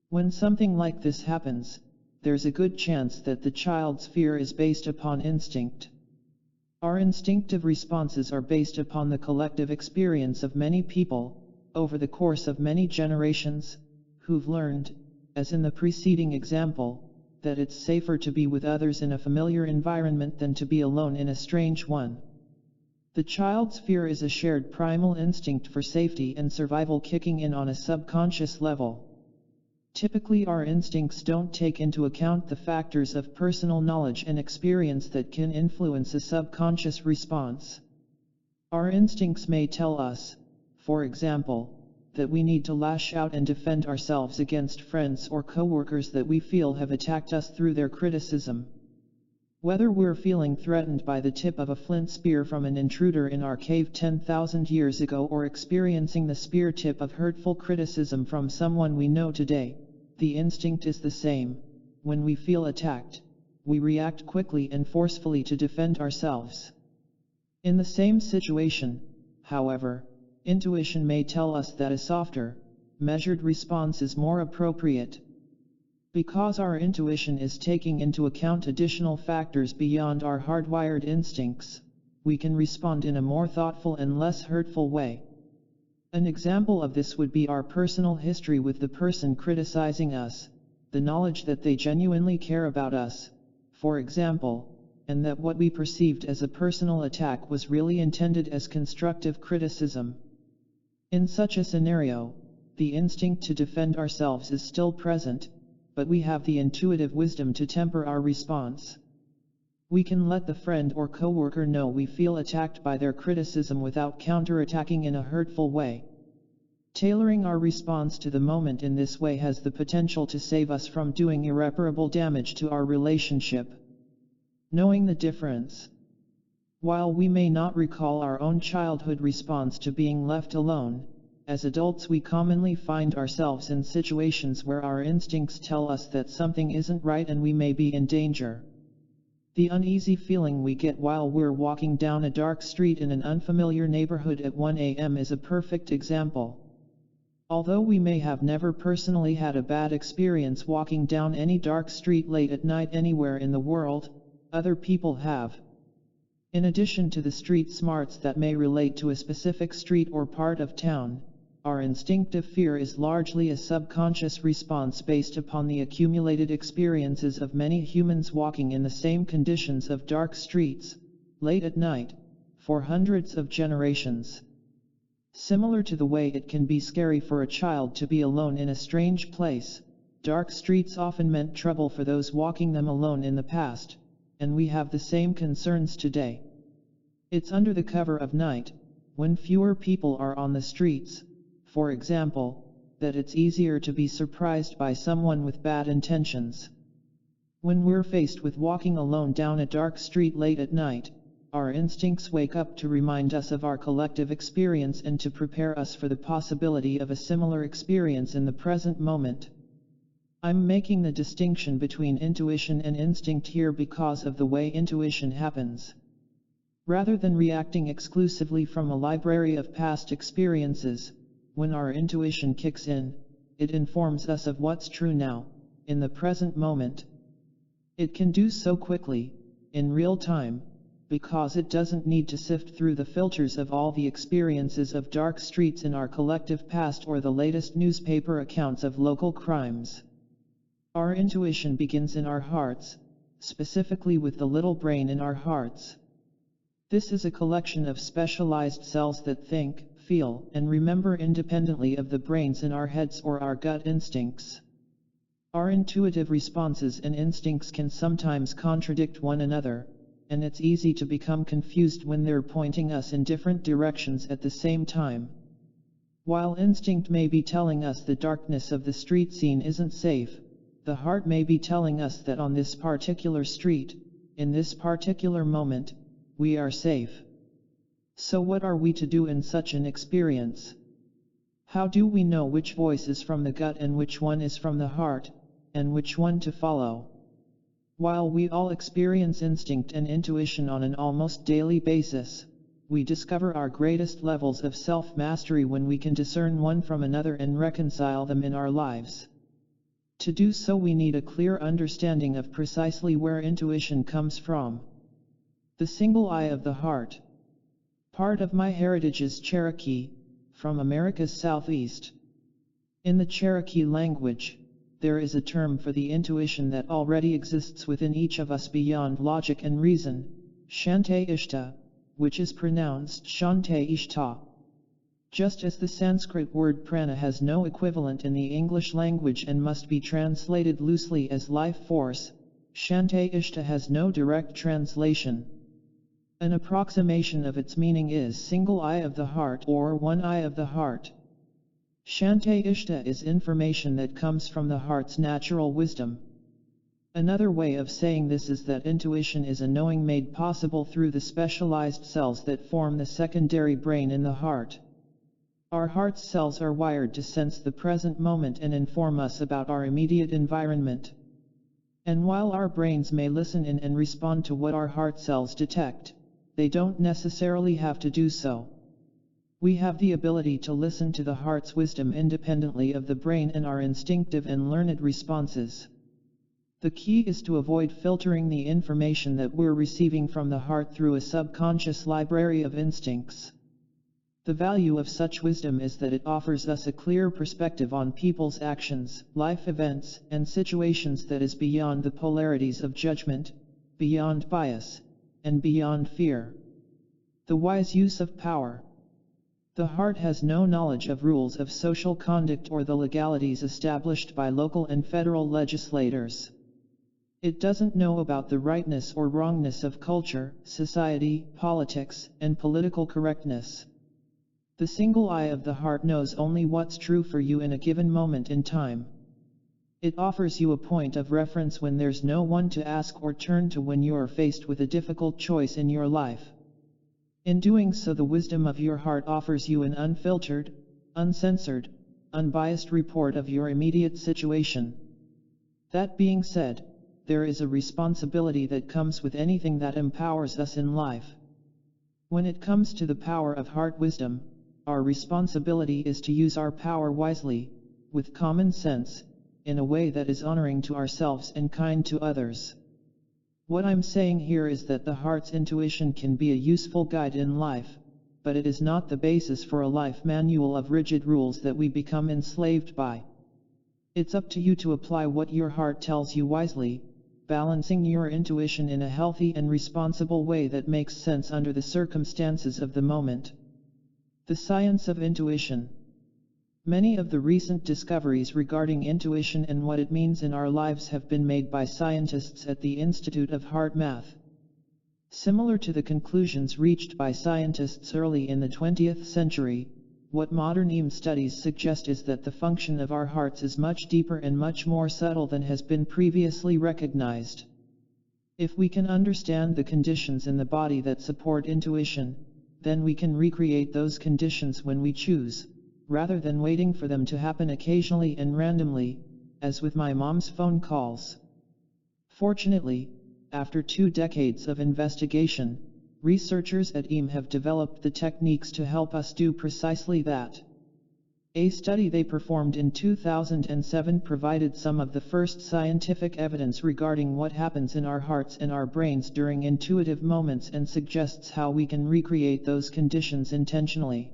When something like this happens, there's a good chance that the child's fear is based upon instinct. Our instinctive responses are based upon the collective experience of many people, over the course of many generations, who've learned, as in the preceding example, that it's safer to be with others in a familiar environment than to be alone in a strange one. The child's fear is a shared primal instinct for safety and survival kicking in on a subconscious level. Typically, our instincts don't take into account the factors of personal knowledge and experience that can influence a subconscious response. Our instincts may tell us, for example, that we need to lash out and defend ourselves against friends or coworkers that we feel have attacked us through their criticism. Whether we're feeling threatened by the tip of a flint spear from an intruder in our cave 10,000 years ago or experiencing the spear tip of hurtful criticism from someone we know today, the instinct is the same. When we feel attacked, we react quickly and forcefully to defend ourselves. In the same situation, however, intuition may tell us that a softer, measured response is more appropriate. Because our intuition is taking into account additional factors beyond our hardwired instincts, we can respond in a more thoughtful and less hurtful way. An example of this would be our personal history with the person criticizing us, the knowledge that they genuinely care about us, for example, and that what we perceived as a personal attack was really intended as constructive criticism. In such a scenario, the instinct to defend ourselves is still present, but we have the intuitive wisdom to temper our response. We can let the friend or coworker know we feel attacked by their criticism without counterattacking in a hurtful way. Tailoring our response to the moment in this way has the potential to save us from doing irreparable damage to our relationship. Knowing the difference. While we may not recall our own childhood response to being left alone, as adults we commonly find ourselves in situations where our instincts tell us that something isn't right and we may be in danger. The uneasy feeling we get while we're walking down a dark street in an unfamiliar neighborhood at 1 a.m. is a perfect example. Although we may have never personally had a bad experience walking down any dark street late at night anywhere in the world, other people have. In addition to the street smarts that may relate to a specific street or part of town, our instinctive fear is largely a subconscious response based upon the accumulated experiences of many humans walking in the same conditions of dark streets, late at night, for hundreds of generations. Similar to the way it can be scary for a child to be alone in a strange place, dark streets often meant trouble for those walking them alone in the past, and we have the same concerns today. It's under the cover of night, when fewer people are on the streets, for example, that it's easier to be surprised by someone with bad intentions. When we're faced with walking alone down a dark street late at night, our instincts wake up to remind us of our collective experience and to prepare us for the possibility of a similar experience in the present moment. I'm making the distinction between intuition and instinct here because of the way intuition happens. Rather than reacting exclusively from a library of past experiences, when our intuition kicks in, it informs us of what's true now, in the present moment. It can do so quickly, in real time, because it doesn't need to sift through the filters of all the experiences of dark streets in our collective past or the latest newspaper accounts of local crimes. Our intuition begins in our hearts, specifically with the little brain in our hearts. This is a collection of specialized cells that think, feel, and remember independently of the brains in our heads or our gut instincts. Our intuitive responses and instincts can sometimes contradict one another, and it's easy to become confused when they're pointing us in different directions at the same time. While instinct may be telling us the darkness of the street scene isn't safe, the heart may be telling us that on this particular street, in this particular moment, we are safe. So what are we to do in such an experience? How do we know which voice is from the gut and which one is from the heart, and which one to follow? While we all experience instinct and intuition on an almost daily basis, we discover our greatest levels of self-mastery when we can discern one from another and reconcile them in our lives. To do so, we need a clear understanding of precisely where intuition comes from. The single eye of the heart. Part of my heritage is Cherokee, from America's Southeast. In the Cherokee language, there is a term for the intuition that already exists within each of us beyond logic and reason, Shante Ishta, which is pronounced Shante Ishta. Just as the Sanskrit word prana has no equivalent in the English language and must be translated loosely as life force, Shante Ishta has no direct translation. An approximation of its meaning is single eye of the heart or one eye of the heart. Shante Ishta is information that comes from the heart's natural wisdom. Another way of saying this is that intuition is a knowing made possible through the specialized cells that form the secondary brain in the heart. Our heart's cells are wired to sense the present moment and inform us about our immediate environment. And while our brains may listen in and respond to what our heart cells detect, they don't necessarily have to do so. We have the ability to listen to the heart's wisdom independently of the brain and our instinctive and learned responses. The key is to avoid filtering the information that we're receiving from the heart through a subconscious library of instincts. The value of such wisdom is that it offers us a clear perspective on people's actions, life events, and situations that is beyond the polarities of judgment, beyond bias, and beyond fear. The wise use of power. The heart has no knowledge of rules of social conduct or the legalities established by local and federal legislators. It doesn't know about the rightness or wrongness of culture, society, politics, and political correctness. The single eye of the heart knows only what's true for you in a given moment in time. It offers you a point of reference when there's no one to ask or turn to when you are faced with a difficult choice in your life. In doing so, the wisdom of your heart offers you an unfiltered, uncensored, unbiased report of your immediate situation. That being said, there is a responsibility that comes with anything that empowers us in life. When it comes to the power of heart wisdom, our responsibility is to use our power wisely, with common sense, in a way that is honoring to ourselves and kind to others. What I'm saying here is that the heart's intuition can be a useful guide in life, but it is not the basis for a life manual of rigid rules that we become enslaved by. It's up to you to apply what your heart tells you wisely, balancing your intuition in a healthy and responsible way that makes sense under the circumstances of the moment. The science of intuition. Many of the recent discoveries regarding intuition and what it means in our lives have been made by scientists at the Institute of Heart Math. Similar to the conclusions reached by scientists early in the 20th century, what modern EM studies suggest is that the function of our hearts is much deeper and much more subtle than has been previously recognized. If we can understand the conditions in the body that support intuition, then we can recreate those conditions when we choose, rather than waiting for them to happen occasionally and randomly, as with my mom's phone calls. Fortunately, after 2 decades of investigation, researchers at EM have developed the techniques to help us do precisely that. A study they performed in 2007 provided some of the first scientific evidence regarding what happens in our hearts and our brains during intuitive moments and suggests how we can recreate those conditions intentionally.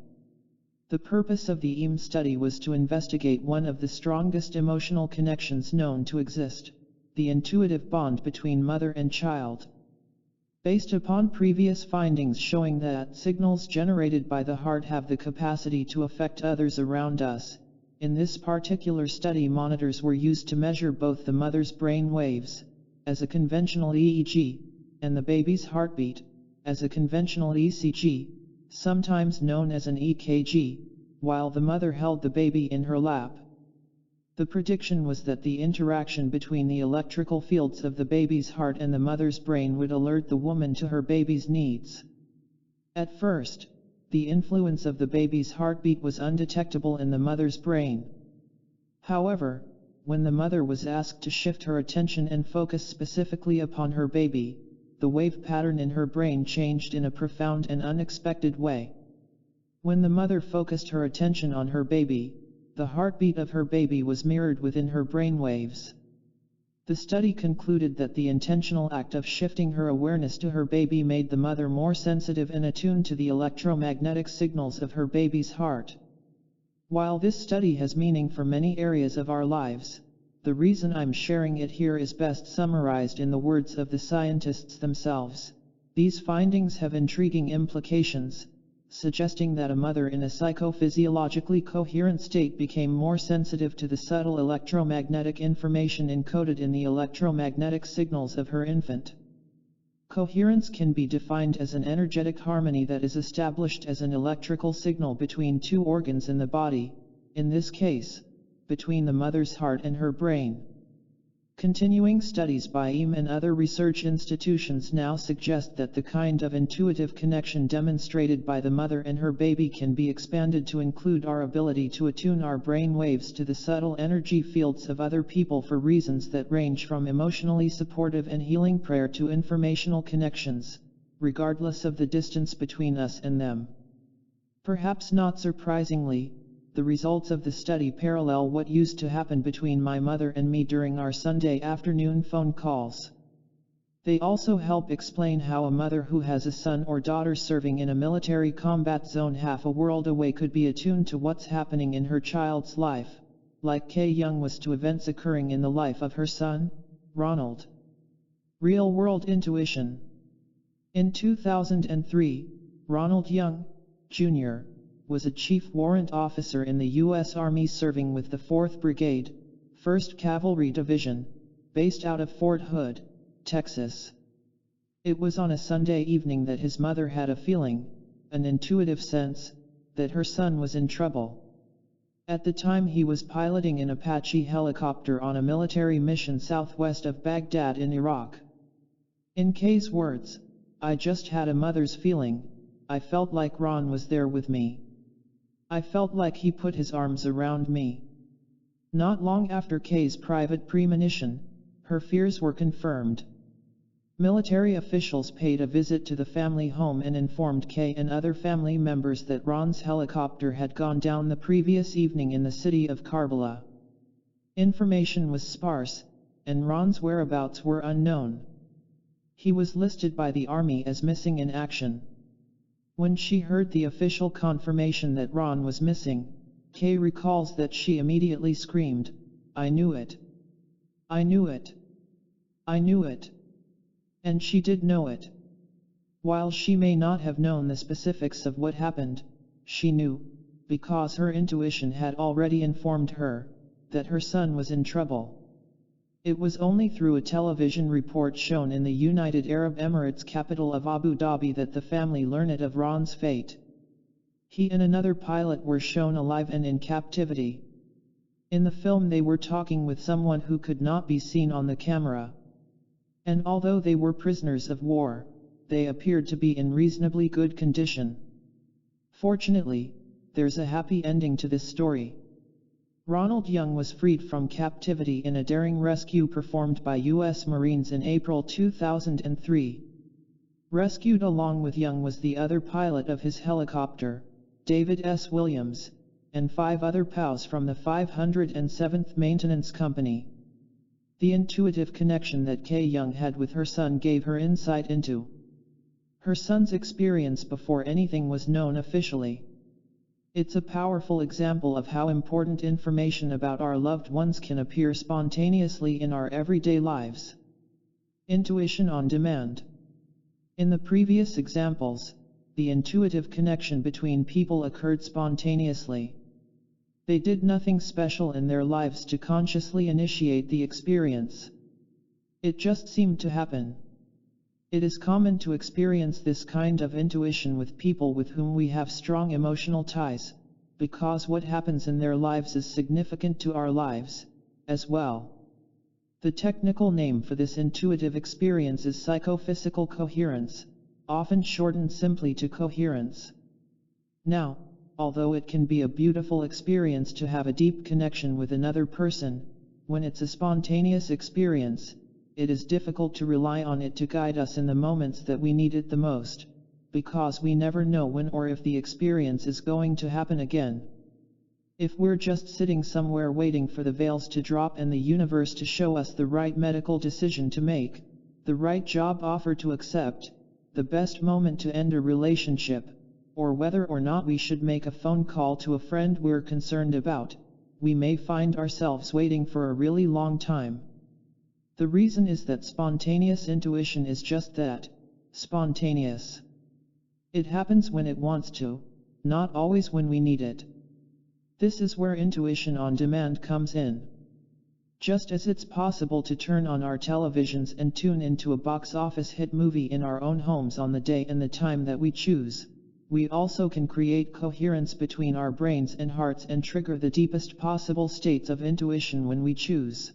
The purpose of the EM study was to investigate one of the strongest emotional connections known to exist, the intuitive bond between mother and child. Based upon previous findings showing that signals generated by the heart have the capacity to affect others around us, in this particular study monitors were used to measure both the mother's brain waves, as a conventional EEG, and the baby's heartbeat, as a conventional ECG, sometimes known as an EKG, while the mother held the baby in her lap. The prediction was that the interaction between the electrical fields of the baby's heart and the mother's brain would alert the woman to her baby's needs. At first, the influence of the baby's heartbeat was undetectable in the mother's brain. However, when the mother was asked to shift her attention and focus specifically upon her baby, the wave pattern in her brain changed in a profound and unexpected way. When the mother focused her attention on her baby, the heartbeat of her baby was mirrored within her brain waves. The study concluded that the intentional act of shifting her awareness to her baby made the mother more sensitive and attuned to the electromagnetic signals of her baby's heart. While this study has meaning for many areas of our lives, the reason I'm sharing it here is best summarized in the words of the scientists themselves. These findings have intriguing implications, suggesting that a mother in a psychophysiologically coherent state became more sensitive to the subtle electromagnetic information encoded in the electromagnetic signals of her infant. Coherence can be defined as an energetic harmony that is established as an electrical signal between 2 organs in the body, in this case, between the mother's heart and her brain. Continuing studies by EM and other research institutions now suggest that the kind of intuitive connection demonstrated by the mother and her baby can be expanded to include our ability to attune our brain waves to the subtle energy fields of other people for reasons that range from emotionally supportive and healing prayer to informational connections, regardless of the distance between us and them. Perhaps not surprisingly, the results of the study parallel what used to happen between my mother and me during our Sunday afternoon phone calls. They also help explain how a mother who has a son or daughter serving in a military combat zone half a world away could be attuned to what's happening in her child's life, like Kay Young was to events occurring in the life of her son, Ronald. Real-world intuition. In 2003, Ronald Young, Jr., was a chief warrant officer in the U.S. Army serving with the 4th Brigade, 1st Cavalry Division, based out of Fort Hood, Texas. It was on a Sunday evening that his mother had a feeling, an intuitive sense, that her son was in trouble. At the time he was piloting an Apache helicopter on a military mission southwest of Baghdad in Iraq. In Kay's words, "I just had a mother's feeling, I felt like Ron was there with me. I felt like he put his arms around me." Not long after Kay's private premonition, her fears were confirmed. Military officials paid a visit to the family home and informed Kay and other family members that Ron's helicopter had gone down the previous evening in the city of Karbala. Information was sparse, and Ron's whereabouts were unknown. He was listed by the Army as missing in action. When she heard the official confirmation that Ron was missing, Kay recalls that she immediately screamed, "I knew it! I knew it! I knew it!" And she did know it. While she may not have known the specifics of what happened, she knew, because her intuition had already informed her, that her son was in trouble. It was only through a television report shown in the United Arab Emirates capital of Abu Dhabi that the family learned of Ron's fate. He and another pilot were shown alive and in captivity. In the film they were talking with someone who could not be seen on the camera. And although they were prisoners of war, they appeared to be in reasonably good condition. Fortunately, there's a happy ending to this story. Ronald Young was freed from captivity in a daring rescue performed by U.S. Marines in April 2003. Rescued along with Young was the other pilot of his helicopter, David S. Williams, and 5 other POWs from the 507th Maintenance Company. The intuitive connection that Kay Young had with her son gave her insight into her son's experience before anything was known officially. It's a powerful example of how important information about our loved ones can appear spontaneously in our everyday lives. Intuition on demand. In the previous examples, the intuitive connection between people occurred spontaneously. They did nothing special in their lives to consciously initiate the experience. It just seemed to happen. It is common to experience this kind of intuition with people with whom we have strong emotional ties, because what happens in their lives is significant to our lives, as well. The technical name for this intuitive experience is psychophysical coherence, often shortened simply to coherence. Now, although it can be a beautiful experience to have a deep connection with another person, when it's a spontaneous experience, it is difficult to rely on it to guide us in the moments that we need it the most, because we never know when or if the experience is going to happen again. If we're just sitting somewhere waiting for the veils to drop and the universe to show us the right medical decision to make, the right job offer to accept, the best moment to end a relationship, or whether or not we should make a phone call to a friend we're concerned about, we may find ourselves waiting for a really long time. The reason is that spontaneous intuition is just that, spontaneous. It happens when it wants to, not always when we need it. This is where intuition on demand comes in. Just as it's possible to turn on our televisions and tune into a box office hit movie in our own homes on the day and the time that we choose, we also can create coherence between our brains and hearts and trigger the deepest possible states of intuition when we choose.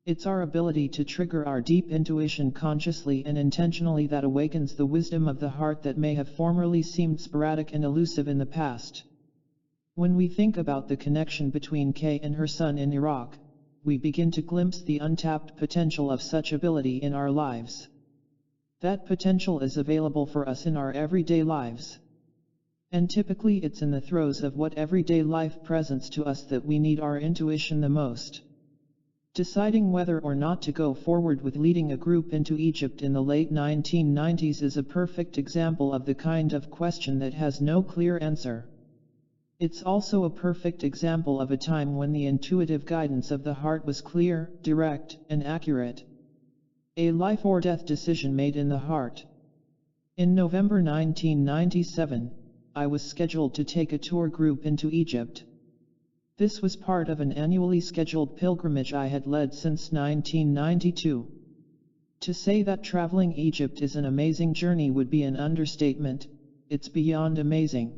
It's our ability to trigger our deep intuition consciously and intentionally that awakens the wisdom of the heart that may have formerly seemed sporadic and elusive in the past. When we think about the connection between Kay and her son in Iraq, we begin to glimpse the untapped potential of such ability in our lives. That potential is available for us in our everyday lives. And typically it's in the throes of what everyday life presents to us that we need our intuition the most. Deciding whether or not to go forward with leading a group into Egypt in the late 1990s is a perfect example of the kind of question that has no clear answer. It's also a perfect example of a time when the intuitive guidance of the heart was clear, direct, and accurate. A life or death decision made in the heart. In November 1997, I was scheduled to take a tour group into Egypt. This was part of an annually scheduled pilgrimage I had led since 1992. To say that traveling Egypt is an amazing journey would be an understatement. It's beyond amazing.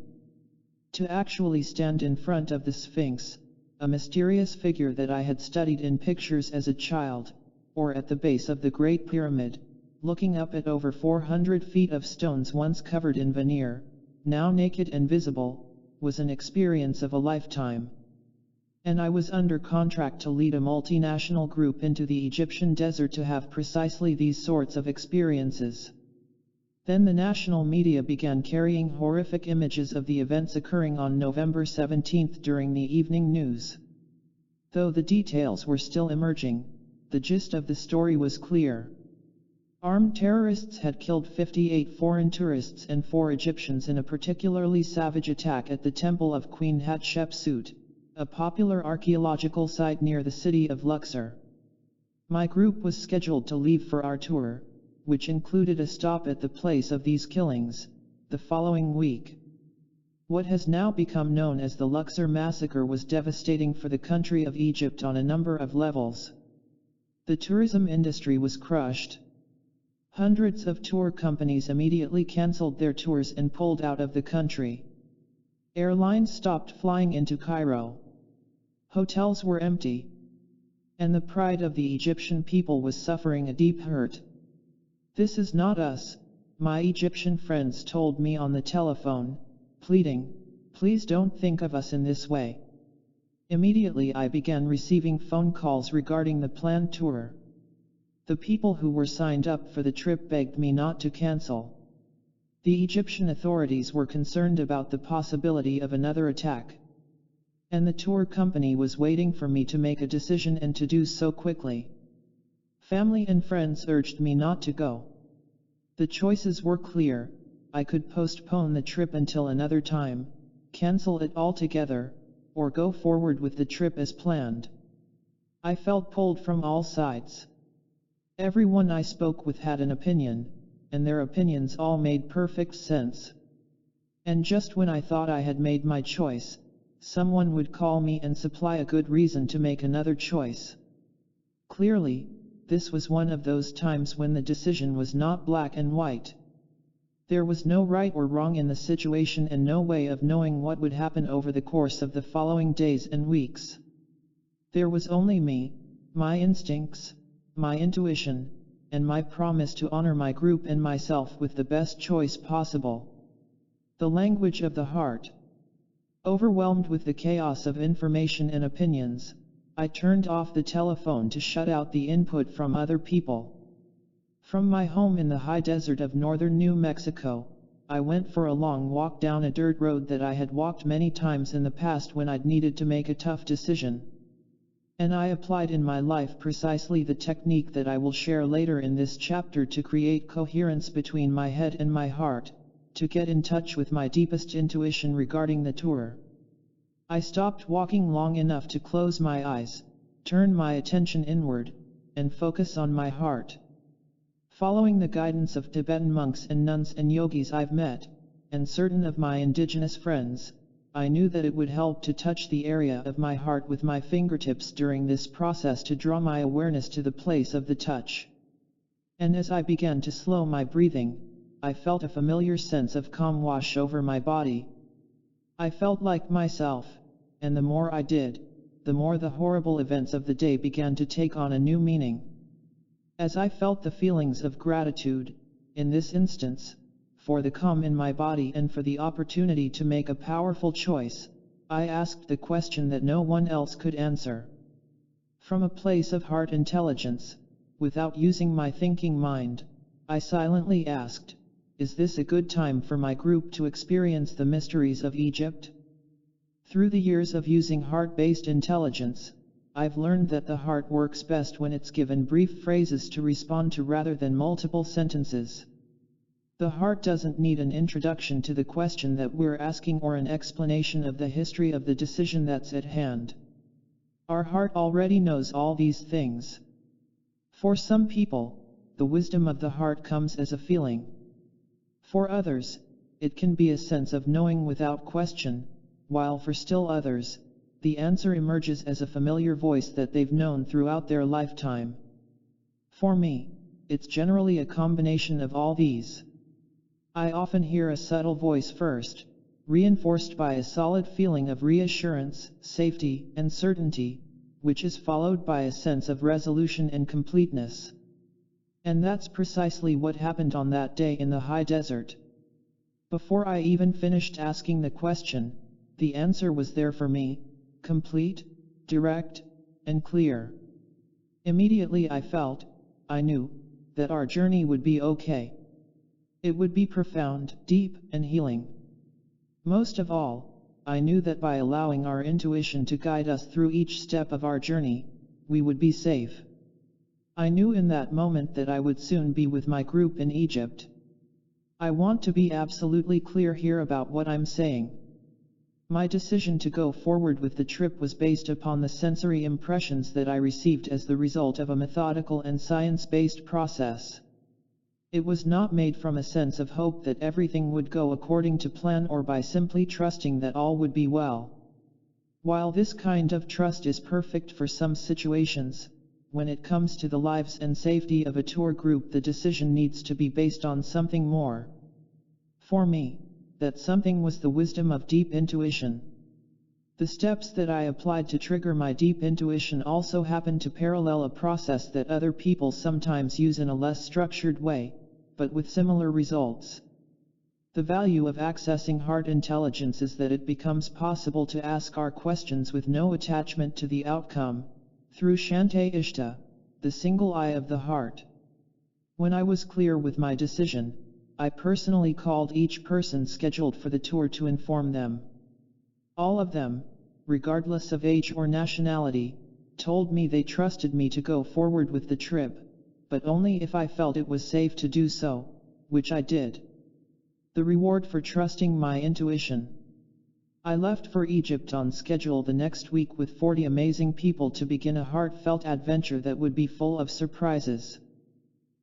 To actually stand in front of the Sphinx, a mysterious figure that I had studied in pictures as a child, or at the base of the Great Pyramid, looking up at over 400 feet of stones once covered in veneer, now naked and visible, was an experience of a lifetime. And I was under contract to lead a multinational group into the Egyptian desert to have precisely these sorts of experiences. Then the national media began carrying horrific images of the events occurring on November 17 during the evening news. Though the details were still emerging, the gist of the story was clear. Armed terrorists had killed 58 foreign tourists and 4 Egyptians in a particularly savage attack at the Temple of Queen Hatshepsut, a popular archaeological site near the city of Luxor. My group was scheduled to leave for our tour, which included a stop at the place of these killings, the following week. What has now become known as the Luxor massacre was devastating for the country of Egypt on a number of levels. The tourism industry was crushed. Hundreds of tour companies immediately cancelled their tours and pulled out of the country. Airlines stopped flying into Cairo. Hotels were empty. And the pride of the Egyptian people was suffering a deep hurt. "This is not us," my Egyptian friends told me on the telephone, pleading, "Please don't think of us in this way." Immediately I began receiving phone calls regarding the planned tour. The people who were signed up for the trip begged me not to cancel. The Egyptian authorities were concerned about the possibility of another attack. And the tour company was waiting for me to make a decision and to do so quickly. Family and friends urged me not to go. The choices were clear: I could postpone the trip until another time, cancel it altogether, or go forward with the trip as planned. I felt pulled from all sides. Everyone I spoke with had an opinion, and their opinions all made perfect sense. And just when I thought I had made my choice, someone would call me and supply a good reason to make another choice. Clearly, this was one of those times when the decision was not black and white. There was no right or wrong in the situation and no way of knowing what would happen over the course of the following days and weeks. There was only me, my instincts, my intuition, and my promise to honor my group and myself with the best choice possible. The language of the heart. Overwhelmed with the chaos of information and opinions, I turned off the telephone to shut out the input from other people. From my home in the high desert of northern New Mexico, I went for a long walk down a dirt road that I had walked many times in the past when I'd needed to make a tough decision. And I applied in my life precisely the technique that I will share later in this chapter to create coherence between my head and my heart, to get in touch with my deepest intuition regarding the tour. I stopped walking long enough to close my eyes, turn my attention inward, and focus on my heart. Following the guidance of Tibetan monks and nuns and yogis I've met, and certain of my indigenous friends, I knew that it would help to touch the area of my heart with my fingertips during this process to draw my awareness to the place of the touch. And as I began to slow my breathing, I felt a familiar sense of calm wash over my body. I felt like myself, and the more I did, the more the horrible events of the day began to take on a new meaning. As I felt the feelings of gratitude, in this instance, for the calm in my body and for the opportunity to make a powerful choice, I asked the question that no one else could answer. From a place of heart intelligence, without using my thinking mind, I silently asked, "Is this a good time for my group to experience the mysteries of Egypt?" Through the years of using heart-based intelligence, I've learned that the heart works best when it's given brief phrases to respond to rather than multiple sentences. The heart doesn't need an introduction to the question that we're asking or an explanation of the history of the decision that's at hand. Our heart already knows all these things. For some people, the wisdom of the heart comes as a feeling. For others, it can be a sense of knowing without question, while for still others, the answer emerges as a familiar voice that they've known throughout their lifetime. For me, it's generally a combination of all these. I often hear a subtle voice first, reinforced by a solid feeling of reassurance, safety, and certainty, which is followed by a sense of resolution and completeness. And that's precisely what happened on that day in the high desert. Before I even finished asking the question, the answer was there for me, complete, direct, and clear. Immediately I knew, that our journey would be okay. It would be profound, deep, and healing. Most of all, I knew that by allowing our intuition to guide us through each step of our journey, we would be safe. I knew in that moment that I would soon be with my group in Egypt. I want to be absolutely clear here about what I'm saying. My decision to go forward with the trip was based upon the sensory impressions that I received as the result of a methodical and science-based process. It was not made from a sense of hope that everything would go according to plan or by simply trusting that all would be well. While this kind of trust is perfect for some situations, when it comes to the lives and safety of a tour group, the decision needs to be based on something more. For me, that something was the wisdom of deep intuition. The steps that I applied to trigger my deep intuition also happened to parallel a process that other people sometimes use in a less structured way, but with similar results. The value of accessing heart intelligence is that it becomes possible to ask our questions with no attachment to the outcome, through Shante Ishta, the single eye of the heart. When I was clear with my decision, I personally called each person scheduled for the tour to inform them. All of them, regardless of age or nationality, told me they trusted me to go forward with the trip, but only if I felt it was safe to do so, which I did. The reward for trusting my intuition. I left for Egypt on schedule the next week with 40 amazing people to begin a heartfelt adventure that would be full of surprises.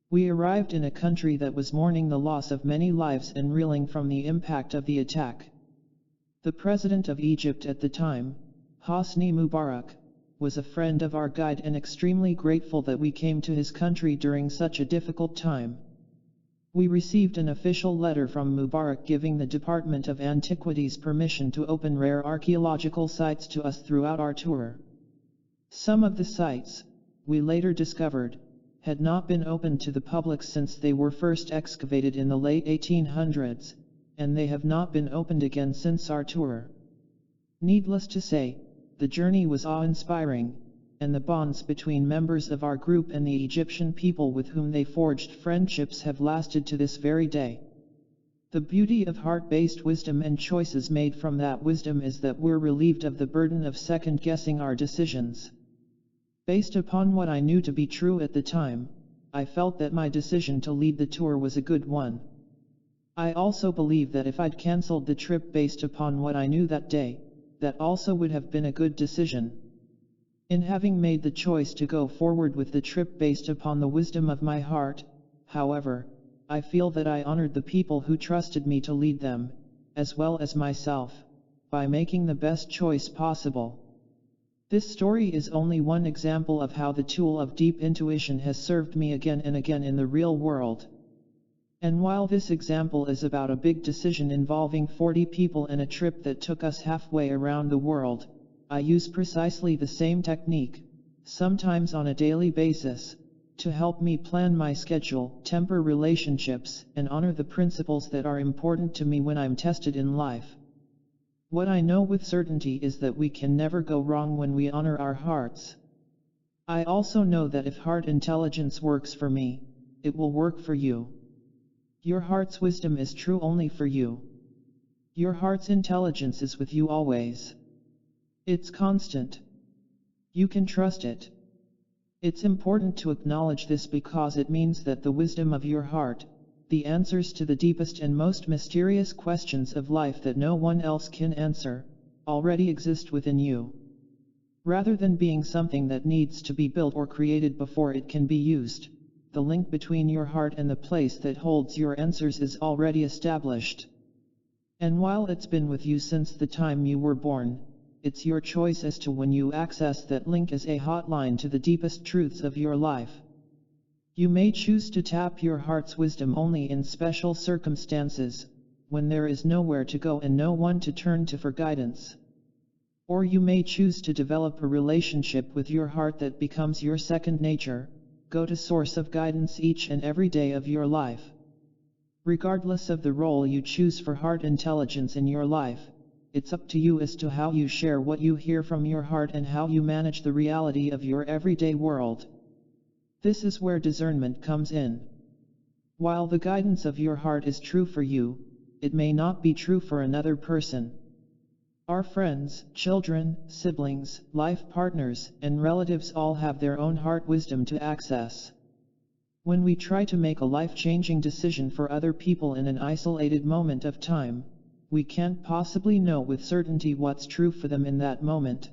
We arrived in a country that was mourning the loss of many lives and reeling from the impact of the attack. The president of Egypt at the time, Hosni Mubarak, was a friend of our guide and extremely grateful that we came to his country during such a difficult time. We received an official letter from Mubarak giving the Department of Antiquities permission to open rare archaeological sites to us throughout our tour. Some of the sites, we later discovered, had not been opened to the public since they were first excavated in the late 1800s, and they have not been opened again since our tour. Needless to say, the journey was awe-inspiring, and the bonds between members of our group and the Egyptian people with whom they forged friendships have lasted to this very day. The beauty of heart-based wisdom and choices made from that wisdom is that we're relieved of the burden of second-guessing our decisions. Based upon what I knew to be true at the time, I felt that my decision to lead the tour was a good one. I also believe that if I'd cancelled the trip based upon what I knew that day, that also would have been a good decision. In having made the choice to go forward with the trip based upon the wisdom of my heart, however, I feel that I honored the people who trusted me to lead them, as well as myself, by making the best choice possible. This story is only one example of how the tool of deep intuition has served me again and again in the real world. And while this example is about a big decision involving 40 people and a trip that took us halfway around the world, I use precisely the same technique, sometimes on a daily basis, to help me plan my schedule, temper relationships, and honor the principles that are important to me when I'm tested in life. What I know with certainty is that we can never go wrong when we honor our hearts. I also know that if heart intelligence works for me, it will work for you. Your heart's wisdom is true only for you. Your heart's intelligence is with you always. It's constant. You can trust it. It's important to acknowledge this because it means that the wisdom of your heart, the answers to the deepest and most mysterious questions of life that no one else can answer, already exist within you. Rather than being something that needs to be built or created before it can be used, the link between your heart and the place that holds your answers is already established. And while it's been with you since the time you were born, it's your choice as to when you access that link as a hotline to the deepest truths of your life. You may choose to tap your heart's wisdom only in special circumstances, when there is nowhere to go and no one to turn to for guidance. Or you may choose to develop a relationship with your heart that becomes your second nature, go-to source of guidance each and every day of your life. Regardless of the role you choose for heart intelligence in your life, it's up to you as to how you share what you hear from your heart and how you manage the reality of your everyday world. This is where discernment comes in. While the guidance of your heart is true for you, it may not be true for another person. Our friends, children, siblings, life partners, and relatives all have their own heart wisdom to access. When we try to make a life-changing decision for other people in an isolated moment of time, we can't possibly know with certainty what's true for them in that moment.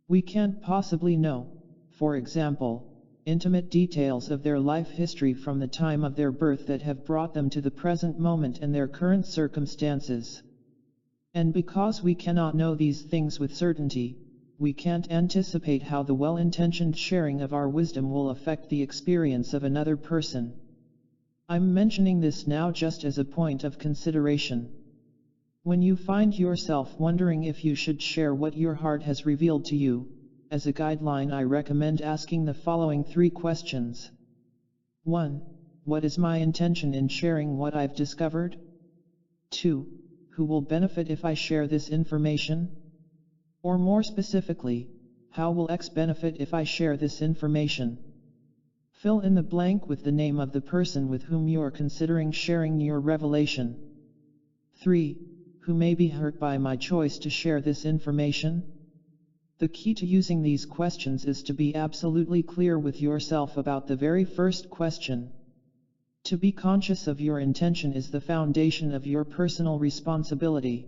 We can't possibly know, for example, intimate details of their life history from the time of their birth that have brought them to the present moment and their current circumstances. And because we cannot know these things with certainty, we can't anticipate how the well-intentioned sharing of our wisdom will affect the experience of another person. I'm mentioning this now just as a point of consideration. When you find yourself wondering if you should share what your heart has revealed to you, as a guideline I recommend asking the following 3 questions. 1. What is my intention in sharing what I've discovered? 2. Who will benefit if I share this information? Or more specifically, how will X benefit if I share this information? Fill in the blank with the name of the person with whom you are considering sharing your revelation. 3. Who may be hurt by my choice to share this information? The key to using these questions is to be absolutely clear with yourself about the very first question. To be conscious of your intention is the foundation of your personal responsibility.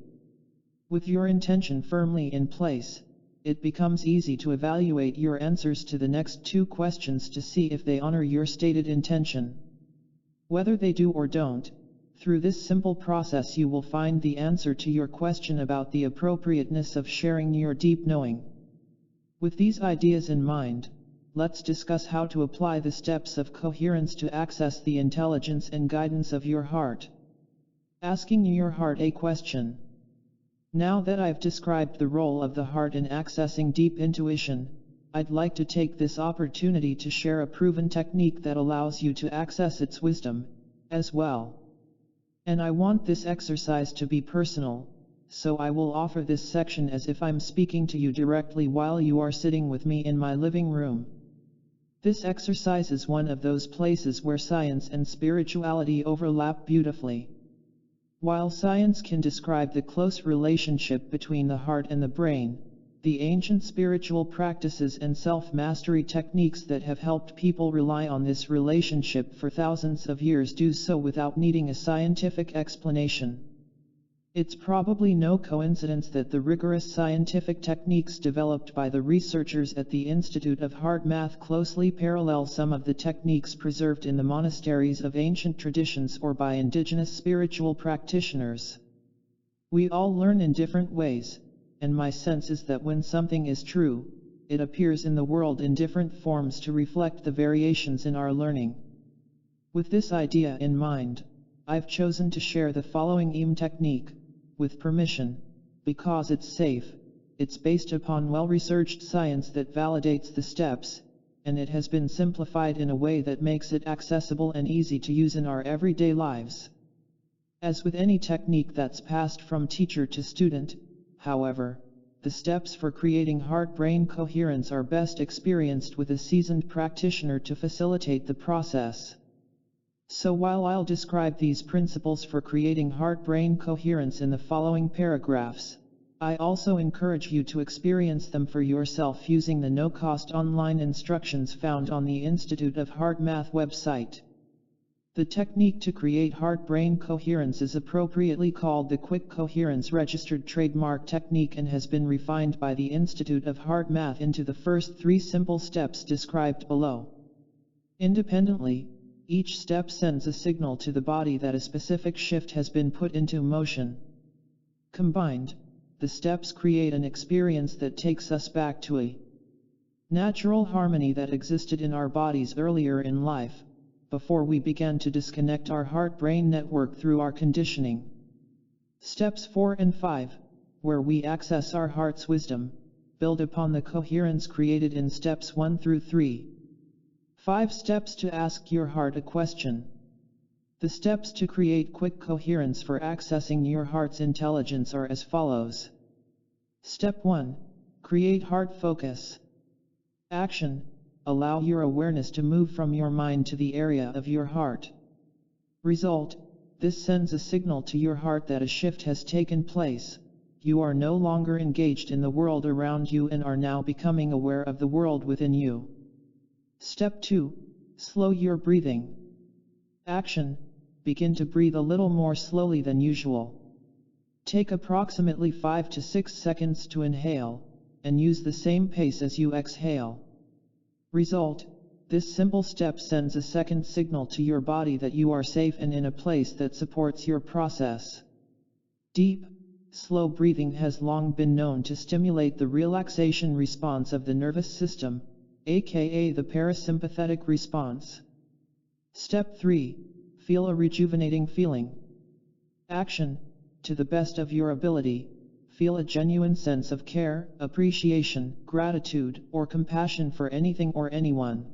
With your intention firmly in place, it becomes easy to evaluate your answers to the next 2 questions to see if they honor your stated intention. Whether they do or don't, through this simple process you will find the answer to your question about the appropriateness of sharing your deep knowing. With these ideas in mind, let's discuss how to apply the steps of coherence to access the intelligence and guidance of your heart. Asking your heart a question. Now that I've described the role of the heart in accessing deep intuition, I'd like to take this opportunity to share a proven technique that allows you to access its wisdom, as well. And I want this exercise to be personal, so I will offer this section as if I'm speaking to you directly while you are sitting with me in my living room. This exercise is one of those places where science and spirituality overlap beautifully. While science can describe the close relationship between the heart and the brain, the ancient spiritual practices and self-mastery techniques that have helped people rely on this relationship for thousands of years do so without needing a scientific explanation. It's probably no coincidence that the rigorous scientific techniques developed by the researchers at the Institute of Heart Math closely parallel some of the techniques preserved in the monasteries of ancient traditions or by indigenous spiritual practitioners. We all learn in different ways, and my sense is that when something is true, it appears in the world in different forms to reflect the variations in our learning. With this idea in mind, I've chosen to share the following technique, with permission, because it's safe, it's based upon well-researched science that validates the steps, and it has been simplified in a way that makes it accessible and easy to use in our everyday lives. As with any technique that's passed from teacher to student, however, the steps for creating heart-brain coherence are best experienced with a seasoned practitioner to facilitate the process. So while I'll describe these principles for creating heart-brain coherence in the following paragraphs, I also encourage you to experience them for yourself using the no-cost online instructions found on the Institute of Heart Math website. The technique to create heart-brain coherence is appropriately called the Quick Coherence Registered Trademark Technique and has been refined by the Institute of Heart Math into the first 3 simple steps described below. Independently, each step sends a signal to the body that a specific shift has been put into motion. Combined, the steps create an experience that takes us back to a natural harmony that existed in our bodies earlier in life, before we began to disconnect our heart-brain network through our conditioning. Steps 4 and 5, where we access our heart's wisdom, build upon the coherence created in steps 1 through 3. 5 steps to ask your heart a question. The steps to create quick coherence for accessing your heart's intelligence are as follows. Step 1. Create heart focus. Action. Allow your awareness to move from your mind to the area of your heart. Result. This sends a signal to your heart that a shift has taken place. you are no longer engaged in the world around you and are now becoming aware of the world within you. Step 2. Slow your breathing. Action. Begin to breathe a little more slowly than usual. Take approximately 5 to 6 seconds to inhale, and use the same pace as you exhale. Result: this simple step sends a second signal to your body that you are safe and in a place that supports your process. Deep, slow breathing has long been known to stimulate the relaxation response of the nervous system, aka the parasympathetic response. Step 3. Feel a rejuvenating feeling. Action. To the best of your ability, feel a genuine sense of care, appreciation, gratitude, or compassion for anything or anyone.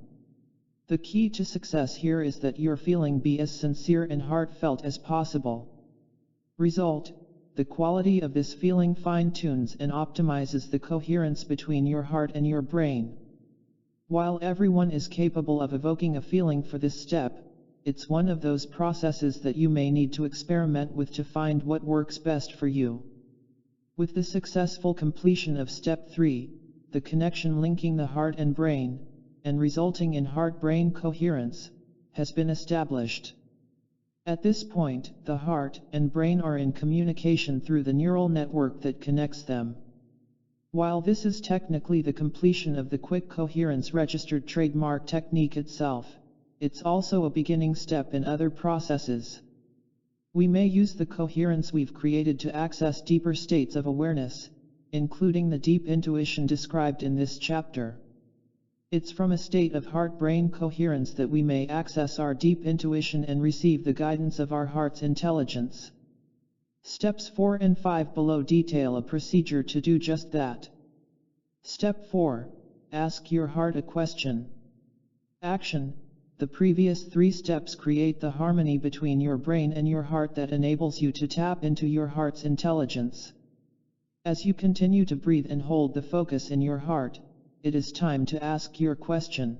The key to success here is that your feeling be as sincere and heartfelt as possible. Result: the quality of this feeling fine-tunes and optimizes the coherence between your heart and your brain. While everyone is capable of evoking a feeling for this step, it's one of those processes that you may need to experiment with to find what works best for you. With the successful completion of Step 3, the connection linking the heart and brain, and resulting in heart-brain coherence, has been established. At this point, the heart and brain are in communication through the neural network that connects them. While this is technically the completion of the quick coherence registered trademark technique itself, it's also a beginning step in other processes. We may use the coherence we've created to access deeper states of awareness, including the deep intuition described in this chapter. It's from a state of heart-brain coherence that we may access our deep intuition and receive the guidance of our heart's intelligence. Steps 4 and 5 below detail a procedure to do just that. Step 4. Ask your heart a question. Action. The previous 3 steps create the harmony between your brain and your heart that enables you to tap into your heart's intelligence. As you continue to breathe and hold the focus in your heart, it is time to ask your question.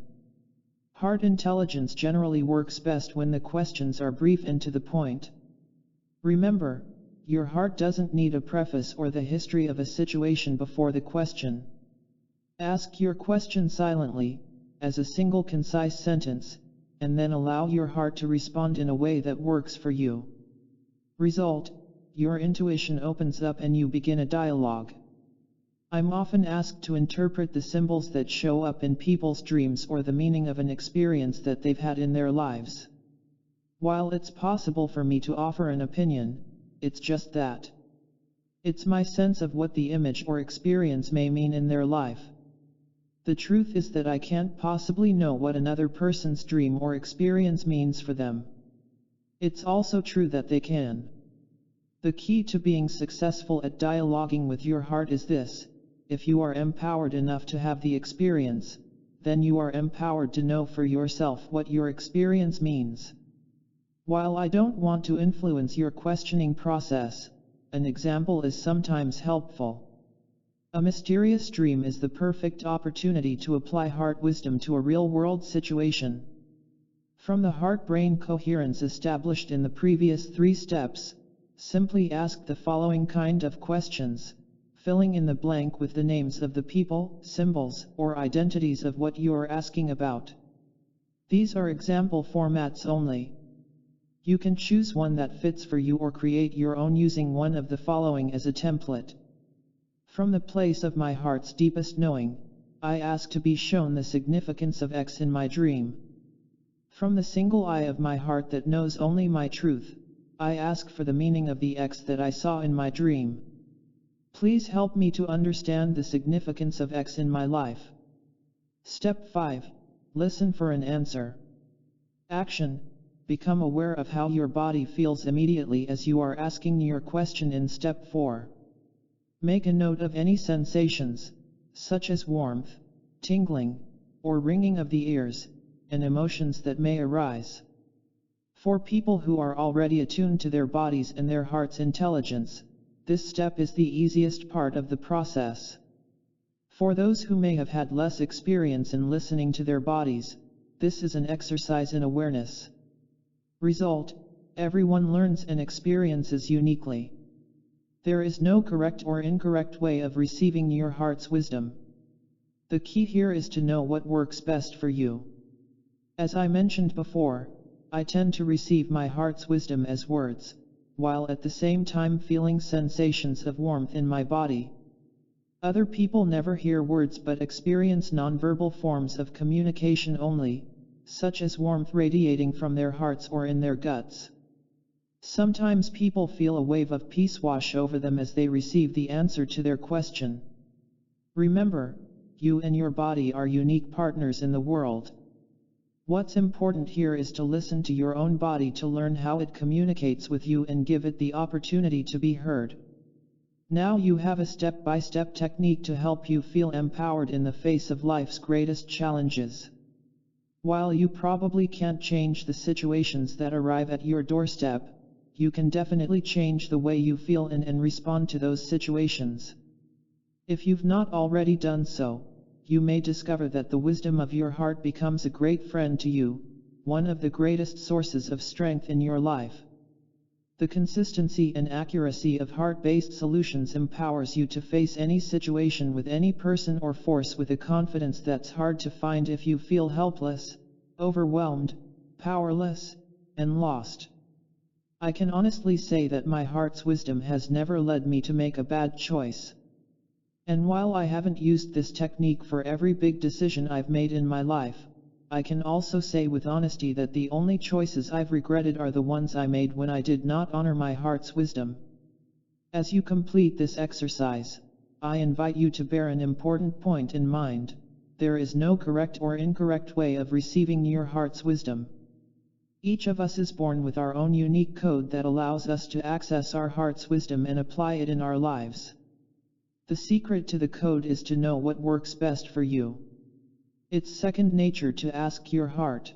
Heart intelligence generally works best when the questions are brief and to the point. Remember, your heart doesn't need a preface or the history of a situation before the question. Ask your question silently, as a single concise sentence, and then allow your heart to respond in a way that works for you. Result: your intuition opens up and you begin a dialogue. I'm often asked to interpret the symbols that show up in people's dreams or the meaning of an experience that they've had in their lives. While it's possible for me to offer an opinion, it's just that. It's my sense of what the image or experience may mean in their life. The truth is that I can't possibly know what another person's dream or experience means for them. It's also true that they can. The key to being successful at dialoguing with your heart is this: if you are empowered enough to have the experience, then you are empowered to know for yourself what your experience means. While I don't want to influence your questioning process, an example is sometimes helpful. A mysterious dream is the perfect opportunity to apply heart wisdom to a real-world situation. From the heart-brain coherence established in the previous 3 steps, simply ask the following kind of questions, filling in the blank with the names of the people, symbols, or identities of what you are asking about. These are example formats only. You can choose one that fits for you or create your own using one of the following as a template. From the place of my heart's deepest knowing, I ask to be shown the significance of X in my dream. From the single eye of my heart that knows only my truth, I ask for the meaning of the X that I saw in my dream. Please help me to understand the significance of X in my life. Step 5. Listen for an answer. Action. Become aware of how your body feels immediately as you are asking your question in Step 4. Make a note of any sensations, such as warmth, tingling, or ringing of the ears, and emotions that may arise. For people who are already attuned to their bodies and their heart's intelligence, this step is the easiest part of the process. For those who may have had less experience in listening to their bodies, this is an exercise in awareness. Result: everyone learns and experiences uniquely. There is no correct or incorrect way of receiving your heart's wisdom. The key here is to know what works best for you. As I mentioned before, I tend to receive my heart's wisdom as words, while at the same time feeling sensations of warmth in my body. Other people never hear words but experience nonverbal forms of communication only, such as warmth radiating from their hearts or in their guts. Sometimes people feel a wave of peace wash over them as they receive the answer to their question. Remember, you and your body are unique partners in the world. What's important here is to listen to your own body to learn how it communicates with you and give it the opportunity to be heard. Now you have a step-by-step technique to help you feel empowered in the face of life's greatest challenges. While you probably can't change the situations that arrive at your doorstep, you can definitely change the way you feel in and respond to those situations. If you've not already done so, you may discover that the wisdom of your heart becomes a great friend to you, one of the greatest sources of strength in your life. The consistency and accuracy of heart-based solutions empowers you to face any situation with any person or force with a confidence that's hard to find if you feel helpless, overwhelmed, powerless, and lost. I can honestly say that my heart's wisdom has never led me to make a bad choice. And while I haven't used this technique for every big decision I've made in my life, I can also say with honesty that the only choices I've regretted are the ones I made when I did not honor my heart's wisdom. As you complete this exercise, I invite you to bear an important point in mind: there is no correct or incorrect way of receiving your heart's wisdom. Each of us is born with our own unique code that allows us to access our heart's wisdom and apply it in our lives. The secret to the code is to know what works best for you. It's second nature to ask your heart.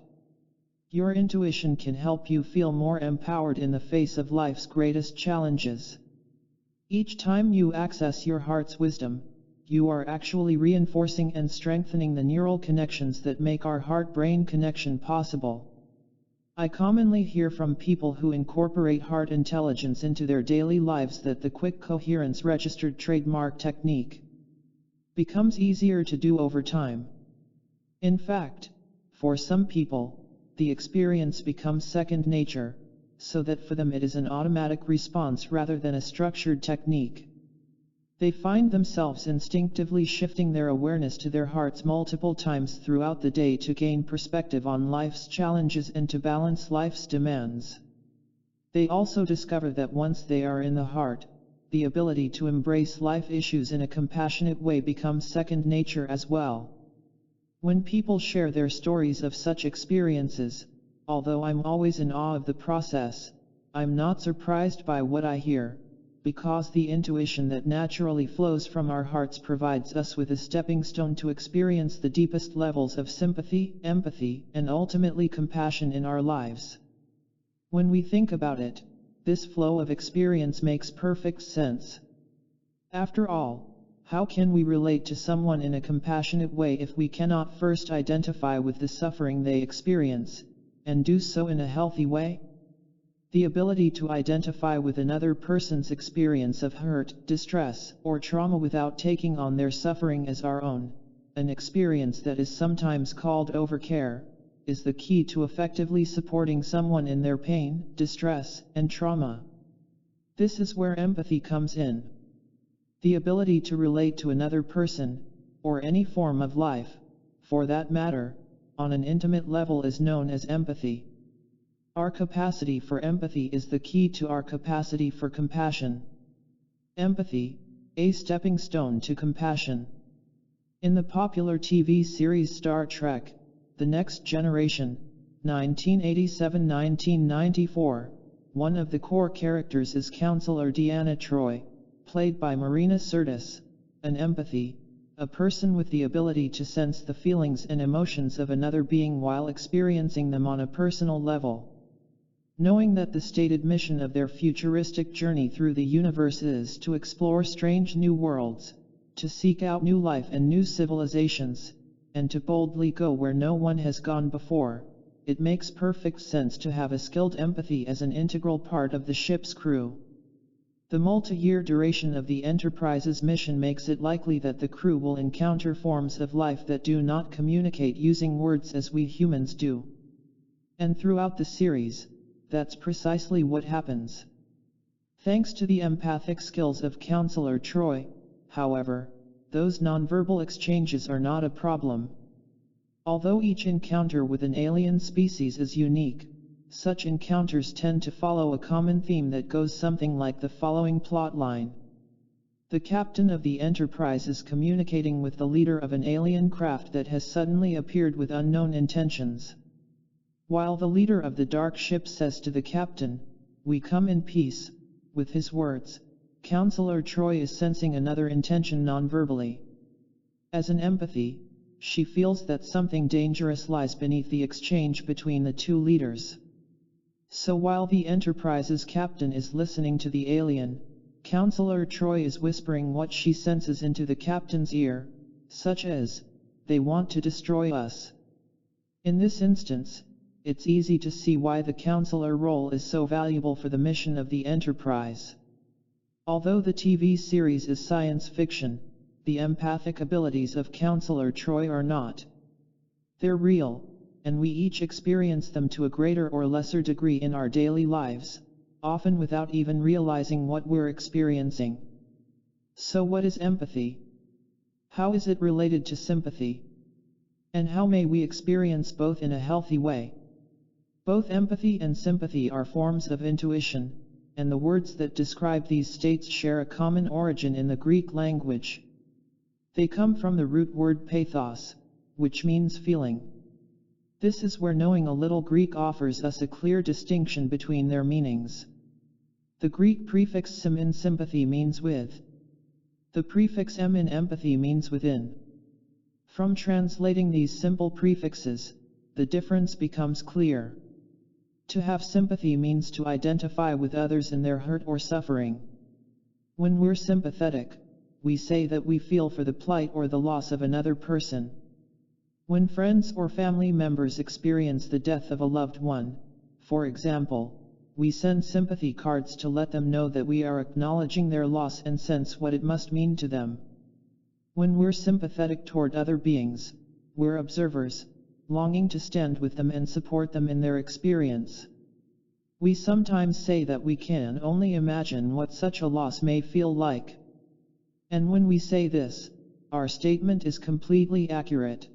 Your intuition can help you feel more empowered in the face of life's greatest challenges. Each time you access your heart's wisdom, you are actually reinforcing and strengthening the neural connections that make our heart-brain connection possible. I commonly hear from people who incorporate heart intelligence into their daily lives that the quick coherence registered trademark technique becomes easier to do over time. In fact, for some people, the experience becomes second nature, so that for them it is an automatic response rather than a structured technique. They find themselves instinctively shifting their awareness to their hearts multiple times throughout the day to gain perspective on life's challenges and to balance life's demands. They also discover that once they are in the heart, the ability to embrace life issues in a compassionate way becomes second nature as well. When people share their stories of such experiences, although I'm always in awe of the process, I'm not surprised by what I hear, because the intuition that naturally flows from our hearts provides us with a stepping stone to experience the deepest levels of sympathy, empathy, and ultimately compassion in our lives. When we think about it, this flow of experience makes perfect sense. After all, how can we relate to someone in a compassionate way if we cannot first identify with the suffering they experience, and do so in a healthy way? The ability to identify with another person's experience of hurt, distress, or trauma without taking on their suffering as our own, an experience that is sometimes called overcare, is the key to effectively supporting someone in their pain, distress, and trauma. This is where empathy comes in. The ability to relate to another person, or any form of life, for that matter, on an intimate level is known as empathy. Our capacity for empathy is the key to our capacity for compassion. Empathy, a stepping stone to compassion. In the popular TV series Star Trek: The Next Generation, 1987-1994, one of the core characters is Counselor Deanna Troi, played by Marina Sirtis, an empathy, a person with the ability to sense the feelings and emotions of another being while experiencing them on a personal level. Knowing that the stated mission of their futuristic journey through the universe is to explore strange new worlds, to seek out new life and new civilizations, and to boldly go where no one has gone before, it makes perfect sense to have a skilled empathy as an integral part of the ship's crew. The multi-year duration of the Enterprise's mission makes it likely that the crew will encounter forms of life that do not communicate using words as we humans do. And throughout the series, that's precisely what happens. Thanks to the empathic skills of Counselor Troy, however, those nonverbal exchanges are not a problem. Although each encounter with an alien species is unique, such encounters tend to follow a common theme that goes something like the following plotline. The captain of the Enterprise is communicating with the leader of an alien craft that has suddenly appeared with unknown intentions. While the leader of the dark ship says to the captain, "We come in peace," with his words, Counselor Troy is sensing another intention nonverbally. As an empathy, she feels that something dangerous lies beneath the exchange between the two leaders. So while the Enterprise's captain is listening to the alien, Counselor Troy is whispering what she senses into the captain's ear, such as, "They want to destroy us." In this instance, it's easy to see why the counselor role is so valuable for the mission of the Enterprise. Although the TV series is science fiction, the empathic abilities of Counselor Troy are not. They're real, and we each experience them to a greater or lesser degree in our daily lives, often without even realizing what we're experiencing. So what is empathy? How is it related to sympathy? And how may we experience both in a healthy way? Both empathy and sympathy are forms of intuition, and the words that describe these states share a common origin in the Greek language. They come from the root word pathos, which means feeling. This is where knowing a little Greek offers us a clear distinction between their meanings. The Greek prefix sim in sympathy means with. The prefix em in empathy means within. From translating these simple prefixes, the difference becomes clear. To have sympathy means to identify with others in their hurt or suffering. When we're sympathetic, we say that we feel for the plight or the loss of another person. When friends or family members experience the death of a loved one, for example, we send sympathy cards to let them know that we are acknowledging their loss and sense what it must mean to them. When we're sympathetic toward other beings, we're observers, longing to stand with them and support them in their experience. We sometimes say that we can only imagine what such a loss may feel like. And when we say this, our statement is completely accurate.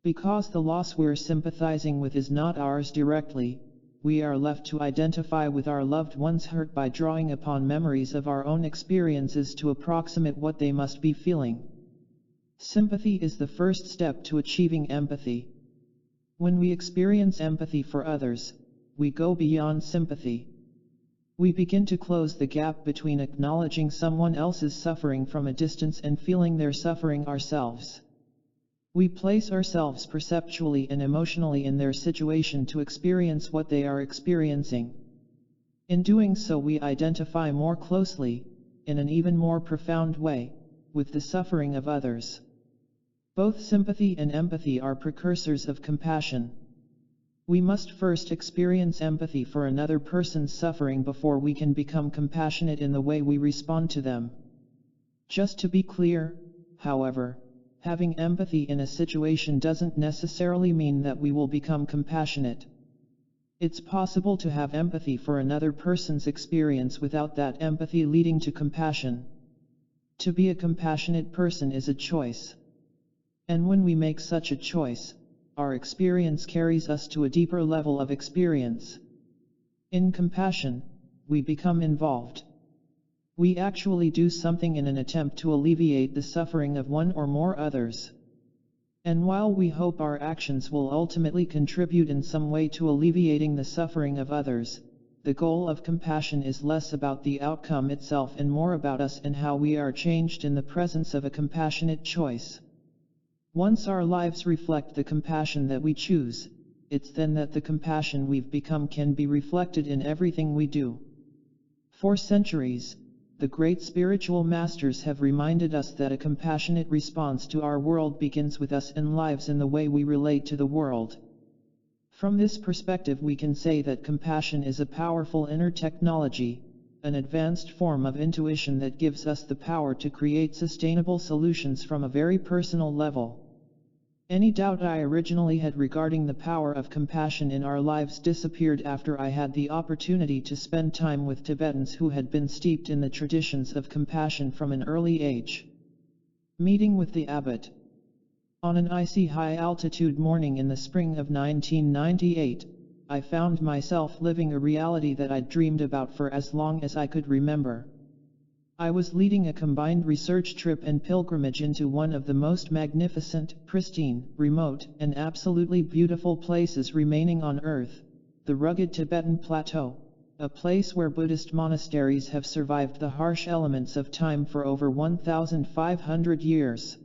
Because the loss we're sympathizing with is not ours directly, we are left to identify with our loved ones hurt by drawing upon memories of our own experiences to approximate what they must be feeling. Sympathy is the first step to achieving empathy. When we experience empathy for others, we go beyond sympathy. We begin to close the gap between acknowledging someone else's suffering from a distance and feeling their suffering ourselves. We place ourselves perceptually and emotionally in their situation to experience what they are experiencing. In doing so, we identify more closely, in an even more profound way, with the suffering of others. Both sympathy and empathy are precursors of compassion. We must first experience empathy for another person's suffering before we can become compassionate in the way we respond to them. Just to be clear, however, having empathy in a situation doesn't necessarily mean that we will become compassionate. It's possible to have empathy for another person's experience without that empathy leading to compassion. To be a compassionate person is a choice. And when we make such a choice, our experience carries us to a deeper level of experience. In compassion, we become involved. We actually do something in an attempt to alleviate the suffering of one or more others. And while we hope our actions will ultimately contribute in some way to alleviating the suffering of others, the goal of compassion is less about the outcome itself and more about us and how we are changed in the presence of a compassionate choice. Once our lives reflect the compassion that we choose, it's then that the compassion we've become can be reflected in everything we do. For centuries, the great spiritual masters have reminded us that a compassionate response to our world begins with us and lives in the way we relate to the world. From this perspective, we can say that compassion is a powerful inner technology, an advanced form of intuition that gives us the power to create sustainable solutions from a very personal level. Any doubt I originally had regarding the power of compassion in our lives disappeared after I had the opportunity to spend time with Tibetans who had been steeped in the traditions of compassion from an early age. Meeting with the abbot. On an icy high-altitude morning in the spring of 1998, I found myself living a reality that I'd dreamed about for as long as I could remember. I was leading a combined research trip and pilgrimage into one of the most magnificent, pristine, remote, and absolutely beautiful places remaining on Earth, the rugged Tibetan Plateau, a place where Buddhist monasteries have survived the harsh elements of time for over 1,500 years.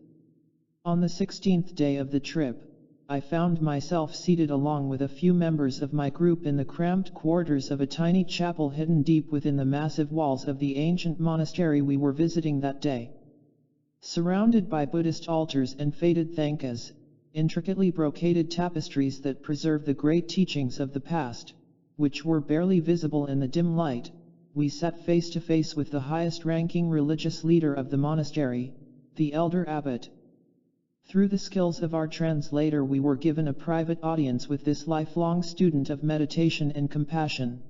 On the 16th day of the trip, I found myself seated along with a few members of my group in the cramped quarters of a tiny chapel hidden deep within the massive walls of the ancient monastery we were visiting that day. Surrounded by Buddhist altars and faded thangkas, intricately brocaded tapestries that preserve the great teachings of the past, which were barely visible in the dim light, we sat face to face with the highest-ranking religious leader of the monastery, the elder abbot. Through the skills of our translator, we were given a private audience with this lifelong student of meditation and compassion.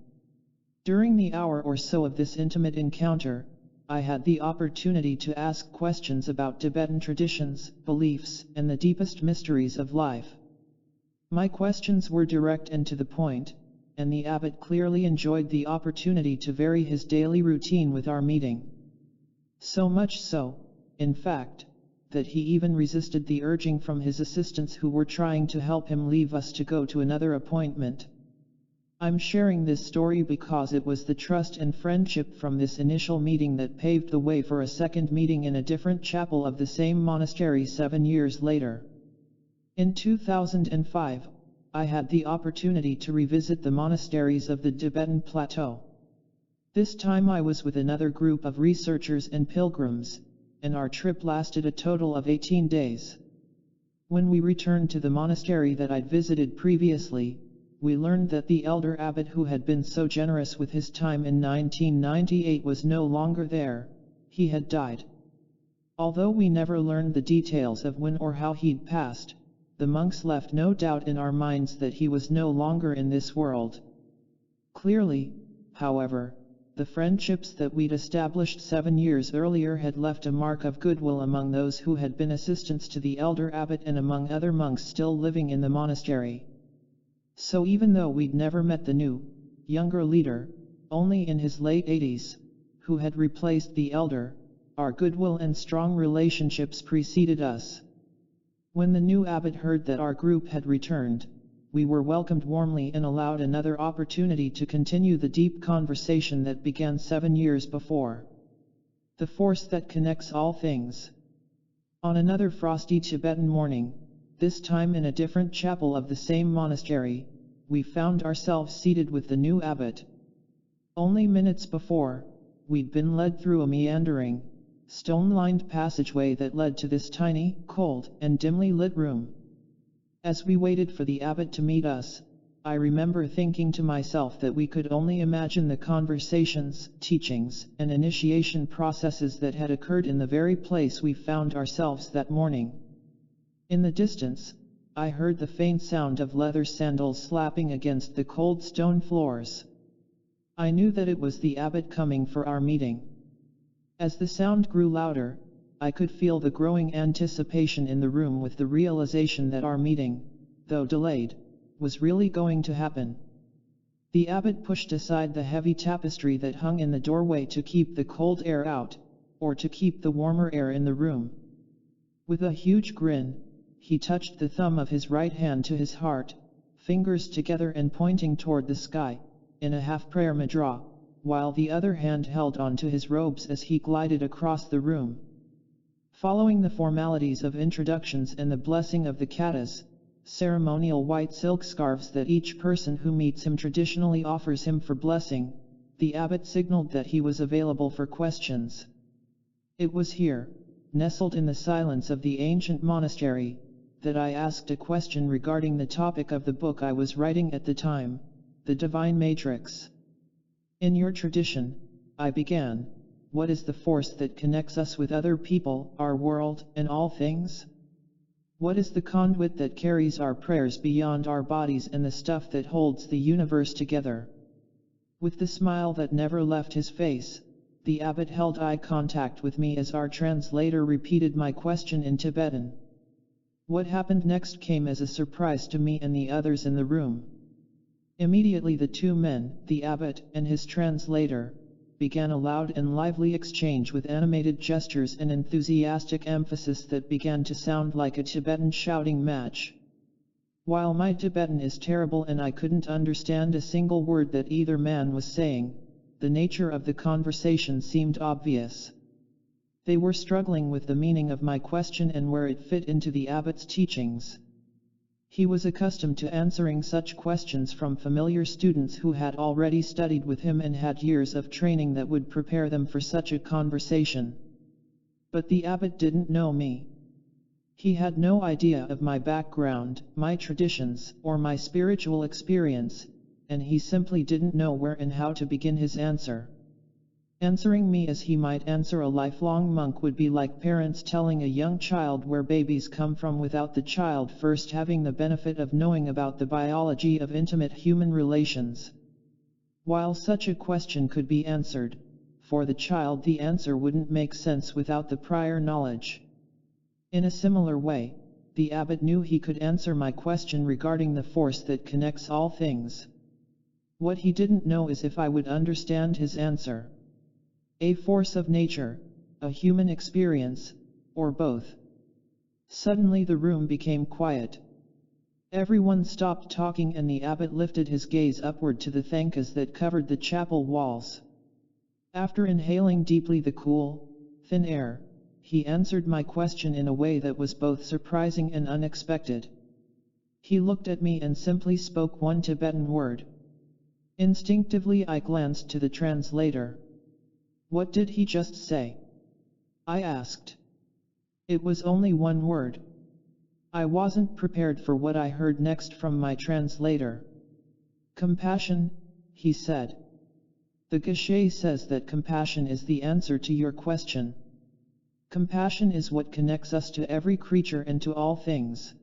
During the hour or so of this intimate encounter, I had the opportunity to ask questions about Tibetan traditions, beliefs, and the deepest mysteries of life. My questions were direct and to the point, and the abbot clearly enjoyed the opportunity to vary his daily routine with our meeting. So much so, in fact, that he even resisted the urging from his assistants who were trying to help him leave us to go to another appointment. I'm sharing this story because it was the trust and friendship from this initial meeting that paved the way for a second meeting in a different chapel of the same monastery 7 years later. In 2005, I had the opportunity to revisit the monasteries of the Tibetan Plateau. This time I was with another group of researchers and pilgrims, and our trip lasted a total of 18 days. When we returned to the monastery that I'd visited previously, we learned that the elder abbot who had been so generous with his time in 1998 was no longer there. He had died. Although we never learned the details of when or how he'd passed, the monks left no doubt in our minds that he was no longer in this world. Clearly, however, the friendships that we'd established 7 years earlier had left a mark of goodwill among those who had been assistants to the elder abbot and among other monks still living in the monastery. So even though we'd never met the new, younger leader, only in his late 80s, who had replaced the elder, our goodwill and strong relationships preceded us. When the new abbot heard that our group had returned, we were welcomed warmly and allowed another opportunity to continue the deep conversation that began 7 years before. The force that connects all things. On another frosty Tibetan morning, this time in a different chapel of the same monastery, we found ourselves seated with the new abbot. Only minutes before, we'd been led through a meandering, stone-lined passageway that led to this tiny, cold, and dimly lit room. As we waited for the abbot to meet us, I remember thinking to myself that we could only imagine the conversations, teachings, and initiation processes that had occurred in the very place we found ourselves that morning. In the distance, I heard the faint sound of leather sandals slapping against the cold stone floors. I knew that it was the abbot coming for our meeting. As the sound grew louder, I could feel the growing anticipation in the room with the realization that our meeting, though delayed, was really going to happen. The abbot pushed aside the heavy tapestry that hung in the doorway to keep the cold air out, or to keep the warmer air in the room. With a huge grin, he touched the thumb of his right hand to his heart, fingers together and pointing toward the sky, in a half-prayer mudra, while the other hand held onto his robes as he glided across the room. Following the formalities of introductions and the blessing of the katas, ceremonial white silk scarves that each person who meets him traditionally offers him for blessing, the abbot signaled that he was available for questions. It was here, nestled in the silence of the ancient monastery, that I asked a question regarding the topic of the book I was writing at the time, The Divine Matrix. In your tradition, I began, what is the force that connects us with other people, our world, and all things? What is the conduit that carries our prayers beyond our bodies and the stuff that holds the universe together? With the smile that never left his face, the abbot held eye contact with me as our translator repeated my question in Tibetan. What happened next came as a surprise to me and the others in the room. Immediately the two men, the abbot and his translator, began a loud and lively exchange with animated gestures and enthusiastic emphasis that began to sound like a Tibetan shouting match. While my Tibetan is terrible and I couldn't understand a single word that either man was saying, the nature of the conversation seemed obvious. They were struggling with the meaning of my question and where it fit into the abbot's teachings. He was accustomed to answering such questions from familiar students who had already studied with him and had years of training that would prepare them for such a conversation. But the abbot didn't know me. He had no idea of my background, my traditions, or my spiritual experience, and he simply didn't know where and how to begin his answer. Answering me as he might answer a lifelong monk would be like parents telling a young child where babies come from without the child first having the benefit of knowing about the biology of intimate human relations. While such a question could be answered, for the child the answer wouldn't make sense without the prior knowledge. In a similar way, the abbot knew he could answer my question regarding the force that connects all things. What he didn't know is if I would understand his answer. A force of nature, a human experience, or both. Suddenly the room became quiet. Everyone stopped talking and the abbot lifted his gaze upward to the thankas that covered the chapel walls. After inhaling deeply the cool, thin air, he answered my question in a way that was both surprising and unexpected. He looked at me and simply spoke one Tibetan word. Instinctively I glanced to the translator. What did he just say? I asked. It was only one word. I wasn't prepared for what I heard next from my translator. Compassion, he said. The Geshe says that compassion is the answer to your question. Compassion is what connects us to every creature and to all things.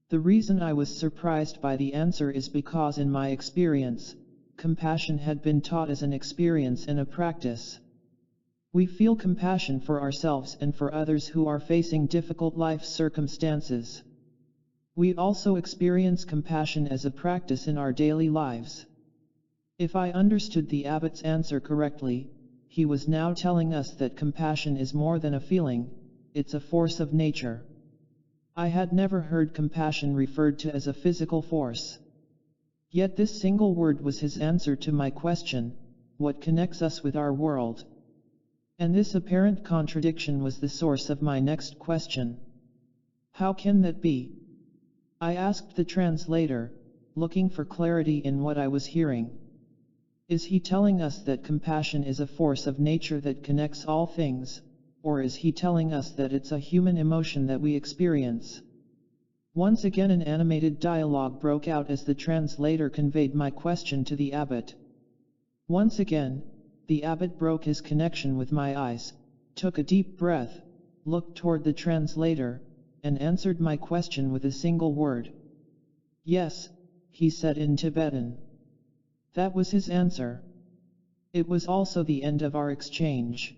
The reason I was surprised by the answer is because in my experience, compassion had been taught as an experience and a practice. We feel compassion for ourselves and for others who are facing difficult life circumstances. We also experience compassion as a practice in our daily lives. If I understood the abbot's answer correctly, he was now telling us that compassion is more than a feeling, it's a force of nature. I had never heard compassion referred to as a physical force. Yet this single word was his answer to my question, what connects us with our world? And this apparent contradiction was the source of my next question. How can that be? I asked the translator, looking for clarity in what I was hearing. Is he telling us that compassion is a force of nature that connects all things, or is he telling us that it's a human emotion that we experience? Once again an animated dialogue broke out as the translator conveyed my question to the abbot. Once again, the abbot broke his connection with my eyes, took a deep breath, looked toward the translator, and answered my question with a single word. Yes, he said in Tibetan. That was his answer. It was also the end of our exchange.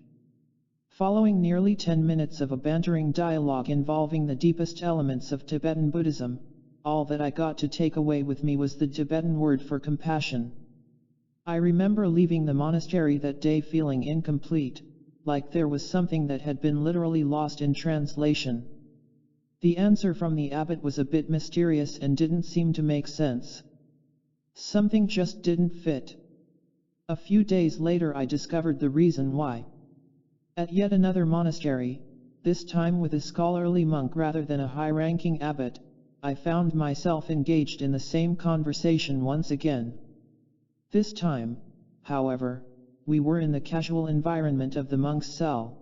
Following nearly 10 minutes of a bantering dialogue involving the deepest elements of Tibetan Buddhism, all that I got to take away with me was the Tibetan word for compassion. I remember leaving the monastery that day feeling incomplete, like there was something that had been literally lost in translation. The answer from the abbot was a bit mysterious and didn't seem to make sense. Something just didn't fit. A few days later I discovered the reason why. At yet another monastery, this time with a scholarly monk rather than a high-ranking abbot, I found myself engaged in the same conversation once again. This time, however, we were in the casual environment of the monk's cell.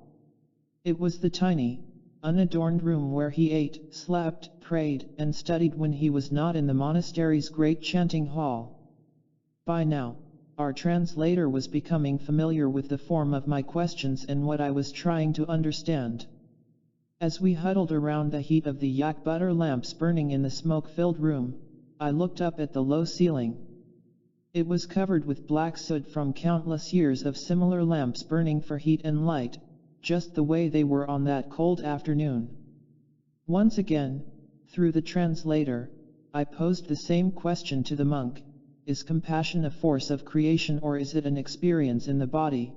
It was the tiny, unadorned room where he ate, slept, prayed, and studied when he was not in the monastery's great chanting hall. By now, our translator was becoming familiar with the form of my questions and what I was trying to understand. As we huddled around the heat of the yak butter lamps burning in the smoke-filled room, I looked up at the low ceiling. It was covered with black soot from countless years of similar lamps burning for heat and light, just the way they were on that cold afternoon. Once again, through the translator, I posed the same question to the monk: is compassion a force of creation or is it an experience in the body?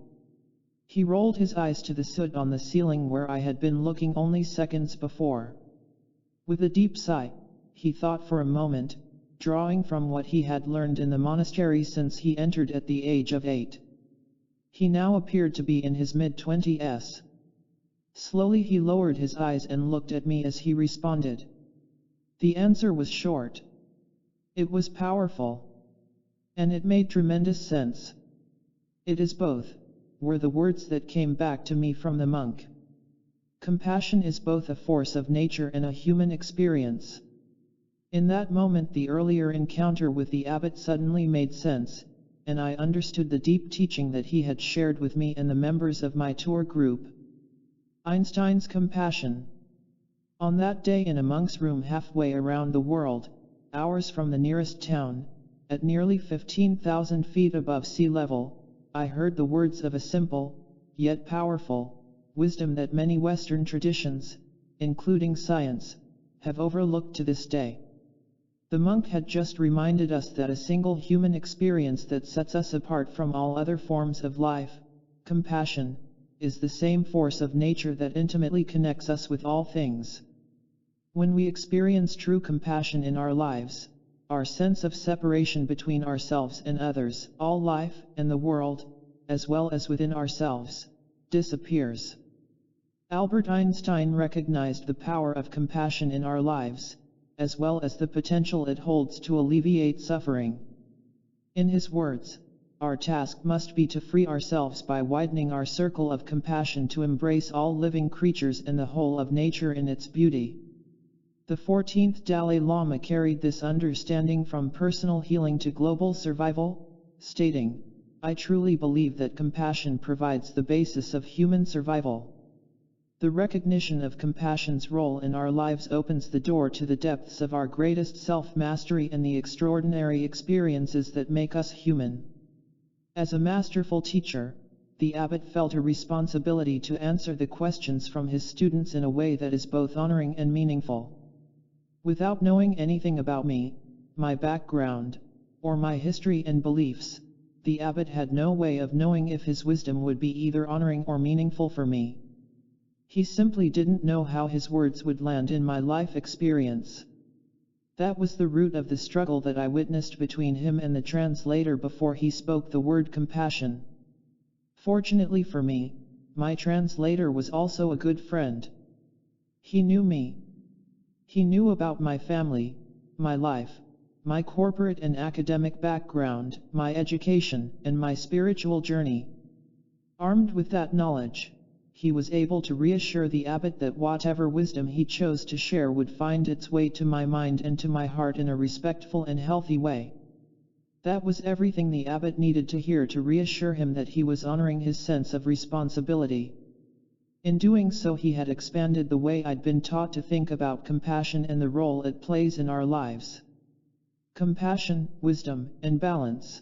He rolled his eyes to the soot on the ceiling where I had been looking only seconds before. With a deep sigh, he thought for a moment, drawing from what he had learned in the monastery since he entered at the age of 8. He now appeared to be in his mid-20s. Slowly he lowered his eyes and looked at me as he responded. The answer was short. It was powerful. And it made tremendous sense. It is both, were the words that came back to me from the monk. Compassion is both a force of nature and a human experience. In that moment the earlier encounter with the abbot suddenly made sense, and I understood the deep teaching that he had shared with me and the members of my tour group. Einstein's compassion. On that day in a monk's room halfway around the world, hours from the nearest town, at nearly 15,000 feet above sea level, I heard the words of a simple, yet powerful, wisdom that many Western traditions, including science, have overlooked to this day. The monk had just reminded us that a single human experience that sets us apart from all other forms of life, compassion, is the same force of nature that intimately connects us with all things. When we experience true compassion in our lives, our sense of separation between ourselves and others, all life and the world, as well as within ourselves, disappears. Albert Einstein recognized the power of compassion in our lives, as well as the potential it holds to alleviate suffering. In his words, our task must be to free ourselves by widening our circle of compassion to embrace all living creatures and the whole of nature in its beauty. The 14th Dalai Lama carried this understanding from personal healing to global survival, stating, "I truly believe that compassion provides the basis of human survival." The recognition of compassion's role in our lives opens the door to the depths of our greatest self-mastery and the extraordinary experiences that make us human. As a masterful teacher, the abbot felt a responsibility to answer the questions from his students in a way that is both honoring and meaningful. Without knowing anything about me, my background, or my history and beliefs, the abbot had no way of knowing if his wisdom would be either honoring or meaningful for me. He simply didn't know how his words would land in my life experience. That was the root of the struggle that I witnessed between him and the translator before he spoke the word compassion. Fortunately for me, my translator was also a good friend. He knew me. He knew about my family, my life, my corporate and academic background, my education, and my spiritual journey. Armed with that knowledge, he was able to reassure the abbot that whatever wisdom he chose to share would find its way to my mind and to my heart in a respectful and healthy way. That was everything the abbot needed to hear to reassure him that he was honoring his sense of responsibility. In doing so, he had expanded the way I'd been taught to think about compassion and the role it plays in our lives. Compassion, wisdom, and balance.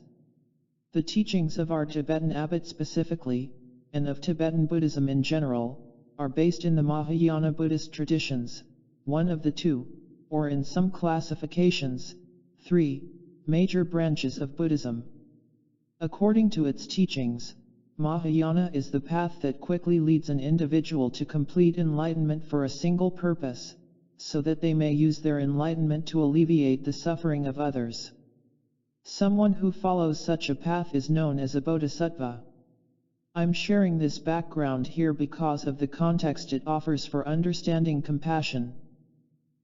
The teachings of our Tibetan abbot specifically, and of Tibetan Buddhism in general, are based in the Mahayana Buddhist traditions, one of the two, or in some classifications, 3, major branches of Buddhism. According to its teachings, Mahayana is the path that quickly leads an individual to complete enlightenment for a single purpose, so that they may use their enlightenment to alleviate the suffering of others. Someone who follows such a path is known as a bodhisattva. I'm sharing this background here because of the context it offers for understanding compassion.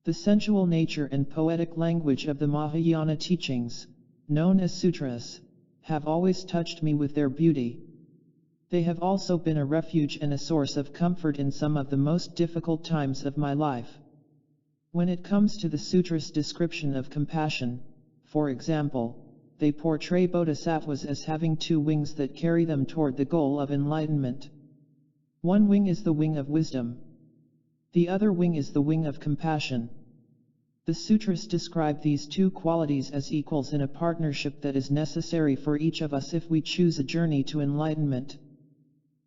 The sensual nature and poetic language of the Mahayana teachings, known as sutras, have always touched me with their beauty. They have also been a refuge and a source of comfort in some of the most difficult times of my life. When it comes to the sutra's description of compassion, for example, they portray bodhisattvas as having two wings that carry them toward the goal of enlightenment. One wing is the wing of wisdom. The other wing is the wing of compassion. The sutras describe these two qualities as equals in a partnership that is necessary for each of us if we choose a journey to enlightenment.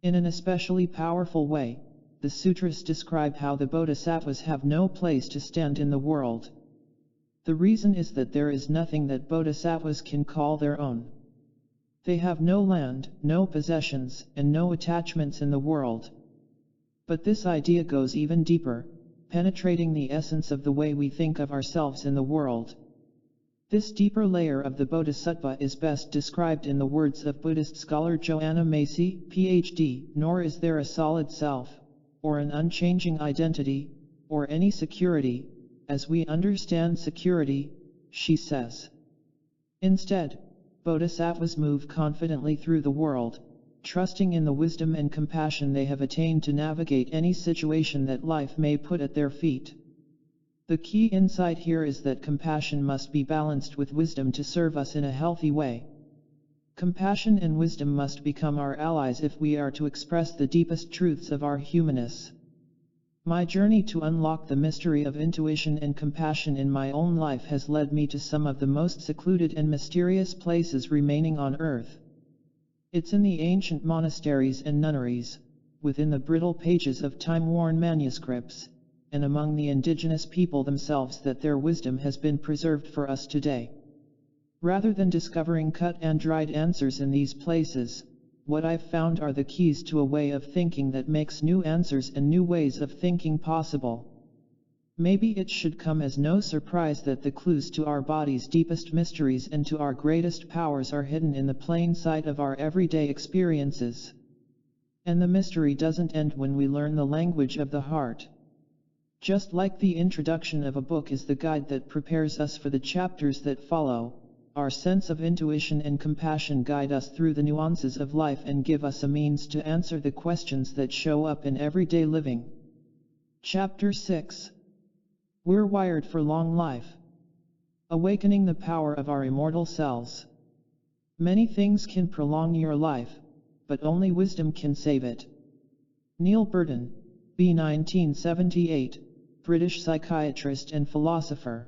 In an especially powerful way, the sutras describe how the bodhisattvas have no place to stand in the world. The reason is that there is nothing that bodhisattvas can call their own. They have no land, no possessions, and no attachments in the world. But this idea goes even deeper, penetrating the essence of the way we think of ourselves in the world. This deeper layer of the bodhisattva is best described in the words of Buddhist scholar Joanna Macy, Ph.D., "Nor is there a solid self, or an unchanging identity, or any security, as we understand security," she says. Instead, bodhisattvas move confidently through the world, trusting in the wisdom and compassion they have attained to navigate any situation that life may put at their feet. The key insight here is that compassion must be balanced with wisdom to serve us in a healthy way. Compassion and wisdom must become our allies if we are to express the deepest truths of our humanness. My journey to unlock the mystery of intuition and compassion in my own life has led me to some of the most secluded and mysterious places remaining on earth. It's in the ancient monasteries and nunneries, within the brittle pages of time-worn manuscripts, and among the indigenous people themselves that their wisdom has been preserved for us today. Rather than discovering cut and dried answers in these places, what I've found are the keys to a way of thinking that makes new answers and new ways of thinking possible. Maybe it should come as no surprise that the clues to our body's deepest mysteries and to our greatest powers are hidden in the plain sight of our everyday experiences. And the mystery doesn't end when we learn the language of the heart. Just like the introduction of a book is the guide that prepares us for the chapters that follow, our sense of intuition and compassion guide us through the nuances of life and give us a means to answer the questions that show up in everyday living. Chapter 6. We're wired for long life. Awakening the power of our immortal selves. Many things can prolong your life, but only wisdom can save it. Neil Burton, B. 1978, British psychiatrist and philosopher.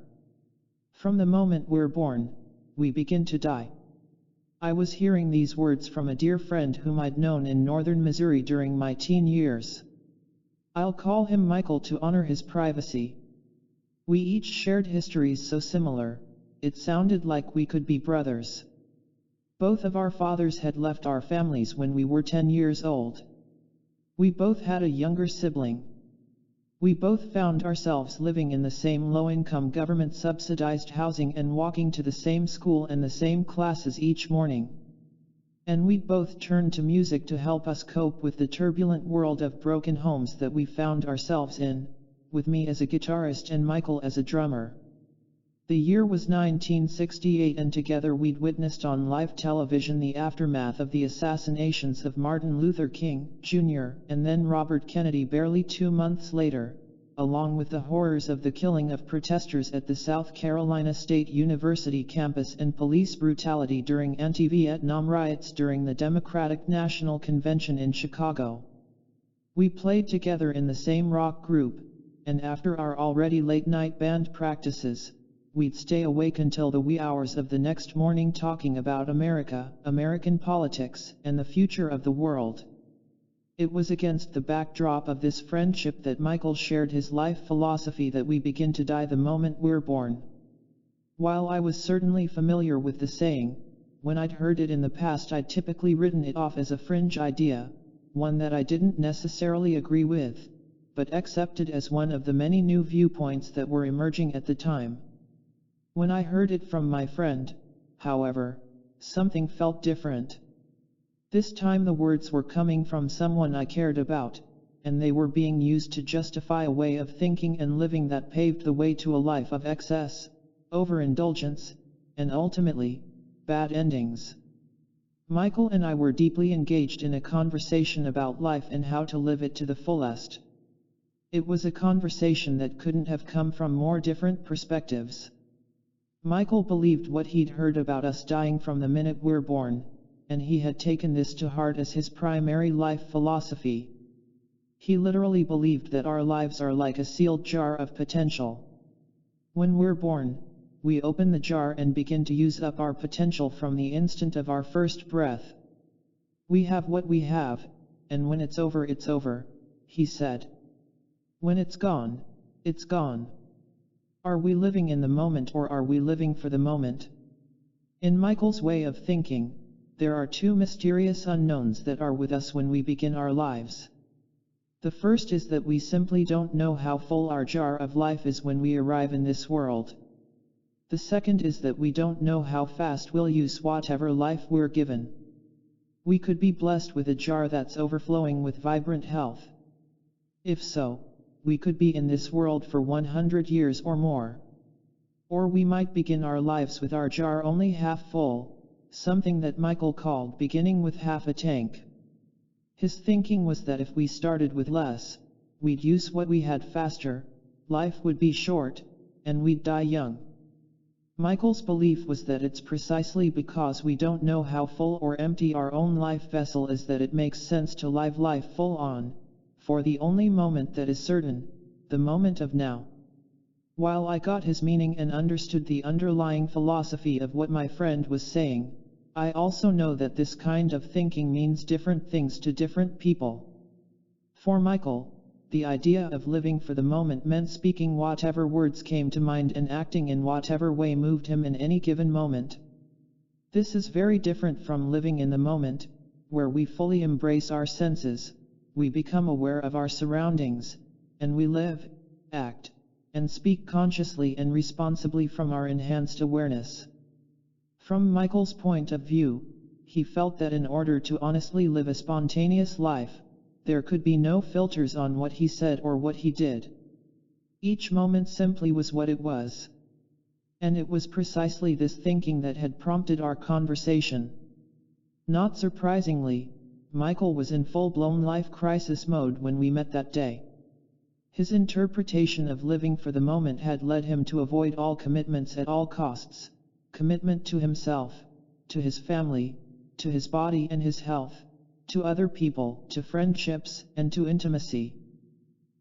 From the moment we're born, we begin to die. I was hearing these words from a dear friend whom I'd known in northern Missouri during my teen years. I'll call him Michael to honor his privacy. We each shared histories so similar, it sounded like we could be brothers. Both of our fathers had left our families when we were 10 years old. We both had a younger sibling. We both found ourselves living in the same low-income government-subsidized housing and walking to the same school and the same classes each morning. And we'd both turned to music to help us cope with the turbulent world of broken homes that we found ourselves in, with me as a guitarist and Michael as a drummer. The year was 1968 and together we'd witnessed on live television the aftermath of the assassinations of Martin Luther King, Jr., and then Robert Kennedy barely 2 months later, along with the horrors of the killing of protesters at the South Carolina State University campus and police brutality during anti-Vietnam riots during the Democratic National Convention in Chicago. We played together in the same rock group, and after our already late-night band practices, we'd stay awake until the wee hours of the next morning talking about America, American politics, and the future of the world. It was against the backdrop of this friendship that Michael shared his life philosophy that we begin to die the moment we're born. While I was certainly familiar with the saying, when I'd heard it in the past I'd typically written it off as a fringe idea, one that I didn't necessarily agree with, but accepted as one of the many new viewpoints that were emerging at the time. When I heard it from my friend, however, something felt different. This time the words were coming from someone I cared about, and they were being used to justify a way of thinking and living that paved the way to a life of excess, overindulgence, and ultimately, bad endings. Michael and I were deeply engaged in a conversation about life and how to live it to the fullest. It was a conversation that couldn't have come from more different perspectives. Michael believed what he'd heard about us dying from the minute we're born, and he had taken this to heart as his primary life philosophy. He literally believed that our lives are like a sealed jar of potential. When we're born, we open the jar and begin to use up our potential from the instant of our first breath. We have what we have, and when it's over, he said. When it's gone, it's gone. Are we living in the moment, or are we living for the moment? In Michael's way of thinking, there are two mysterious unknowns that are with us when we begin our lives. The first is that we simply don't know how full our jar of life is when we arrive in this world. The second is that we don't know how fast we'll use whatever life we're given. We could be blessed with a jar that's overflowing with vibrant health. If so, we could be in this world for 100 years or more. Or we might begin our lives with our jar only half full, something that Michael called beginning with half a tank. His thinking was that if we started with less, we'd use what we had faster, life would be short, and we'd die young. Michael's belief was that it's precisely because we don't know how full or empty our own life vessel is that it makes sense to live life full on, for the only moment that is certain, the moment of now. While I got his meaning and understood the underlying philosophy of what my friend was saying, I also know that this kind of thinking means different things to different people. For Michael, the idea of living for the moment meant speaking whatever words came to mind and acting in whatever way moved him in any given moment. This is very different from living in the moment, where we fully embrace our senses, we become aware of our surroundings, and we live, act, and speak consciously and responsibly from our enhanced awareness. From Michael's point of view, he felt that in order to honestly live a spontaneous life, there could be no filters on what he said or what he did. Each moment simply was what it was. And it was precisely this thinking that had prompted our conversation. Not surprisingly, Michael was in full-blown life crisis mode when we met that day. His interpretation of living for the moment had led him to avoid all commitments at all costs, commitment to himself, to his family, to his body and his health, to other people, to friendships, and to intimacy.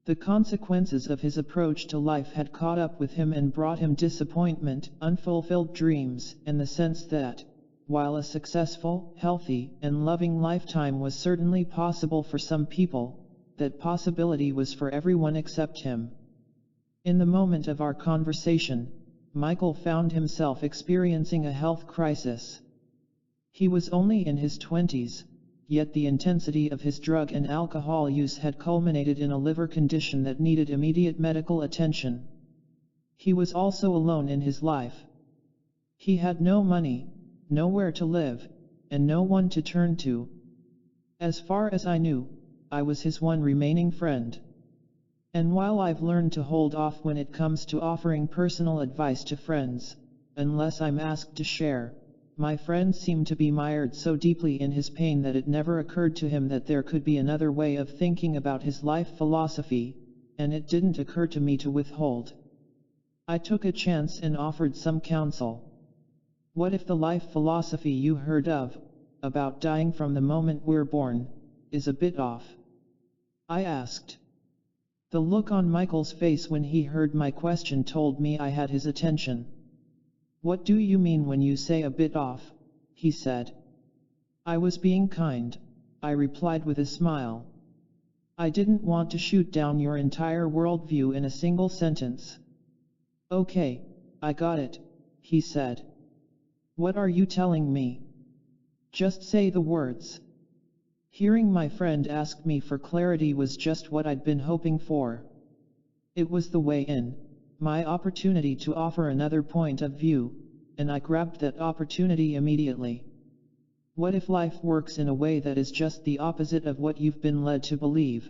The consequences of his approach to life had caught up with him and brought him disappointment, unfulfilled dreams, and the sense that, while a successful, healthy, and loving lifetime was certainly possible for some people, that possibility was for everyone except him. In the moment of our conversation, Michael found himself experiencing a health crisis. He was only in his 20s. Yet the intensity of his drug and alcohol use had culminated in a liver condition that needed immediate medical attention. He was also alone in his life. He had no money, nowhere to live, and no one to turn to. As far as I knew, I was his one remaining friend. And while I've learned to hold off when it comes to offering personal advice to friends, unless I'm asked to share, my friend seemed to be mired so deeply in his pain that it never occurred to him that there could be another way of thinking about his life philosophy, and it didn't occur to me to withhold. I took a chance and offered some counsel. What if the life philosophy you heard of, about dying from the moment we're born, is a bit off? I asked. The look on Michael's face when he heard my question told me I had his attention. What do you mean when you say a bit off? He said. I was being kind, I replied with a smile. I didn't want to shoot down your entire worldview in a single sentence. Okay, I got it, he said. What are you telling me? Just say the words. Hearing my friend ask me for clarity was just what I'd been hoping for. It was the way in, my opportunity to offer another point of view, and I grabbed that opportunity immediately. What if life works in a way that is just the opposite of what you've been led to believe?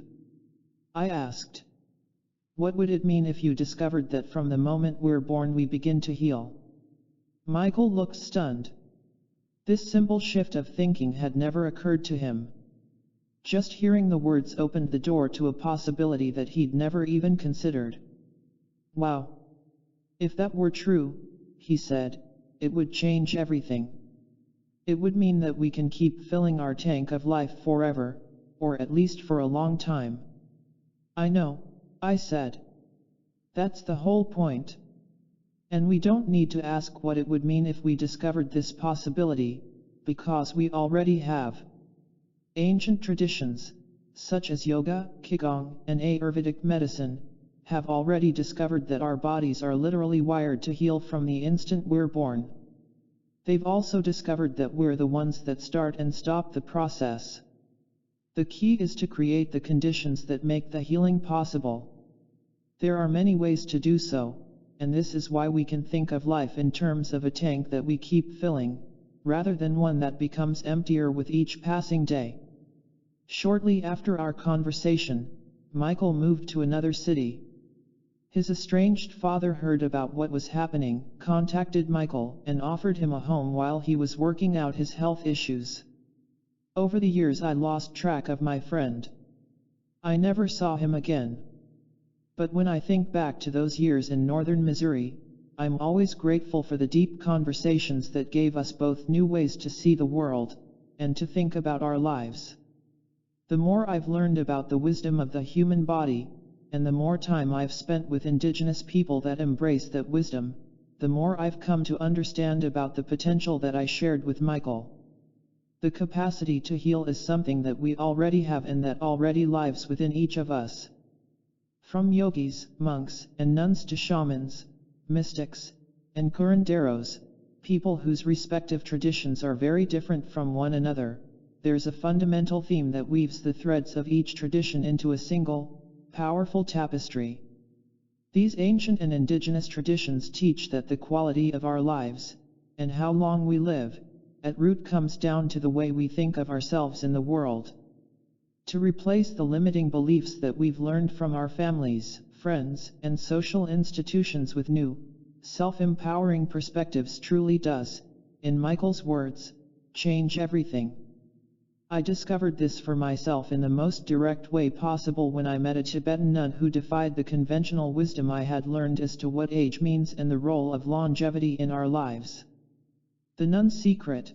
I asked. What would it mean if you discovered that from the moment we're born we begin to heal? Michael looked stunned. This simple shift of thinking had never occurred to him. Just hearing the words opened the door to a possibility that he'd never even considered. Wow! If that were true, he said, it would change everything. It would mean that we can keep filling our tank of life forever, or at least for a long time. I know, I said. That's the whole point. And we don't need to ask what it would mean if we discovered this possibility, because we already have. Ancient traditions, such as yoga, qigong, and Ayurvedic medicine, have already discovered that our bodies are literally wired to heal from the instant we're born. They've also discovered that we're the ones that start and stop the process. The key is to create the conditions that make the healing possible. There are many ways to do so, and this is why we can think of life in terms of a tank that we keep filling, rather than one that becomes emptier with each passing day. Shortly after our conversation, Michael moved to another city. His estranged father heard about what was happening, contacted Michael, and offered him a home while he was working out his health issues. Over the years I lost track of my friend. I never saw him again. But when I think back to those years in northern Missouri, I'm always grateful for the deep conversations that gave us both new ways to see the world, and to think about our lives. The more I've learned about the wisdom of the human body, and the more time I've spent with indigenous people that embrace that wisdom, the more I've come to understand about the potential that I shared with Michael. The capacity to heal is something that we already have and that already lives within each of us. From yogis, monks, and nuns to shamans, mystics, and curanderos, people whose respective traditions are very different from one another, there's a fundamental theme that weaves the threads of each tradition into a single, powerful tapestry. These ancient and indigenous traditions teach that the quality of our lives, and how long we live, at root comes down to the way we think of ourselves in the world. To replace the limiting beliefs that we've learned from our families, friends, and social institutions with new, self-empowering perspectives truly does, in Michael's words, change everything. I discovered this for myself in the most direct way possible when I met a Tibetan nun who defied the conventional wisdom I had learned as to what age means and the role of longevity in our lives. The nun's secret.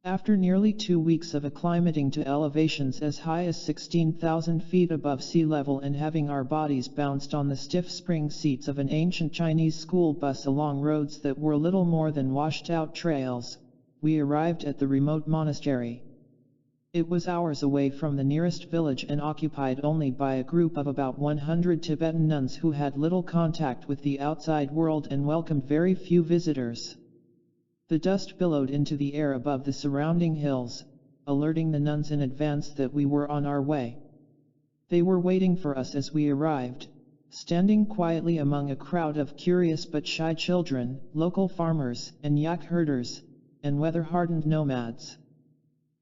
After nearly 2 weeks of acclimating to elevations as high as 16,000 feet above sea level and having our bodies bounced on the stiff spring seats of an ancient Chinese school bus along roads that were little more than washed-out trails, we arrived at the remote monastery. It was hours away from the nearest village and occupied only by a group of about 100 Tibetan nuns who had little contact with the outside world and welcomed very few visitors. The dust billowed into the air above the surrounding hills, alerting the nuns in advance that we were on our way. They were waiting for us as we arrived, standing quietly among a crowd of curious but shy children, local farmers, and yak herders, and weather-hardened nomads.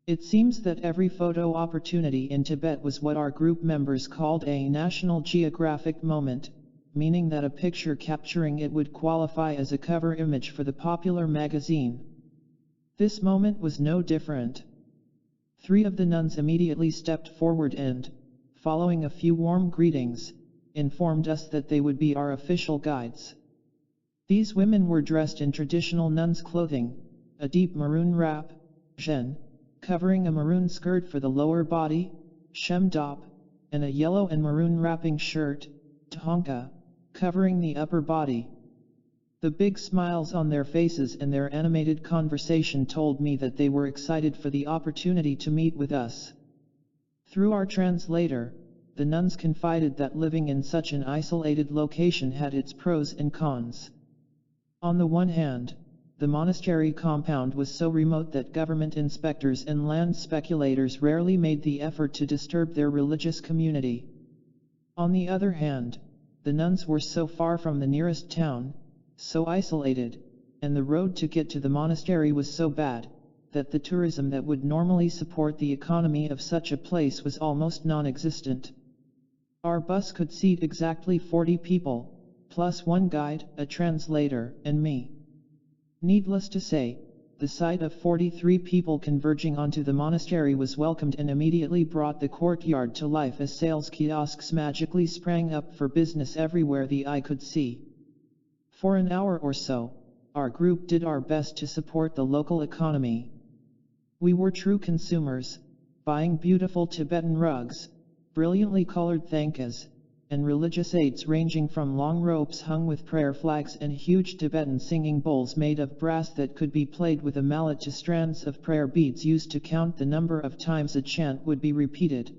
It seems that every photo opportunity in Tibet was what our group members called a National Geographic moment, meaning that a picture capturing it would qualify as a cover image for the popular magazine. This moment was no different. 3 of the nuns immediately stepped forward and, following a few warm greetings, informed us that they would be our official guides. These women were dressed in traditional nuns' clothing, a deep maroon wrap, zhen, covering a maroon skirt for the lower body, shemdop, and a yellow and maroon wrapping shirt, thongka, covering the upper body. The big smiles on their faces and their animated conversation told me that they were excited for the opportunity to meet with us. Through our translator, the nuns confided that living in such an isolated location had its pros and cons. On the one hand, the monastery compound was so remote that government inspectors and land speculators rarely made the effort to disturb their religious community. On the other hand, the nuns were so far from the nearest town, so isolated, and the road to get to the monastery was so bad, that the tourism that would normally support the economy of such a place was almost non-existent. Our bus could seat exactly 40 people, plus one guide, a translator, and me. Needless to say, the sight of 43 people converging onto the monastery was welcomed and immediately brought the courtyard to life as sales kiosks magically sprang up for business everywhere the eye could see. For an hour or so, our group did our best to support the local economy. We were true consumers, buying beautiful Tibetan rugs, brilliantly colored thankas, and religious aids ranging from long ropes hung with prayer flags and huge Tibetan singing bowls made of brass that could be played with a mallet to strands of prayer beads used to count the number of times a chant would be repeated.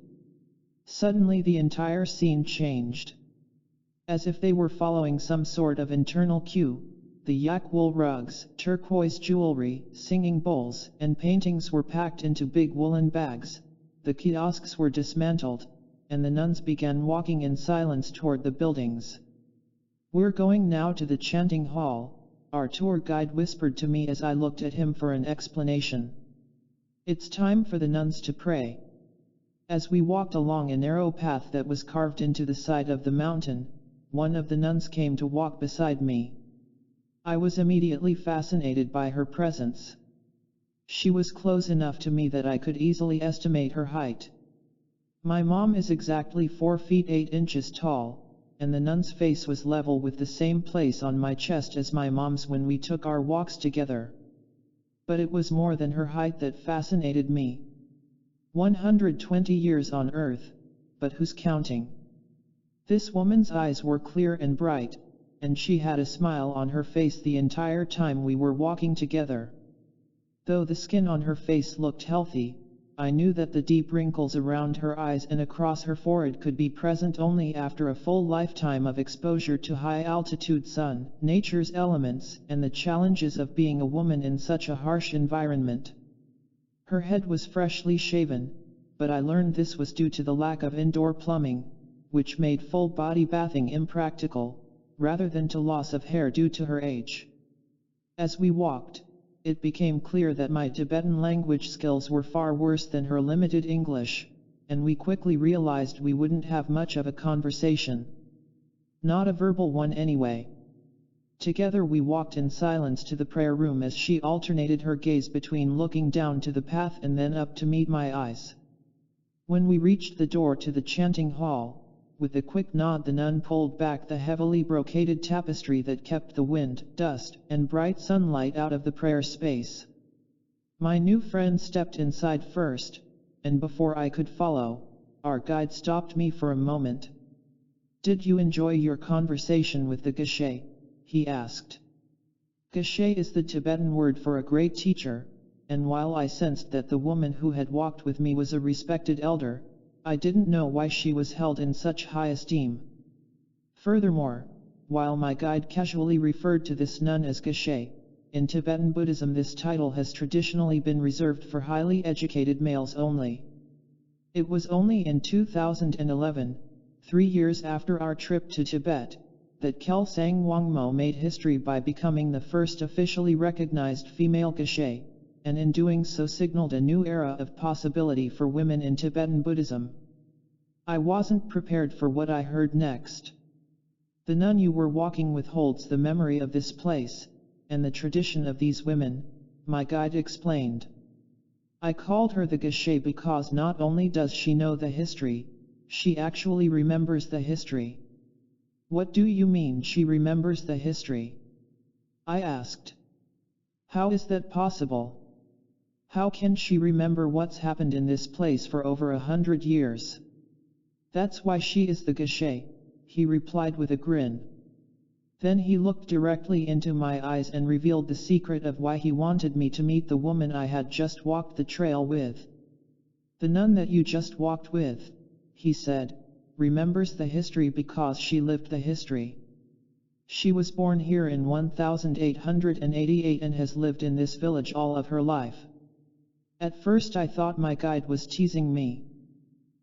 Suddenly the entire scene changed. As if they were following some sort of internal cue, the yak wool rugs, turquoise jewelry, singing bowls, and paintings were packed into big woolen bags, the kiosks were dismantled, and the nuns began walking in silence toward the buildings. "We're going now to the chanting hall," our tour guide whispered to me as I looked at him for an explanation. "It's time for the nuns to pray." As we walked along a narrow path that was carved into the side of the mountain, one of the nuns came to walk beside me. I was immediately fascinated by her presence. She was close enough to me that I could easily estimate her height. My mom is exactly 4 feet 8 inches tall, and the nun's face was level with the same place on my chest as my mom's when we took our walks together. But it was more than her height that fascinated me. 120 years on Earth, but who's counting? This woman's eyes were clear and bright, and she had a smile on her face the entire time we were walking together. Though the skin on her face looked healthy, I knew that the deep wrinkles around her eyes and across her forehead could be present only after a full lifetime of exposure to high-altitude sun, nature's elements, and the challenges of being a woman in such a harsh environment. Her head was freshly shaven, but I learned this was due to the lack of indoor plumbing, which made full-body bathing impractical, rather than to loss of hair due to her age. As we walked, it became clear that my Tibetan language skills were far worse than her limited English, and we quickly realized we wouldn't have much of a conversation. Not a verbal one anyway. Together we walked in silence to the prayer room as she alternated her gaze between looking down to the path and then up to meet my eyes. When we reached the door to the chanting hall, with a quick nod the nun pulled back the heavily brocaded tapestry that kept the wind, dust, and bright sunlight out of the prayer space. My new friend stepped inside first, and before I could follow, our guide stopped me for a moment. "Did you enjoy your conversation with the geshe?" he asked. Geshe is the Tibetan word for a great teacher, and while I sensed that the woman who had walked with me was a respected elder, I didn't know why she was held in such high esteem. Furthermore, while my guide casually referred to this nun as geshe, in Tibetan Buddhism this title has traditionally been reserved for highly educated males only. It was only in 2011, 3 years after our trip to Tibet, that Kelsang Wangmo made history by becoming the first officially recognized female geshe, and in doing so signaled a new era of possibility for women in Tibetan Buddhism. I wasn't prepared for what I heard next. "The nun you were walking with holds the memory of this place, and the tradition of these women," my guide explained. "I called her the geshe because not only does she know the history, she actually remembers the history." "What do you mean she remembers the history?" I asked. "How is that possible? How can she remember what's happened in this place for over 100 years? "That's why she is the geshe," he replied with a grin. Then he looked directly into my eyes and revealed the secret of why he wanted me to meet the woman I had just walked the trail with. "The nun that you just walked with," he said, "remembers the history because she lived the history. She was born here in 1888 and has lived in this village all of her life." At first I thought my guide was teasing me.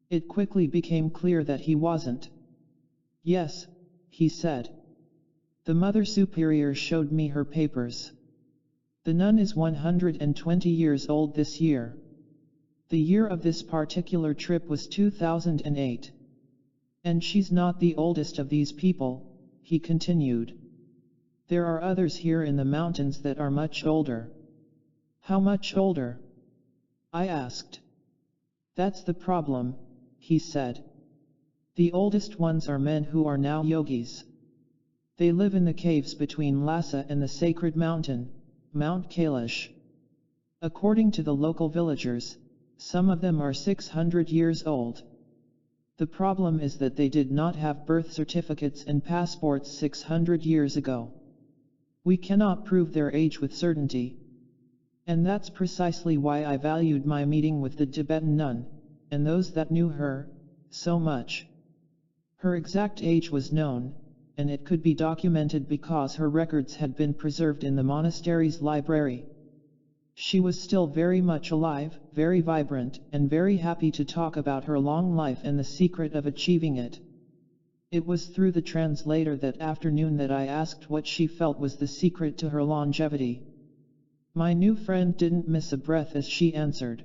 It quickly became clear that he wasn't. "Yes," he said. "The Mother Superior showed me her papers. The nun is 120 years old this year. The year of this particular trip was 2008. And she's not the oldest of these people," he continued. "There are others here in the mountains that are much older." "How much older?" I asked. "That's the problem," he said. "The oldest ones are men who are now yogis. They live in the caves between Lhasa and the sacred mountain, Mount Kailash. According to the local villagers, some of them are 600 years old. The problem is that they did not have birth certificates and passports 600 years ago. We cannot prove their age with certainty. And that's precisely why I valued my meeting with the Tibetan nun, and those that knew her, so much. Her exact age was known, and it could be documented because her records had been preserved in the monastery's library. She was still very much alive, very vibrant, and very happy to talk about her long life and the secret of achieving it. It was through the translator that afternoon that I asked what she felt was the secret to her longevity. My new friend didn't miss a breath as she answered.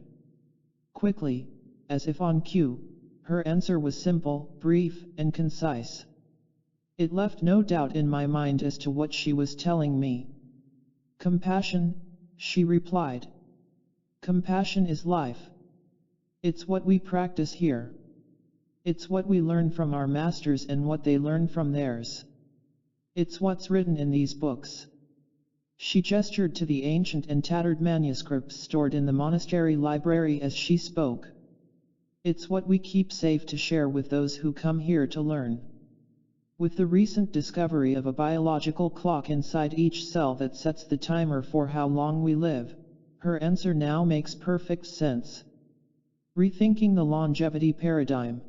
Quickly, as if on cue, her answer was simple, brief, and concise. It left no doubt in my mind as to what she was telling me. Compassion, she replied. Compassion is life. It's what we practice here. It's what we learn from our masters and what they learn from theirs. It's what's written in these books. She gestured to the ancient and tattered manuscripts stored in the monastery library as she spoke. It's what we keep safe to share with those who come here to learn. With the recent discovery of a biological clock inside each cell that sets the timer for how long we live, her answer now makes perfect sense. Rethinking the longevity paradigm.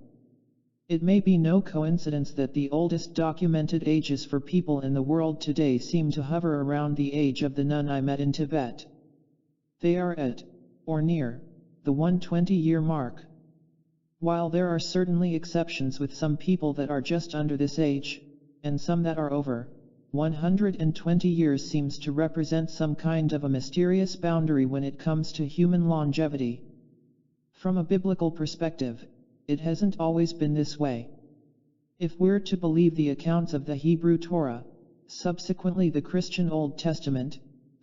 It may be no coincidence that the oldest documented ages for people in the world today seem to hover around the age of the nun I met in Tibet. They are at, or near, the 120-year mark. While there are certainly exceptions with some people that are just under this age, and some that are over, 120 years seems to represent some kind of a mysterious boundary when it comes to human longevity. From a biblical perspective, it hasn't always been this way. If we're to believe the accounts of the Hebrew Torah, subsequently the Christian Old Testament,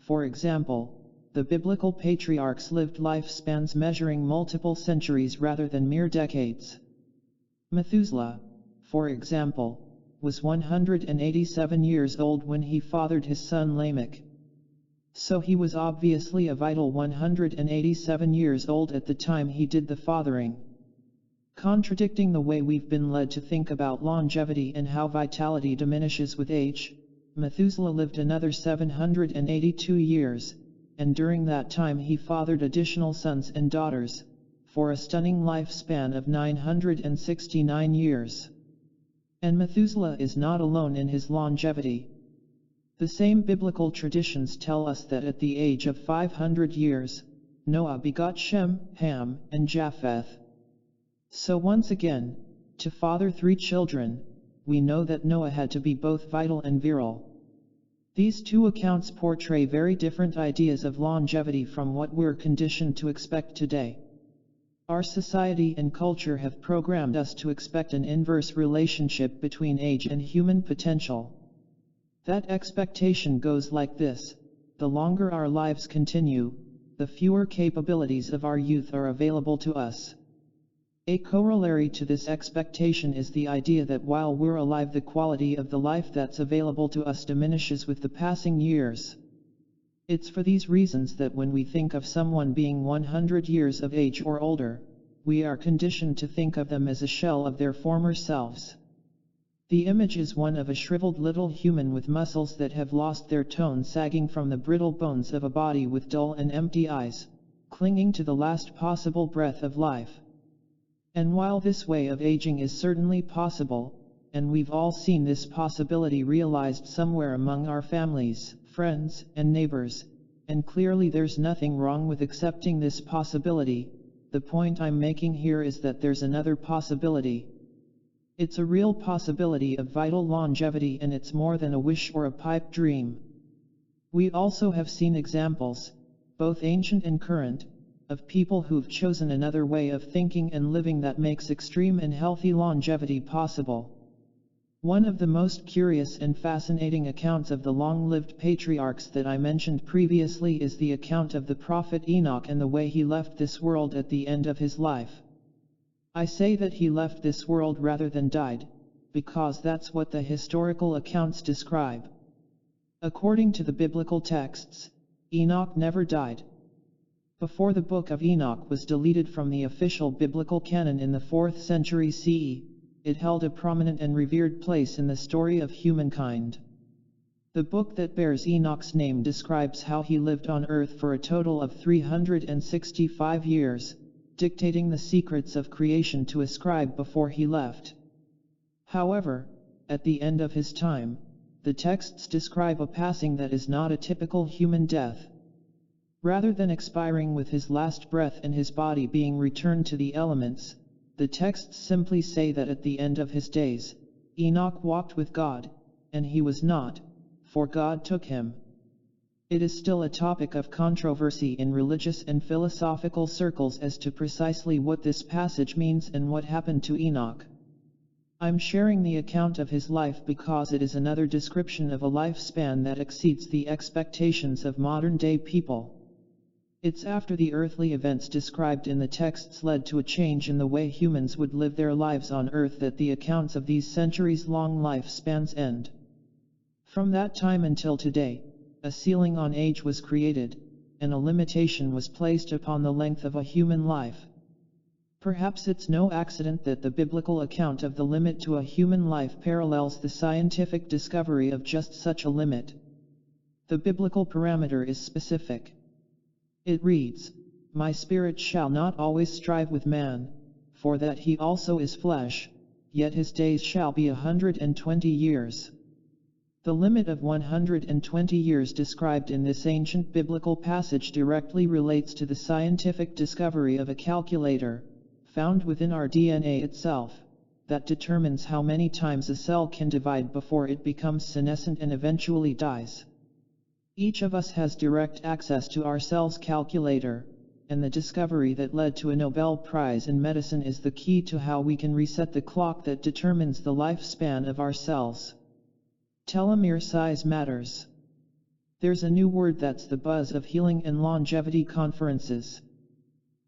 for example, the biblical patriarchs lived lifespans measuring multiple centuries rather than mere decades. Methuselah, for example, was 187 years old when he fathered his son Lamech. So he was obviously a vital 187 years old at the time he did the fathering. Contradicting the way we've been led to think about longevity and how vitality diminishes with age, Methuselah lived another 782 years, and during that time he fathered additional sons and daughters, for a stunning lifespan of 969 years. And Methuselah is not alone in his longevity. The same biblical traditions tell us that at the age of 500 years, Noah begot Shem, Ham, and Japheth. So once again, to father 3 children, we know that Noah had to be both vital and virile. These two accounts portray very different ideas of longevity from what we're conditioned to expect today. Our society and culture have programmed us to expect an inverse relationship between age and human potential. That expectation goes like this: the longer our lives continue, the fewer capabilities of our youth are available to us. A corollary to this expectation is the idea that while we're alive, the quality of the life that's available to us diminishes with the passing years. It's for these reasons that when we think of someone being 100 years of age or older, we are conditioned to think of them as a shell of their former selves. The image is one of a shriveled little human with muscles that have lost their tone, sagging from the brittle bones of a body with dull and empty eyes, clinging to the last possible breath of life. And while this way of aging is certainly possible, and we've all seen this possibility realized somewhere among our families, friends, and neighbors, and clearly there's nothing wrong with accepting this possibility, the point I'm making here is that there's another possibility. It's a real possibility of vital longevity, and it's more than a wish or a pipe dream. We also have seen examples, both ancient and current, of people who've chosen another way of thinking and living that makes extreme and healthy longevity possible. One of the most curious and fascinating accounts of the long-lived patriarchs that I mentioned previously is the account of the prophet Enoch and the way he left this world at the end of his life. I say that he left this world rather than died, because that's what the historical accounts describe. According to the biblical texts, Enoch never died. Before the Book of Enoch was deleted from the official biblical canon in the 4th century CE, it held a prominent and revered place in the story of humankind. The book that bears Enoch's name describes how he lived on earth for a total of 365 years, dictating the secrets of creation to a scribe before he left. However, at the end of his time, the texts describe a passing that is not a typical human death. Rather than expiring with his last breath and his body being returned to the elements, the texts simply say that at the end of his days, Enoch walked with God, and he was not, for God took him. It is still a topic of controversy in religious and philosophical circles as to precisely what this passage means and what happened to Enoch. I'm sharing the account of his life because it is another description of a lifespan that exceeds the expectations of modern-day people. It's after the earthly events described in the texts led to a change in the way humans would live their lives on earth that the accounts of these centuries-long lifespans end. From that time until today, a ceiling on age was created, and a limitation was placed upon the length of a human life. Perhaps it's no accident that the biblical account of the limit to a human life parallels the scientific discovery of just such a limit. The biblical parameter is specific. It reads, "My spirit shall not always strive with man, for that he also is flesh, yet his days shall be 120 years. The limit of 120 years described in this ancient biblical passage directly relates to the scientific discovery of a calculator, found within our DNA itself, that determines how many times a cell can divide before it becomes senescent and eventually dies. Each of us has direct access to our cell's calculator, and the discovery that led to a Nobel Prize in medicine is the key to how we can reset the clock that determines the lifespan of our cells. Telomere size matters. There's a new word that's the buzz of healing and longevity conferences.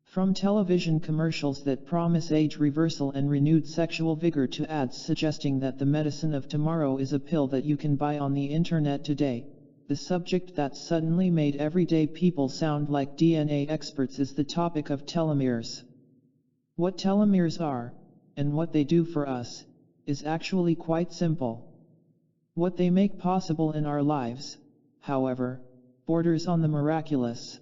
From television commercials that promise age reversal and renewed sexual vigor to ads suggesting that the medicine of tomorrow is a pill that you can buy on the internet today, the subject that suddenly made everyday people sound like DNA experts is the topic of telomeres. What telomeres are, and what they do for us, is actually quite simple. What they make possible in our lives, however, borders on the miraculous.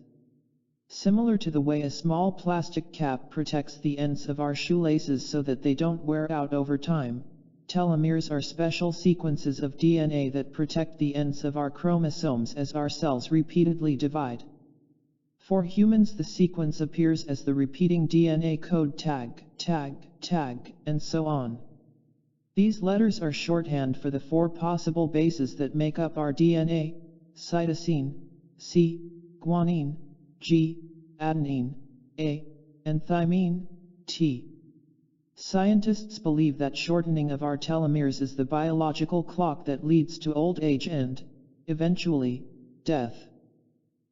Similar to the way a small plastic cap protects the ends of our shoelaces so that they don't wear out over time, telomeres are special sequences of DNA that protect the ends of our chromosomes as our cells repeatedly divide. For humans, the sequence appears as the repeating DNA code tag, tag, tag, and so on. These letters are shorthand for the 4 possible bases that make up our DNA: cytosine, C, guanine, G, adenine, A, and thymine, T. Scientists believe that shortening of our telomeres is the biological clock that leads to old age and, eventually, death.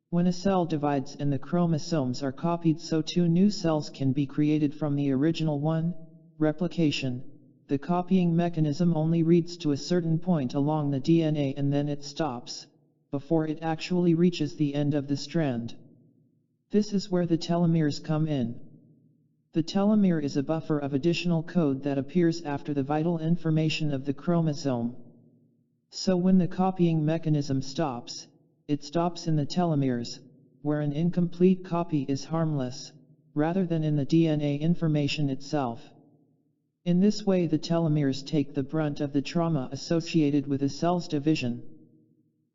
When a cell divides and the chromosomes are copied so 2 new cells can be created from the original one, replication, the copying mechanism only reads to a certain point along the DNA and then it stops, before it actually reaches the end of the strand. This is where the telomeres come in. The telomere is a buffer of additional code that appears after the vital information of the chromosome. So when the copying mechanism stops, it stops in the telomeres, where an incomplete copy is harmless, rather than in the DNA information itself. In this way, the telomeres take the brunt of the trauma associated with a cell's division.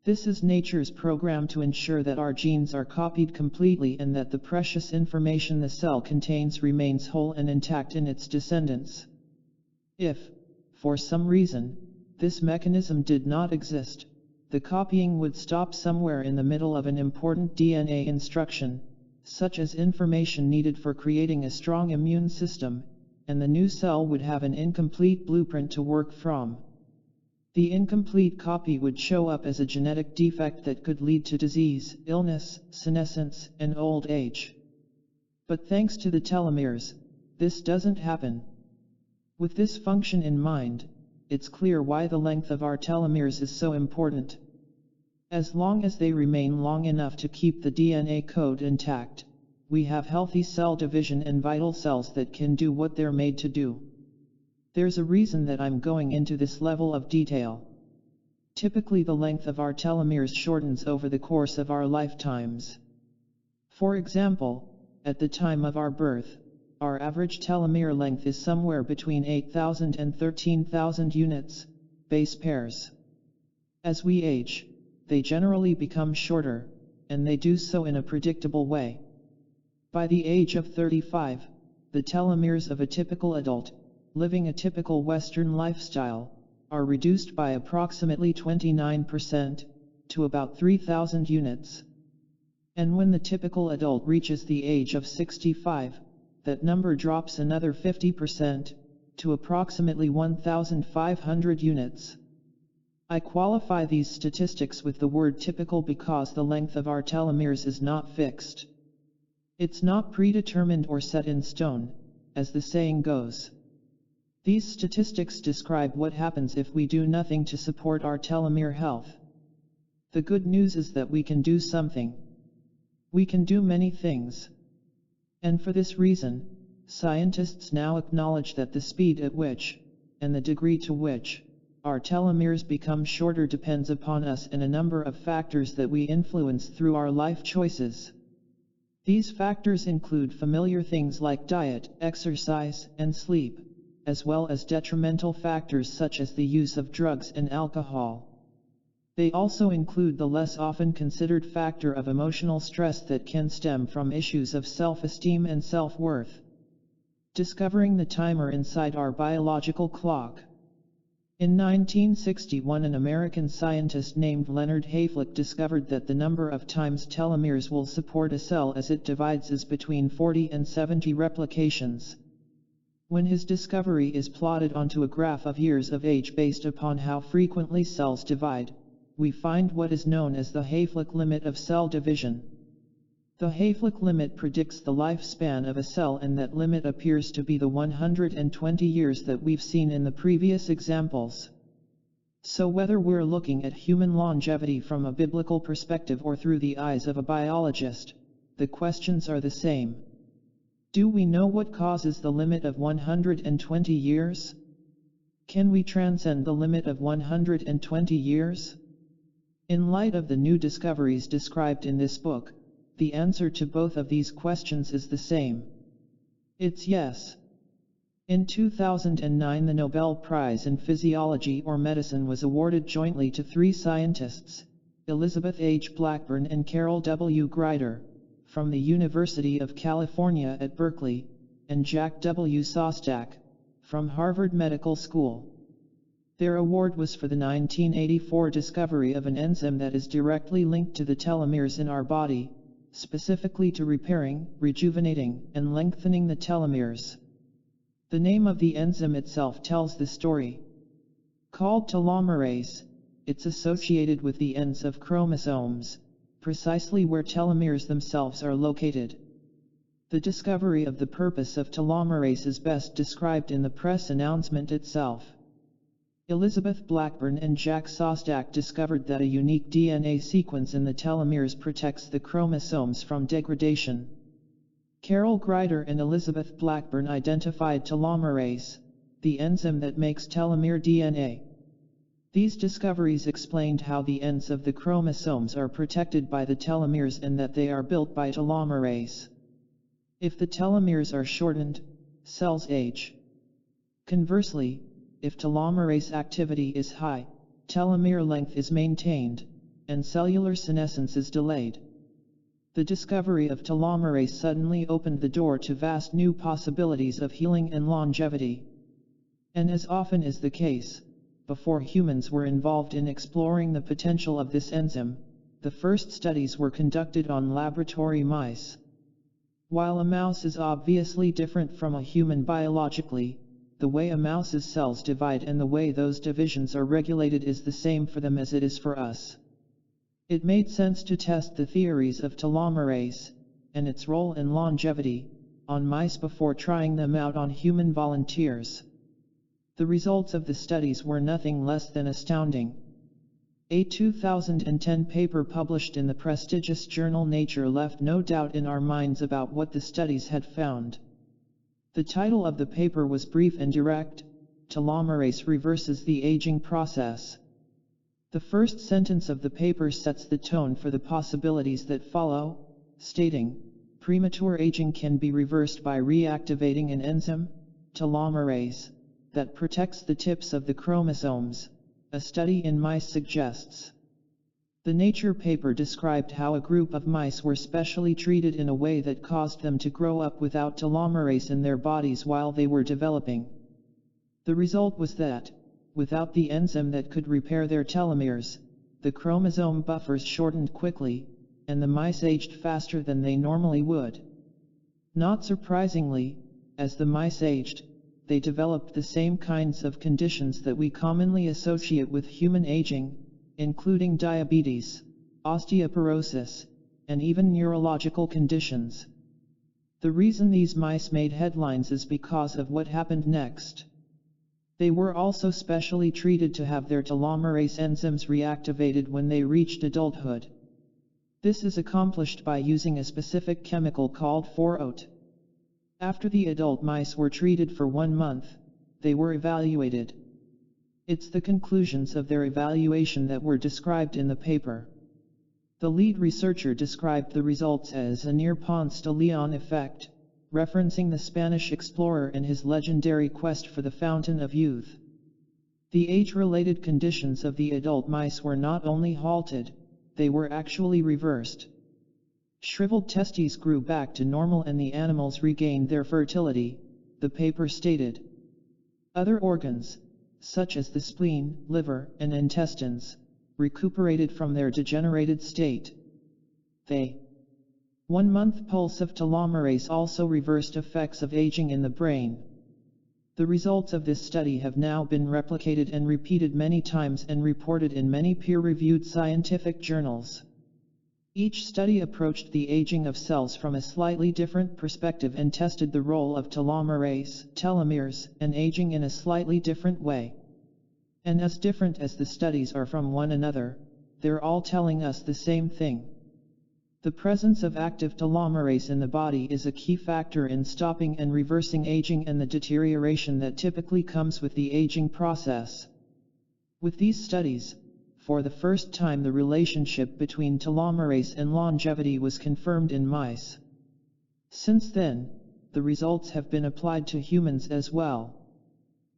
This is nature's program to ensure that our genes are copied completely and that the precious information the cell contains remains whole and intact in its descendants. If, for some reason, this mechanism did not exist, the copying would stop somewhere in the middle of an important DNA instruction, such as information needed for creating a strong immune system, and the new cell would have an incomplete blueprint to work from. The incomplete copy would show up as a genetic defect that could lead to disease, illness, senescence, and old age. But thanks to the telomeres, this doesn't happen. With this function in mind, it's clear why the length of our telomeres is so important. As long as they remain long enough to keep the DNA code intact, we have healthy cell division and vital cells that can do what they're made to do. There's a reason that I'm going into this level of detail. Typically, the length of our telomeres shortens over the course of our lifetimes. For example, at the time of our birth, our average telomere length is somewhere between 8,000 and 13,000 units, base pairs. As we age, they generally become shorter, and they do so in a predictable way. By the age of 35, the telomeres of a typical adult, living a typical Western lifestyle, are reduced by approximately 29%, to about 3,000 units. And when the typical adult reaches the age of 65, that number drops another 50%, to approximately 1,500 units. I qualify these statistics with the word typical because the length of our telomeres is not fixed. It's not predetermined or set in stone, as the saying goes. These statistics describe what happens if we do nothing to support our telomere health. The good news is that we can do something. We can do many things. And for this reason, scientists now acknowledge that the speed at which, and the degree to which, our telomeres become shorter depends upon us and a number of factors that we influence through our life choices. These factors include familiar things like diet, exercise, and sleep, as well as detrimental factors such as the use of drugs and alcohol. They also include the less often considered factor of emotional stress that can stem from issues of self-esteem and self-worth. Discovering the timer inside our biological clock. In 1961, an American scientist named Leonard Hayflick discovered that the number of times telomeres will support a cell as it divides is between 40 and 70 replications. When his discovery is plotted onto a graph of years of age based upon how frequently cells divide, we find what is known as the Hayflick limit of cell division. The Hayflick limit predicts the lifespan of a cell, and that limit appears to be the 120 years that we've seen in the previous examples. So whether we're looking at human longevity from a biblical perspective or through the eyes of a biologist, the questions are the same. Do we know what causes the limit of 120 years? Can we transcend the limit of 120 years? In light of the new discoveries described in this book, the answer to both of these questions is the same. It's yes. In 2009, the Nobel Prize in Physiology or Medicine was awarded jointly to three scientists, Elizabeth H. Blackburn and Carol W. Greider, from the University of California at Berkeley, and Jack W. Sostak, from Harvard Medical School. Their award was for the 1984 discovery of an enzyme that is directly linked to the telomeres in our body, specifically to repairing, rejuvenating, and lengthening the telomeres. The name of the enzyme itself tells the story. Called telomerase, it's associated with the ends of chromosomes, precisely where telomeres themselves are located. The discovery of the purpose of telomerase is best described in the press announcement itself. Elizabeth Blackburn and Jack Sostak discovered that a unique DNA sequence in the telomeres protects the chromosomes from degradation. Carol Greider and Elizabeth Blackburn identified telomerase, the enzyme that makes telomere DNA. These discoveries explained how the ends of the chromosomes are protected by the telomeres and that they are built by telomerase. If the telomeres are shortened, cells age. Conversely, if telomerase activity is high, telomere length is maintained, and cellular senescence is delayed. The discovery of telomerase suddenly opened the door to vast new possibilities of healing and longevity. And as often is the case, before humans were involved in exploring the potential of this enzyme, the first studies were conducted on laboratory mice. While a mouse is obviously different from a human biologically, the way a mouse's cells divide and the way those divisions are regulated is the same for them as it is for us. It made sense to test the theories of telomerase, and its role in longevity, on mice before trying them out on human volunteers. The results of the studies were nothing less than astounding. A 2010 paper published in the prestigious journal Nature left no doubt in our minds about what the studies had found. The title of the paper was brief and direct: Telomerase reverses the aging process. The first sentence of the paper sets the tone for the possibilities that follow, stating, "Premature aging can be reversed by reactivating an enzyme, telomerase, that protects the tips of the chromosomes," a study in mice suggests. The Nature paper described how a group of mice were specially treated in a way that caused them to grow up without telomerase in their bodies while they were developing. The result was that, without the enzyme that could repair their telomeres, the chromosome buffers shortened quickly, and the mice aged faster than they normally would. Not surprisingly, as the mice aged, they developed the same kinds of conditions that we commonly associate with human aging, including diabetes, osteoporosis, and even neurological conditions. The reason these mice made headlines is because of what happened next. They were also specially treated to have their telomerase enzymes reactivated when they reached adulthood. This is accomplished by using a specific chemical called 4-OT. After the adult mice were treated for 1 month, they were evaluated. It's the conclusions of their evaluation that were described in the paper. The lead researcher described the results as a near Ponce de Leon effect, referencing the Spanish explorer and his legendary quest for the fountain of youth. The age-related conditions of the adult mice were not only halted, they were actually reversed. Shriveled testes grew back to normal and the animals regained their fertility, the paper stated. Other organs, such as the spleen, liver, and intestines, recuperated from their degenerated state. The 1-month pulse of telomerase also reversed effects of aging in the brain. The results of this study have now been replicated and repeated many times and reported in many peer-reviewed scientific journals. Each study approached the aging of cells from a slightly different perspective and tested the role of telomerase, telomeres, and aging in a slightly different way. And as different as the studies are from one another, they're all telling us the same thing. The presence of active telomerase in the body is a key factor in stopping and reversing aging and the deterioration that typically comes with the aging process. With these studies, for the first time the relationship between telomerase and longevity was confirmed in mice. Since then, the results have been applied to humans as well.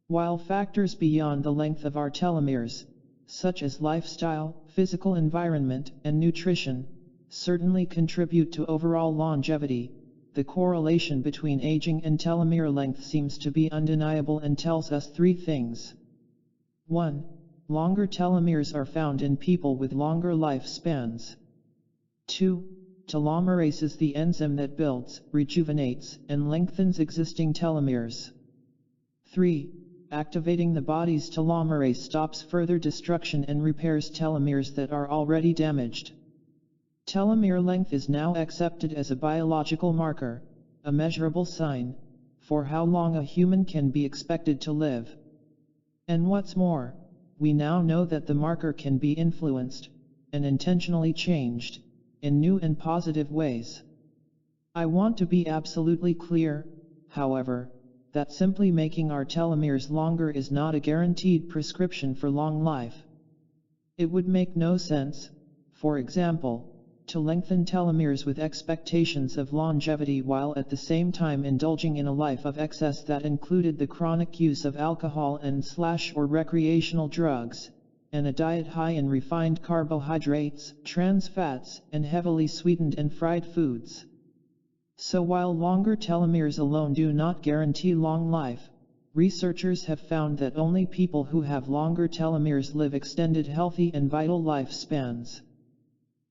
While factors beyond the length of our telomeres, such as lifestyle, physical environment, and nutrition, certainly contribute to overall longevity, the correlation between aging and telomere length seems to be undeniable and tells us 3 things. 1. Longer telomeres are found in people with longer lifespans. 2. Telomerase is the enzyme that builds, rejuvenates, and lengthens existing telomeres. 3. Activating the body's telomerase stops further destruction and repairs telomeres that are already damaged. Telomere length is now accepted as a biological marker, a measurable sign, for how long a human can be expected to live. And what's more, we now know that the marker can be influenced, and intentionally changed, in new and positive ways. I want to be absolutely clear, however, that simply making our telomeres longer is not a guaranteed prescription for long life. It would make no sense, for example, to lengthen telomeres with expectations of longevity while at the same time indulging in a life of excess that included the chronic use of alcohol and/or recreational drugs, and a diet high in refined carbohydrates, trans fats, and heavily sweetened and fried foods. So while longer telomeres alone do not guarantee long life, researchers have found that only people who have longer telomeres live extended, healthy, and vital lifespans.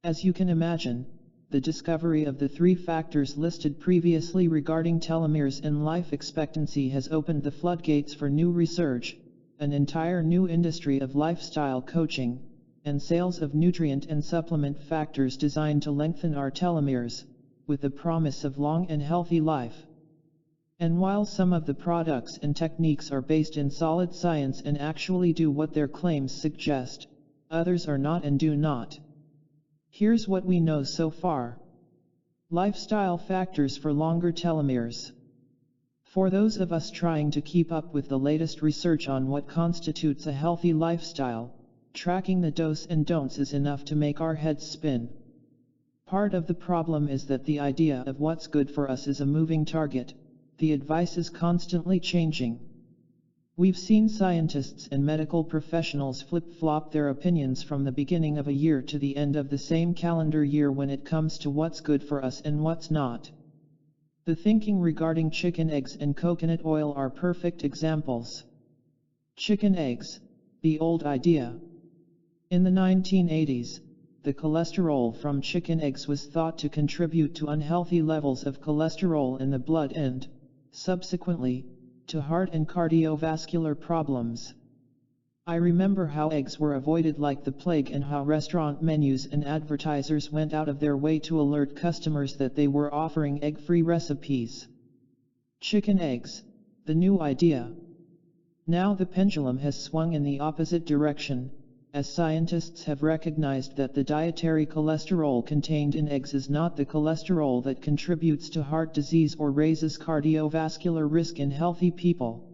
As you can imagine, the discovery of the 3 factors listed previously regarding telomeres and life expectancy has opened the floodgates for new research, an entire new industry of lifestyle coaching, and sales of nutrient and supplement factors designed to lengthen our telomeres, with the promise of long and healthy life. And while some of the products and techniques are based in solid science and actually do what their claims suggest, others are not and do not. Here's what we know so far. Lifestyle factors for longer telomeres. For those of us trying to keep up with the latest research on what constitutes a healthy lifestyle, tracking the do's and don'ts is enough to make our heads spin. Part of the problem is that the idea of what's good for us is a moving target. The advice is constantly changing. We've seen scientists and medical professionals flip-flop their opinions from the beginning of a year to the end of the same calendar year when it comes to what's good for us and what's not. The thinking regarding chicken eggs and coconut oil are perfect examples. Chicken eggs, the old idea. In the 1980s, the cholesterol from chicken eggs was thought to contribute to unhealthy levels of cholesterol in the blood and, subsequently, to heart and cardiovascular problems. I remember how eggs were avoided like the plague and how restaurant menus and advertisers went out of their way to alert customers that they were offering egg-free recipes. Chicken eggs, the new idea. Now the pendulum has swung in the opposite direction, as scientists have recognized that the dietary cholesterol contained in eggs is not the cholesterol that contributes to heart disease or raises cardiovascular risk in healthy people.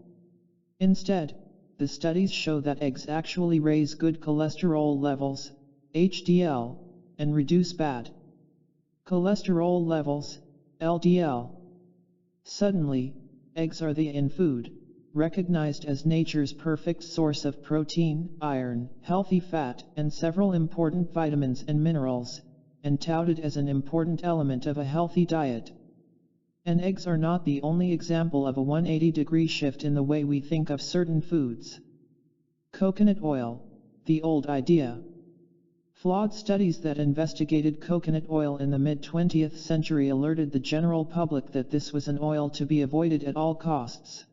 Instead, the studies show that eggs actually raise good cholesterol levels, HDL, and reduce bad cholesterol levels, LDL. Suddenly, eggs are the in food, recognized as nature's perfect source of protein, iron, healthy fat, and several important vitamins and minerals, and touted as an important element of a healthy diet. And eggs are not the only example of a 180-degree shift in the way we think of certain foods. Coconut oil, the old idea. Flawed studies that investigated coconut oil in the mid-20th century alerted the general public that this was an oil to be avoided at all costs.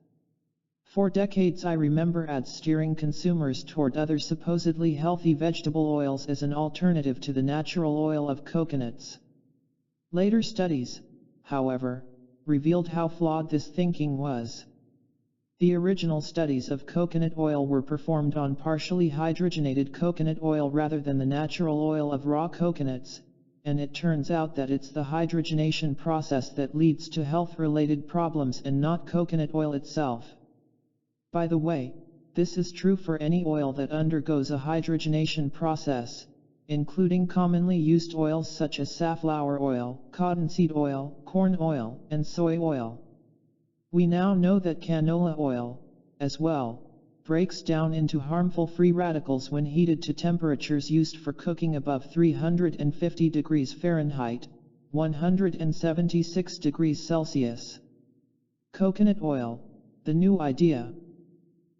For decades I remember ads steering consumers toward other supposedly healthy vegetable oils as an alternative to the natural oil of coconuts. Later studies, however, revealed how flawed this thinking was. The original studies of coconut oil were performed on partially hydrogenated coconut oil rather than the natural oil of raw coconuts, and it turns out that it's the hydrogenation process that leads to health-related problems and not coconut oil itself. By the way, this is true for any oil that undergoes a hydrogenation process, including commonly used oils such as safflower oil, cottonseed oil, corn oil, and soy oil. We now know that canola oil, as well, breaks down into harmful free radicals when heated to temperatures used for cooking above 350 degrees Fahrenheit, 176 degrees Celsius. Coconut oil, the new idea.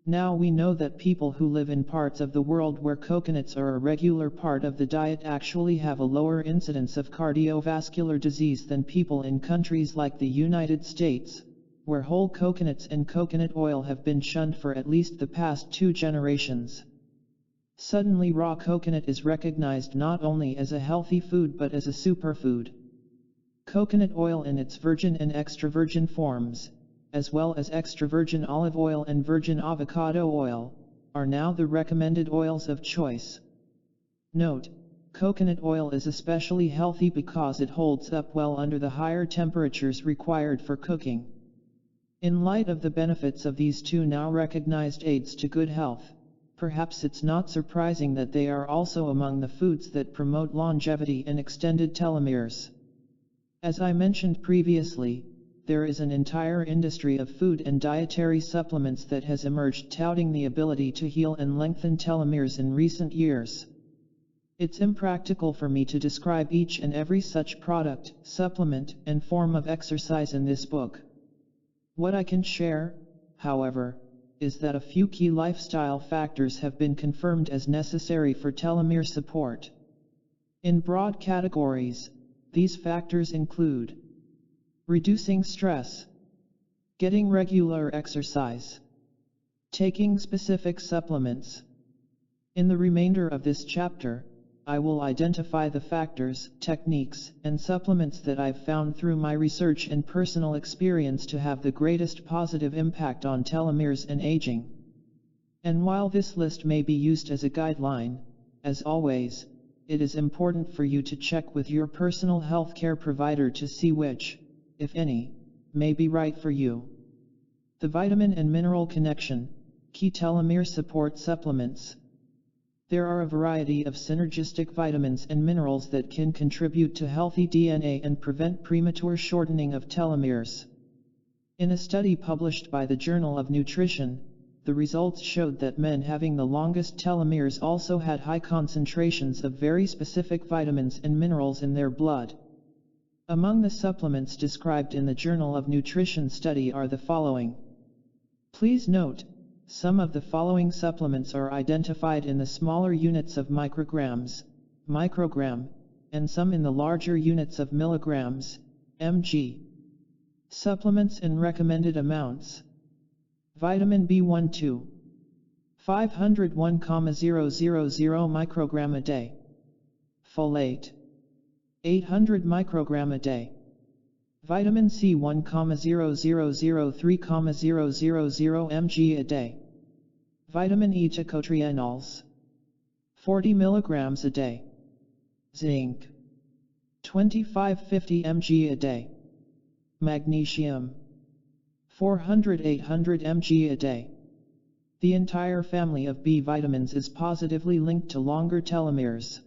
Now we know that people who live in parts of the world where coconuts are a regular part of the diet actually have a lower incidence of cardiovascular disease than people in countries like the United States, where whole coconuts and coconut oil have been shunned for at least the past 2 generations. Suddenly raw coconut is recognized not only as a healthy food but as a superfood. Coconut oil in its virgin and extra virgin forms, as well as extra virgin olive oil and virgin avocado oil, are now the recommended oils of choice. Note, coconut oil is especially healthy because it holds up well under the higher temperatures required for cooking. In light of the benefits of these 2 now recognized aids to good health, perhaps it's not surprising that they are also among the foods that promote longevity and extended telomeres. As I mentioned previously, there is an entire industry of food and dietary supplements that has emerged touting the ability to heal and lengthen telomeres in recent years. It's impractical for me to describe each and every such product, supplement, and form of exercise in this book. What I can share, however, is that a few key lifestyle factors have been confirmed as necessary for telomere support. In broad categories, these factors include reducing stress, getting regular exercise, taking specific supplements. In the remainder of this chapter, I will identify the factors, techniques, and supplements that I've found through my research and personal experience to have the greatest positive impact on telomeres and aging. And while this list may be used as a guideline, as always, it is important for you to check with your personal healthcare provider to see which, if any, may be right for you. The vitamin and mineral connection, key telomere support supplements. There are a variety of synergistic vitamins and minerals that can contribute to healthy DNA and prevent premature shortening of telomeres. In a study published by the Journal of Nutrition, the results showed that men having the longest telomeres also had high concentrations of very specific vitamins and minerals in their blood. Among the supplements described in the Journal of Nutrition study are the following. Please note, some of the following supplements are identified in the smaller units of micrograms, microgram, and some in the larger units of milligrams, mg. Supplements and recommended amounts. Vitamin B12, 501,000 microgram a day. Folate, 800 microgram a day. Vitamin C 1,0003,000 mg a day. Vitamin E tocotrienols, 40 mg a day. Zinc, 2550 mg a day. Magnesium, 400-800 mg a day. The entire family of B vitamins is positively linked to longer telomeres.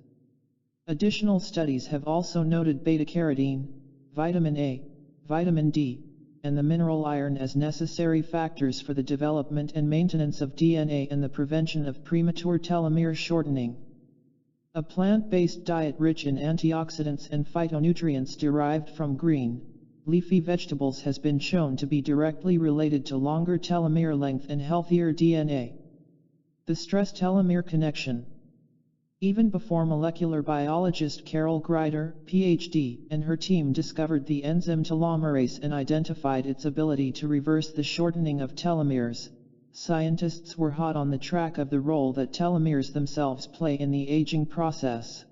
Additional studies have also noted beta-carotene, vitamin A, vitamin D, and the mineral iron as necessary factors for the development and maintenance of DNA and the prevention of premature telomere shortening. A plant-based diet rich in antioxidants and phytonutrients derived from green, leafy vegetables has been shown to be directly related to longer telomere length and healthier DNA. The stress-telomere connection. Even before molecular biologist Carol Greider, Ph.D., and her team discovered the enzyme telomerase and identified its ability to reverse the shortening of telomeres, scientists were hot on the track of the role that telomeres themselves play in the aging process.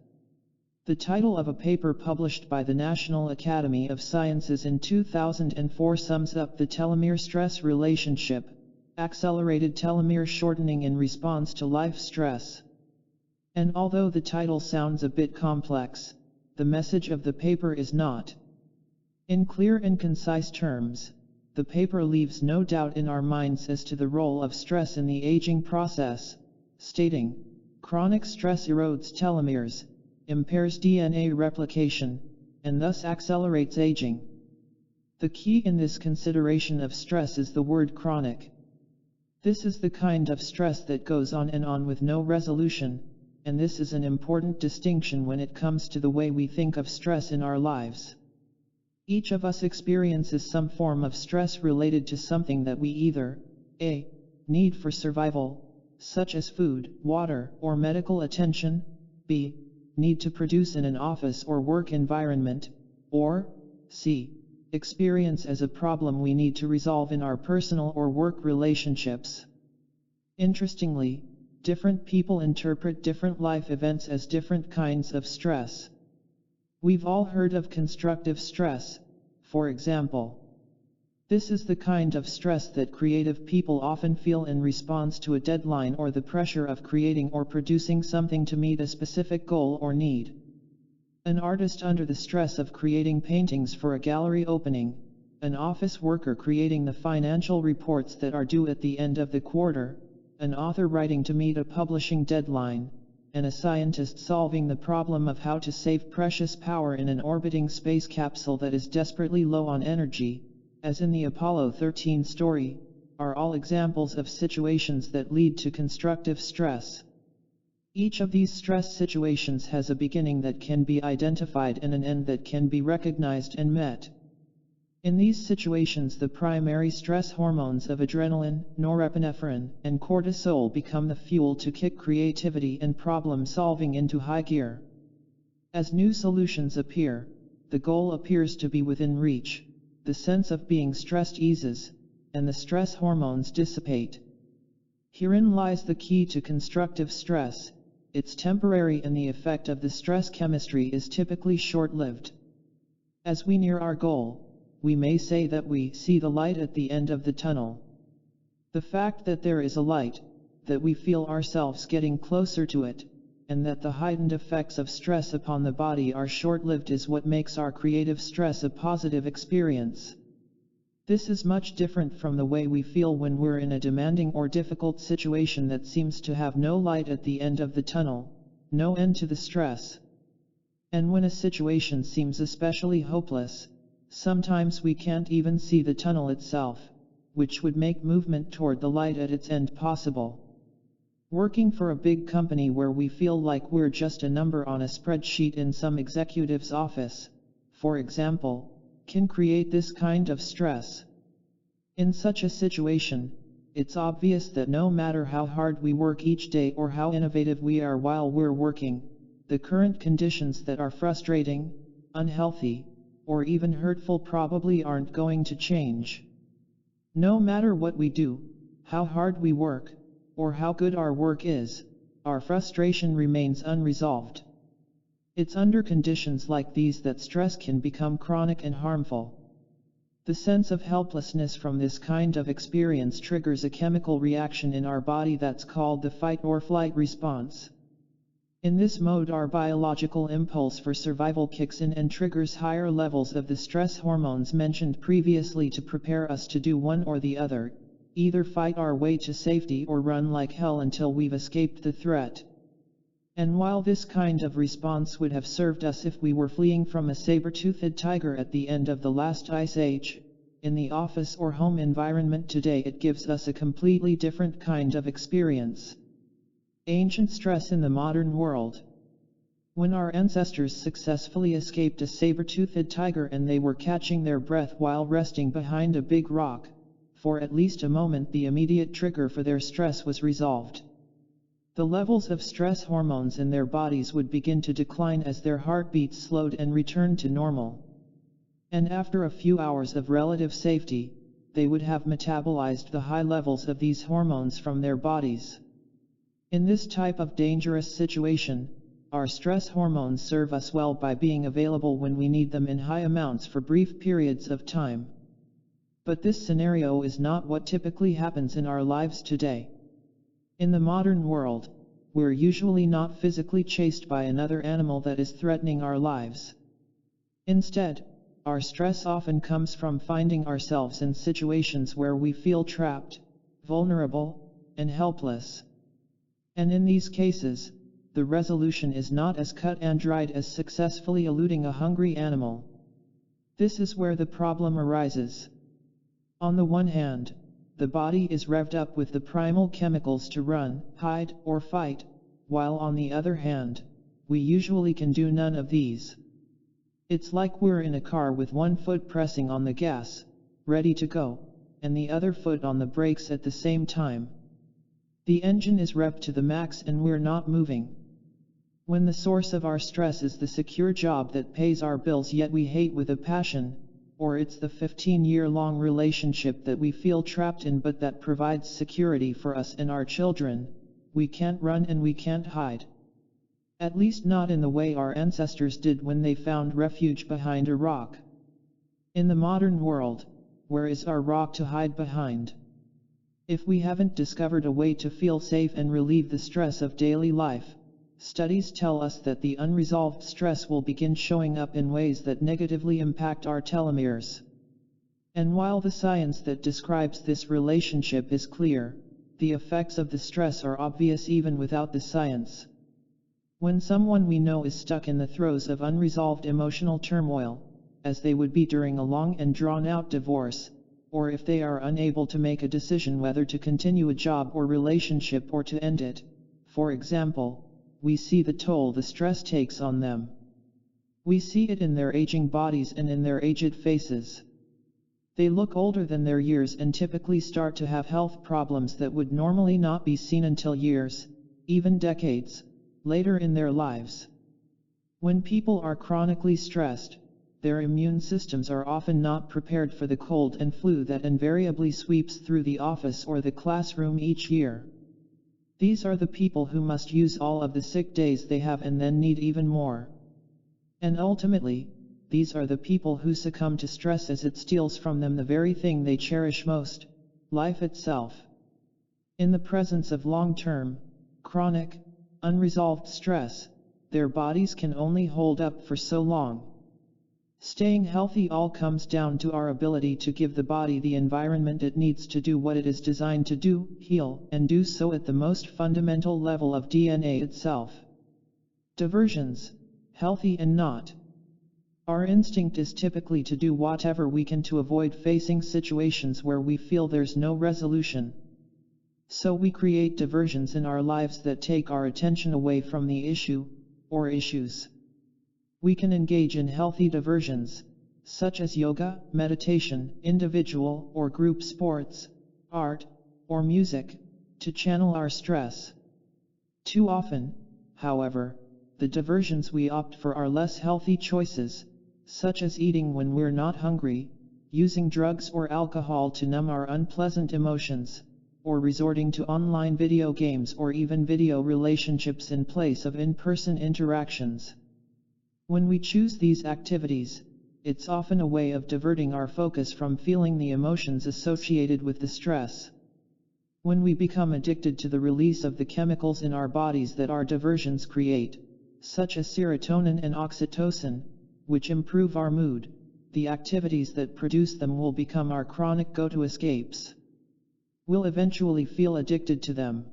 The title of a paper published by the National Academy of Sciences in 2004 sums up the telomere-stress relationship, accelerated telomere shortening in response to life stress. And although the title sounds a bit complex, the message of the paper is not. In clear and concise terms, the paper leaves no doubt in our minds as to the role of stress in the aging process, stating, chronic stress erodes telomeres, impairs DNA replication, and thus accelerates aging. The key in this consideration of stress is the word chronic. This is the kind of stress that goes on and on with no resolution, and this is an important distinction when it comes to the way we think of stress in our lives. Each of us experiences some form of stress related to something that we either a. need for survival, such as food, water, or medical attention, b. need to produce in an office or work environment, or c. experience as a problem we need to resolve in our personal or work relationships. Interestingly, different people interpret different life events as different kinds of stress. We've all heard of constructive stress, for example. This is the kind of stress that creative people often feel in response to a deadline or the pressure of creating or producing something to meet a specific goal or need. An artist under the stress of creating paintings for a gallery opening, an office worker creating the financial reports that are due at the end of the quarter, an author writing to meet a publishing deadline, and a scientist solving the problem of how to save precious power in an orbiting space capsule that is desperately low on energy, as in the Apollo 13 story, are all examples of situations that lead to constructive stress. Each of these stress situations has a beginning that can be identified and an end that can be recognized and met. In these situations, the primary stress hormones of adrenaline, norepinephrine, and cortisol become the fuel to kick creativity and problem solving into high gear. As new solutions appear, the goal appears to be within reach, the sense of being stressed eases, and the stress hormones dissipate. Herein lies the key to constructive stress. it's temporary and the effect of the stress chemistry is typically short-lived. As we near our goal, we may say that we see the light at the end of the tunnel. The fact that there is a light, that we feel ourselves getting closer to it, and that the heightened effects of stress upon the body are short-lived is what makes our creative stress a positive experience. This is much different from the way we feel when we're in a demanding or difficult situation that seems to have no light at the end of the tunnel, no end to the stress. And when a situation seems especially hopeless, sometimes we can't even see the tunnel itself, which would make movement toward the light at its end possible. Working for a big company where we feel like we're just a number on a spreadsheet in some executive's office, for example, can create this kind of stress. In such a situation, it's obvious that no matter how hard we work each day or how innovative we are while we're working, the current conditions that are frustrating, unhealthy, or even hurtful probably aren't going to change. No matter what we do, how hard we work, or how good our work is, our frustration remains unresolved. It's under conditions like these that stress can become chronic and harmful. The sense of helplessness from this kind of experience triggers a chemical reaction in our body that's called the fight or flight response. In this mode, our biological impulse for survival kicks in and triggers higher levels of the stress hormones mentioned previously to prepare us to do one or the other, either fight our way to safety or run like hell until we've escaped the threat. And while this kind of response would have served us if we were fleeing from a saber-toothed tiger at the end of the last ice age, in the office or home environment today it gives us a completely different kind of experience. Ancient stress in the modern world. When our ancestors successfully escaped a saber-toothed tiger and they were catching their breath while resting behind a big rock, for at least a moment the immediate trigger for their stress was resolved. The levels of stress hormones in their bodies would begin to decline as their heartbeats slowed and returned to normal. And after a few hours of relative safety, they would have metabolized the high levels of these hormones from their bodies. In this type of dangerous situation, our stress hormones serve us well by being available when we need them in high amounts for brief periods of time. But this scenario is not what typically happens in our lives today. In the modern world, we're usually not physically chased by another animal that is threatening our lives. Instead, our stress often comes from finding ourselves in situations where we feel trapped, vulnerable, and helpless. And in these cases, the resolution is not as cut and dried as successfully eluding a hungry animal. This is where the problem arises. On the one hand, the body is revved up with the primal chemicals to run, hide, or fight, while on the other hand, we usually can do none of these. It's like we're in a car with one foot pressing on the gas, ready to go, and the other foot on the brakes at the same time. The engine is revved to the max and we're not moving. When the source of our stress is the secure job that pays our bills yet we hate with a passion, or it's the 15-year-long relationship that we feel trapped in but that provides security for us and our children, we can't run and we can't hide. At least not in the way our ancestors did when they found refuge behind a rock. In the modern world, where is our rock to hide behind? If we haven't discovered a way to feel safe and relieve the stress of daily life, studies tell us that the unresolved stress will begin showing up in ways that negatively impact our telomeres. And while the science that describes this relationship is clear, the effects of the stress are obvious even without the science. When someone we know is stuck in the throes of unresolved emotional turmoil, as they would be during a long and drawn-out divorce, or if they are unable to make a decision whether to continue a job or relationship or to end it, for example, we see the toll the stress takes on them. We see it in their aging bodies and in their aged faces. They look older than their years and typically start to have health problems that would normally not be seen until years, even decades, later in their lives. When people are chronically stressed, their immune systems are often not prepared for the cold and flu that invariably sweeps through the office or the classroom each year. These are the people who must use all of the sick days they have and then need even more. And ultimately, these are the people who succumb to stress as it steals from them the very thing they cherish most, life itself. In the presence of long-term, chronic, unresolved stress, their bodies can only hold up for so long. Staying healthy all comes down to our ability to give the body the environment it needs to do what it is designed to do, heal, and do so at the most fundamental level of DNA itself. Diversions, healthy and not. Our instinct is typically to do whatever we can to avoid facing situations where we feel there's no resolution. So we create diversions in our lives that take our attention away from the issue, or issues. We can engage in healthy diversions, such as yoga, meditation, individual or group sports, art, or music, to channel our stress. Too often, however, the diversions we opt for are less healthy choices, such as eating when we're not hungry, using drugs or alcohol to numb our unpleasant emotions, or resorting to online video games or even video relationships in place of in-person interactions. When we choose these activities, it's often a way of diverting our focus from feeling the emotions associated with the stress. When we become addicted to the release of the chemicals in our bodies that our diversions create, such as serotonin and oxytocin, which improve our mood, the activities that produce them will become our chronic go-to escapes. We'll eventually feel addicted to them.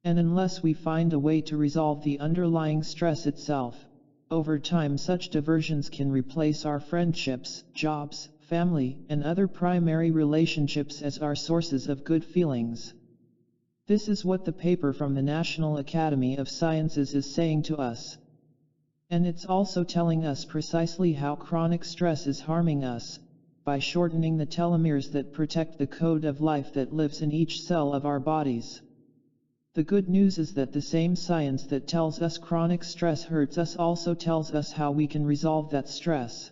And unless we find a way to resolve the underlying stress itself, over time such diversions can replace our friendships, jobs, family, and other primary relationships as our sources of good feelings. This is what the paper from the National Academy of Sciences is saying to us. And it's also telling us precisely how chronic stress is harming us, by shortening the telomeres that protect the code of life that lives in each cell of our bodies. The good news is that the same science that tells us chronic stress hurts us also tells us how we can resolve that stress.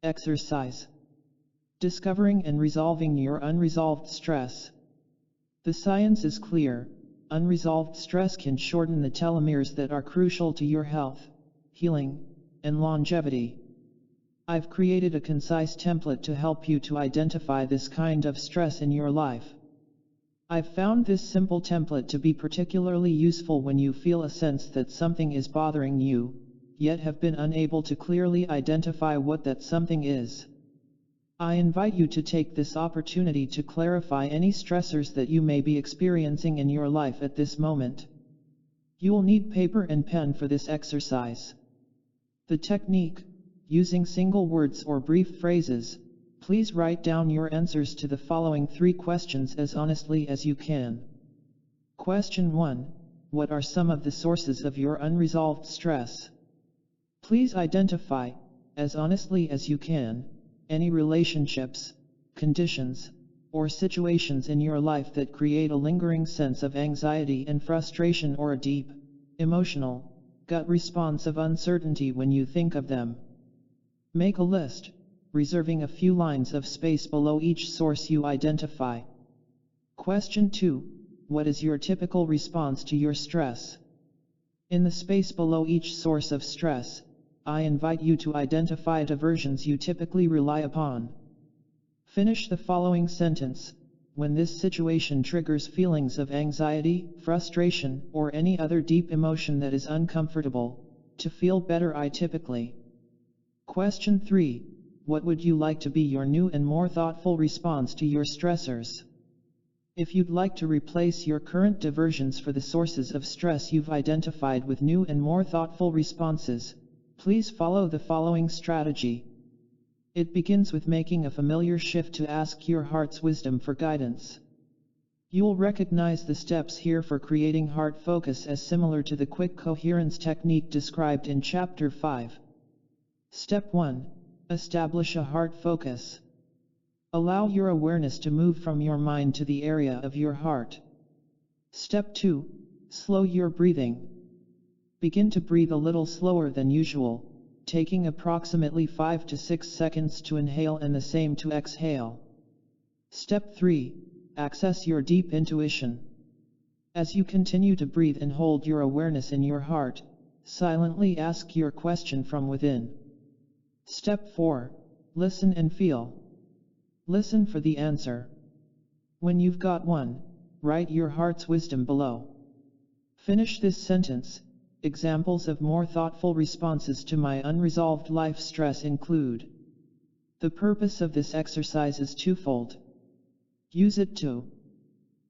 Exercise. Discovering and resolving your unresolved stress. The science is clear. Unresolved stress can shorten the telomeres that are crucial to your health, healing, and longevity. I've created a concise template to help you to identify this kind of stress in your life. I've found this simple template to be particularly useful when you feel a sense that something is bothering you, yet have been unable to clearly identify what that something is. I invite you to take this opportunity to clarify any stressors that you may be experiencing in your life at this moment. You will need paper and pen for this exercise. The technique: using single words or brief phrases, please write down your answers to the following 3 questions as honestly as you can. Question 1. What are some of the sources of your unresolved stress? Please identify, as honestly as you can, any relationships, conditions, or situations in your life that create a lingering sense of anxiety and frustration or a deep, emotional, gut response of uncertainty when you think of them. Make a list, reserving a few lines of space below each source you identify. Question 2. What is your typical response to your stress? In the space below each source of stress, I invite you to identify diversions you typically rely upon. Finish the following sentence: when this situation triggers feelings of anxiety, frustration, or any other deep emotion that is uncomfortable, to feel better I typically. Question 3. What would you like to be your new and more thoughtful response to your stressors? If you'd like to replace your current diversions for the sources of stress you've identified with new and more thoughtful responses, please follow the following strategy. It begins with making a familiar shift to ask your heart's wisdom for guidance. You'll recognize the steps here for creating heart focus as similar to the quick coherence technique described in Chapter 5. Step 1. Establish a heart focus. Allow your awareness to move from your mind to the area of your heart. Step 2. Slow your breathing. Begin to breathe a little slower than usual, taking approximately 5 to 6 seconds to inhale and the same to exhale. Step 3. Access your deep intuition. As you continue to breathe and hold your awareness in your heart, silently ask your question from within. Step 4. Listen and feel. Listen for the answer. When you've got one, write your heart's wisdom below. Finish this sentence. Examples of more thoughtful responses to my unresolved life stress include: the purpose of this exercise is twofold. Use it to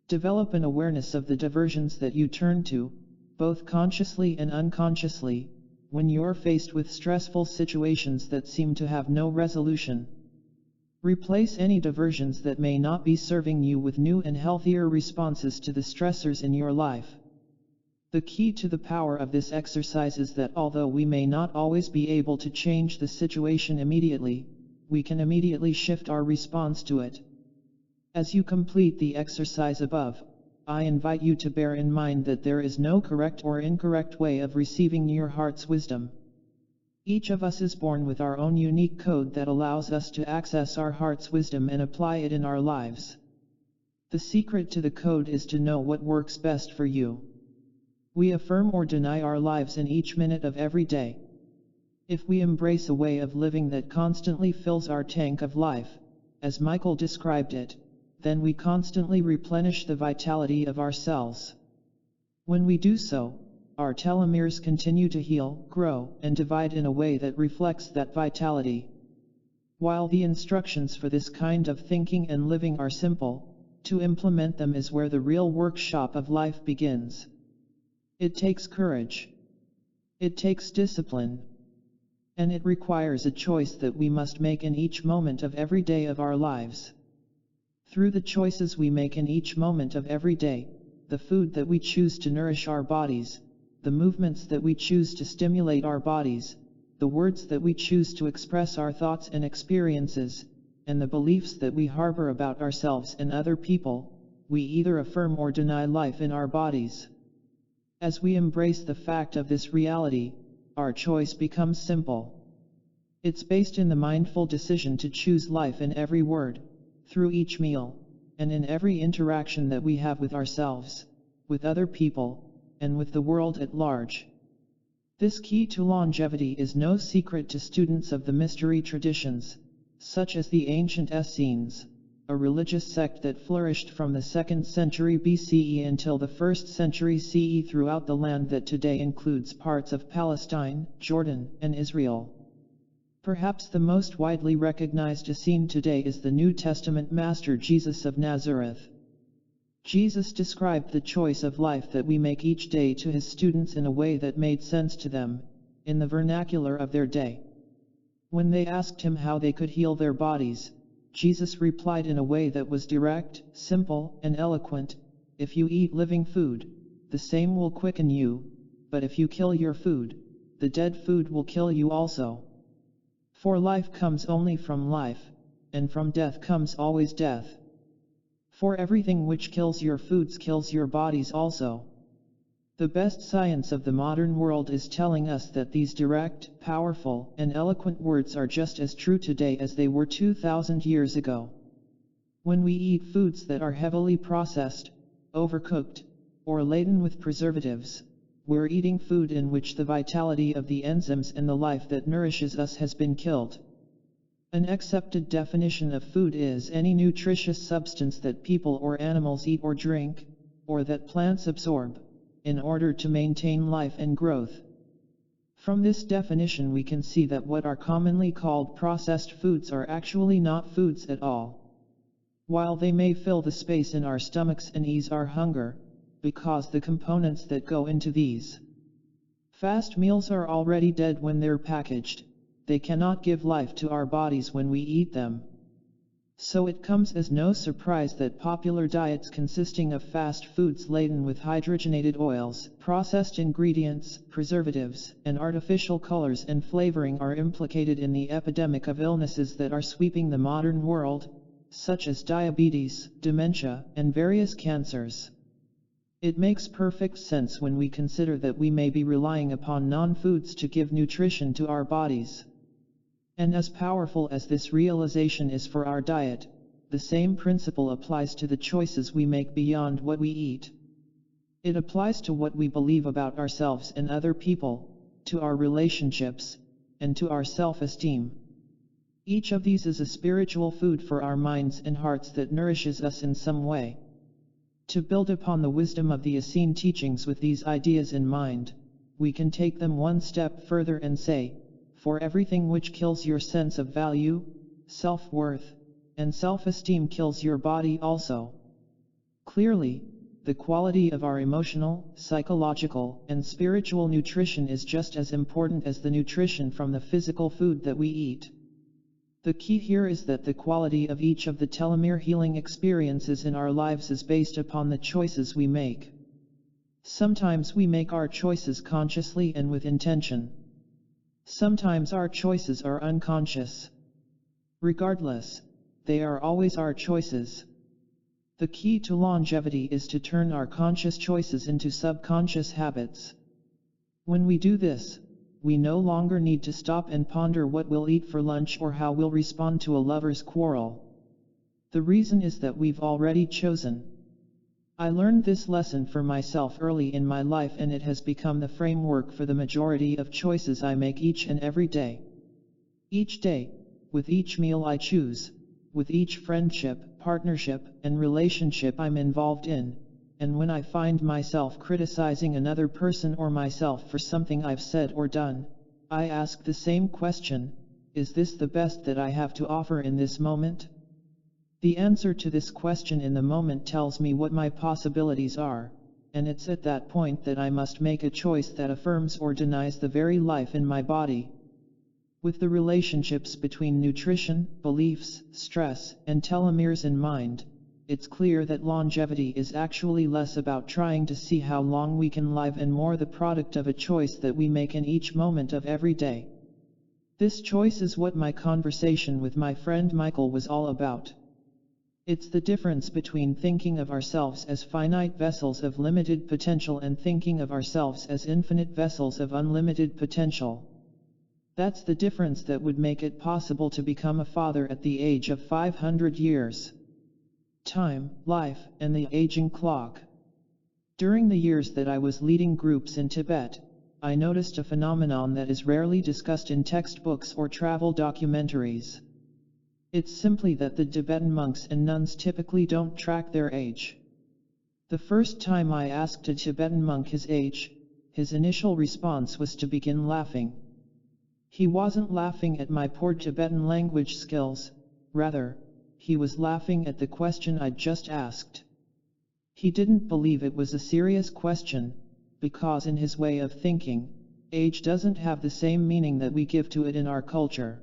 develop an awareness of the diversions that you turn to, both consciously and unconsciously, when you're faced with stressful situations that seem to have no resolution. Replace any diversions that may not be serving you with new and healthier responses to the stressors in your life. The key to the power of this exercise is that although we may not always be able to change the situation immediately, we can immediately shift our response to it. As you complete the exercise above, I invite you to bear in mind that there is no correct or incorrect way of receiving your heart's wisdom. Each of us is born with our own unique code that allows us to access our heart's wisdom and apply it in our lives. The secret to the code is to know what works best for you. We affirm or deny our lives in each minute of every day. If we embrace a way of living that constantly fills our tank of life, as Michael described it, then we constantly replenish the vitality of our cells. When we do so, our telomeres continue to heal, grow, and divide in a way that reflects that vitality. While the instructions for this kind of thinking and living are simple, to implement them is where the real workshop of life begins. It takes courage. It takes discipline. And it requires a choice that we must make in each moment of every day of our lives. Through the choices we make in each moment of every day, the food that we choose to nourish our bodies, the movements that we choose to stimulate our bodies, the words that we choose to express our thoughts and experiences, and the beliefs that we harbor about ourselves and other people, we either affirm or deny life in our bodies. As we embrace the fact of this reality, our choice becomes simple. It's based in the mindful decision to choose life in every word, through each meal, and in every interaction that we have with ourselves, with other people, and with the world at large. This key to longevity is no secret to students of the mystery traditions, such as the ancient Essenes, a religious sect that flourished from the 2nd century BCE until the 1st century CE throughout the land that today includes parts of Palestine, Jordan, and Israel. Perhaps the most widely recognized Essene today is the New Testament master Jesus of Nazareth. Jesus described the choice of life that we make each day to his students in a way that made sense to them, in the vernacular of their day. When they asked him how they could heal their bodies, Jesus replied in a way that was direct, simple, and eloquent: if you eat living food, the same will quicken you, but if you kill your food, the dead food will kill you also. For life comes only from life, and from death comes always death. For everything which kills your foods kills your bodies also. The best science of the modern world is telling us that these direct, powerful, and eloquent words are just as true today as they were 2,000 years ago. When we eat foods that are heavily processed, overcooked, or laden with preservatives, we're eating food in which the vitality of the enzymes and the life that nourishes us has been killed. An accepted definition of food is any nutritious substance that people or animals eat or drink, or that plants absorb, in order to maintain life and growth. From this definition we can see that what are commonly called processed foods are actually not foods at all. While they may fill the space in our stomachs and ease our hunger, because the components that go into these fast meals are already dead when they're packaged, they cannot give life to our bodies when we eat them. So it comes as no surprise that popular diets consisting of fast foods laden with hydrogenated oils, processed ingredients, preservatives, and artificial colors and flavoring are implicated in the epidemic of illnesses that are sweeping the modern world, such as diabetes, dementia, and various cancers. It makes perfect sense when we consider that we may be relying upon non-foods to give nutrition to our bodies. And as powerful as this realization is for our diet, the same principle applies to the choices we make beyond what we eat. It applies to what we believe about ourselves and other people, to our relationships, and to our self-esteem. Each of these is a spiritual food for our minds and hearts that nourishes us in some way. To build upon the wisdom of the Essene teachings with these ideas in mind, we can take them one step further and say, for everything which kills your sense of value, self-worth, and self-esteem kills your body also. Clearly, the quality of our emotional, psychological, and spiritual nutrition is just as important as the nutrition from the physical food that we eat. The key here is that the quality of each of the telomere healing experiences in our lives is based upon the choices we make. Sometimes we make our choices consciously and with intention. Sometimes our choices are unconscious. Regardless, they are always our choices. The key to longevity is to turn our conscious choices into subconscious habits. When we do this, we no longer need to stop and ponder what we'll eat for lunch or how we'll respond to a lover's quarrel. The reason is that we've already chosen. I learned this lesson for myself early in my life, and it has become the framework for the majority of choices I make each and every day. Each day, with each meal I choose, with each friendship, partnership, and relationship I'm involved in, and when I find myself criticizing another person or myself for something I've said or done, I ask the same question: is this the best that I have to offer in this moment? The answer to this question in the moment tells me what my possibilities are, and it's at that point that I must make a choice that affirms or denies the very life in my body. With the relationships between nutrition, beliefs, stress, and telomeres in mind, it's clear that longevity is actually less about trying to see how long we can live and more the product of a choice that we make in each moment of every day. This choice is what my conversation with my friend Michael was all about. It's the difference between thinking of ourselves as finite vessels of limited potential and thinking of ourselves as infinite vessels of unlimited potential. That's the difference that would make it possible to become a father at the age of 500 years. Time, life, and the aging clock. During the years that I was leading groups in Tibet, I noticed a phenomenon that is rarely discussed in textbooks or travel documentaries. It's simply that the Tibetan monks and nuns typically don't track their age. The first time I asked a Tibetan monk his age, his initial response was to begin laughing. He wasn't laughing at my poor Tibetan language skills, rather, he was laughing at the question I'd just asked. He didn't believe it was a serious question, because in his way of thinking, age doesn't have the same meaning that we give to it in our culture.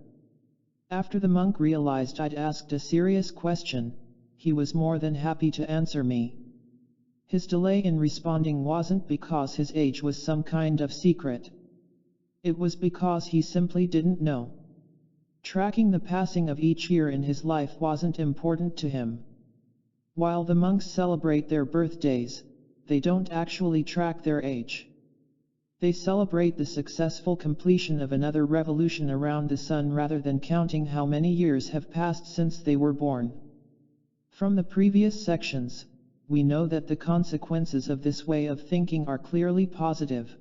After the monk realized I'd asked a serious question, he was more than happy to answer me. His delay in responding wasn't because his age was some kind of secret. It was because he simply didn't know. Tracking the passing of each year in his life wasn't important to him. While the monks celebrate their birthdays, they don't actually track their age. They celebrate the successful completion of another revolution around the sun rather than counting how many years have passed since they were born. From the previous sections, we know that the consequences of this way of thinking are clearly positive.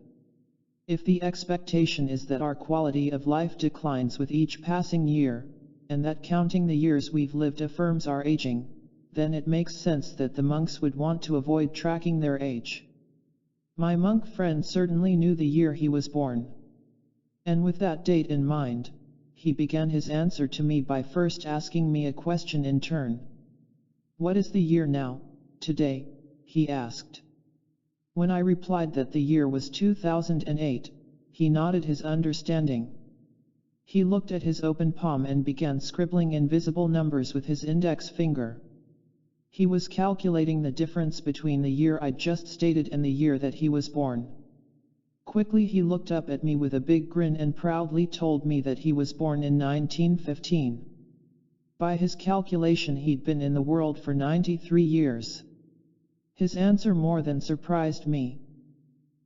If the expectation is that our quality of life declines with each passing year, and that counting the years we've lived affirms our aging, then it makes sense that the monks would want to avoid tracking their age. My monk friend certainly knew the year he was born. And with that date in mind, he began his answer to me by first asking me a question in turn. "What is the year now, today?" he asked. When I replied that the year was 2008, he nodded his understanding. He looked at his open palm and began scribbling invisible numbers with his index finger. He was calculating the difference between the year I'd just stated and the year that he was born. Quickly he looked up at me with a big grin and proudly told me that he was born in 1915. By his calculation he'd been in the world for 93 years. His answer more than surprised me.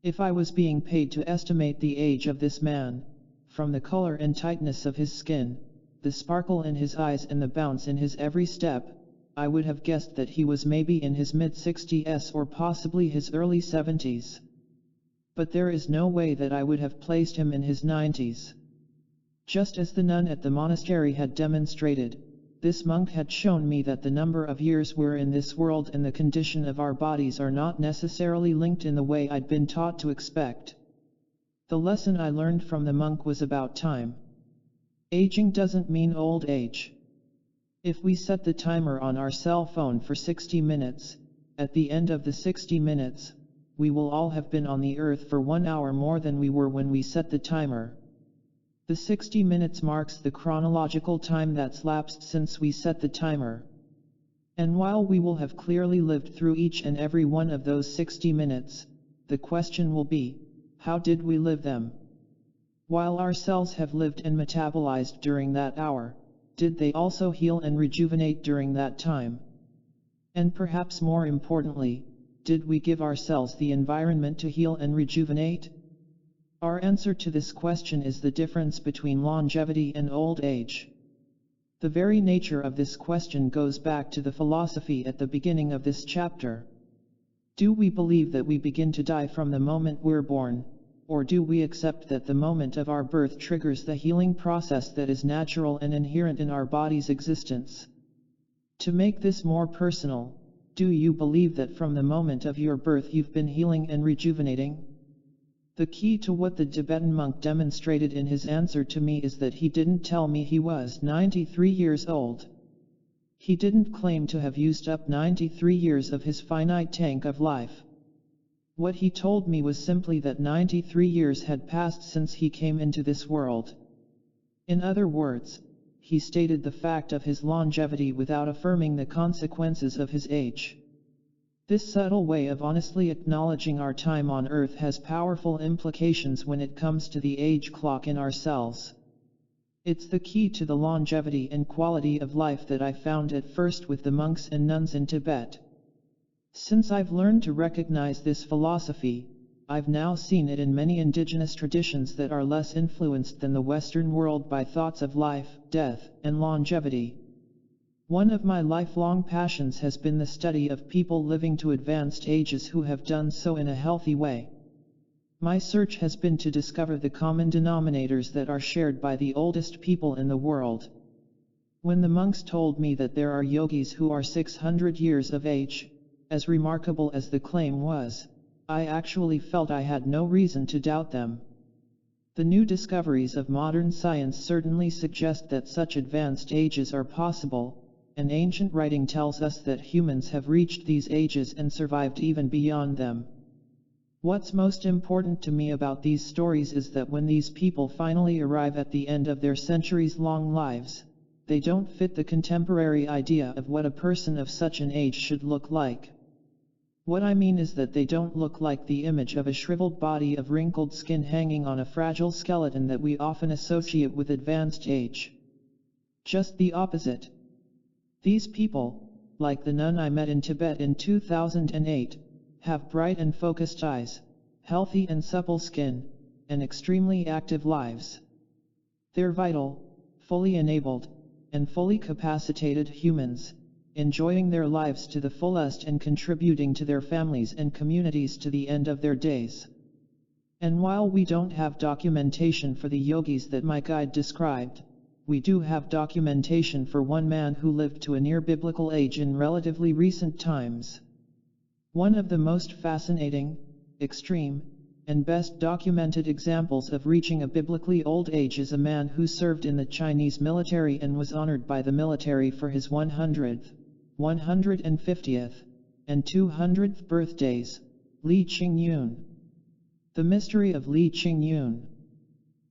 If I was being paid to estimate the age of this man, from the color and tightness of his skin, the sparkle in his eyes and the bounce in his every step, I would have guessed that he was maybe in his mid-60s or possibly his early 70s. But there is no way that I would have placed him in his 90s. Just as the nun at the monastery had demonstrated, this monk had shown me that the number of years we're in this world and the condition of our bodies are not necessarily linked in the way I'd been taught to expect. The lesson I learned from the monk was about time. Aging doesn't mean old age. If we set the timer on our cell phone for 60 minutes, at the end of the 60 minutes, we will all have been on the earth for 1 hour more than we were when we set the timer. The 60 minutes marks the chronological time that's lapsed since we set the timer. And while we will have clearly lived through each and every one of those 60 minutes, the question will be, how did we live them? While our cells have lived and metabolized during that hour, did they also heal and rejuvenate during that time? And perhaps more importantly, did we give our cells the environment to heal and rejuvenate? Our answer to this question is the difference between longevity and old age. The very nature of this question goes back to the philosophy at the beginning of this chapter. Do we believe that we begin to die from the moment we're born, or do we accept that the moment of our birth triggers the healing process that is natural and inherent in our body's existence? To make this more personal, do you believe that from the moment of your birth you've been healing and rejuvenating? The key to what the Tibetan monk demonstrated in his answer to me is that he didn't tell me he was 93 years old. He didn't claim to have used up 93 years of his finite tank of life. What he told me was simply that 93 years had passed since he came into this world. In other words, he stated the fact of his longevity without affirming the consequences of his age. This subtle way of honestly acknowledging our time on Earth has powerful implications when it comes to the age clock in our cells. It's the key to the longevity and quality of life that I found at first with the monks and nuns in Tibet. Since I've learned to recognize this philosophy, I've now seen it in many indigenous traditions that are less influenced than the Western world by thoughts of life, death, and longevity. One of my lifelong passions has been the study of people living to advanced ages who have done so in a healthy way. My search has been to discover the common denominators that are shared by the oldest people in the world. When the monks told me that there are yogis who are 600 years of age, as remarkable as the claim was, I actually felt I had no reason to doubt them. The new discoveries of modern science certainly suggest that such advanced ages are possible, and ancient writing tells us that humans have reached these ages and survived even beyond them. What's most important to me about these stories is that when these people finally arrive at the end of their centuries-long lives, they don't fit the contemporary idea of what a person of such an age should look like. What I mean is that they don't look like the image of a shriveled body of wrinkled skin hanging on a fragile skeleton that we often associate with advanced age. Just the opposite. These people, like the nun I met in Tibet in 2008, have bright and focused eyes, healthy and supple skin, and extremely active lives. They're vital, fully enabled, and fully capacitated humans, enjoying their lives to the fullest and contributing to their families and communities to the end of their days. And while we don't have documentation for the yogis that my guide described, we do have documentation for one man who lived to a near-biblical age in relatively recent times. One of the most fascinating, extreme, and best documented examples of reaching a biblically old age is a man who served in the Chinese military and was honored by the military for his 100th, 150th, and 200th birthdays, Li Qingyun. The mystery of Li Qingyun.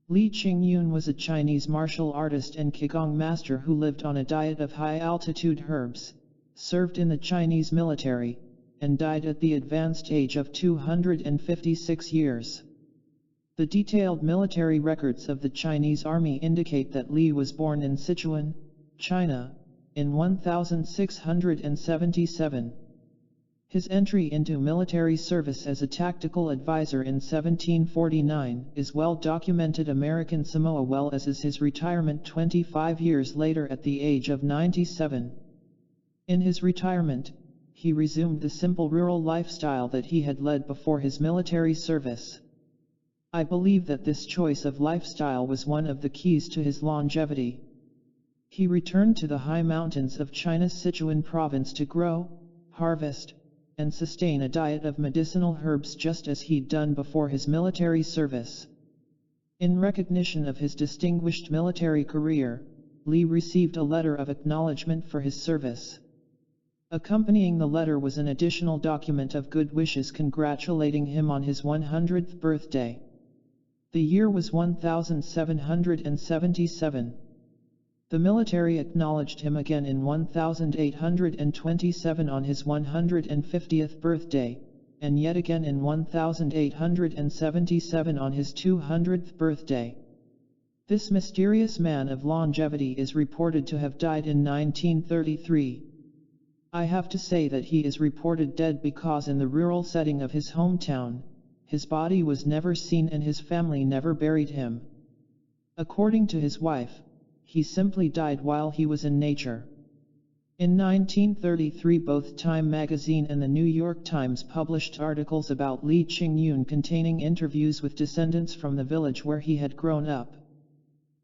Li Qingyun was a Chinese martial artist and Qigong master who lived on a diet of high-altitude herbs, served in the Chinese military, and died at the advanced age of 256 years. The detailed military records of the Chinese army indicate that Li was born in Sichuan, China, in 1677. His entry into military service as a tactical advisor in 1749 is well documented American Samoa, well as is his retirement 25 years later at the age of 97. In his retirement, he resumed the simple rural lifestyle that he had led before his military service. I believe that this choice of lifestyle was one of the keys to his longevity. He returned to the high mountains of China's Sichuan province to grow, harvest, and sustain a diet of medicinal herbs just as he'd done before his military service. In recognition of his distinguished military career, Li received a letter of acknowledgement for his service. Accompanying the letter was an additional document of good wishes congratulating him on his 100th birthday. The year was 1777. The military acknowledged him again in 1827 on his 150th birthday, and yet again in 1877 on his 200th birthday. This mysterious man of longevity is reported to have died in 1933. I have to say that he is reported dead because in the rural setting of his hometown, his body was never seen and his family never buried him. According to his wife, he simply died while he was in nature. In 1933 both Time magazine and the New York Times published articles about Li Qingyun containing interviews with descendants from the village where he had grown up.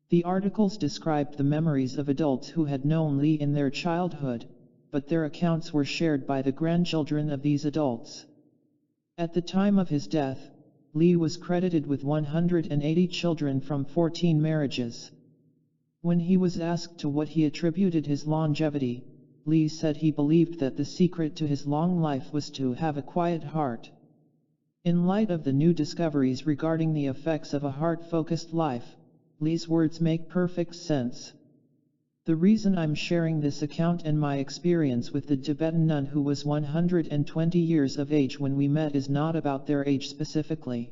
The articles described the memories of adults who had known Li in their childhood, but their accounts were shared by the grandchildren of these adults. At the time of his death, Li was credited with 180 children from 14 marriages. When he was asked to what he attributed his longevity, Li said he believed that the secret to his long life was to have a quiet heart. In light of the new discoveries regarding the effects of a heart-focused life, Li's words make perfect sense. The reason I'm sharing this account and my experience with the Tibetan nun who was 120 years of age when we met is not about their age specifically.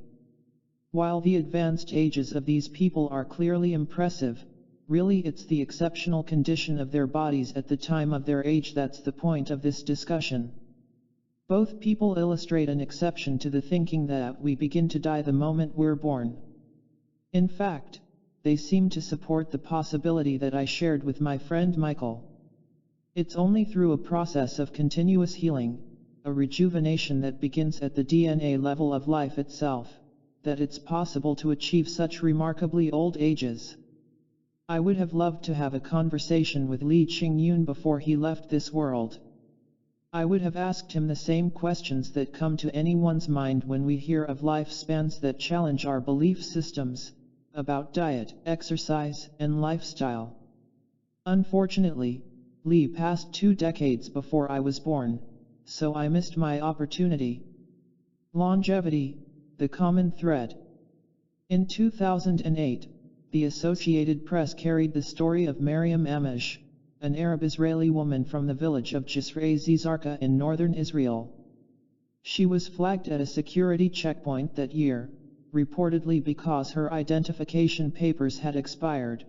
While the advanced ages of these people are clearly impressive, really it's the exceptional condition of their bodies at the time of their age that's the point of this discussion. Both people illustrate an exception to the thinking that we begin to die the moment we're born. In fact, they seem to support the possibility that I shared with my friend Michael. It's only through a process of continuous healing, a rejuvenation that begins at the DNA level of life itself, that it's possible to achieve such remarkably old ages. I would have loved to have a conversation with Li Qingyun before he left this world. I would have asked him the same questions that come to anyone's mind when we hear of lifespans that challenge our belief systems, about diet, exercise, and lifestyle. Unfortunately, Li passed 2 decades before I was born, so I missed my opportunity. Longevity, the common thread. In 2008, the Associated Press carried the story of Maryam Amash, an Arab-Israeli woman from the village of Jisr-e-Zizarka in northern Israel. She was flagged at a security checkpoint that year, reportedly because her identification papers had expired.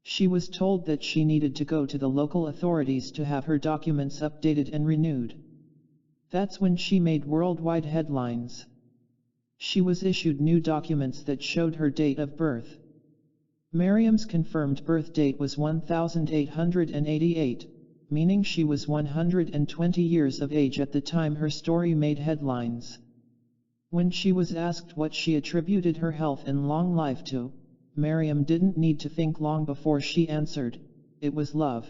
She was told that she needed to go to the local authorities to have her documents updated and renewed. That's when she made worldwide headlines. She was issued new documents that showed her date of birth. Maryam's confirmed birth date was 1888, meaning she was 120 years of age at the time her story made headlines. When she was asked what she attributed her health and long life to, Maryam didn't need to think long before she answered, it was love.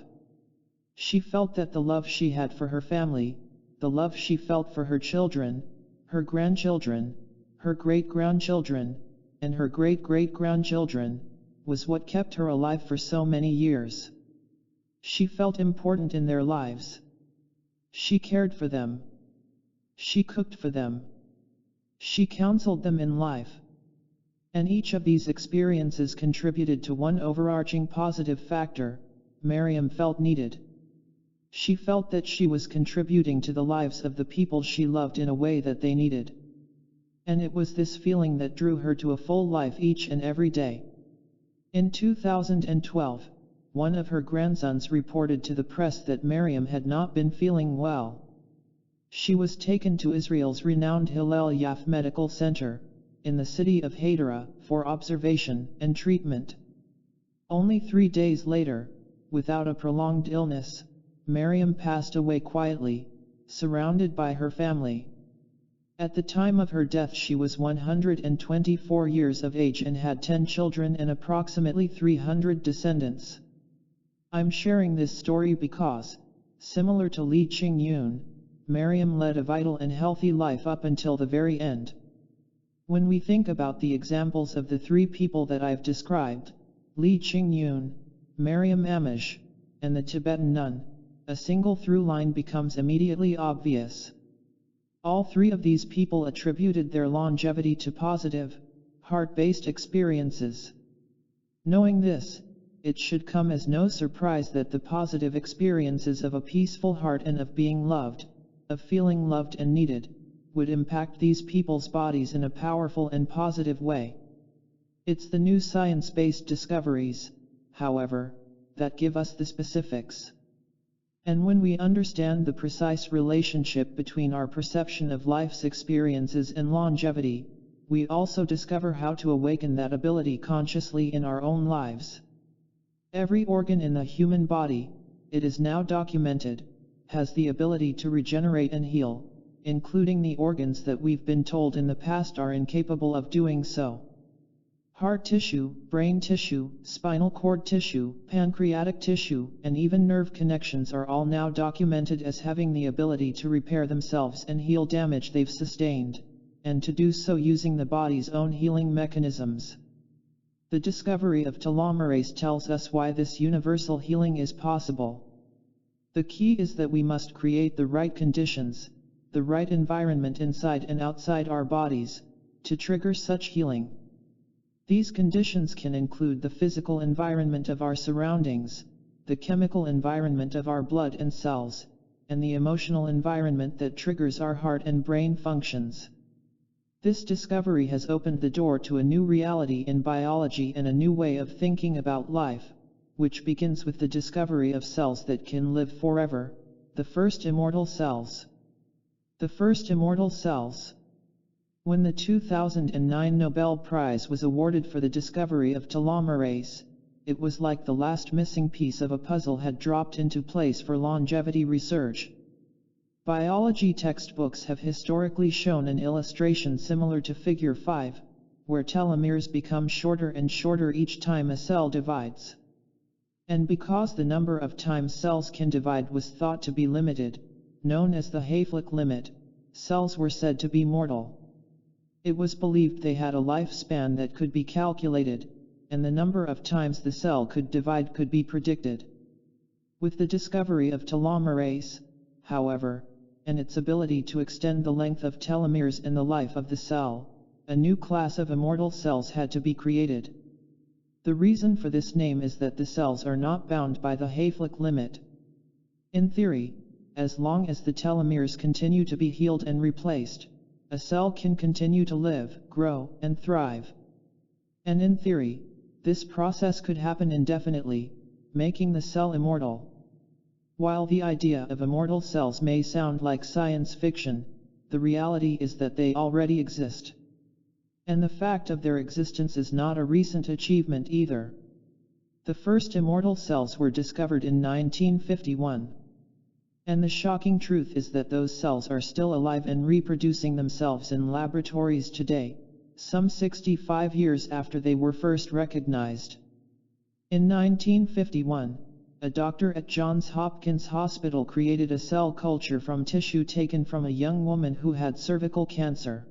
She felt that the love she had for her family, the love she felt for her children, her grandchildren, her great-grandchildren, and her great-great-grandchildren, was what kept her alive for so many years. She felt important in their lives. She cared for them. She cooked for them. She counseled them in life. And each of these experiences contributed to one overarching positive factor: Maryam felt needed. She felt that she was contributing to the lives of the people she loved in a way that they needed. And it was this feeling that drew her to a full life each and every day. In 2012, one of her grandsons reported to the press that Maryam had not been feeling well. She was taken to Israel's renowned Hillel Yaffe Medical Center, in the city of Hadera, for observation and treatment. Only 3 days later, without a prolonged illness, Miriam passed away quietly, surrounded by her family. At the time of her death she was 124 years of age and had 10 children and approximately 300 descendants. I'm sharing this story because, similar to Li Qingyun, Miriam led a vital and healthy life up until the very end. When we think about the examples of the three people that I've described, Li Qingyun, Miriam Amish, and the Tibetan nun, a single through line becomes immediately obvious. All three of these people attributed their longevity to positive, heart-based experiences. Knowing this, it should come as no surprise that the positive experiences of a peaceful heart and of being loved, of feeling loved and needed, would impact these people's bodies in a powerful and positive way. It's the new science-based discoveries, however, that give us the specifics. And when we understand the precise relationship between our perception of life's experiences and longevity, we also discover how to awaken that ability consciously in our own lives. Every organ in the human body, it is now documented, has the ability to regenerate and heal, including the organs that we've been told in the past are incapable of doing so. Heart tissue, brain tissue, spinal cord tissue, pancreatic tissue, and even nerve connections are all now documented as having the ability to repair themselves and heal damage they've sustained, and to do so using the body's own healing mechanisms. The discovery of telomerase tells us why this universal healing is possible. The key is that we must create the right conditions, the right environment inside and outside our bodies, to trigger such healing. These conditions can include the physical environment of our surroundings, the chemical environment of our blood and cells, and the emotional environment that triggers our heart and brain functions. This discovery has opened the door to a new reality in biology and a new way of thinking about life, which begins with the discovery of cells that can live forever, the first immortal cells. The first immortal cells. When the 2009 Nobel Prize was awarded for the discovery of telomerase, it was like the last missing piece of a puzzle had dropped into place for longevity research. Biology textbooks have historically shown an illustration similar to Figure 5, where telomeres become shorter and shorter each time a cell divides. And because the number of times cells can divide was thought to be limited, known as the Hayflick limit, cells were said to be mortal. It was believed they had a lifespan that could be calculated, and the number of times the cell could divide could be predicted. With the discovery of telomerase, however, and its ability to extend the length of telomeres in the life of the cell, a new class of immortal cells had to be created. The reason for this name is that the cells are not bound by the Hayflick limit. In theory, as long as the telomeres continue to be healed and replaced, a cell can continue to live, grow, and thrive. And in theory, this process could happen indefinitely, making the cell immortal. While the idea of immortal cells may sound like science fiction, the reality is that they already exist. And the fact of their existence is not a recent achievement either. The first immortal cells were discovered in 1951. And the shocking truth is that those cells are still alive and reproducing themselves in laboratories today, some 65 years after they were first recognized. In 1951, a doctor at Johns Hopkins Hospital created a cell culture from tissue taken from a young woman who had cervical cancer.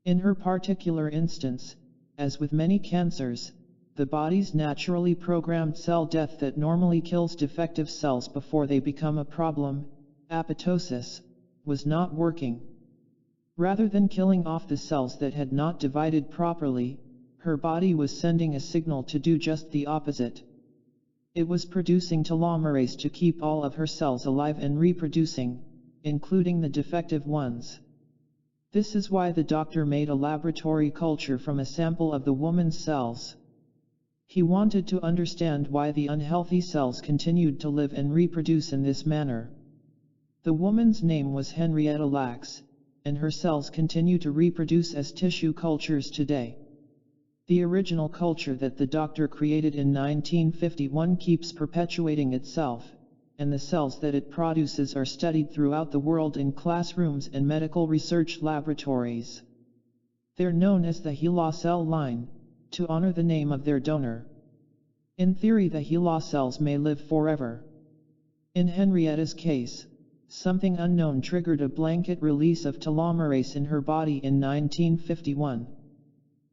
In her particular instance, as with many cancers, the body's naturally programmed cell death that normally kills defective cells before they become a problem, apoptosis, was not working. Rather than killing off the cells that had not divided properly, her body was sending a signal to do just the opposite. It was producing telomerase to keep all of her cells alive and reproducing, including the defective ones. This is why the doctor made a laboratory culture from a sample of the woman's cells. He wanted to understand why the unhealthy cells continued to live and reproduce in this manner. The woman's name was Henrietta Lacks, and her cells continue to reproduce as tissue cultures today. The original culture that the doctor created in 1951 keeps perpetuating itself, and the cells that it produces are studied throughout the world in classrooms and medical research laboratories. They're known as the HeLa cell line, to honor the name of their donor. In theory, the HeLa cells may live forever. In Henrietta's case, something unknown triggered a blanket release of telomerase in her body in 1951.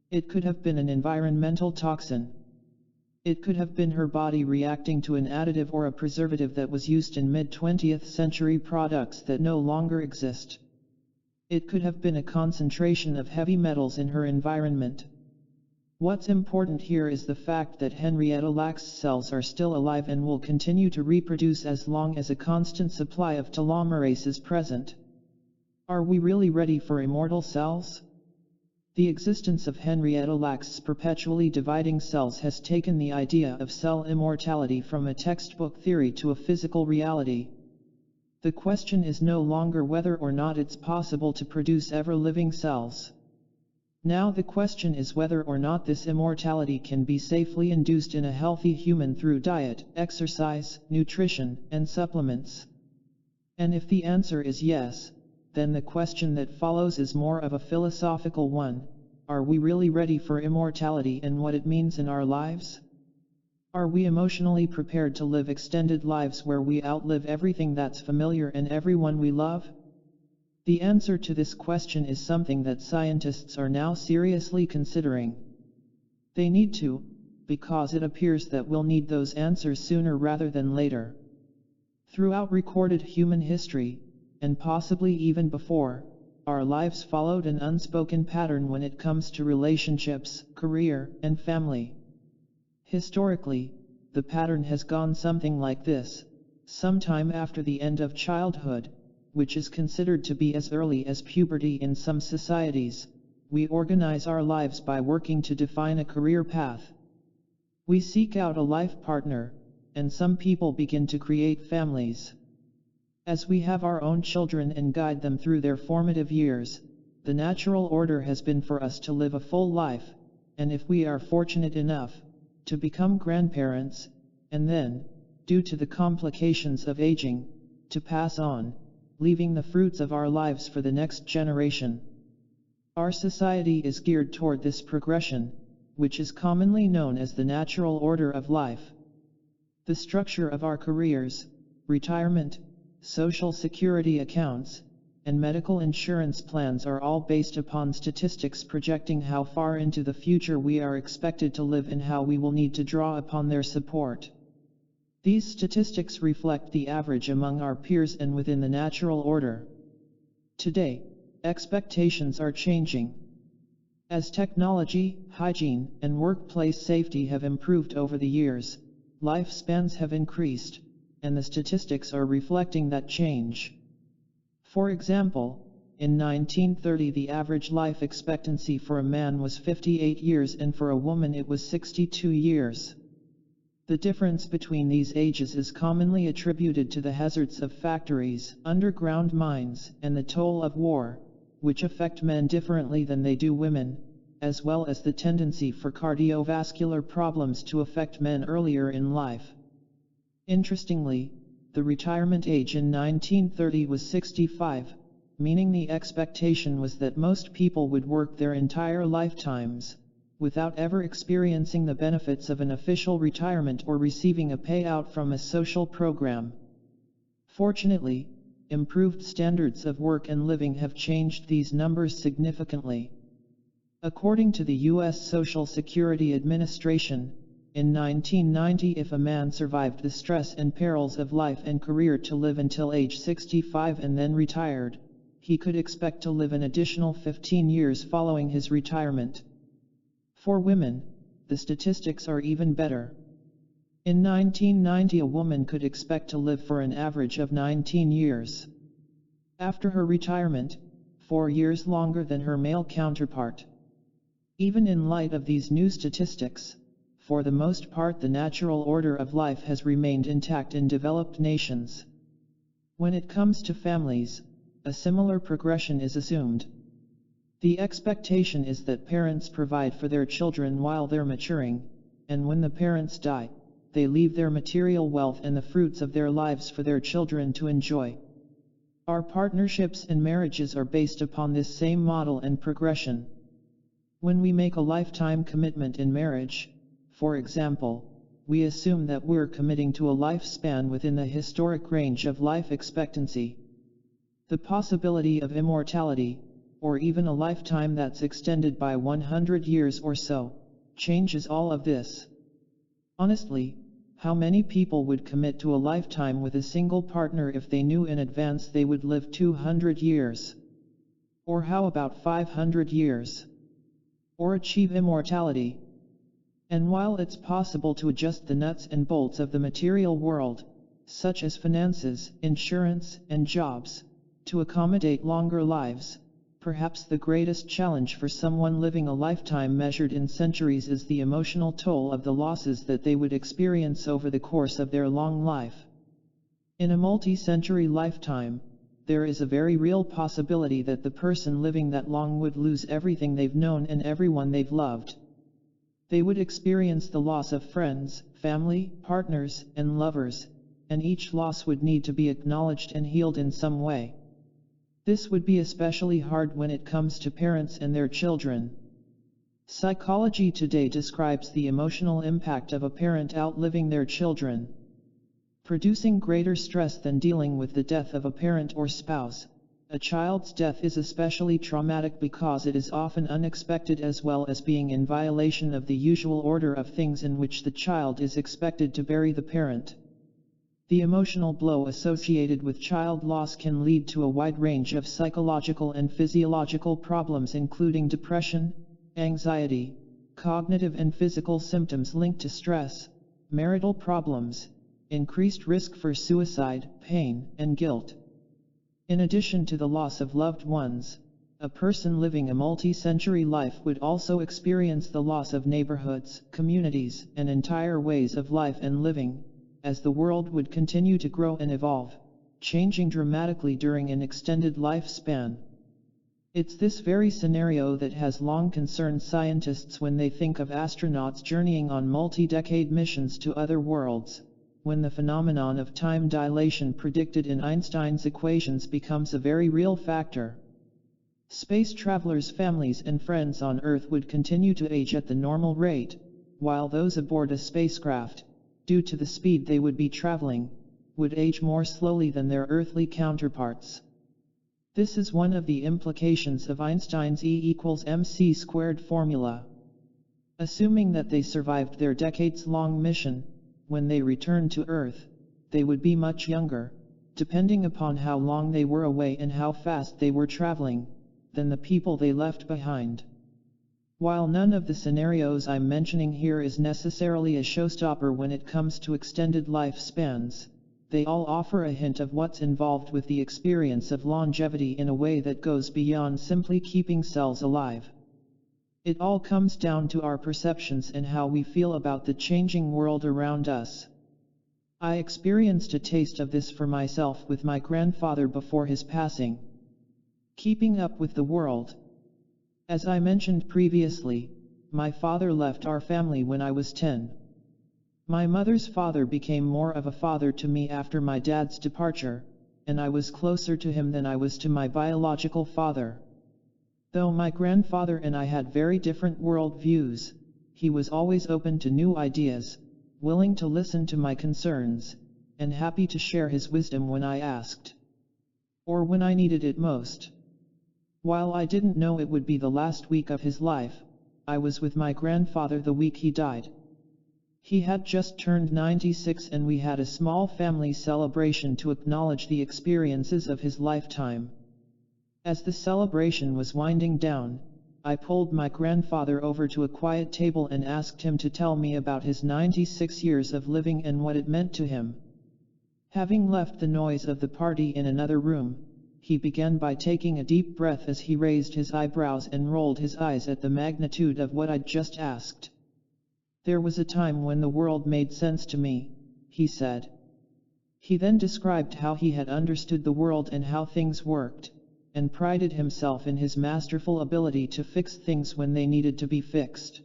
It could have been an environmental toxin. It could have been her body reacting to an additive or a preservative that was used in mid-20th century products that no longer exist. It could have been a concentration of heavy metals in her environment. What's important here is the fact that Henrietta Lacks' cells are still alive and will continue to reproduce as long as a constant supply of telomerase is present. Are we really ready for immortal cells? The existence of Henrietta Lacks' perpetually dividing cells has taken the idea of cell immortality from a textbook theory to a physical reality. The question is no longer whether or not it's possible to produce ever-living cells. Now the question is whether or not this immortality can be safely induced in a healthy human through diet, exercise, nutrition, and supplements. And if the answer is yes, then the question that follows is more of a philosophical one. Are we really ready for immortality and what it means in our lives? Are we emotionally prepared to live extended lives where we outlive everything that's familiar and everyone we love? The answer to this question is something that scientists are now seriously considering. They need to, because it appears that we'll need those answers sooner rather than later. Throughout recorded human history, and possibly even before, our lives followed an unspoken pattern when it comes to relationships, career, and family. Historically, the pattern has gone something like this. Sometime after the end of childhood, which is considered to be as early as puberty in some societies, we organize our lives by working to define a career path. We seek out a life partner, and some people begin to create families. As we have our own children and guide them through their formative years, the natural order has been for us to live a full life, and if we are fortunate enough, to become grandparents, and then, due to the complications of aging, to pass on, leaving the fruits of our lives for the next generation. Our society is geared toward this progression, which is commonly known as the natural order of life. The structure of our careers, retirement, social security accounts, and medical insurance plans are all based upon statistics projecting how far into the future we are expected to live and how we will need to draw upon their support. These statistics reflect the average among our peers and within the natural order. Today, expectations are changing. As technology, hygiene, and workplace safety have improved over the years, lifespans have increased, and the statistics are reflecting that change. For example, in 1930 the average life expectancy for a man was 58 years and for a woman it was 62 years. The difference between these ages is commonly attributed to the hazards of factories, underground mines, and the toll of war, which affect men differently than they do women, as well as the tendency for cardiovascular problems to affect men earlier in life. Interestingly, the retirement age in 1930 was 65, meaning the expectation was that most people would work their entire lifetimes, without ever experiencing the benefits of an official retirement or receiving a payout from a social program. Fortunately, improved standards of work and living have changed these numbers significantly. According to the U.S. Social Security Administration, in 1990, if a man survived the stress and perils of life and career to live until age 65 and then retired, he could expect to live an additional 15 years following his retirement. For women, the statistics are even better. In 1990, a woman could expect to live for an average of 19 years. After her retirement, 4 years longer than her male counterpart. Even in light of these new statistics, for the most part the natural order of life has remained intact in developed nations. When it comes to families, a similar progression is assumed. The expectation is that parents provide for their children while they're maturing, and when the parents die, they leave their material wealth and the fruits of their lives for their children to enjoy. Our partnerships and marriages are based upon this same model and progression. When we make a lifetime commitment in marriage, for example, we assume that we're committing to a lifespan within the historic range of life expectancy. The possibility of immortality, or even a lifetime that's extended by 100 years or so, changes all of this. Honestly, how many people would commit to a lifetime with a single partner if they knew in advance they would live 200 years? Or how about 500 years? Or achieve immortality? And while it's possible to adjust the nuts and bolts of the material world, such as finances, insurance, and jobs, to accommodate longer lives, perhaps the greatest challenge for someone living a lifetime measured in centuries is the emotional toll of the losses that they would experience over the course of their long life. In a multi-century lifetime, there is a very real possibility that the person living that long would lose everything they've known and everyone they've loved. They would experience the loss of friends, family, partners, and lovers, and each loss would need to be acknowledged and healed in some way. This would be especially hard when it comes to parents and their children. Psychology today describes the emotional impact of a parent outliving their children. Producing greater stress than dealing with the death of a parent or spouse, a child's death is especially traumatic because it is often unexpected as well as being in violation of the usual order of things in which the child is expected to bury the parent. The emotional blow associated with child loss can lead to a wide range of psychological and physiological problems including depression, anxiety, cognitive and physical symptoms linked to stress, marital problems, increased risk for suicide, pain, and guilt. In addition to the loss of loved ones, a person living a multi-century life would also experience the loss of neighborhoods, communities, and entire ways of life and living, as the world would continue to grow and evolve, changing dramatically during an extended lifespan. It's this very scenario that has long concerned scientists when they think of astronauts journeying on multi-decade missions to other worlds, when the phenomenon of time dilation predicted in Einstein's equations becomes a very real factor. Space travelers' families and friends on Earth would continue to age at the normal rate, while those aboard a spacecraft, due to the speed they would be traveling, would age more slowly than their earthly counterparts. This is one of the implications of Einstein's E=mc² formula. Assuming that they survived their decades-long mission, when they returned to Earth, they would be much younger, depending upon how long they were away and how fast they were traveling, than the people they left behind. While none of the scenarios I'm mentioning here is necessarily a showstopper when it comes to extended lifespans, they all offer a hint of what's involved with the experience of longevity in a way that goes beyond simply keeping cells alive. It all comes down to our perceptions and how we feel about the changing world around us. I experienced a taste of this for myself with my grandfather before his passing. Keeping up with the world. As I mentioned previously, my father left our family when I was 10. My mother's father became more of a father to me after my dad's departure, and I was closer to him than I was to my biological father. Though my grandfather and I had very different world views, he was always open to new ideas, willing to listen to my concerns, and happy to share his wisdom when I asked. Or when I needed it most. While I didn't know it would be the last week of his life, I was with my grandfather the week he died. He had just turned 96 and we had a small family celebration to acknowledge the experiences of his lifetime. As the celebration was winding down, I pulled my grandfather over to a quiet table and asked him to tell me about his 96 years of living and what it meant to him. Having left the noise of the party in another room, he began by taking a deep breath as he raised his eyebrows and rolled his eyes at the magnitude of what I'd just asked. "There was a time when the world made sense to me," he said. He then described how he had understood the world and how things worked, and prided himself in his masterful ability to fix things when they needed to be fixed.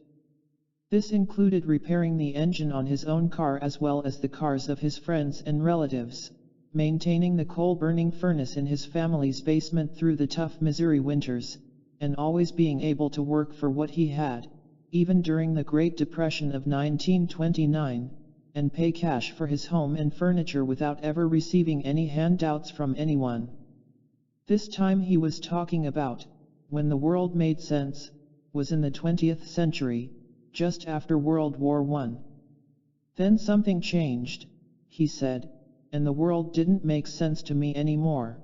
This included repairing the engine on his own car as well as the cars of his friends and relatives, maintaining the coal-burning furnace in his family's basement through the tough Missouri winters, and always being able to work for what he had, even during the Great Depression of 1929, and pay cash for his home and furniture without ever receiving any handouts from anyone. This time he was talking about, when the world made sense, was in the 20th century, just after World War I. Then something changed, he said, and the world didn't make sense to me anymore.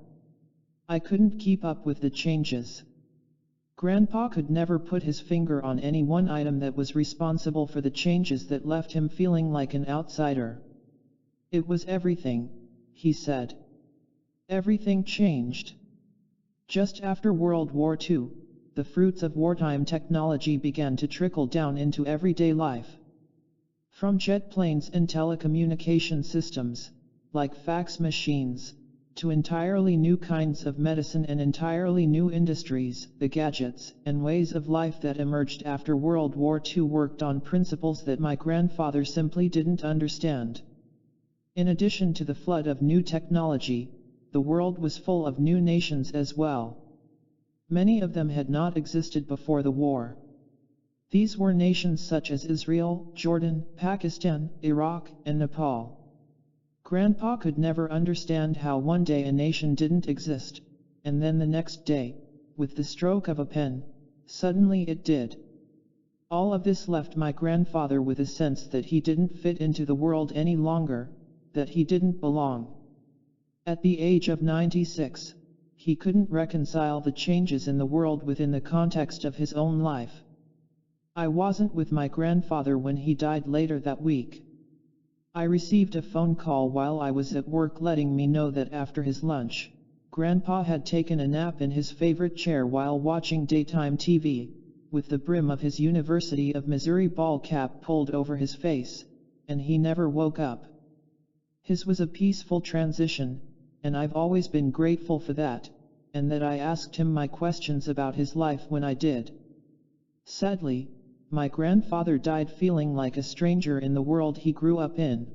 I couldn't keep up with the changes. Grandpa could never put his finger on any one item that was responsible for the changes that left him feeling like an outsider. It was everything, he said. Everything changed. Just after World War II, the fruits of wartime technology began to trickle down into everyday life. From jet planes and telecommunication systems, like fax machines, to entirely new kinds of medicine and entirely new industries, the gadgets and ways of life that emerged after World War II worked on principles that my grandfather simply didn't understand. In addition to the flood of new technology, the world was full of new nations as well. Many of them had not existed before the war. These were nations such as Israel, Jordan, Pakistan, Iraq, and Nepal. Grandpa could never understand how one day a nation didn't exist, and then the next day, with the stroke of a pen, suddenly it did. All of this left my grandfather with a sense that he didn't fit into the world any longer, that he didn't belong. At the age of 96, he couldn't reconcile the changes in the world within the context of his own life. I wasn't with my grandfather when he died later that week. I received a phone call while I was at work letting me know that after his lunch, Grandpa had taken a nap in his favorite chair while watching daytime TV, with the brim of his University of Missouri ball cap pulled over his face, and he never woke up. His was a peaceful transition, and I've always been grateful for that, and that I asked him my questions about his life when I did. Sadly, my grandfather died feeling like a stranger in the world he grew up in.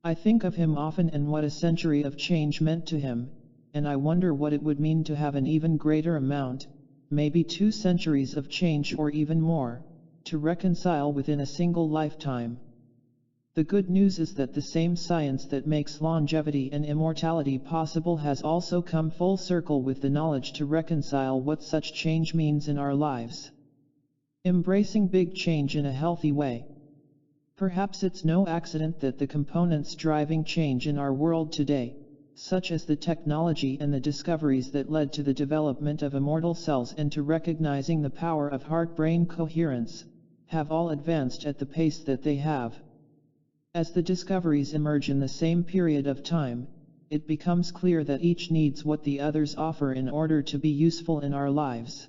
I think of him often and what a century of change meant to him, and I wonder what it would mean to have an even greater amount, maybe 2 centuries of change or even more, to reconcile within a single lifetime. The good news is that the same science that makes longevity and immortality possible has also come full circle with the knowledge to reconcile what such change means in our lives. Embracing big change in a healthy way. Perhaps it's no accident that the components driving change in our world today, such as the technology and the discoveries that led to the development of immortal cells and to recognizing the power of heart-brain coherence, have all advanced at the pace that they have. As the discoveries emerge in the same period of time, it becomes clear that each needs what the others offer in order to be useful in our lives.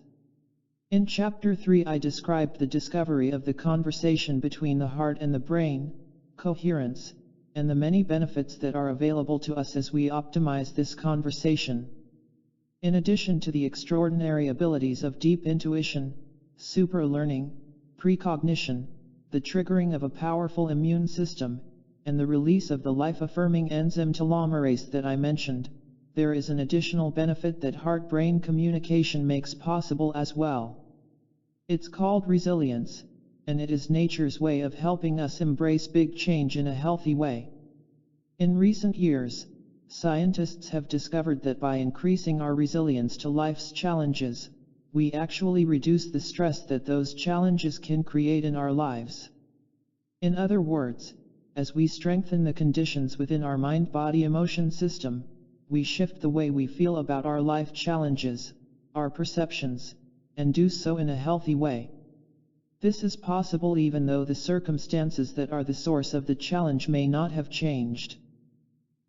In Chapter 3 I described the discovery of the conversation between the heart and the brain, coherence, and the many benefits that are available to us as we optimize this conversation. In addition to the extraordinary abilities of deep intuition, super-learning, precognition, the triggering of a powerful immune system, and the release of the life-affirming enzyme telomerase that I mentioned, there is an additional benefit that heart-brain communication makes possible as well. It's called resilience, and it is nature's way of helping us embrace big change in a healthy way. In recent years, scientists have discovered that by increasing our resilience to life's challenges, we actually reduce the stress that those challenges can create in our lives. In other words, as we strengthen the conditions within our mind-body-emotion system, we shift the way we feel about our life challenges, our perceptions, and do so in a healthy way. This is possible even though the circumstances that are the source of the challenge may not have changed.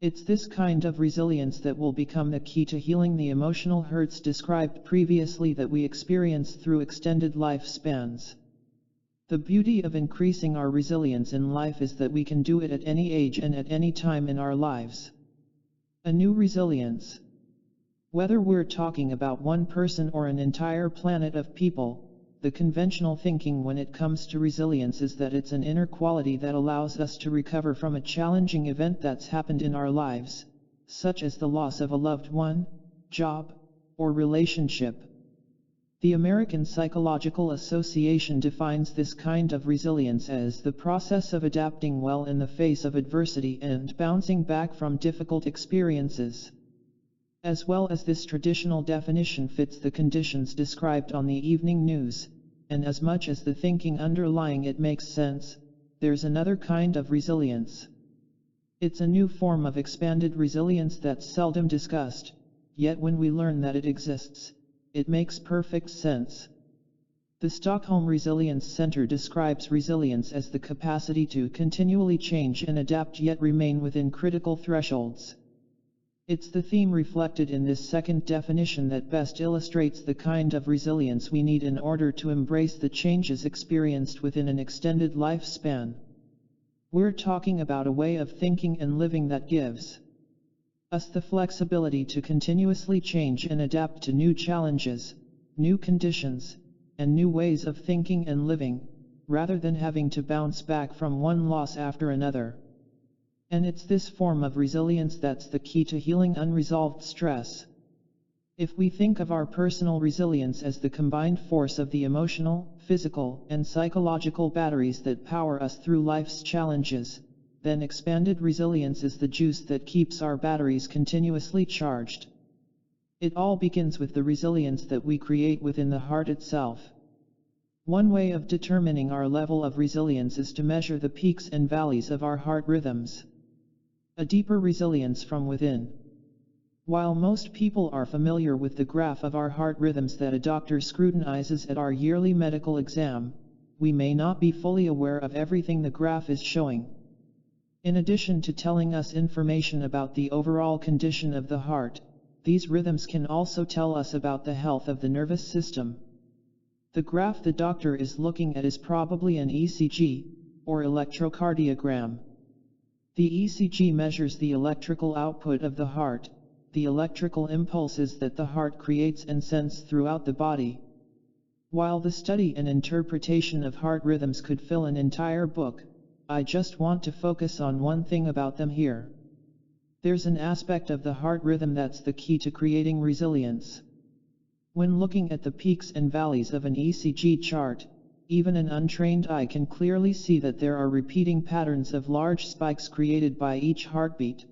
It's this kind of resilience that will become the key to healing the emotional hurts described previously that we experience through extended lifespans. The beauty of increasing our resilience in life is that we can do it at any age and at any time in our lives. A new resilience. Whether we're talking about one person or an entire planet of people, the conventional thinking when it comes to resilience is that it's an inner quality that allows us to recover from a challenging event that's happened in our lives, such as the loss of a loved one, job, or relationship. The American Psychological Association defines this kind of resilience as the process of adapting well in the face of adversity and bouncing back from difficult experiences. As well as this traditional definition fits the conditions described on the evening news, and as much as the thinking underlying it makes sense, there's another kind of resilience. It's a new form of expanded resilience that's seldom discussed, yet when we learn that it exists, it makes perfect sense. The Stockholm Resilience Center describes resilience as the capacity to continually change and adapt yet remain within critical thresholds. It's the theme reflected in this second definition that best illustrates the kind of resilience we need in order to embrace the changes experienced within an extended lifespan. We're talking about a way of thinking and living that gives us the flexibility to continuously change and adapt to new challenges, new conditions, and new ways of thinking and living, rather than having to bounce back from one loss after another. And it's this form of resilience that's the key to healing unresolved stress. If we think of our personal resilience as the combined force of the emotional, physical, and psychological batteries that power us through life's challenges, then expanded resilience is the juice that keeps our batteries continuously charged. It all begins with the resilience that we create within the heart itself. One way of determining our level of resilience is to measure the peaks and valleys of our heart rhythms. A deeper resilience from within. While most people are familiar with the graph of our heart rhythms that a doctor scrutinizes at our yearly medical exam, we may not be fully aware of everything the graph is showing. In addition to telling us information about the overall condition of the heart, these rhythms can also tell us about the health of the nervous system. The graph the doctor is looking at is probably an ECG, or electrocardiogram. The ECG measures the electrical output of the heart, the electrical impulses that the heart creates and sends throughout the body. While the study and interpretation of heart rhythms could fill an entire book, I just want to focus on one thing about them here. There's an aspect of the heart rhythm that's the key to creating resilience. When looking at the peaks and valleys of an ECG chart, even an untrained eye can clearly see that there are repeating patterns of large spikes created by each heartbeat.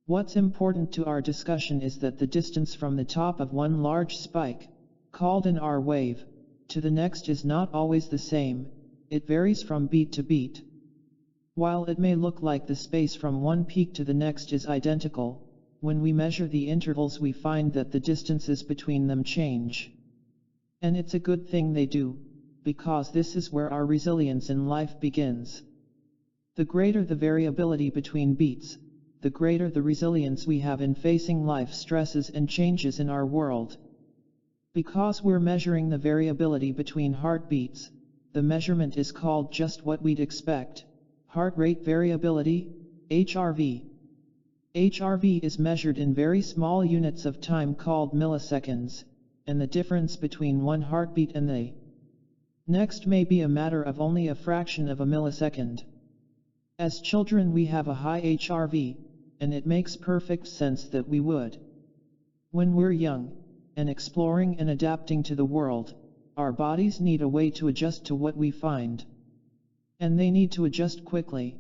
What's important to our discussion is that the distance from the top of one large spike, called an R wave, to the next is not always the same, it varies from beat to beat. While it may look like the space from one peak to the next is identical, when we measure the intervals we find that the distances between them change. And it's a good thing they do, because this is where our resilience in life begins. The greater the variability between beats, the greater the resilience we have in facing life stresses and changes in our world. Because we're measuring the variability between heartbeats, the measurement is called just what we'd expect: heart rate variability, HRV. HRV is measured in very small units of time called milliseconds, and the difference between one heartbeat and the next may be a matter of only a fraction of a millisecond. As children we have a high HRV, and it makes perfect sense that we would. When we're young, and exploring and adapting to the world, our bodies need a way to adjust to what we find. And they need to adjust quickly.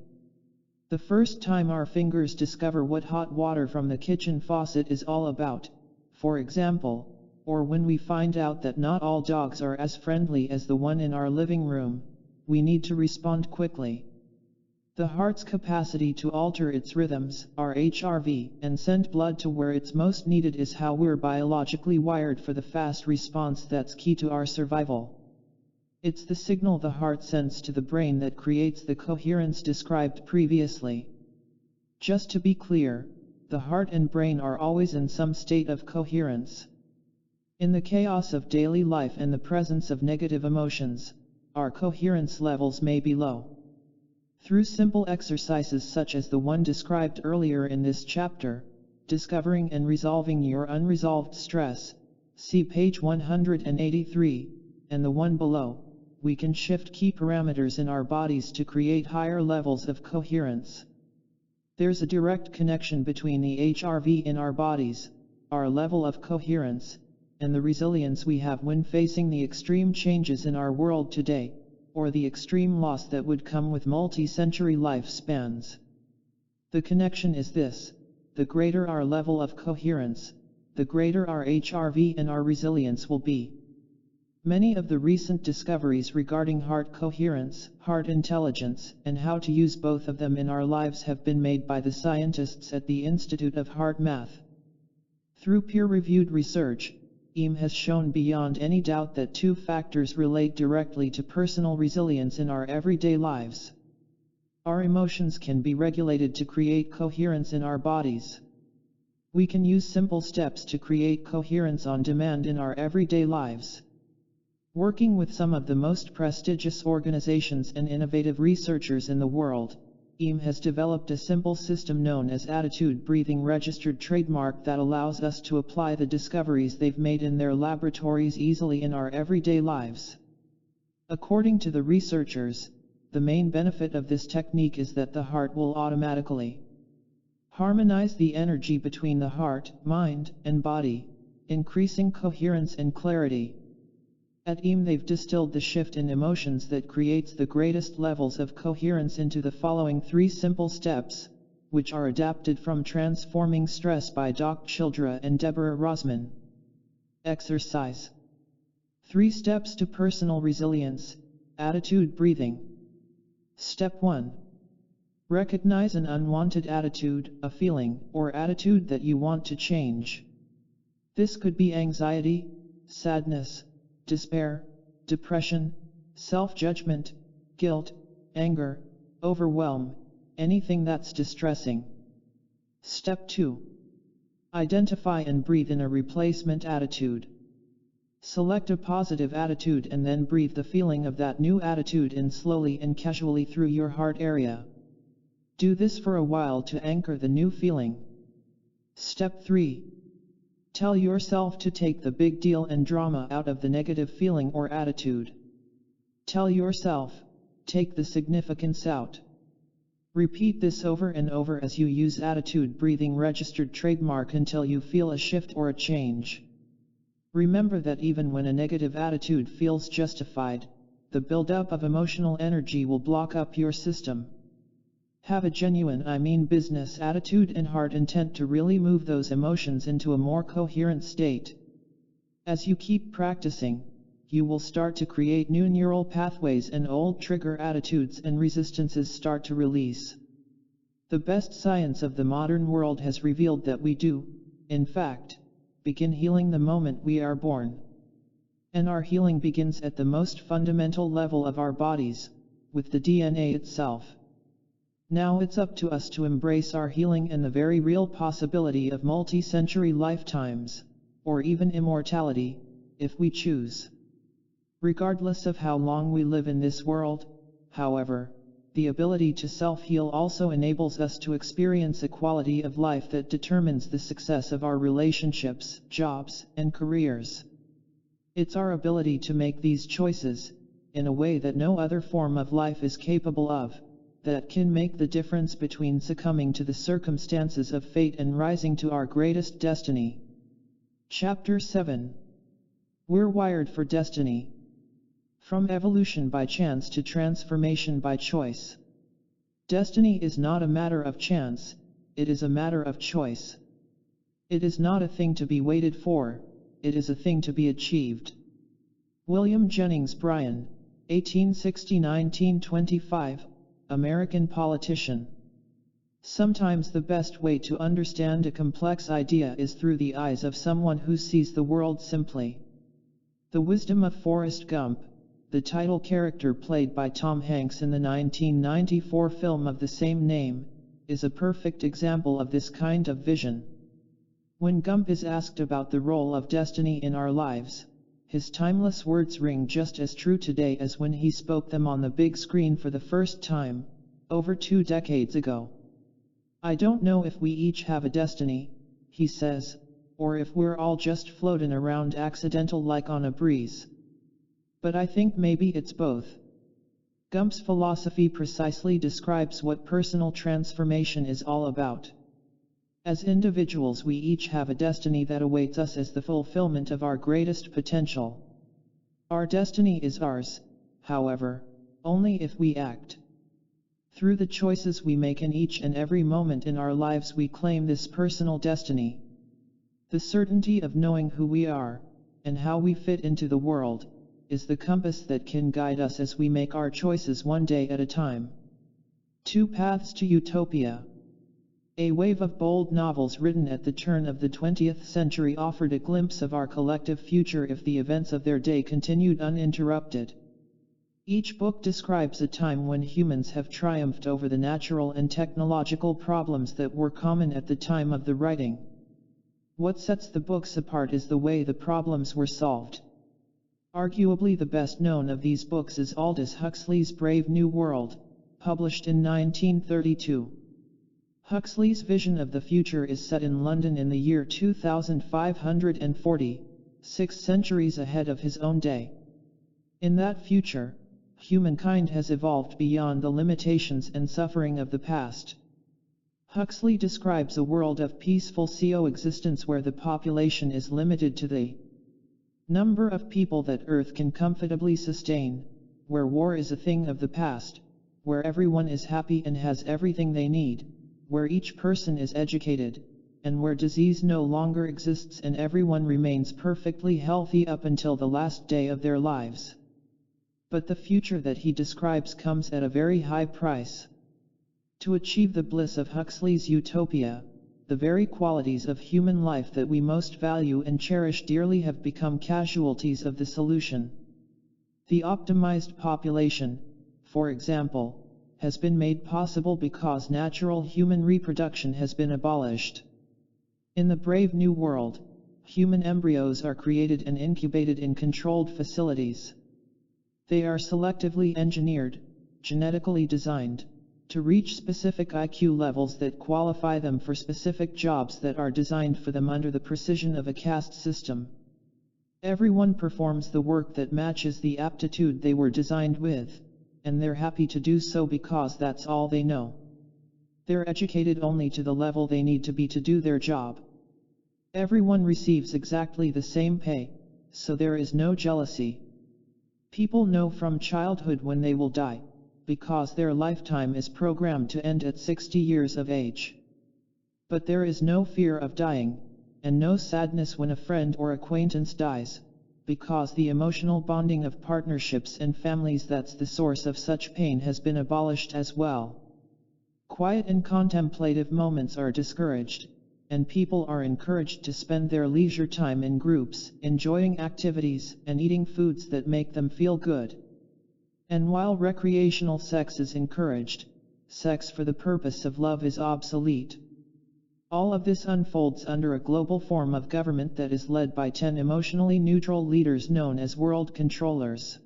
The first time our fingers discover what hot water from the kitchen faucet is all about, for example, or when we find out that not all dogs are as friendly as the one in our living room, we need to respond quickly. The heart's capacity to alter its rhythms, our HRV, and send blood to where it's most needed is how we're biologically wired for the fast response that's key to our survival. It's the signal the heart sends to the brain that creates the coherence described previously. Just to be clear, the heart and brain are always in some state of coherence. In the chaos of daily life and the presence of negative emotions, our coherence levels may be low. Through simple exercises such as the one described earlier in this chapter, discovering and resolving your unresolved stress, see page 183, and the one below, we can shift key parameters in our bodies to create higher levels of coherence. There's a direct connection between the HRV in our bodies, our level of coherence, and the resilience we have when facing the extreme changes in our world today, or the extreme loss that would come with multi-century lifespans. The connection is this: the greater our level of coherence, the greater our HRV and our resilience will be. Many of the recent discoveries regarding heart coherence, heart intelligence, and how to use both of them in our lives have been made by the scientists at the Institute of Heart Math. Through peer-reviewed research, IM has shown beyond any doubt that two factors relate directly to personal resilience in our everyday lives. Our emotions can be regulated to create coherence in our bodies. We can use simple steps to create coherence on demand in our everyday lives. Working with some of the most prestigious organizations and innovative researchers in the world, IM has developed a simple system known as attitude breathing registered trademark that allows us to apply the discoveries they've made in their laboratories easily in our everyday lives. According to the researchers, the main benefit of this technique is that the heart will automatically harmonize the energy between the heart, mind, and body, increasing coherence and clarity. At IM they've distilled the shift in emotions that creates the greatest levels of coherence into the following 3 simple steps, which are adapted from Transforming Stress by Dr. Childra and Deborah Rosman. Exercise. 3 steps to personal resilience. Attitude breathing. Step 1. Recognize an unwanted attitude, a feeling, or attitude that you want to change. This could be anxiety, sadness, despair, depression, self-judgment, guilt, anger, overwhelm, anything that's distressing. Step 2. Identify and breathe in a replacement attitude. Select a positive attitude and then breathe the feeling of that new attitude in slowly and casually through your heart area. Do this for a while to anchor the new feeling. Step 3. Tell yourself to take the big deal and drama out of the negative feeling or attitude. Tell yourself, take the significance out. Repeat this over and over as you use attitude breathing registered trademark until you feel a shift or a change. Remember that even when a negative attitude feels justified, the buildup of emotional energy will block up your system. Have a genuine, business attitude and heart intent to really move those emotions into a more coherent state. As you keep practicing, you will start to create new neural pathways and old trigger attitudes and resistances start to release. The best science of the modern world has revealed that we do, in fact, begin healing the moment we are born. And our healing begins at the most fundamental level of our bodies, with the DNA itself. Now it's up to us to embrace our healing and the very real possibility of multi-century lifetimes, or even immortality, if we choose. Regardless of how long we live in this world, however, the ability to self-heal also enables us to experience a quality of life that determines the success of our relationships, jobs, and careers. It's our ability to make these choices, in a way that no other form of life is capable of, that can make the difference between succumbing to the circumstances of fate and rising to our greatest destiny. Chapter 7. We're wired for destiny. From evolution by chance to transformation by choice. Destiny is not a matter of chance, it is a matter of choice. It is not a thing to be waited for, it is a thing to be achieved. William Jennings Bryan, 1860–1925, American politician. Sometimes the best way to understand a complex idea is through the eyes of someone who sees the world simply. The wisdom of Forrest Gump, the title character played by Tom Hanks in the 1994 film of the same name, is a perfect example of this kind of vision. When Gump is asked about the role of destiny in our lives, his timeless words ring just as true today as when he spoke them on the big screen for the first time, over 2 decades ago. I don't know if we each have a destiny, he says, or if we're all just floating around accidental like on a breeze. But I think maybe it's both. Gump's philosophy precisely describes what personal transformation is all about. As individuals, we each have a destiny that awaits us as the fulfillment of our greatest potential. Our destiny is ours, however, only if we act. Through the choices we make in each and every moment in our lives, we claim this personal destiny. The certainty of knowing who we are, and how we fit into the world, is the compass that can guide us as we make our choices one day at a time. Two Paths to Utopia. A wave of bold novels written at the turn of the 20th century offered a glimpse of our collective future if the events of their day continued uninterrupted. Each book describes a time when humans have triumphed over the natural and technological problems that were common at the time of the writing. What sets the books apart is the way the problems were solved. Arguably the best known of these books is Aldous Huxley's Brave New World, published in 1932. Huxley's vision of the future is set in London in the year 2540, 6 centuries ahead of his own day. In that future, humankind has evolved beyond the limitations and suffering of the past. Huxley describes a world of peaceful coexistence where the population is limited to the number of people that Earth can comfortably sustain, where war is a thing of the past, where everyone is happy and has everything they need, where each person is educated, and where disease no longer exists and everyone remains perfectly healthy up until the last day of their lives. But the future that he describes comes at a very high price. To achieve the bliss of Huxley's utopia, the very qualities of human life that we most value and cherish dearly have become casualties of the solution. The optimized population, for example, has been made possible because natural human reproduction has been abolished. In the Brave New World, human embryos are created and incubated in controlled facilities. They are selectively engineered, genetically designed, to reach specific IQ levels that qualify them for specific jobs that are designed for them under the precision of a caste system. Everyone performs the work that matches the aptitude they were designed with, and they're happy to do so because that's all they know. They're educated only to the level they need to be to do their job. Everyone receives exactly the same pay, so there is no jealousy. People know from childhood when they will die, because their lifetime is programmed to end at 60 years of age. But there is no fear of dying, and no sadness when a friend or acquaintance dies, because the emotional bonding of partnerships and families that's the source of such pain has been abolished as well. Quiet and contemplative moments are discouraged, and people are encouraged to spend their leisure time in groups, enjoying activities and eating foods that make them feel good. And while recreational sex is encouraged, sex for the purpose of love is obsolete. All of this unfolds under a global form of government that is led by 10 emotionally neutral leaders known as world controllers.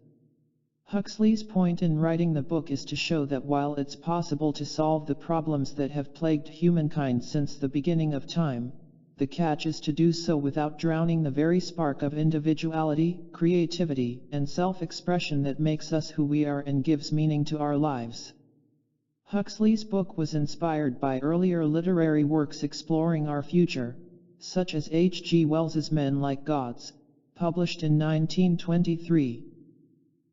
Huxley's point in writing the book is to show that while it's possible to solve the problems that have plagued humankind since the beginning of time, the catch is to do so without drowning the very spark of individuality, creativity, and self-expression that makes us who we are and gives meaning to our lives. Huxley's book was inspired by earlier literary works exploring our future, such as H. G. Wells's Men Like Gods, published in 1923.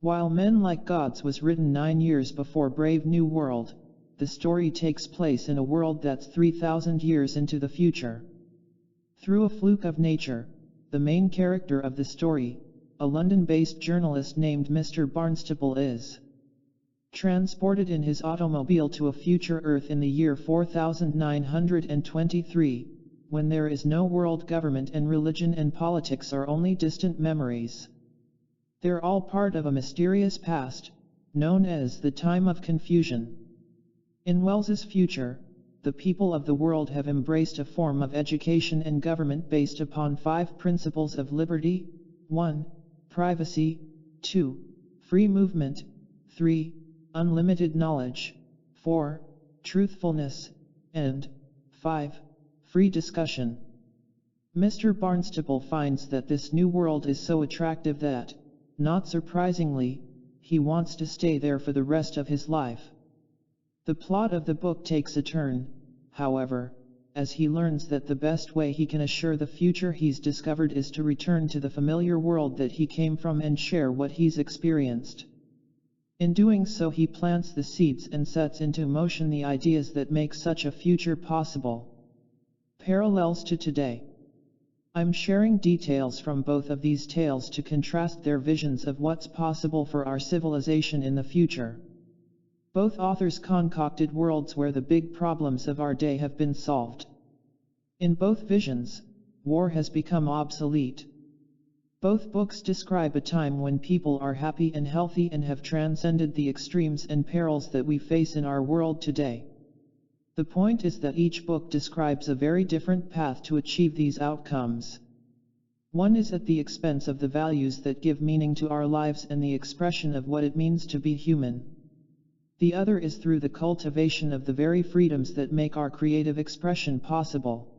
While Men Like Gods was written 9 years before Brave New World, the story takes place in a world that's 3,000 years into the future. Through a fluke of nature, the main character of the story, a London-based journalist named Mr. Barnstaple, is transported in his automobile to a future Earth in the year 4923, when there is no world government and religion and politics are only distant memories. They're all part of a mysterious past, known as the Time of Confusion. In Wells's future, the people of the world have embraced a form of education and government based upon 5 principles of liberty: 1. Privacy, 2. Free movement, 3. Unlimited knowledge, 4. Truthfulness, and 5. Free discussion. Mr. Barnstaple finds that this new world is so attractive that, Not surprisingly, he wants to stay there for the rest of his life. The plot of the book takes a turn, however, as he learns that the best way he can assure the future he's discovered is to return to the familiar world that he came from and share what he's experienced. In doing so, he plants the seeds and sets into motion the ideas that make such a future possible. Parallels to today. I'm sharing details from both of these tales to contrast their visions of what's possible for our civilization in the future. Both authors concocted worlds where the big problems of our day have been solved. In both visions, war has become obsolete. Both books describe a time when people are happy and healthy and have transcended the extremes and perils that we face in our world today. The point is that each book describes a very different path to achieve these outcomes. One is at the expense of the values that give meaning to our lives and the expression of what it means to be human. The other is through the cultivation of the very freedoms that make our creative expression possible.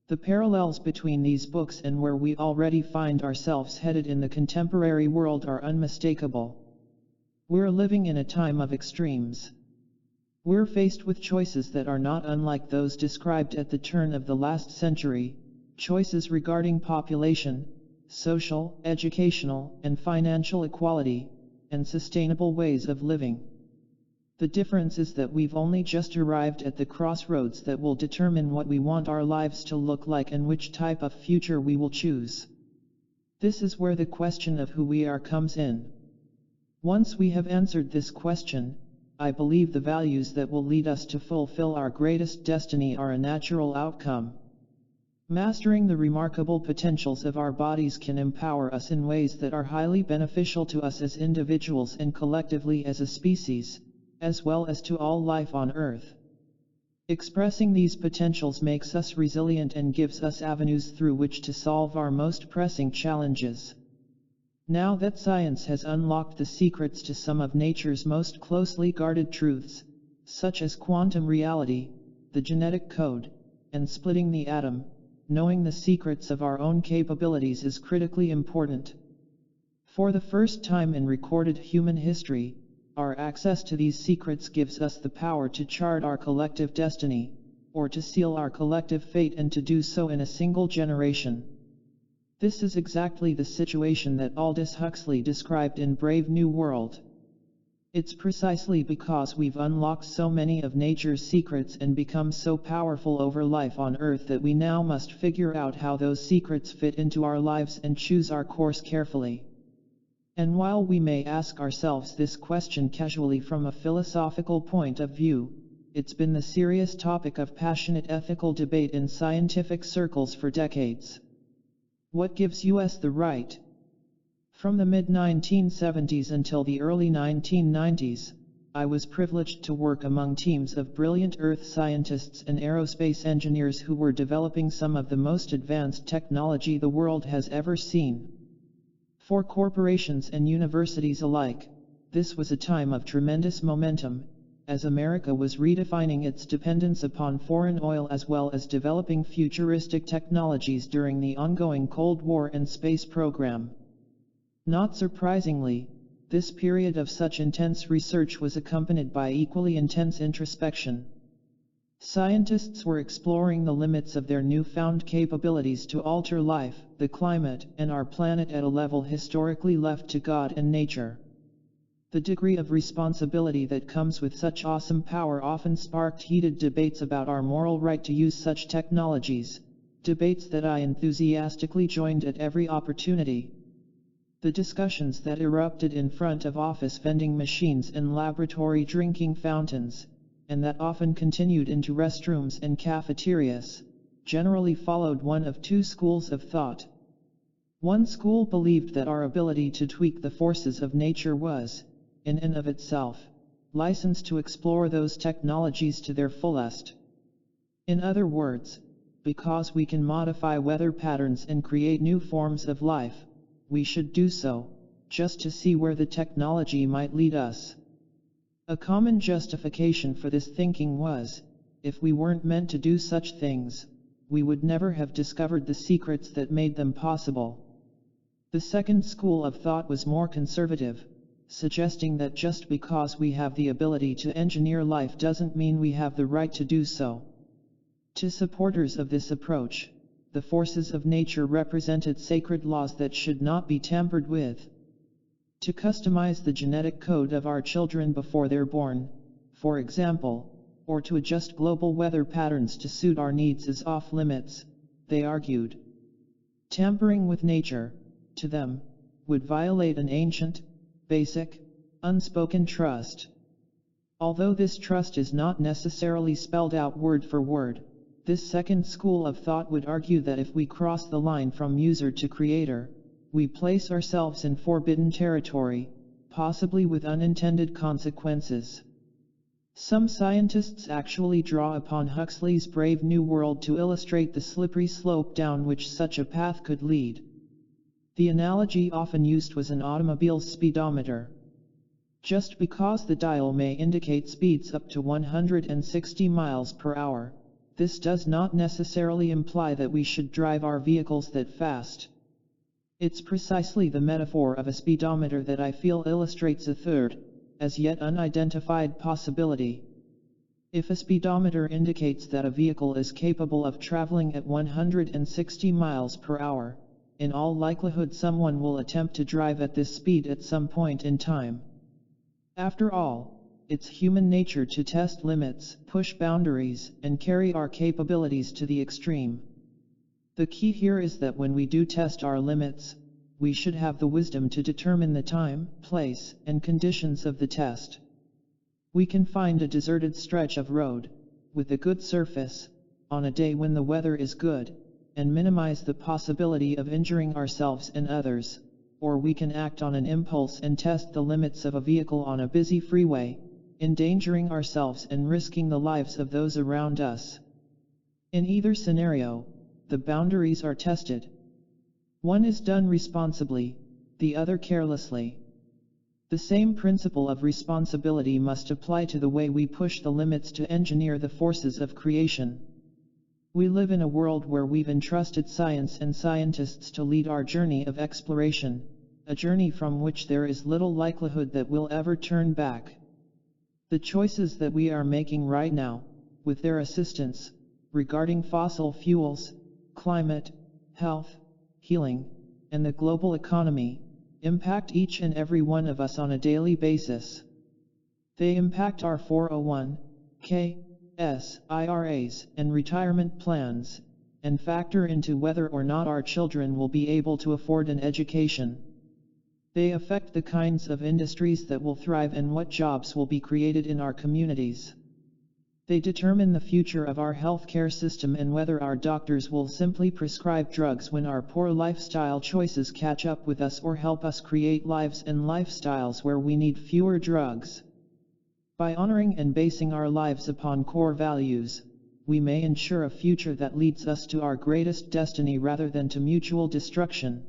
The parallels between these books and where we already find ourselves headed in the contemporary world are unmistakable. We're living in a time of extremes. We're faced with choices that are not unlike those described at the turn of the last century, choices regarding population, social, educational, and financial equality, and sustainable ways of living. The difference is that we've only just arrived at the crossroads that will determine what we want our lives to look like and which type of future we will choose. This is where the question of who we are comes in. Once we have answered this question, I believe the values that will lead us to fulfill our greatest destiny are a natural outcome. Mastering the remarkable potentials of our bodies can empower us in ways that are highly beneficial to us as individuals and collectively as a species, as well as to all life on Earth. Expressing these potentials makes us resilient and gives us avenues through which to solve our most pressing challenges. Now that science has unlocked the secrets to some of nature's most closely guarded truths, such as quantum reality, the genetic code, and splitting the atom, knowing the secrets of our own capabilities is critically important. For the first time in recorded human history, our access to these secrets gives us the power to chart our collective destiny, or to seal our collective fate, and to do so in a single generation. This is exactly the situation that Aldous Huxley described in Brave New World. It's precisely because we've unlocked so many of nature's secrets and become so powerful over life on Earth that we now must figure out how those secrets fit into our lives and choose our course carefully. And while we may ask ourselves this question casually from a philosophical point of view, it's been the serious topic of passionate ethical debate in scientific circles for decades. What gives us the right? From the mid-1970s until the early 1990s, I was privileged to work among teams of brilliant Earth scientists and aerospace engineers who were developing some of the most advanced technology the world has ever seen. For corporations and universities alike, this was a time of tremendous momentum, as America was redefining its dependence upon foreign oil as well as developing futuristic technologies during the ongoing Cold War and space program. Not surprisingly, this period of such intense research was accompanied by equally intense introspection. Scientists were exploring the limits of their newfound capabilities to alter life, the climate, and our planet at a level historically left to God and nature. The degree of responsibility that comes with such awesome power often sparked heated debates about our moral right to use such technologies, debates that I enthusiastically joined at every opportunity. The discussions that erupted in front of office vending machines and laboratory drinking fountains, and that often continued into restrooms and cafeterias, generally followed one of two schools of thought. One school believed that our ability to tweak the forces of nature was, in and of itself, licensed to explore those technologies to their fullest. In other words, because we can modify weather patterns and create new forms of life, we should do so, just to see where the technology might lead us. A common justification for this thinking was, if we weren't meant to do such things, we would never have discovered the secrets that made them possible. The second school of thought was more conservative, suggesting that just because we have the ability to engineer life doesn't mean we have the right to do so. To supporters of this approach, the forces of nature represented sacred laws that should not be tampered with. To customize the genetic code of our children before they're born, for example, or to adjust global weather patterns to suit our needs is off limits, they argued. Tampering with nature, to them, would violate an ancient, basic, unspoken trust. Although this trust is not necessarily spelled out word for word, this second school of thought would argue that if we cross the line from user to creator, we place ourselves in forbidden territory, possibly with unintended consequences. Some scientists actually draw upon Huxley's Brave New World to illustrate the slippery slope down which such a path could lead. The analogy often used was an automobile's speedometer. Just because the dial may indicate speeds up to 160 miles per hour, this does not necessarily imply that we should drive our vehicles that fast. It's precisely the metaphor of a speedometer that I feel illustrates a third, as yet unidentified possibility. If a speedometer indicates that a vehicle is capable of traveling at 160 miles per hour, in all likelihood someone will attempt to drive at this speed at some point in time. After all, it's human nature to test limits, push boundaries, and carry our capabilities to the extreme. The key here is that when we do test our limits, we should have the wisdom to determine the time, place, and conditions of the test. We can find a deserted stretch of road, with a good surface, on a day when the weather is good, and minimize the possibility of injuring ourselves and others, or we can act on an impulse and test the limits of a vehicle on a busy freeway, endangering ourselves and risking the lives of those around us. In either scenario, the boundaries are tested. One is done responsibly, the other carelessly. The same principle of responsibility must apply to the way we push the limits to engineer the forces of creation. We live in a world where we've entrusted science and scientists to lead our journey of exploration, a journey from which there is little likelihood that we'll ever turn back. The choices that we are making right now, with their assistance, regarding fossil fuels, climate, health, healing, and the global economy, impact each and every one of us on a daily basis. They impact our 401(k), IRAs, and retirement plans, and factor into whether or not our children will be able to afford an education. They affect the kinds of industries that will thrive and what jobs will be created in our communities. They determine the future of our healthcare system and whether our doctors will simply prescribe drugs when our poor lifestyle choices catch up with us or help us create lives and lifestyles where we need fewer drugs. By honoring and basing our lives upon core values, we may ensure a future that leads us to our greatest destiny rather than to mutual destruction.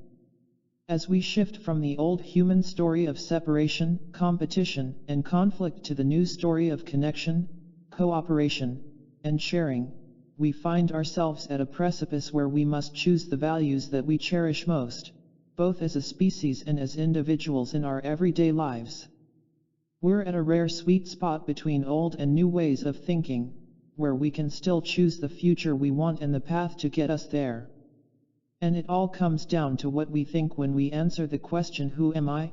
As we shift from the old human story of separation, competition, and conflict to the new story of connection, cooperation, and sharing, we find ourselves at a precipice where we must choose the values that we cherish most, both as a species and as individuals in our everyday lives. We're at a rare sweet spot between old and new ways of thinking, where we can still choose the future we want and the path to get us there. And it all comes down to what we think when we answer the question, who am I?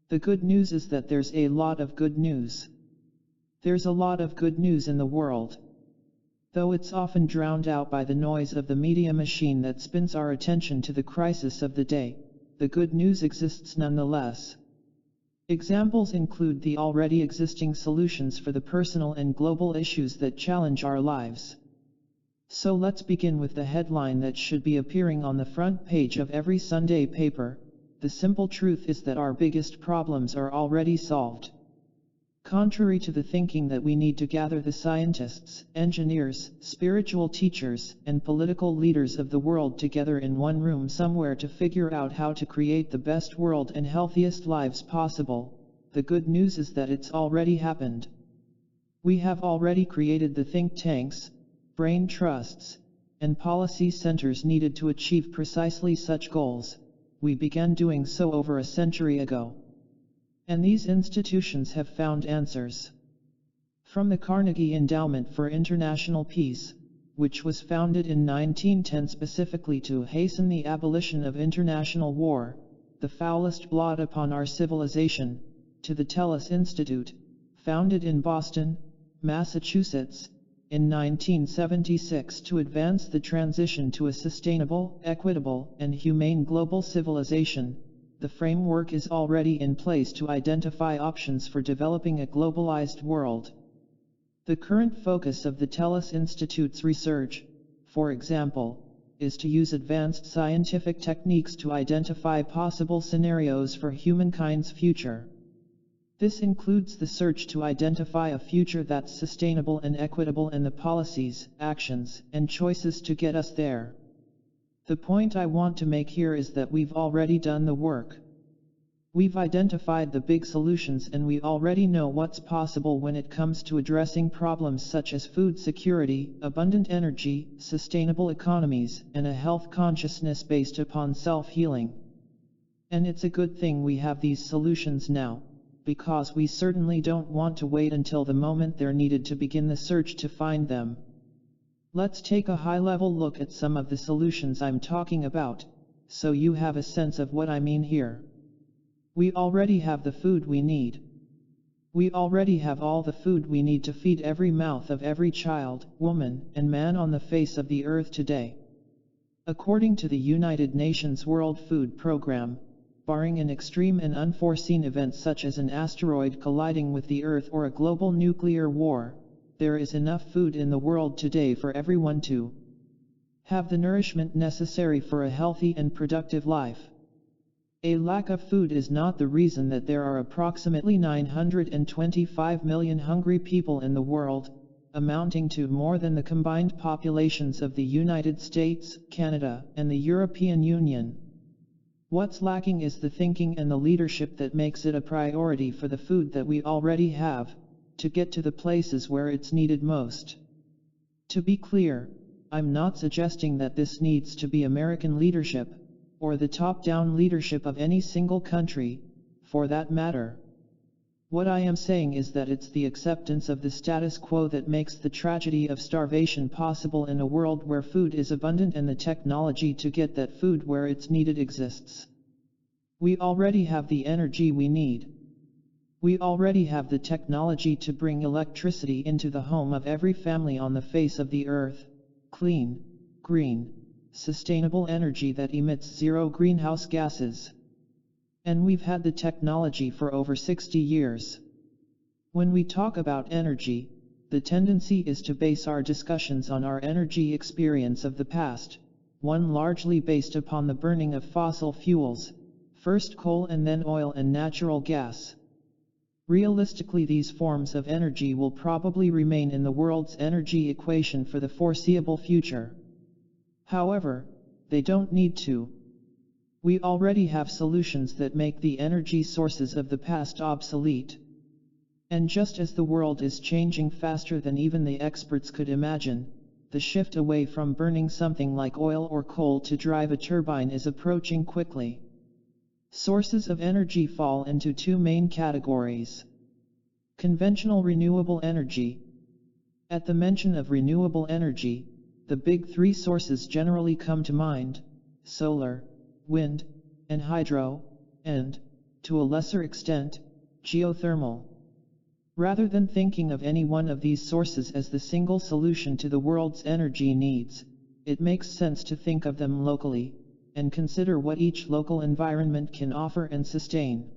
The good news is that there's a lot of good news. There's a lot of good news in the world. Though it's often drowned out by the noise of the media machine that spins our attention to the crisis of the day, the good news exists nonetheless. Examples include the already existing solutions for the personal and global issues that challenge our lives. So let's begin with the headline that should be appearing on the front page of every Sunday paper. The simple truth is that our biggest problems are already solved. Contrary to the thinking that we need to gather the scientists, engineers, spiritual teachers, and political leaders of the world together in one room somewhere to figure out how to create the best world and healthiest lives possible, the good news is that it's already happened. We have already created the think tanks, brain trusts, and policy centers needed to achieve precisely such goals. we began doing so over a century ago. And these institutions have found answers. From the Carnegie Endowment for International Peace, which was founded in 1910 specifically to hasten the abolition of international war, the foulest blot upon our civilization, to the Tellus Institute, founded in Boston, Massachusetts, in 1976 to advance the transition to a sustainable, equitable, and humane global civilization. The framework is already in place to identify options for developing a globalized world. The current focus of the Tellus Institute's research, for example, is to use advanced scientific techniques to identify possible scenarios for humankind's future. This includes the search to identify a future that's sustainable and equitable and the policies, actions, and choices to get us there. The point I want to make here is that we've already done the work. We've identified the big solutions and we already know what's possible when it comes to addressing problems such as food security, abundant energy, sustainable economies, and a health consciousness based upon self-healing. And it's a good thing we have these solutions now, because we certainly don't want to wait until the moment they're needed to begin the search to find them. Let's take a high-level look at some of the solutions I'm talking about, so you have a sense of what I mean here. We already have the food we need. We already have all the food we need to feed every mouth of every child, woman, and man on the face of the earth today. According to the United Nations World Food Programme, barring an extreme and unforeseen event such as an asteroid colliding with the Earth or a global nuclear war, there is enough food in the world today for everyone to have the nourishment necessary for a healthy and productive life. A lack of food is not the reason that there are approximately 925 million hungry people in the world, amounting to more than the combined populations of the United States, Canada, and the European Union. What's lacking is the thinking and the leadership that makes it a priority for the food that we already have, to get to the places where it's needed most. To be clear, I'm not suggesting that this needs to be American leadership, or the top-down leadership of any single country, for that matter. What I am saying is that it's the acceptance of the status quo that makes the tragedy of starvation possible in a world where food is abundant and the technology to get that food where it's needed exists. We already have the energy we need. We already have the technology to bring electricity into the home of every family on the face of the earth, clean, green, sustainable energy that emits zero greenhouse gases. And we've had the technology for over 60 years. When we talk about energy, the tendency is to base our discussions on our energy experience of the past, one largely based upon the burning of fossil fuels, first coal and then oil and natural gas. Realistically, these forms of energy will probably remain in the world's energy equation for the foreseeable future. However, they don't need to. We already have solutions that make the energy sources of the past obsolete. And just as the world is changing faster than even the experts could imagine, the shift away from burning something like oil or coal to drive a turbine is approaching quickly. Sources of energy fall into two main categories. Conventional renewable energy. At the mention of renewable energy, the big three sources generally come to mind: solar, wind, and hydro, and, to a lesser extent, geothermal. Rather than thinking of any one of these sources as the single solution to the world's energy needs, it makes sense to think of them locally, and consider what each local environment can offer and sustain.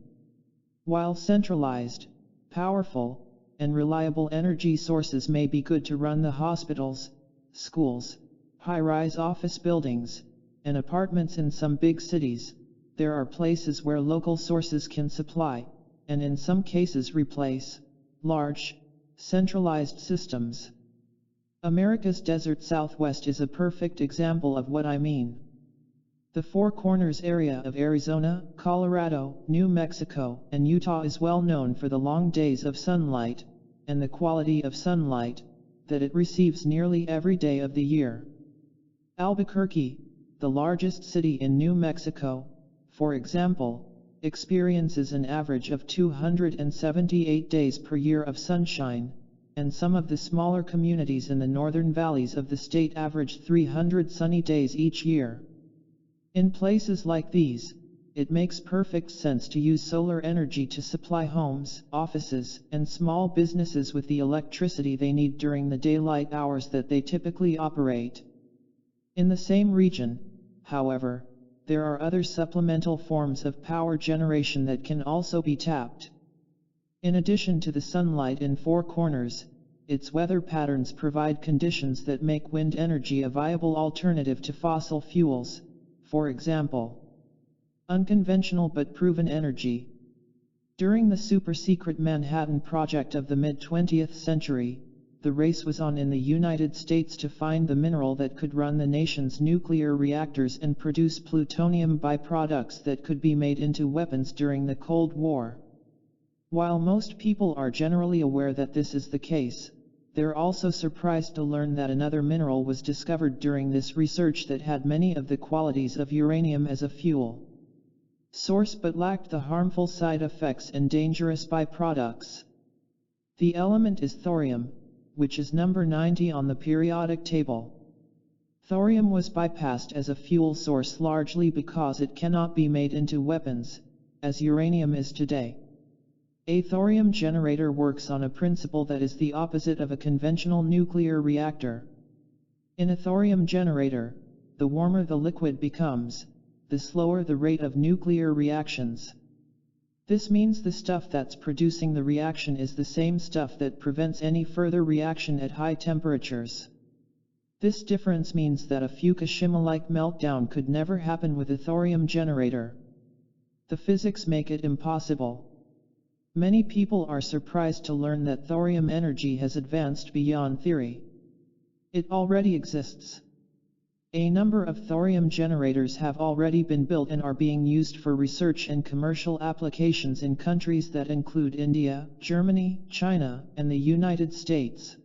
While centralized, powerful, and reliable energy sources may be good to run the hospitals, schools, high-rise office buildings, and apartments in some big cities, there are places where local sources can supply, and in some cases replace, large, centralized systems. America's desert Southwest is a perfect example of what I mean. The Four Corners area of Arizona, Colorado, New Mexico, and Utah is well known for the long days of sunlight, and the quality of sunlight that it receives nearly every day of the year. Albuquerque, the largest city in New Mexico, for example, experiences an average of 278 days per year of sunshine, and some of the smaller communities in the northern valleys of the state average 300 sunny days each year. In places like these, it makes perfect sense to use solar energy to supply homes, offices, and small businesses with the electricity they need during the daylight hours that they typically operate. In the same region, however, there are other supplemental forms of power generation that can also be tapped. In addition to the sunlight in four corners, its weather patterns provide conditions that make wind energy a viable alternative to fossil fuels, for example. Unconventional but proven energy. During the super-secret Manhattan Project of the mid-20th century, the race was on in the United States to find the mineral that could run the nation's nuclear reactors and produce plutonium byproducts that could be made into weapons during the Cold War. While most people are generally aware that this is the case, they're also surprised to learn that another mineral was discovered during this research that had many of the qualities of uranium as a fuel source but lacked the harmful side effects and dangerous byproducts. The element is thorium, which is number 90 on the periodic table. Thorium was bypassed as a fuel source largely because it cannot be made into weapons, as uranium is today. A thorium generator works on a principle that is the opposite of a conventional nuclear reactor. In a thorium generator, the warmer the liquid becomes, the slower the rate of nuclear reactions. This means the stuff that's producing the reaction is the same stuff that prevents any further reaction at high temperatures. This difference means that a Fukushima-like meltdown could never happen with a thorium generator. The physics make it impossible. Many people are surprised to learn that thorium energy has advanced beyond theory. It already exists. A number of thorium generators have already been built and are being used for research and commercial applications in countries that include India, Germany, China, and the United States.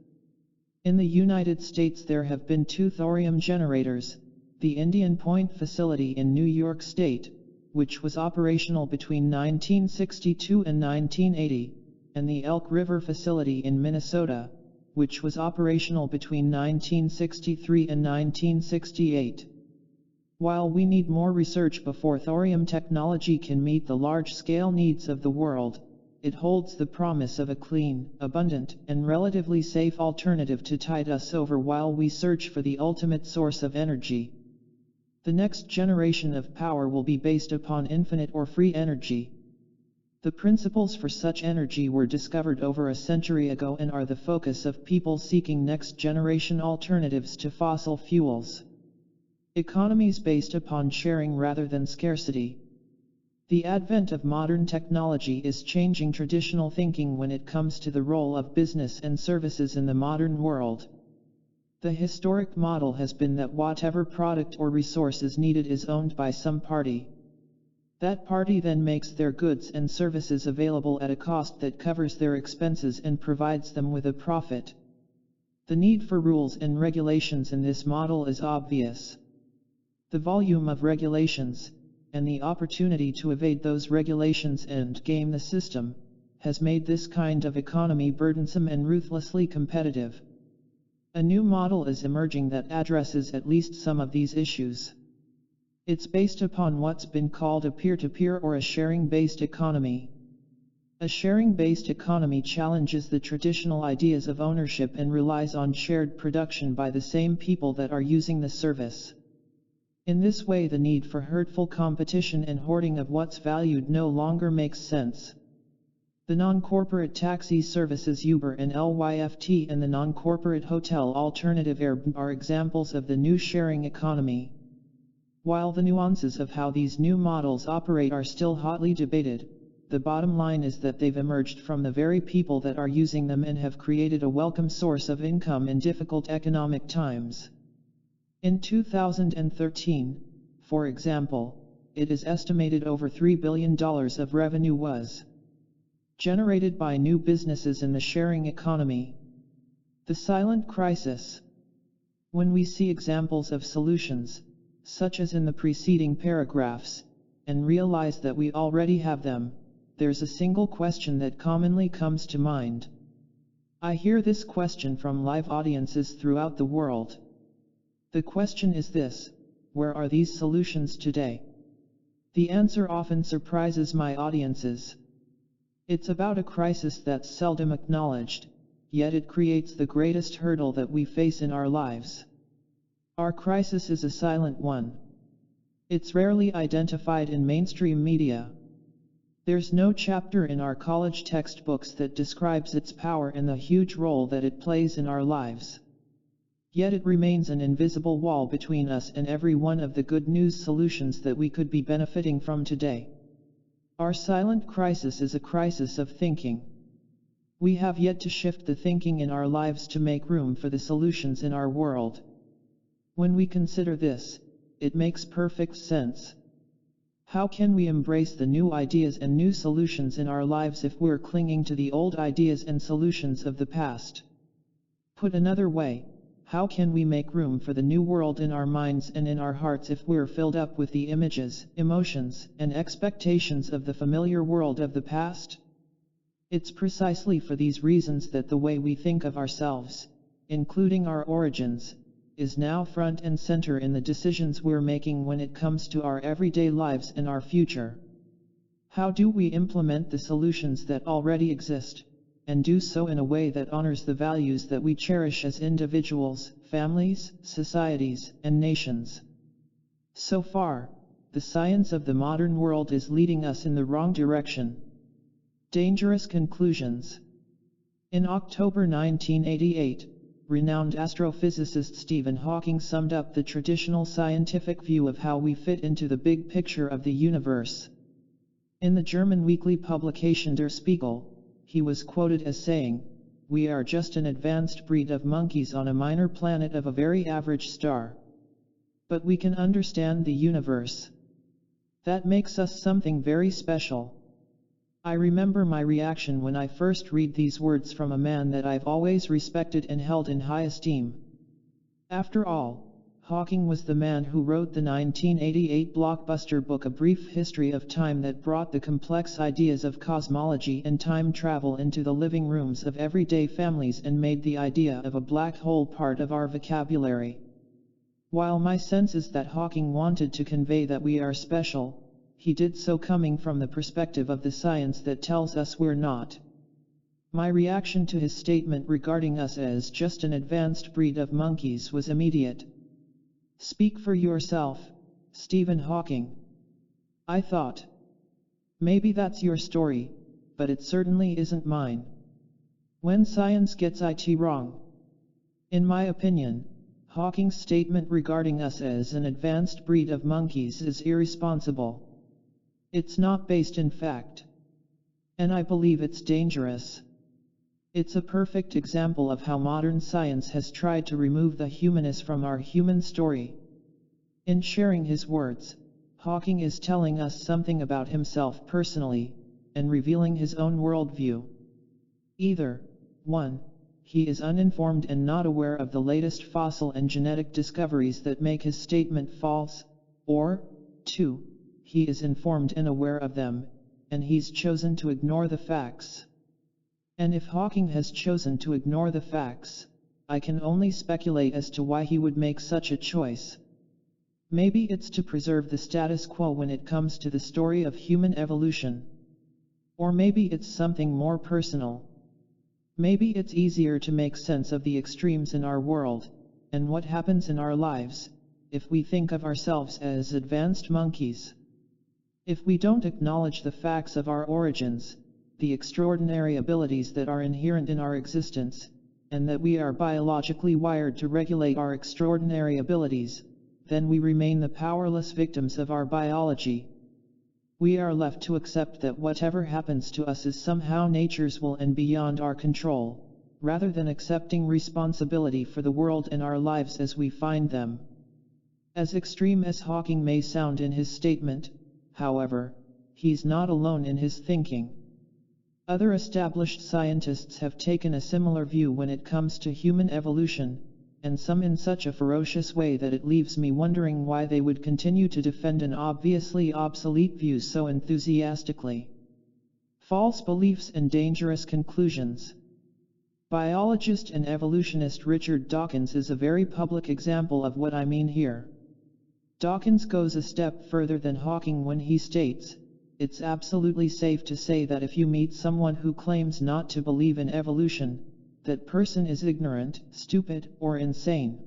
In the United States there have been 2 thorium generators, the Indian Point facility in New York State, which was operational between 1962 and 1980, and the Elk River facility in Minnesota, which was operational between 1963 and 1968. While we need more research before thorium technology can meet the large-scale needs of the world, it holds the promise of a clean, abundant, and relatively safe alternative to tide us over while we search for the ultimate source of energy. The next generation of power will be based upon infinite or free energy. The principles for such energy were discovered over a century ago and are the focus of people seeking next-generation alternatives to fossil fuels. Economies based upon sharing rather than scarcity. The advent of modern technology is changing traditional thinking when it comes to the role of business and services in the modern world. The historic model has been that whatever product or resource is needed is owned by some party. That party then makes their goods and services available at a cost that covers their expenses and provides them with a profit. The need for rules and regulations in this model is obvious. The volume of regulations, and the opportunity to evade those regulations and game the system, has made this kind of economy burdensome and ruthlessly competitive. A new model is emerging that addresses at least some of these issues. It's based upon what's been called a peer-to-peer or a sharing-based economy. A sharing-based economy challenges the traditional ideas of ownership and relies on shared production by the same people that are using the service. In this way, the need for hurtful competition and hoarding of what's valued no longer makes sense. The non-corporate taxi services Uber and Lyft and the non-corporate hotel alternative Airbnb are examples of the new sharing economy. While the nuances of how these new models operate are still hotly debated, the bottom line is that they've emerged from the very people that are using them and have created a welcome source of income in difficult economic times. In 2013, for example, it is estimated over $3 billion of revenue was generated by new businesses in the sharing economy. The silent crisis. When we see examples of solutions, such as in the preceding paragraphs, and realize that we already have them, there's a single question that commonly comes to mind. I hear this question from live audiences throughout the world. The question is this: where are these solutions today? The answer often surprises my audiences. It's about a crisis that's seldom acknowledged, yet it creates the greatest hurdle that we face in our lives. Our crisis is a silent one. It's rarely identified in mainstream media. There's no chapter in our college textbooks that describes its power and the huge role that it plays in our lives. Yet it remains an invisible wall between us and every one of the good news solutions that we could be benefiting from today. Our silent crisis is a crisis of thinking. We have yet to shift the thinking in our lives to make room for the solutions in our world. When we consider this, it makes perfect sense. How can we embrace the new ideas and new solutions in our lives if we're clinging to the old ideas and solutions of the past? Put another way, how can we make room for the new world in our minds and in our hearts if we're filled up with the images, emotions, and expectations of the familiar world of the past? It's precisely for these reasons that the way we think of ourselves, including our origins, is now front and center in the decisions we're making when it comes to our everyday lives and our future. How do we implement the solutions that already exist, and do so in a way that honors the values that we cherish as individuals, families, societies, and nations? So far, the science of the modern world is leading us in the wrong direction. Dangerous conclusions. In October 1988, renowned astrophysicist Stephen Hawking summed up the traditional scientific view of how we fit into the big picture of the universe. In the German weekly publication Der Spiegel, he was quoted as saying, "We are just an advanced breed of monkeys on a minor planet of a very average star. But we can understand the universe. That makes us something very special." I remember my reaction when I first read these words from a man that I've always respected and held in high esteem. After all, Hawking was the man who wrote the 1988 blockbuster book A Brief History of Time that brought the complex ideas of cosmology and time travel into the living rooms of everyday families and made the idea of a black hole part of our vocabulary. While my sense is that Hawking wanted to convey that we are special, he did so coming from the perspective of the science that tells us we're not. My reaction to his statement regarding us as just an advanced breed of monkeys was immediate. Speak for yourself, Stephen Hawking. I thought. Maybe that's your story, but it certainly isn't mine. When science gets it wrong. In my opinion, Hawking's statement regarding us as an advanced breed of monkeys is irresponsible. It's not based in fact. And I believe it's dangerous. It's a perfect example of how modern science has tried to remove the humanist from our human story. In sharing his words, Hawking is telling us something about himself personally, and revealing his own worldview. Either, 1. He is uninformed and not aware of the latest fossil and genetic discoveries that make his statement false, or, 2. He is informed and aware of them, and he's chosen to ignore the facts. And if Hawking has chosen to ignore the facts, I can only speculate as to why he would make such a choice. Maybe it's to preserve the status quo when it comes to the story of human evolution. Or maybe it's something more personal. Maybe it's easier to make sense of the extremes in our world, and what happens in our lives, if we think of ourselves as advanced monkeys. If we don't acknowledge the facts of our origins, the extraordinary abilities that are inherent in our existence, and that we are biologically wired to regulate our extraordinary abilities, then we remain the powerless victims of our biology. We are left to accept that whatever happens to us is somehow nature's will and beyond our control, rather than accepting responsibility for the world and our lives as we find them. As extreme as Hawking may sound in his statement, however, he's not alone in his thinking. Other established scientists have taken a similar view when it comes to human evolution, and some in such a ferocious way that it leaves me wondering why they would continue to defend an obviously obsolete view so enthusiastically. False beliefs and dangerous conclusions. Biologist and evolutionist Richard Dawkins is a very public example of what I mean here. Dawkins goes a step further than Hawking when he states, "It's absolutely safe to say that if you meet someone who claims not to believe in evolution, that person is ignorant, stupid, or insane."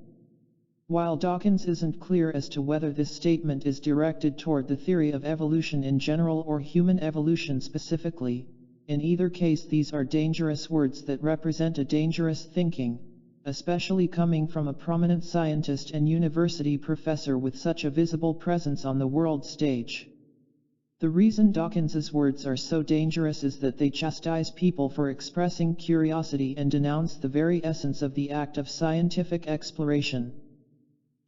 While Dawkins isn't clear as to whether this statement is directed toward the theory of evolution in general or human evolution specifically, in either case these are dangerous words that represent a dangerous thinking, especially coming from a prominent scientist and university professor with such a visible presence on the world stage. The reason Dawkins's words are so dangerous is that they chastise people for expressing curiosity and denounce the very essence of the act of scientific exploration.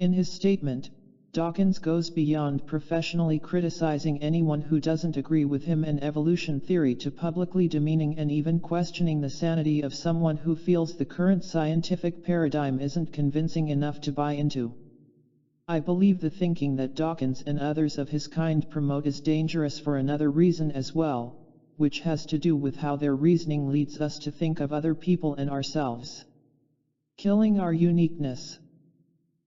In his statement, Dawkins goes beyond professionally criticizing anyone who doesn't agree with him and evolution theory to publicly demeaning and even questioning the sanity of someone who feels the current scientific paradigm isn't convincing enough to buy into. I believe the thinking that Dawkins and others of his kind promote is dangerous for another reason as well, which has to do with how their reasoning leads us to think of other people and ourselves. Killing our uniqueness.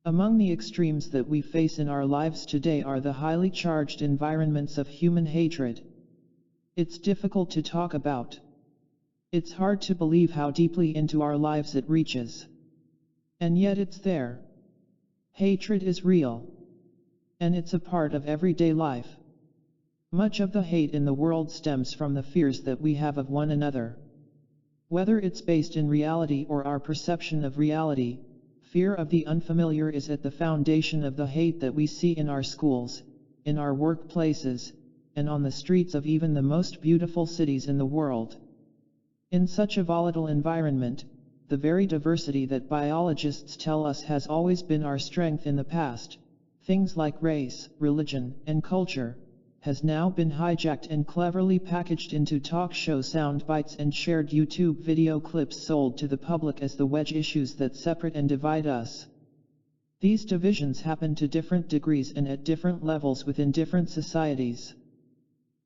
Among the extremes that we face in our lives today are the highly charged environments of human hatred. It's difficult to talk about. It's hard to believe how deeply into our lives it reaches. And yet it's there. Hatred is real. And it's a part of everyday life. Much of the hate in the world stems from the fears that we have of one another. Whether it's based in reality or our perception of reality, fear of the unfamiliar is at the foundation of the hate that we see in our schools, in our workplaces, and on the streets of even the most beautiful cities in the world. In such a volatile environment, the very diversity that biologists tell us has always been our strength in the past, things like race, religion, and culture, has now been hijacked and cleverly packaged into talk show sound bites and shared YouTube video clips sold to the public as the wedge issues that separate and divide us. These divisions happen to different degrees and at different levels within different societies.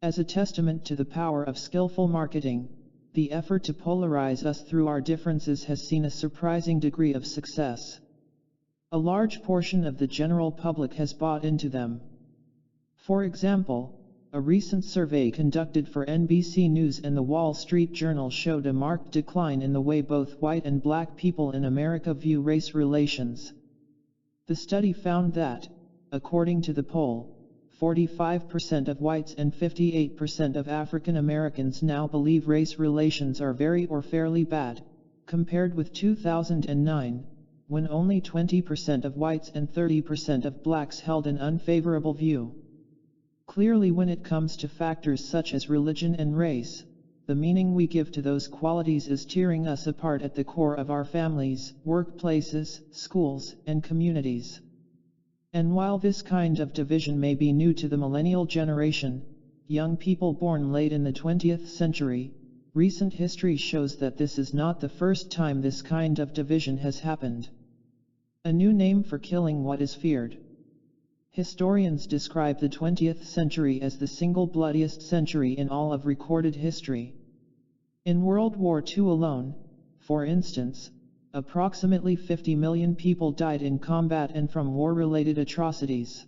As a testament to the power of skillful marketing, the effort to polarize us through our differences has seen a surprising degree of success. A large portion of the general public has bought into them. For example, a recent survey conducted for NBC News and the Wall Street Journal showed a marked decline in the way both white and black people in America view race relations. The study found that, according to the poll, 45% of whites and 58% of African Americans now believe race relations are very or fairly bad, compared with 2009, when only 20% of whites and 30% of blacks held an unfavorable view. Clearly, when it comes to factors such as religion and race, the meaning we give to those qualities is tearing us apart at the core of our families, workplaces, schools, and communities. And while this kind of division may be new to the millennial generation, young people born late in the 20th century, recent history shows that this is not the first time this kind of division has happened. A new name for killing what is feared. Historians describe the 20th century as the single bloodiest century in all of recorded history. In World War II alone, for instance, approximately 50 million people died in combat and from war-related atrocities.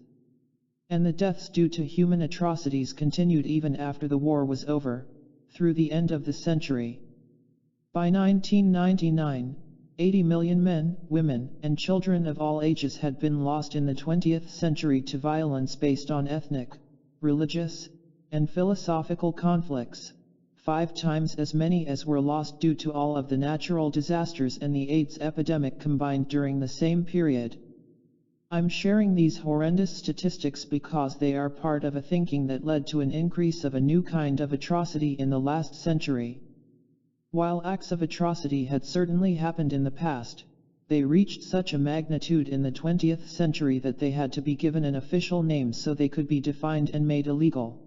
And the deaths due to human atrocities continued even after the war was over, through the end of the century. By 1999, 80 million men, women, and children of all ages had been lost in the 20th century to violence based on ethnic, religious, and philosophical conflicts, 5 times as many as were lost due to all of the natural disasters and the AIDS epidemic combined during the same period. I'm sharing these horrendous statistics because they are part of a thinking that led to an increase of a new kind of atrocity in the last century. While acts of atrocity had certainly happened in the past, they reached such a magnitude in the 20th century that they had to be given an official name so they could be defined and made illegal.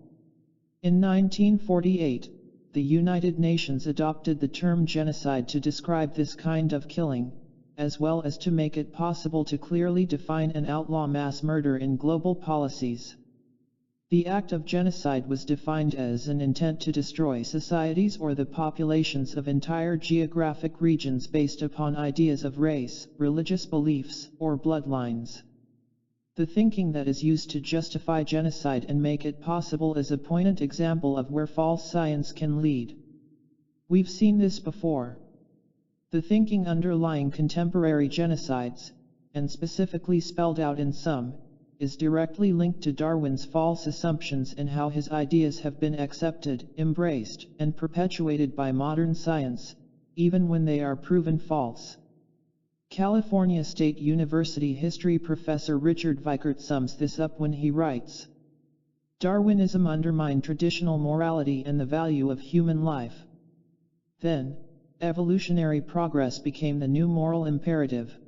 In 1948, the United Nations adopted the term genocide to describe this kind of killing, as well as to make it possible to clearly define and outlaw mass murder in global policies. The act of genocide was defined as an intent to destroy societies or the populations of entire geographic regions based upon ideas of race, religious beliefs, or bloodlines. The thinking that is used to justify genocide and make it possible is a poignant example of where false science can lead. We've seen this before. The thinking underlying contemporary genocides, and specifically spelled out in some, is directly linked to Darwin's false assumptions and how his ideas have been accepted, embraced, and perpetuated by modern science, even when they are proven false. California State University history professor Richard Vickert sums this up when he writes, "Darwinism undermined traditional morality and the value of human life. Then, evolutionary progress became the new moral imperative.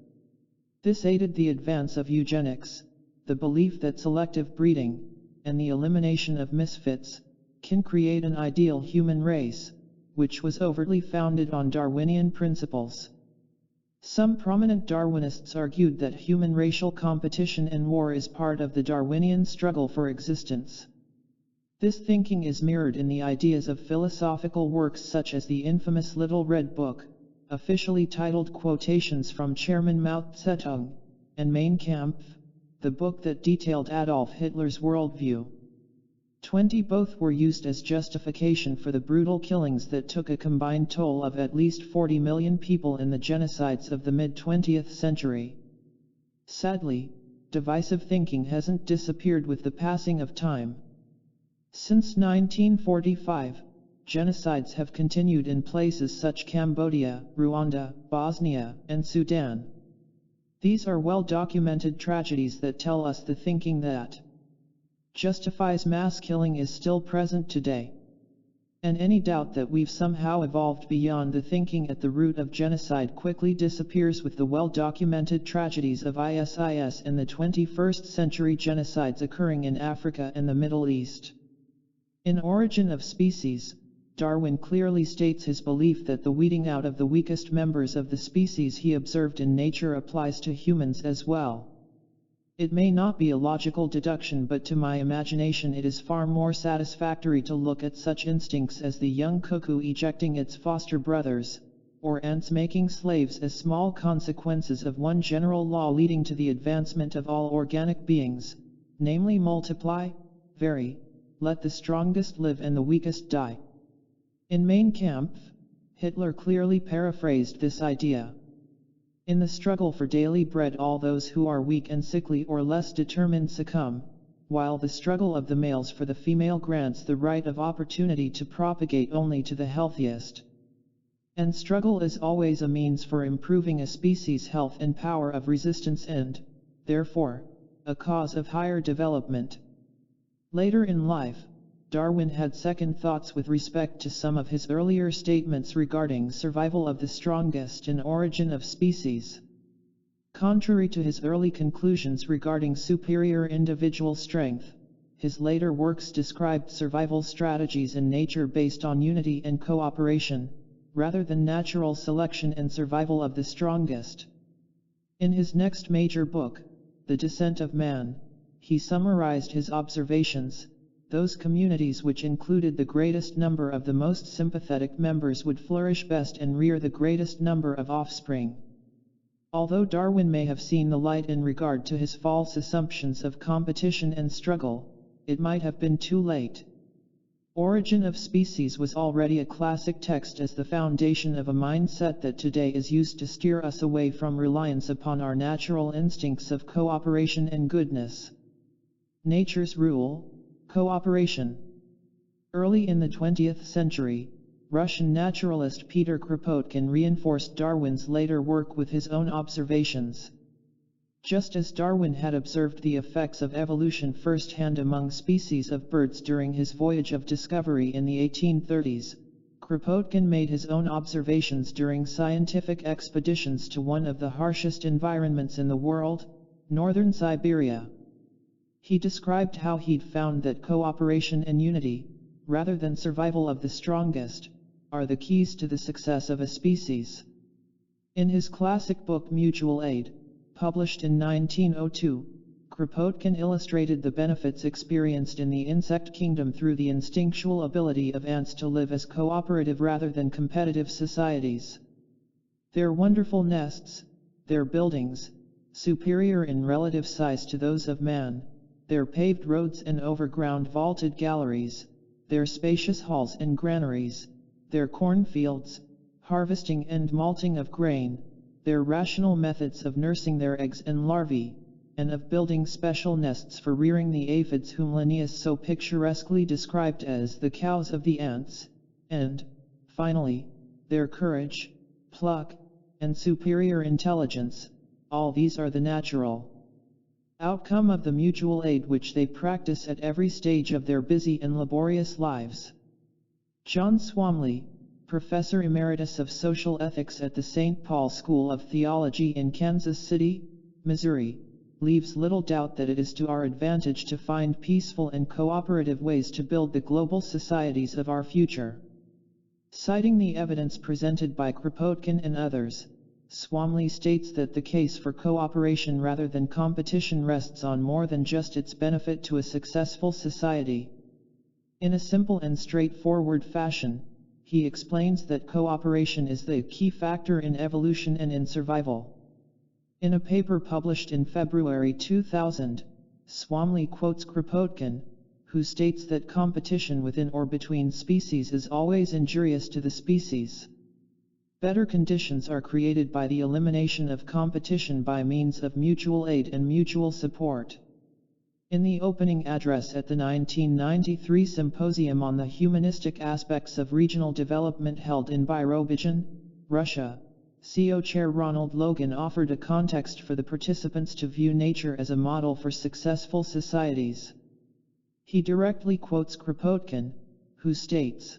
This aided the advance of eugenics, the belief that selective breeding, and the elimination of misfits, can create an ideal human race, which was overtly founded on Darwinian principles." Some prominent Darwinists argued that human racial competition and war is part of the Darwinian struggle for existence. This thinking is mirrored in the ideas of philosophical works such as the infamous Little Red Book, officially titled Quotations from Chairman Mao Zedong, and Mein Kampf, the book that detailed Adolf Hitler's worldview. Both were used as justification for the brutal killings that took a combined toll of at least 40 million people in the genocides of the mid-20th century. Sadly, divisive thinking hasn't disappeared with the passing of time. Since 1945, genocides have continued in places such as Cambodia, Rwanda, Bosnia, and Sudan. These are well-documented tragedies that tell us the thinking that justifies mass killing is still present today. And any doubt that we've somehow evolved beyond the thinking at the root of genocide quickly disappears with the well-documented tragedies of ISIS and the 21st century genocides occurring in Africa and the Middle East. In Origin of Species, Darwin clearly states his belief that the weeding out of the weakest members of the species he observed in nature applies to humans as well. It may not be a logical deduction, but to my imagination it is far more satisfactory to look at such instincts as the young cuckoo ejecting its foster brothers, or ants making slaves as small consequences of one general law leading to the advancement of all organic beings, namely multiply, vary, let the strongest live and the weakest die. In Mein Kampf, Hitler clearly paraphrased this idea. In the struggle for daily bread, all those who are weak and sickly or less determined succumb, while the struggle of the males for the female grants the right of opportunity to propagate only to the healthiest. And struggle is always a means for improving a species' health and power of resistance and, therefore, a cause of higher development. Later in life, Darwin had second thoughts with respect to some of his earlier statements regarding survival of the strongest and origin of species. Contrary to his early conclusions regarding superior individual strength, his later works described survival strategies in nature based on unity and cooperation, rather than natural selection and survival of the strongest. In his next major book, The Descent of Man, he summarized his observations. Those communities which included the greatest number of the most sympathetic members would flourish best and rear the greatest number of offspring. Although Darwin may have seen the light in regard to his false assumptions of competition and struggle, it might have been too late. Origin of Species was already a classic text as the foundation of a mindset that today is used to steer us away from reliance upon our natural instincts of cooperation and goodness. Nature's rule. Cooperation. Early in the 20th century, Russian naturalist Peter Kropotkin reinforced Darwin's later work with his own observations. Just as Darwin had observed the effects of evolution firsthand among species of birds during his voyage of discovery in the 1830s, Kropotkin made his own observations during scientific expeditions to one of the harshest environments in the world, northern Siberia. He described how he'd found that cooperation and unity, rather than survival of the strongest, are the keys to the success of a species. In his classic book Mutual Aid, published in 1902, Kropotkin illustrated the benefits experienced in the insect kingdom through the instinctual ability of ants to live as cooperative rather than competitive societies. Their wonderful nests, their buildings, superior in relative size to those of man, their paved roads and overground vaulted galleries, their spacious halls and granaries, their cornfields, harvesting and malting of grain, their rational methods of nursing their eggs and larvae, and of building special nests for rearing the aphids whom Linnaeus so picturesquely described as the cows of the ants, and, finally, their courage, pluck, and superior intelligence, all these are the natural outcome of the mutual aid which they practice at every stage of their busy and laborious lives. John Swamley, Professor Emeritus of Social Ethics at the St. Paul School of Theology in Kansas City, Missouri, leaves little doubt that it is to our advantage to find peaceful and cooperative ways to build the global societies of our future. Citing the evidence presented by Kropotkin and others, Swamley states that the case for cooperation rather than competition rests on more than just its benefit to a successful society. In a simple and straightforward fashion, he explains that cooperation is the key factor in evolution and in survival. In a paper published in February 2000, Swamley quotes Kropotkin, who states that competition within or between species is always injurious to the species. Better conditions are created by the elimination of competition by means of mutual aid and mutual support. In the opening address at the 1993 Symposium on the Humanistic Aspects of Regional Development held in Birobidzhan, Russia, CO Chair Ronald Logan offered a context for the participants to view nature as a model for successful societies. He directly quotes Kropotkin, who states,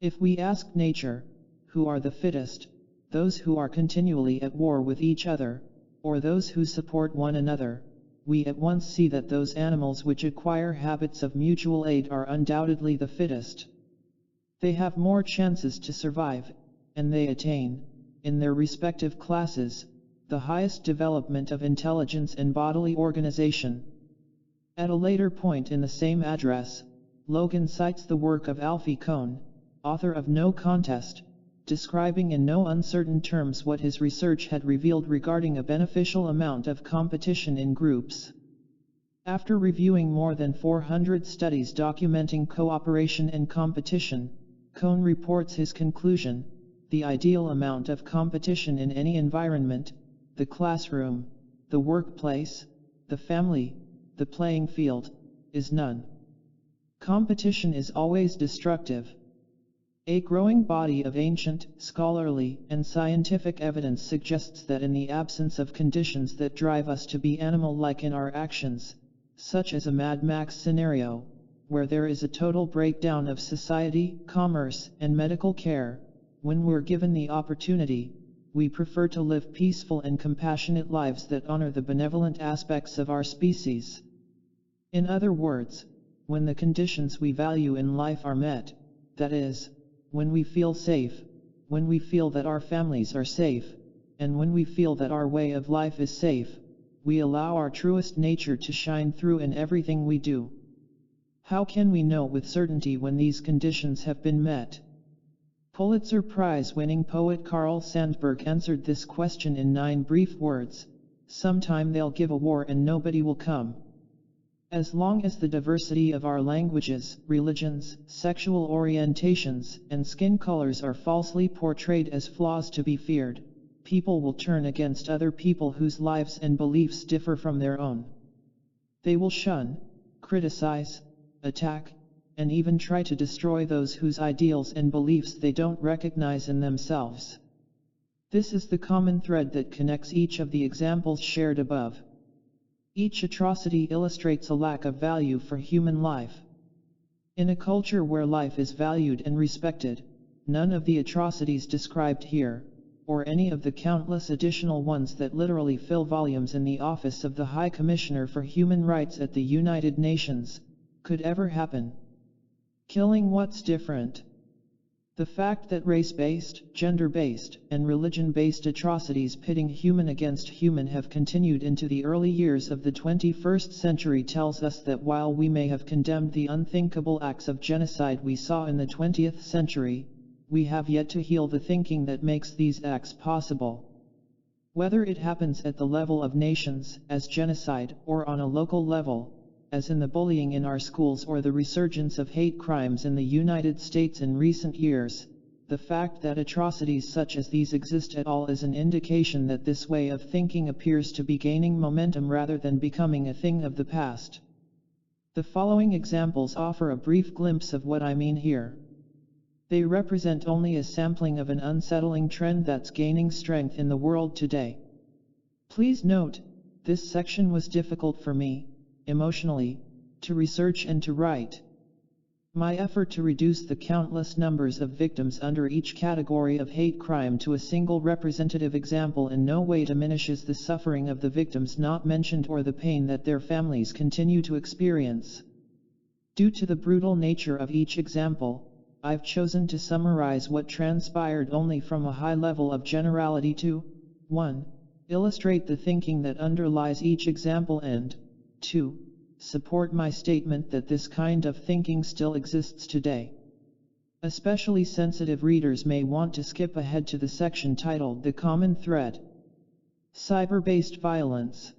"If we ask nature, who are the fittest, those who are continually at war with each other, or those who support one another, we at once see that those animals which acquire habits of mutual aid are undoubtedly the fittest. They have more chances to survive, and they attain, in their respective classes, the highest development of intelligence and bodily organization." At a later point in the same address, Logan cites the work of Alfie Kohn, author of No Contest, describing in no uncertain terms what his research had revealed regarding a beneficial amount of competition in groups. After reviewing more than 400 studies documenting cooperation and competition, Kohn reports his conclusion: the ideal amount of competition in any environment, the classroom, the workplace, the family, the playing field, is none. Competition is always destructive. A growing body of ancient, scholarly, and scientific evidence suggests that in the absence of conditions that drive us to be animal-like in our actions, such as a Mad Max scenario, where there is a total breakdown of society, commerce, and medical care, when we're given the opportunity, we prefer to live peaceful and compassionate lives that honor the benevolent aspects of our species. In other words, when the conditions we value in life are met, that is, when we feel safe, when we feel that our families are safe, and when we feel that our way of life is safe, we allow our truest nature to shine through in everything we do. How can we know with certainty when these conditions have been met? Pulitzer Prize-winning poet Carl Sandburg answered this question in 9 brief words: "Sometime they'll give a war and nobody will come." As long as the diversity of our languages, religions, sexual orientations, and skin colors are falsely portrayed as flaws to be feared, people will turn against other people whose lives and beliefs differ from their own. They will shun, criticize, attack, and even try to destroy those whose ideals and beliefs they don't recognize in themselves. This is the common thread that connects each of the examples shared above. Each atrocity illustrates a lack of value for human life. In a culture where life is valued and respected, none of the atrocities described here, or any of the countless additional ones that literally fill volumes in the office of the High Commissioner for Human Rights at the United Nations, could ever happen. Killing what's different. The fact that race-based, gender-based, and religion-based atrocities pitting human against human have continued into the early years of the 21st century tells us that while we may have condemned the unthinkable acts of genocide we saw in the 20th century, we have yet to heal the thinking that makes these acts possible. Whether it happens at the level of nations, as genocide, or on a local level, as in the bullying in our schools or the resurgence of hate crimes in the United States in recent years, the fact that atrocities such as these exist at all is an indication that this way of thinking appears to be gaining momentum rather than becoming a thing of the past. The following examples offer a brief glimpse of what I mean here. They represent only a sampling of an unsettling trend that's gaining strength in the world today. Please note, this section was difficult for me, emotionally, to research and to write. My effort to reduce the countless numbers of victims under each category of hate crime to a single representative example in no way diminishes the suffering of the victims not mentioned or the pain that their families continue to experience. Due to the brutal nature of each example, I've chosen to summarize what transpired only from a high level of generality to 1. Illustrate the thinking that underlies each example and 2. Support my statement that this kind of thinking still exists today. Especially sensitive readers may want to skip ahead to the section titled The Common Thread. Cyber-based violence.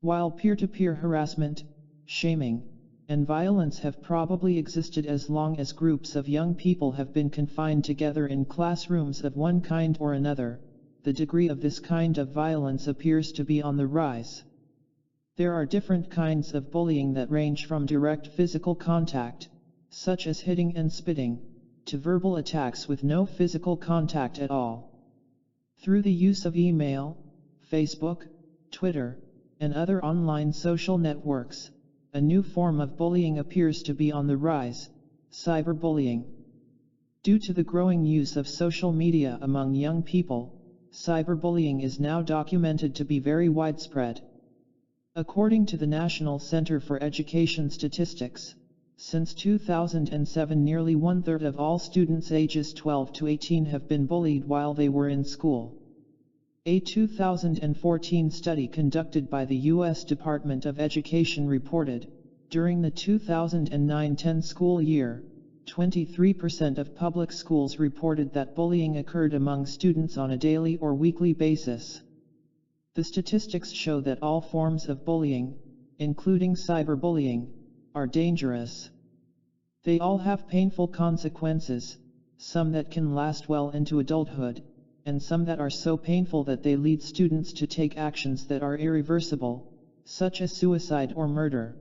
While peer-to-peer harassment, shaming, and violence have probably existed as long as groups of young people have been confined together in classrooms of one kind or another, the degree of this kind of violence appears to be on the rise. There are different kinds of bullying that range from direct physical contact, such as hitting and spitting, to verbal attacks with no physical contact at all. Through the use of email, Facebook, Twitter, and other online social networks, a new form of bullying appears to be on the rise, cyberbullying. Due to the growing use of social media among young people, cyberbullying is now documented to be very widespread. According to the National Center for Education Statistics, since 2007 nearly one-third of all students ages 12 to 18 have been bullied while they were in school. A 2014 study conducted by the U.S. Department of Education reported, during the 2009-10 school year, 23% of public schools reported that bullying occurred among students on a daily or weekly basis. The statistics show that all forms of bullying, including cyberbullying, are dangerous. They all have painful consequences, some that can last well into adulthood, and some that are so painful that they lead students to take actions that are irreversible, such as suicide or murder.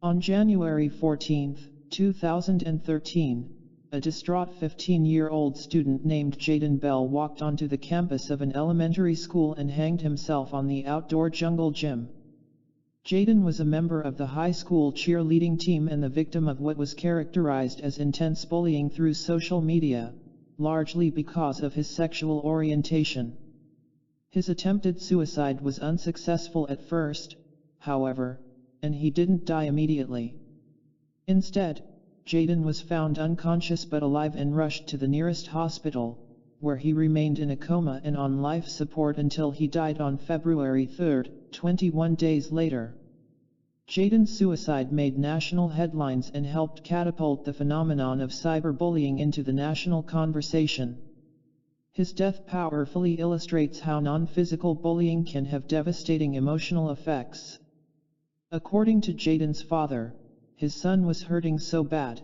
On January 14, 2013, a distraught 15-year-old student named Jaden Bell walked onto the campus of an elementary school and hanged himself on the outdoor jungle gym. Jaden was a member of the high school cheerleading team and the victim of what was characterized as intense bullying through social media, largely because of his sexual orientation. His attempted suicide was unsuccessful at first, however, and he didn't die immediately. Instead, Jaden was found unconscious but alive and rushed to the nearest hospital, where he remained in a coma and on life support until he died on February 3, 21 days later. Jaden's suicide made national headlines and helped catapult the phenomenon of cyberbullying into the national conversation. His death powerfully illustrates how non-physical bullying can have devastating emotional effects. According to Jaden's father, his son was hurting so bad,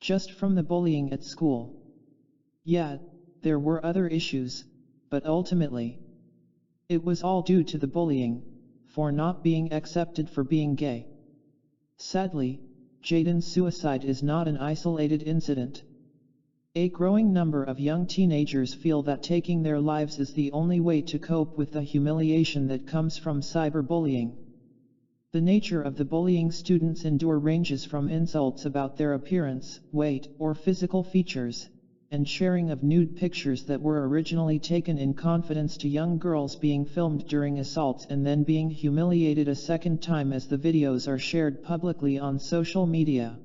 just from the bullying at school. Yeah, there were other issues, but ultimately, it was all due to the bullying, for not being accepted for being gay. Sadly, Jaden's suicide is not an isolated incident. A growing number of young teenagers feel that taking their lives is the only way to cope with the humiliation that comes from cyberbullying. The nature of the bullying students endure ranges from insults about their appearance, weight, or physical features, and sharing of nude pictures that were originally taken in confidence to young girls being filmed during assaults and then being humiliated a second time as the videos are shared publicly on social media.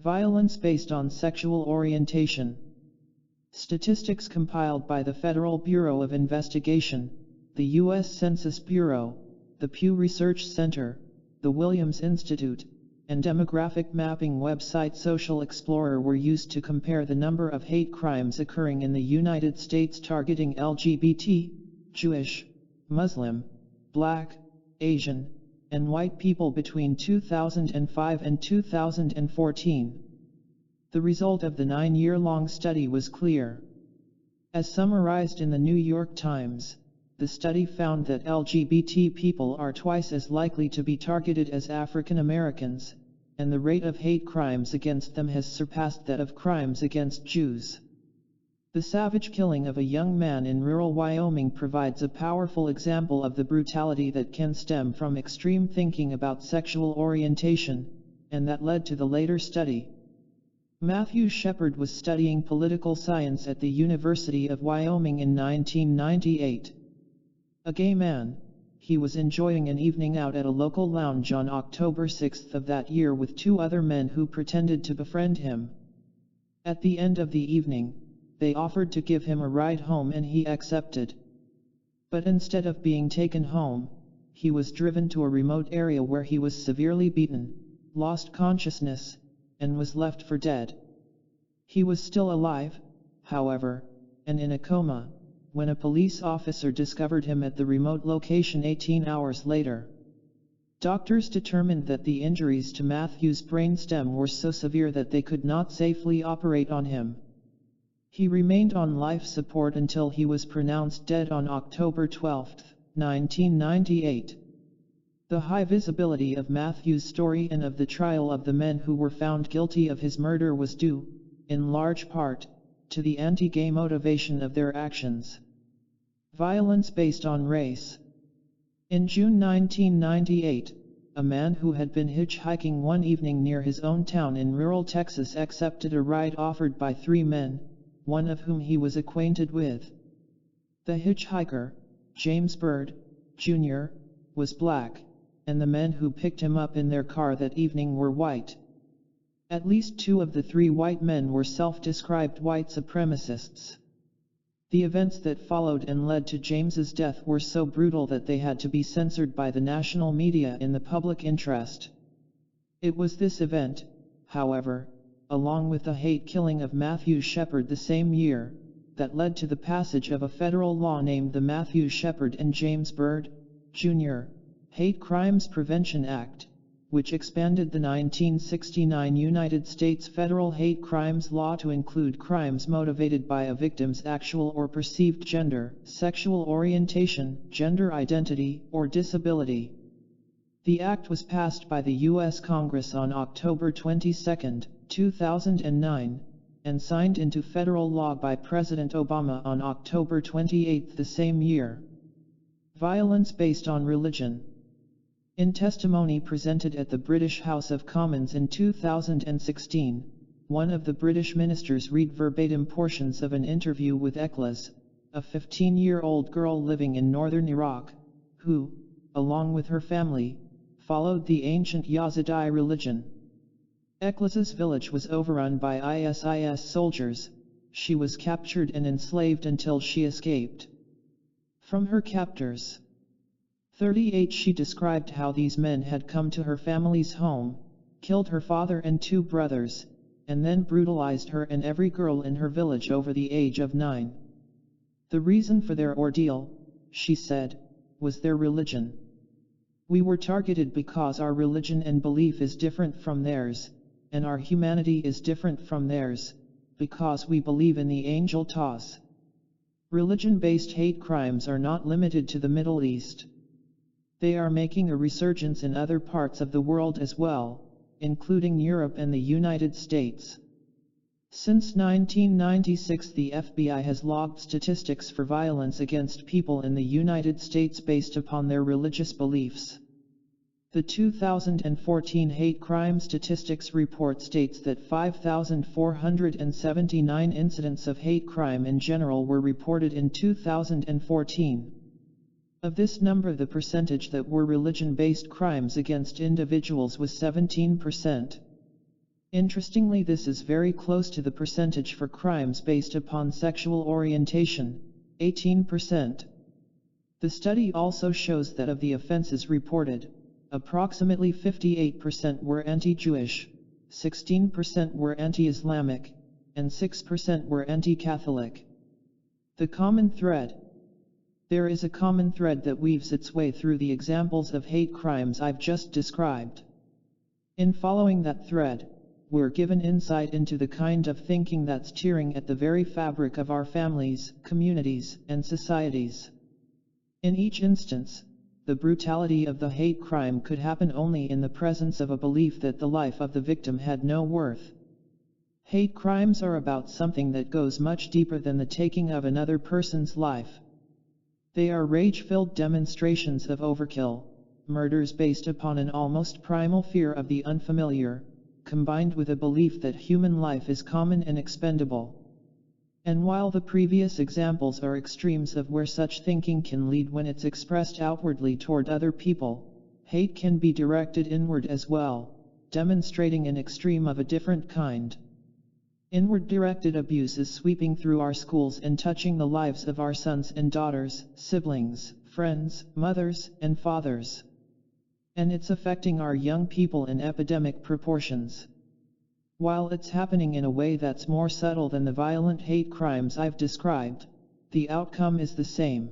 Violence based on sexual orientation. Statistics compiled by the Federal Bureau of Investigation, the U.S. Census Bureau, the Pew Research Center, the Williams Institute, and demographic mapping website Social Explorer were used to compare the number of hate crimes occurring in the United States targeting LGBT, Jewish, Muslim, Black, Asian, and white people between 2005 and 2014. The result of the 9-year-long study was clear. As summarized in the New York Times, the study found that LGBT people are twice as likely to be targeted as African Americans, and the rate of hate crimes against them has surpassed that of crimes against Jews. The savage killing of a young man in rural Wyoming provides a powerful example of the brutality that can stem from extreme thinking about sexual orientation, and that led to the later study. Matthew Shepard was studying political science at the University of Wyoming in 1998. A gay man, he was enjoying an evening out at a local lounge on October 6 of that year with 2 other men who pretended to befriend him. At the end of the evening, they offered to give him a ride home and he accepted. But instead of being taken home, he was driven to a remote area where he was severely beaten, lost consciousness, and was left for dead. He was still alive, however, and in a coma, when a police officer discovered him at the remote location 18 hours later. Doctors determined that the injuries to Matthew's brainstem were so severe that they could not safely operate on him. He remained on life support until he was pronounced dead on October 12, 1998. The high visibility of Matthew's story and of the trial of the men who were found guilty of his murder was due, in large part, to the anti-gay motivation of their actions. Violence based on race. In June 1998, a man who had been hitchhiking one evening near his own town in rural Texas accepted a ride offered by 3 men, one of whom he was acquainted with. The hitchhiker, James Byrd, Jr., was black, and the men who picked him up in their car that evening were white. At least 2 of the 3 white men were self-described white supremacists. The events that followed and led to James's death were so brutal that they had to be censored by the national media in the public interest. It was this event, however, along with the hate killing of Matthew Shepard the same year, that led to the passage of a federal law named the Matthew Shepard and James Byrd, Jr. Hate Crimes Prevention Act, which expanded the 1969 United States federal hate crimes law to include crimes motivated by a victim's actual or perceived gender, sexual orientation, gender identity, or disability. The act was passed by the U.S. Congress on October 22, 2009, and signed into federal law by President Obama on October 28 the same year. Violence based on religion. In testimony presented at the British House of Commons in 2016, one of the British ministers read verbatim portions of an interview with Eklas, a 15-year-old girl living in northern Iraq, who, along with her family, followed the ancient Yazidi religion. Eklas's village was overrun by ISIS soldiers. She was captured and enslaved until she escaped from her captors. 38 She described how these men had come to her family's home, killed her father and 2 brothers, and then brutalized her and every girl in her village over the age of 9. The reason for their ordeal, she said, was their religion. We were targeted because our religion and belief is different from theirs, and our humanity is different from theirs, because we believe in the angel Taz. Religion-based hate crimes are not limited to the Middle East. They are making a resurgence in other parts of the world as well, including Europe and the United States. Since 1996, the FBI has logged statistics for violence against people in the United States based upon their religious beliefs. The 2014 Hate Crime Statistics Report states that 5,479 incidents of hate crime in general were reported in 2014. Of this number, the percentage that were religion-based crimes against individuals was 17%. Interestingly, this is very close to the percentage for crimes based upon sexual orientation, 18%. The study also shows that of the offenses reported, approximately 58% were anti-Jewish, 16% were anti-Islamic, and 6% were anti-Catholic. The common thread. There is a common thread that weaves its way through the examples of hate crimes I've just described. In following that thread, we're given insight into the kind of thinking that's tearing at the very fabric of our families, communities, and societies. In each instance, the brutality of the hate crime could happen only in the presence of a belief that the life of the victim had no worth. Hate crimes are about something that goes much deeper than the taking of another person's life. They are rage-filled demonstrations of overkill, murders based upon an almost primal fear of the unfamiliar, combined with a belief that human life is common and expendable. And while the previous examples are extremes of where such thinking can lead when it's expressed outwardly toward other people, hate can be directed inward as well, demonstrating an extreme of a different kind. Inward-directed abuse is sweeping through our schools and touching the lives of our sons and daughters, siblings, friends, mothers, and fathers. And it's affecting our young people in epidemic proportions. While it's happening in a way that's more subtle than the violent hate crimes I've described, the outcome is the same.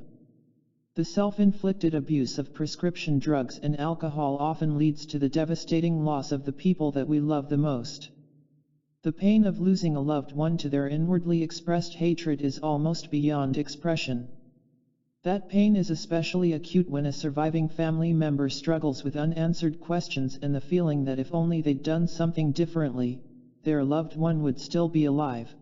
The self-inflicted abuse of prescription drugs and alcohol often leads to the devastating loss of the people that we love the most. The pain of losing a loved one to their inwardly expressed hatred is almost beyond expression. That pain is especially acute when a surviving family member struggles with unanswered questions and the feeling that if only they'd done something differently, their loved one would still be alive.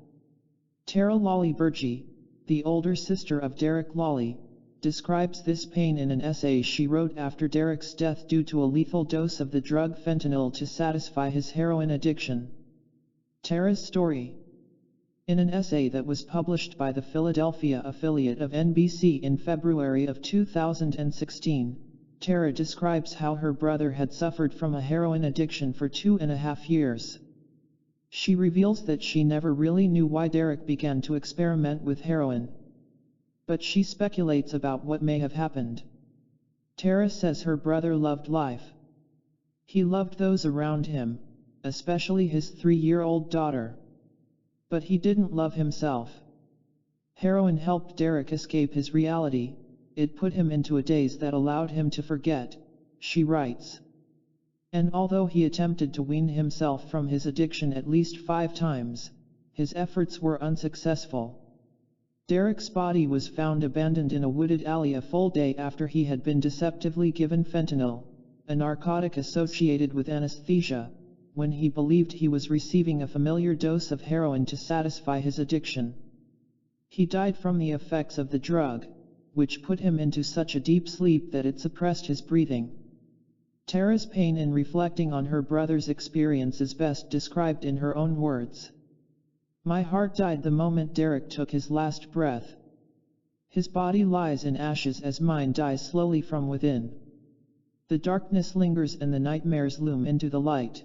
Tara Lawley Burgee, the older sister of Derek Lawley, describes this pain in an essay she wrote after Derek's death due to a lethal dose of the drug fentanyl to satisfy his heroin addiction. Tara's story. In an essay that was published by the Philadelphia affiliate of NBC in February of 2016, Tara describes how her brother had suffered from a heroin addiction for 2.5 years. She reveals that she never really knew why Derek began to experiment with heroin. But she speculates about what may have happened. Tara says her brother loved life. He loved those around him, especially his 3-year-old daughter. But he didn't love himself. Heroin helped Derek escape his reality. It put him into a daze that allowed him to forget, she writes. And although he attempted to wean himself from his addiction at least 5 times, his efforts were unsuccessful. Derek's body was found abandoned in a wooded alley a full day after he had been deceptively given fentanyl, a narcotic associated with anesthesia, when he believed he was receiving a familiar dose of heroin to satisfy his addiction. He died from the effects of the drug, which put him into such a deep sleep that it suppressed his breathing. Tara's pain in reflecting on her brother's experience is best described in her own words. My heart died the moment Derek took his last breath. His body lies in ashes as mine dies slowly from within. The darkness lingers and the nightmares loom into the light.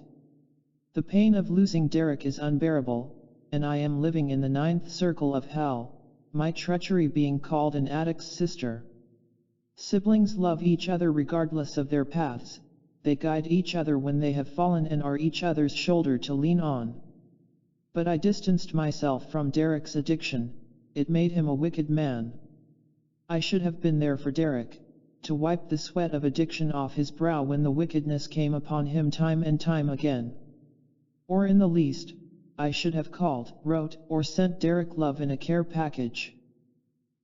The pain of losing Derek is unbearable, and I am living in the 9th circle of hell, my treachery being called an addict's sister. Siblings love each other regardless of their paths, they guide each other when they have fallen and are each other's shoulder to lean on. But I distanced myself from Derek's addiction, it made him a wicked man. I should have been there for Derek, to wipe the sweat of addiction off his brow when the wickedness came upon him time and time again. Or in the least, I should have called, wrote, or sent Derek love in a care package.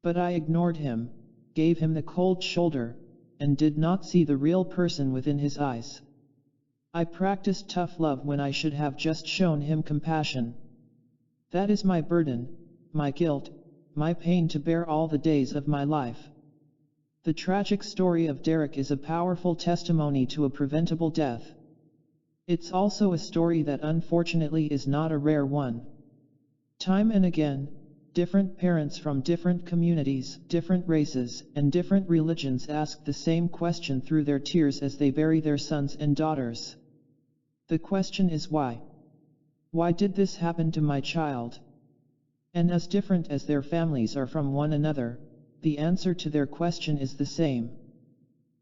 But I ignored him, gave him the cold shoulder, and did not see the real person within his eyes. I practiced tough love when I should have just shown him compassion. That is my burden, my guilt, my pain to bear all the days of my life. The tragic story of Derek is a powerful testimony to a preventable death. It's also a story that unfortunately is not a rare one. Time and again, different parents from different communities, different races, and different religions ask the same question through their tears as they bury their sons and daughters. The question is why? Why did this happen to my child? And as different as their families are from one another, the answer to their question is the same.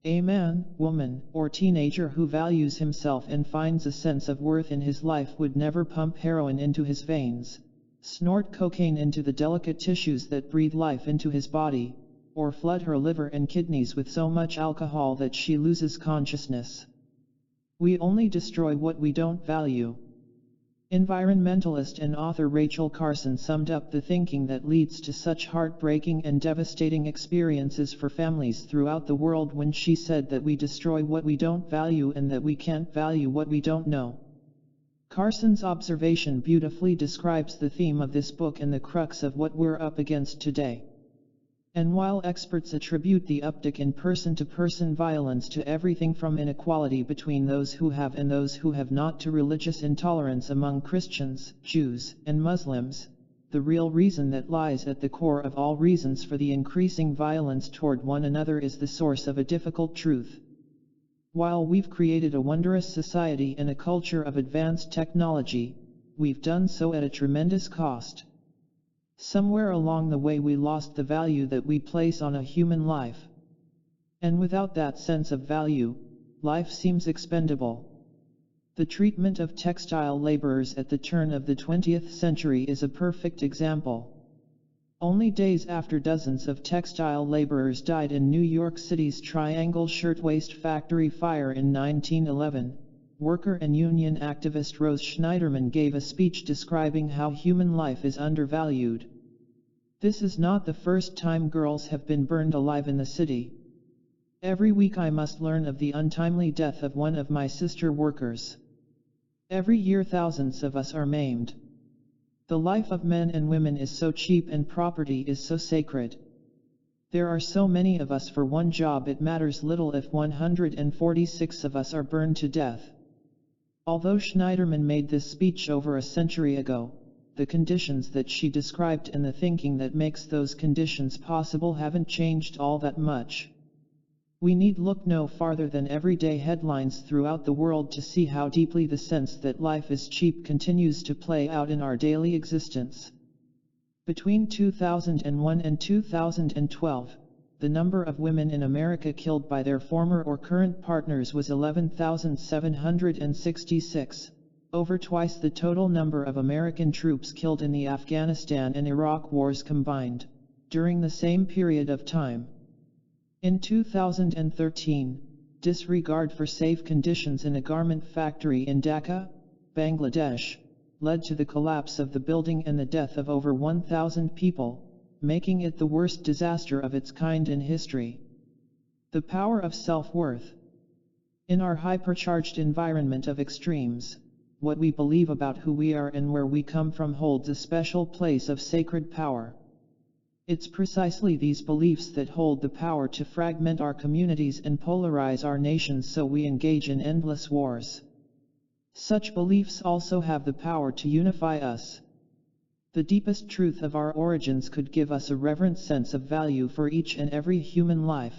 A man, woman, or teenager who values himself and finds a sense of worth in his life would never pump heroin into his veins, snort cocaine into the delicate tissues that breathe life into his body, or flood her liver and kidneys with so much alcohol that she loses consciousness. We only destroy what we don't value. Environmentalist and author Rachel Carson summed up the thinking that leads to such heartbreaking and devastating experiences for families throughout the world when she said that we destroy what we don't value and that we can't value what we don't know. Carson's observation beautifully describes the theme of this book and the crux of what we're up against today. And while experts attribute the uptick in person-to-person violence to everything from inequality between those who have and those who have not to religious intolerance among Christians, Jews, and Muslims, the real reason that lies at the core of all reasons for the increasing violence toward one another is the source of a difficult truth. While we've created a wondrous society and a culture of advanced technology, we've done so at a tremendous cost. Somewhere along the way we lost the value that we place on a human life. And without that sense of value, life seems expendable. The treatment of textile laborers at the turn of the 20th century is a perfect example. Only days after dozens of textile laborers died in New York City's Triangle Shirtwaist Factory fire in 1911, worker and union activist Rose Schneiderman gave a speech describing how human life is undervalued. This is not the first time girls have been burned alive in the city. Every week I must learn of the untimely death of one of my sister workers. Every year thousands of us are maimed. The life of men and women is so cheap and property is so sacred. There are so many of us for one job it matters little if 146 of us are burned to death. Although Schneiderman made this speech over a century ago, the conditions that she described and the thinking that makes those conditions possible haven't changed all that much. We need look no farther than everyday headlines throughout the world to see how deeply the sense that life is cheap continues to play out in our daily existence. Between 2001 and 2012, the number of women in America killed by their former or current partners was 11,766, over twice the total number of American troops killed in the Afghanistan and Iraq wars combined, during the same period of time. In 2013, disregard for safe conditions in a garment factory in Dhaka, Bangladesh, led to the collapse of the building and the death of over 1,000 people, making it the worst disaster of its kind in history. The power of self-worth. In our hypercharged environment of extremes, what we believe about who we are and where we come from holds a special place of sacred power. It's precisely these beliefs that hold the power to fragment our communities and polarize our nations so we engage in endless wars. Such beliefs also have the power to unify us. The deepest truth of our origins could give us a reverent sense of value for each and every human life.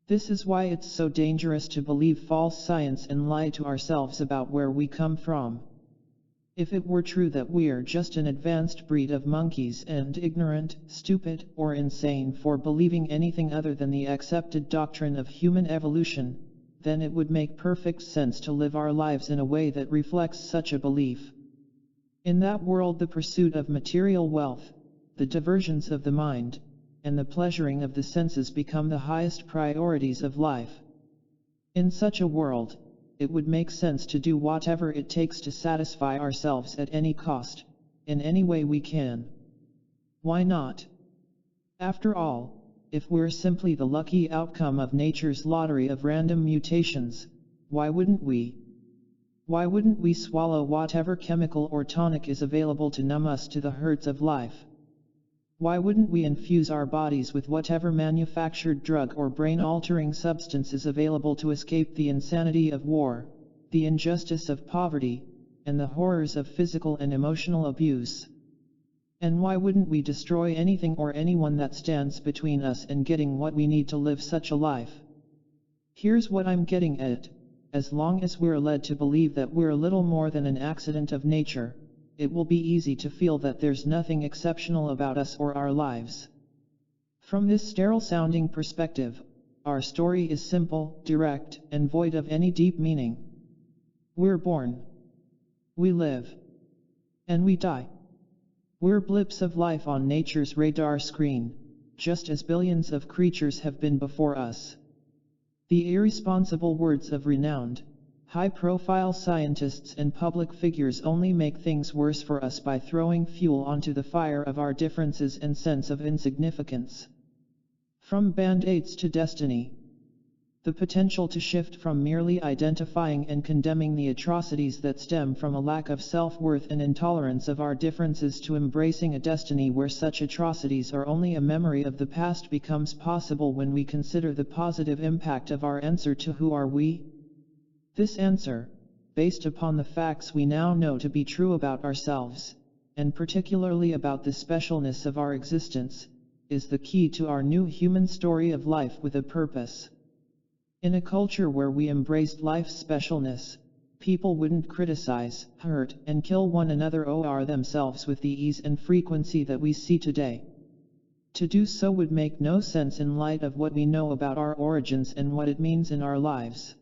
This is why it's so dangerous to believe false science and lie to ourselves about where we come from. If it were true that we're just an advanced breed of monkeys and ignorant, stupid, or insane for believing anything other than the accepted doctrine of human evolution, then it would make perfect sense to live our lives in a way that reflects such a belief. In that world, the pursuit of material wealth, the diversions of the mind, and the pleasuring of the senses become the highest priorities of life. In such a world, it would make sense to do whatever it takes to satisfy ourselves at any cost, in any way we can. Why not? After all, if we're simply the lucky outcome of nature's lottery of random mutations, why wouldn't we? Why wouldn't we swallow whatever chemical or tonic is available to numb us to the hurts of life? Why wouldn't we infuse our bodies with whatever manufactured drug or brain-altering substance is available to escape the insanity of war, the injustice of poverty, and the horrors of physical and emotional abuse? And why wouldn't we destroy anything or anyone that stands between us and getting what we need to live such a life? Here's what I'm getting at. as long as we're led to believe that we're little more than an accident of nature, it will be easy to feel that there's nothing exceptional about us or our lives. From this sterile-sounding perspective, our story is simple, direct, and void of any deep meaning. We're born. We live. And we die. We're blips of life on nature's radar screen, just as billions of creatures have been before us. The irresponsible words of renowned, high-profile scientists and public figures only make things worse for us by throwing fuel onto the fire of our differences and sense of insignificance. From band-aids to destiny. The potential to shift from merely identifying and condemning the atrocities that stem from a lack of self-worth and intolerance of our differences to embracing a destiny where such atrocities are only a memory of the past becomes possible when we consider the positive impact of our answer to who are we? This answer, based upon the facts we now know to be true about ourselves, and particularly about the specialness of our existence, is the key to our new human story of life with a purpose. In a culture where we embraced life's specialness, people wouldn't criticize, hurt, and kill one another or themselves with the ease and frequency that we see today. To do so would make no sense in light of what we know about our origins and what it means in our lives.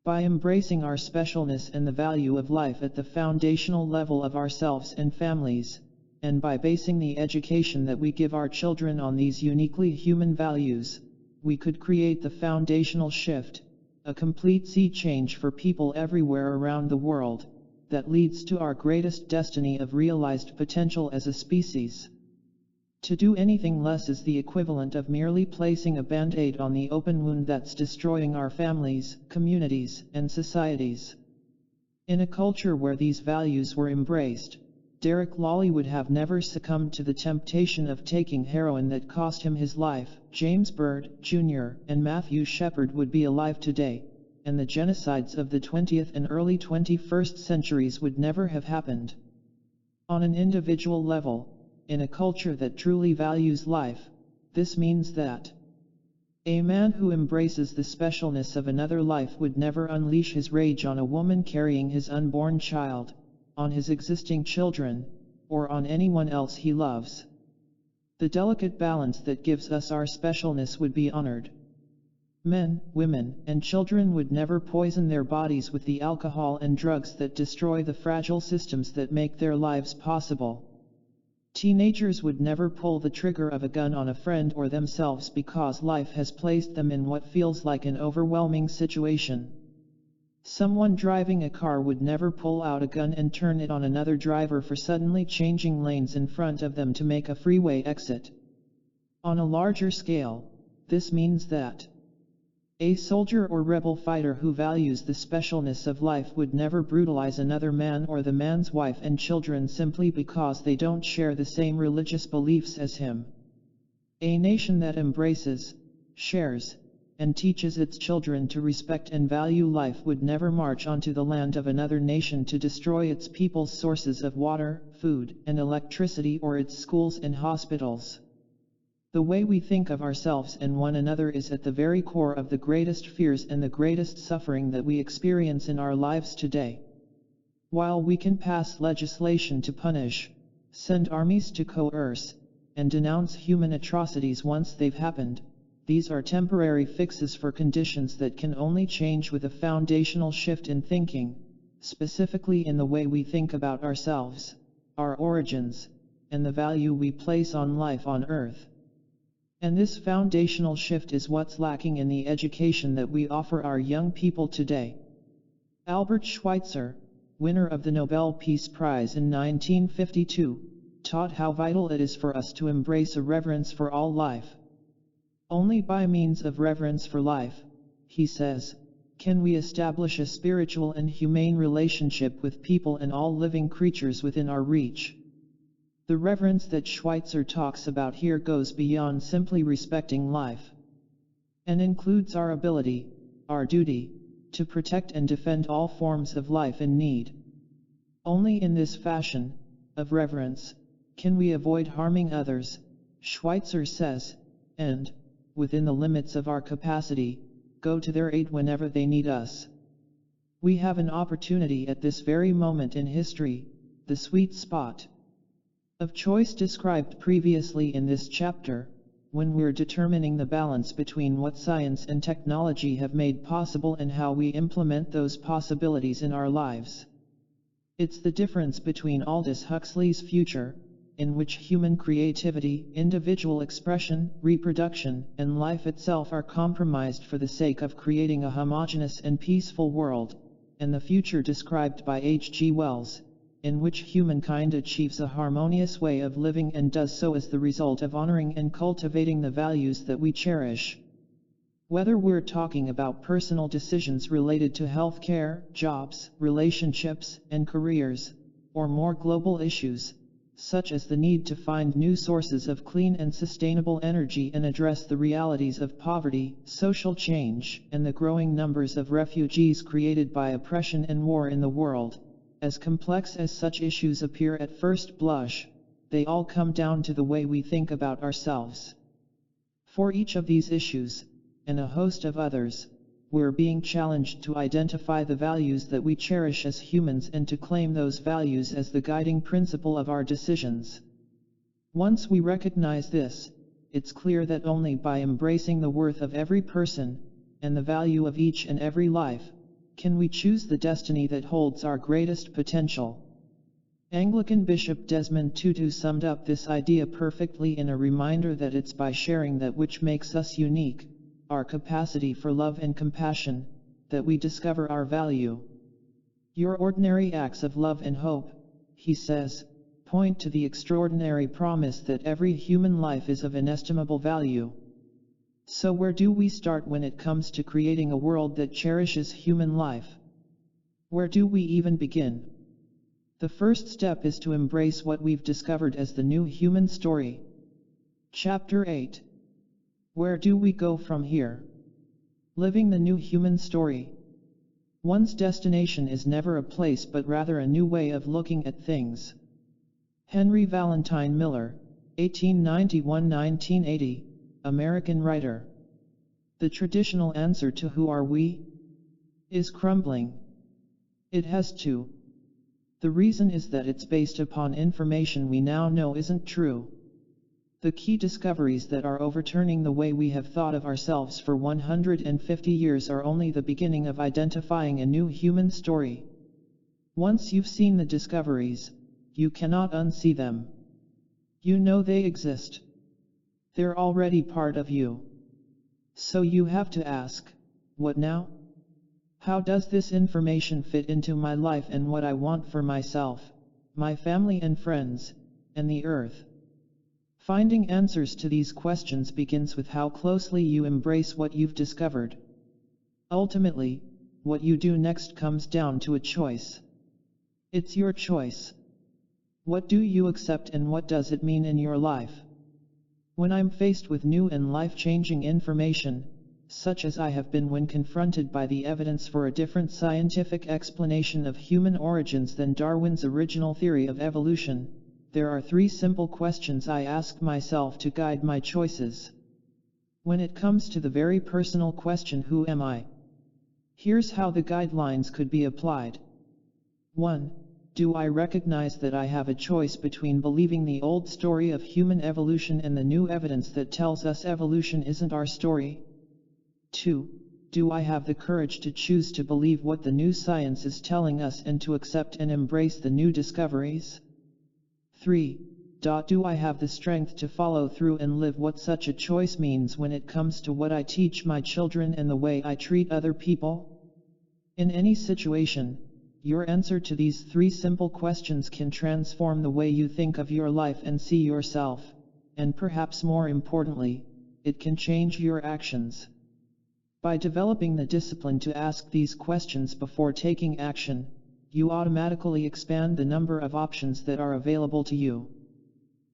By embracing our specialness and the value of life at the foundational level of ourselves and families, and by basing the education that we give our children on these uniquely human values, we could create the foundational shift, a complete sea change for people everywhere around the world, that leads to our greatest destiny of realized potential as a species. To do anything less is the equivalent of merely placing a band-aid on the open wound that's destroying our families, communities, and societies. In a culture where these values were embraced, Derek Lawley would have never succumbed to the temptation of taking heroin that cost him his life. James Byrd, Jr., and Matthew Shepard would be alive today, and the genocides of the 20th and early 21st centuries would never have happened. On an individual level, in a culture that truly values life, this means that a man who embraces the specialness of another life would never unleash his rage on a woman carrying his unborn child, on his existing children, or on anyone else he loves. The delicate balance that gives us our specialness would be honored. Men, women, and children would never poison their bodies with the alcohol and drugs that destroy the fragile systems that make their lives possible. Teenagers would never pull the trigger of a gun on a friend or themselves because life has placed them in what feels like an overwhelming situation. Someone driving a car would never pull out a gun and turn it on another driver for suddenly changing lanes in front of them to make a freeway exit. On a larger scale, this means that a soldier or rebel fighter who values the specialness of life would never brutalize another man or the man's wife and children simply because they don't share the same religious beliefs as him. A nation that embraces, shares, and teaches its children to respect and value life would never march onto the land of another nation to destroy its people's sources of water, food, and electricity or its schools and hospitals. The way we think of ourselves and one another is at the very core of the greatest fears and the greatest suffering that we experience in our lives today. While we can pass legislation to punish, send armies to coerce, and denounce human atrocities once they've happened, these are temporary fixes for conditions that can only change with a foundational shift in thinking, specifically in the way we think about ourselves, our origins, and the value we place on life on Earth. And this foundational shift is what's lacking in the education that we offer our young people today. Albert Schweitzer, winner of the Nobel Peace Prize in 1952, taught how vital it is for us to embrace a reverence for all life. Only by means of reverence for life, he says, can we establish a spiritual and humane relationship with people and all living creatures within our reach. The reverence that Schweitzer talks about here goes beyond simply respecting life, and includes our ability, our duty, to protect and defend all forms of life in need. Only in this fashion, of reverence, can we avoid harming others, Schweitzer says, and, within the limits of our capacity, go to their aid whenever they need us. We have an opportunity at this very moment in history, the sweet spot of choice described previously in this chapter, when we're determining the balance between what science and technology have made possible and how we implement those possibilities in our lives. It's the difference between Aldous Huxley's future, in which human creativity, individual expression, reproduction, and life itself are compromised for the sake of creating a homogeneous and peaceful world, and the future described by H.G. Wells, in which humankind achieves a harmonious way of living and does so as the result of honoring and cultivating the values that we cherish. Whether we're talking about personal decisions related to healthcare, jobs, relationships, and careers, or more global issues, such as the need to find new sources of clean and sustainable energy and address the realities of poverty, social change, and the growing numbers of refugees created by oppression and war in the world. As complex as such issues appear at first blush, they all come down to the way we think about ourselves. For each of these issues, and a host of others, we're being challenged to identify the values that we cherish as humans and to claim those values as the guiding principle of our decisions. Once we recognize this, it's clear that only by embracing the worth of every person, and the value of each and every life, can we choose the destiny that holds our greatest potential. Anglican Bishop Desmond Tutu summed up this idea perfectly in a reminder that it's by sharing that which makes us unique, our capacity for love and compassion, that we discover our value. Your ordinary acts of love and hope, he says, point to the extraordinary promise that every human life is of inestimable value. So where do we start when it comes to creating a world that cherishes human life? Where do we even begin? The first step is to embrace what we've discovered as the new human story. Chapter 8. Where do we go from here? Living the new human story. One's destination is never a place but rather a new way of looking at things. Henry Valentine Miller, 1891–1980, American writer. The traditional answer to who are we? Is crumbling. It has to. The reason is that it's based upon information we now know isn't true. The key discoveries that are overturning the way we have thought of ourselves for 150 years are only the beginning of identifying a new human story. Once you've seen the discoveries, you cannot unsee them. You know they exist. They're already part of you. So you have to ask, what now? How does this information fit into my life and what I want for myself, my family and friends, and the earth? Finding answers to these questions begins with how closely you embrace what you've discovered. Ultimately, what you do next comes down to a choice. It's your choice. What do you accept and what does it mean in your life? When I'm faced with new and life-changing information, such as I have been when confronted by the evidence for a different scientific explanation of human origins than Darwin's original theory of evolution, there are three simple questions I ask myself to guide my choices. When it comes to the very personal question, who am I? Here's how the guidelines could be applied. 1. Do I recognize that I have a choice between believing the old story of human evolution and the new evidence that tells us evolution isn't our story? 2. Do I have the courage to choose to believe what the new science is telling us and to accept and embrace the new discoveries? 3. Do I have the strength to follow through and live what such a choice means when it comes to what I teach my children and the way I treat other people? In any situation, your answer to these three simple questions can transform the way you think of your life and see yourself, and perhaps more importantly, it can change your actions. By developing the discipline to ask these questions before taking action, you automatically expand the number of options that are available to you.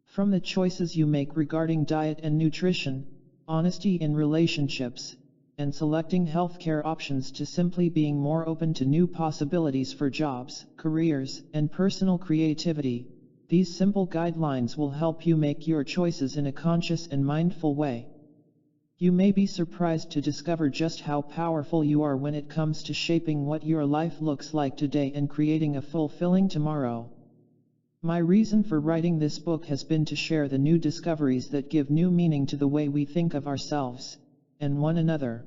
From the choices you make regarding diet and nutrition, honesty in relationships, and selecting healthcare options to simply being more open to new possibilities for jobs, careers, and personal creativity, these simple guidelines will help you make your choices in a conscious and mindful way. You may be surprised to discover just how powerful you are when it comes to shaping what your life looks like today and creating a fulfilling tomorrow. My reason for writing this book has been to share the new discoveries that give new meaning to the way we think of ourselves and one another.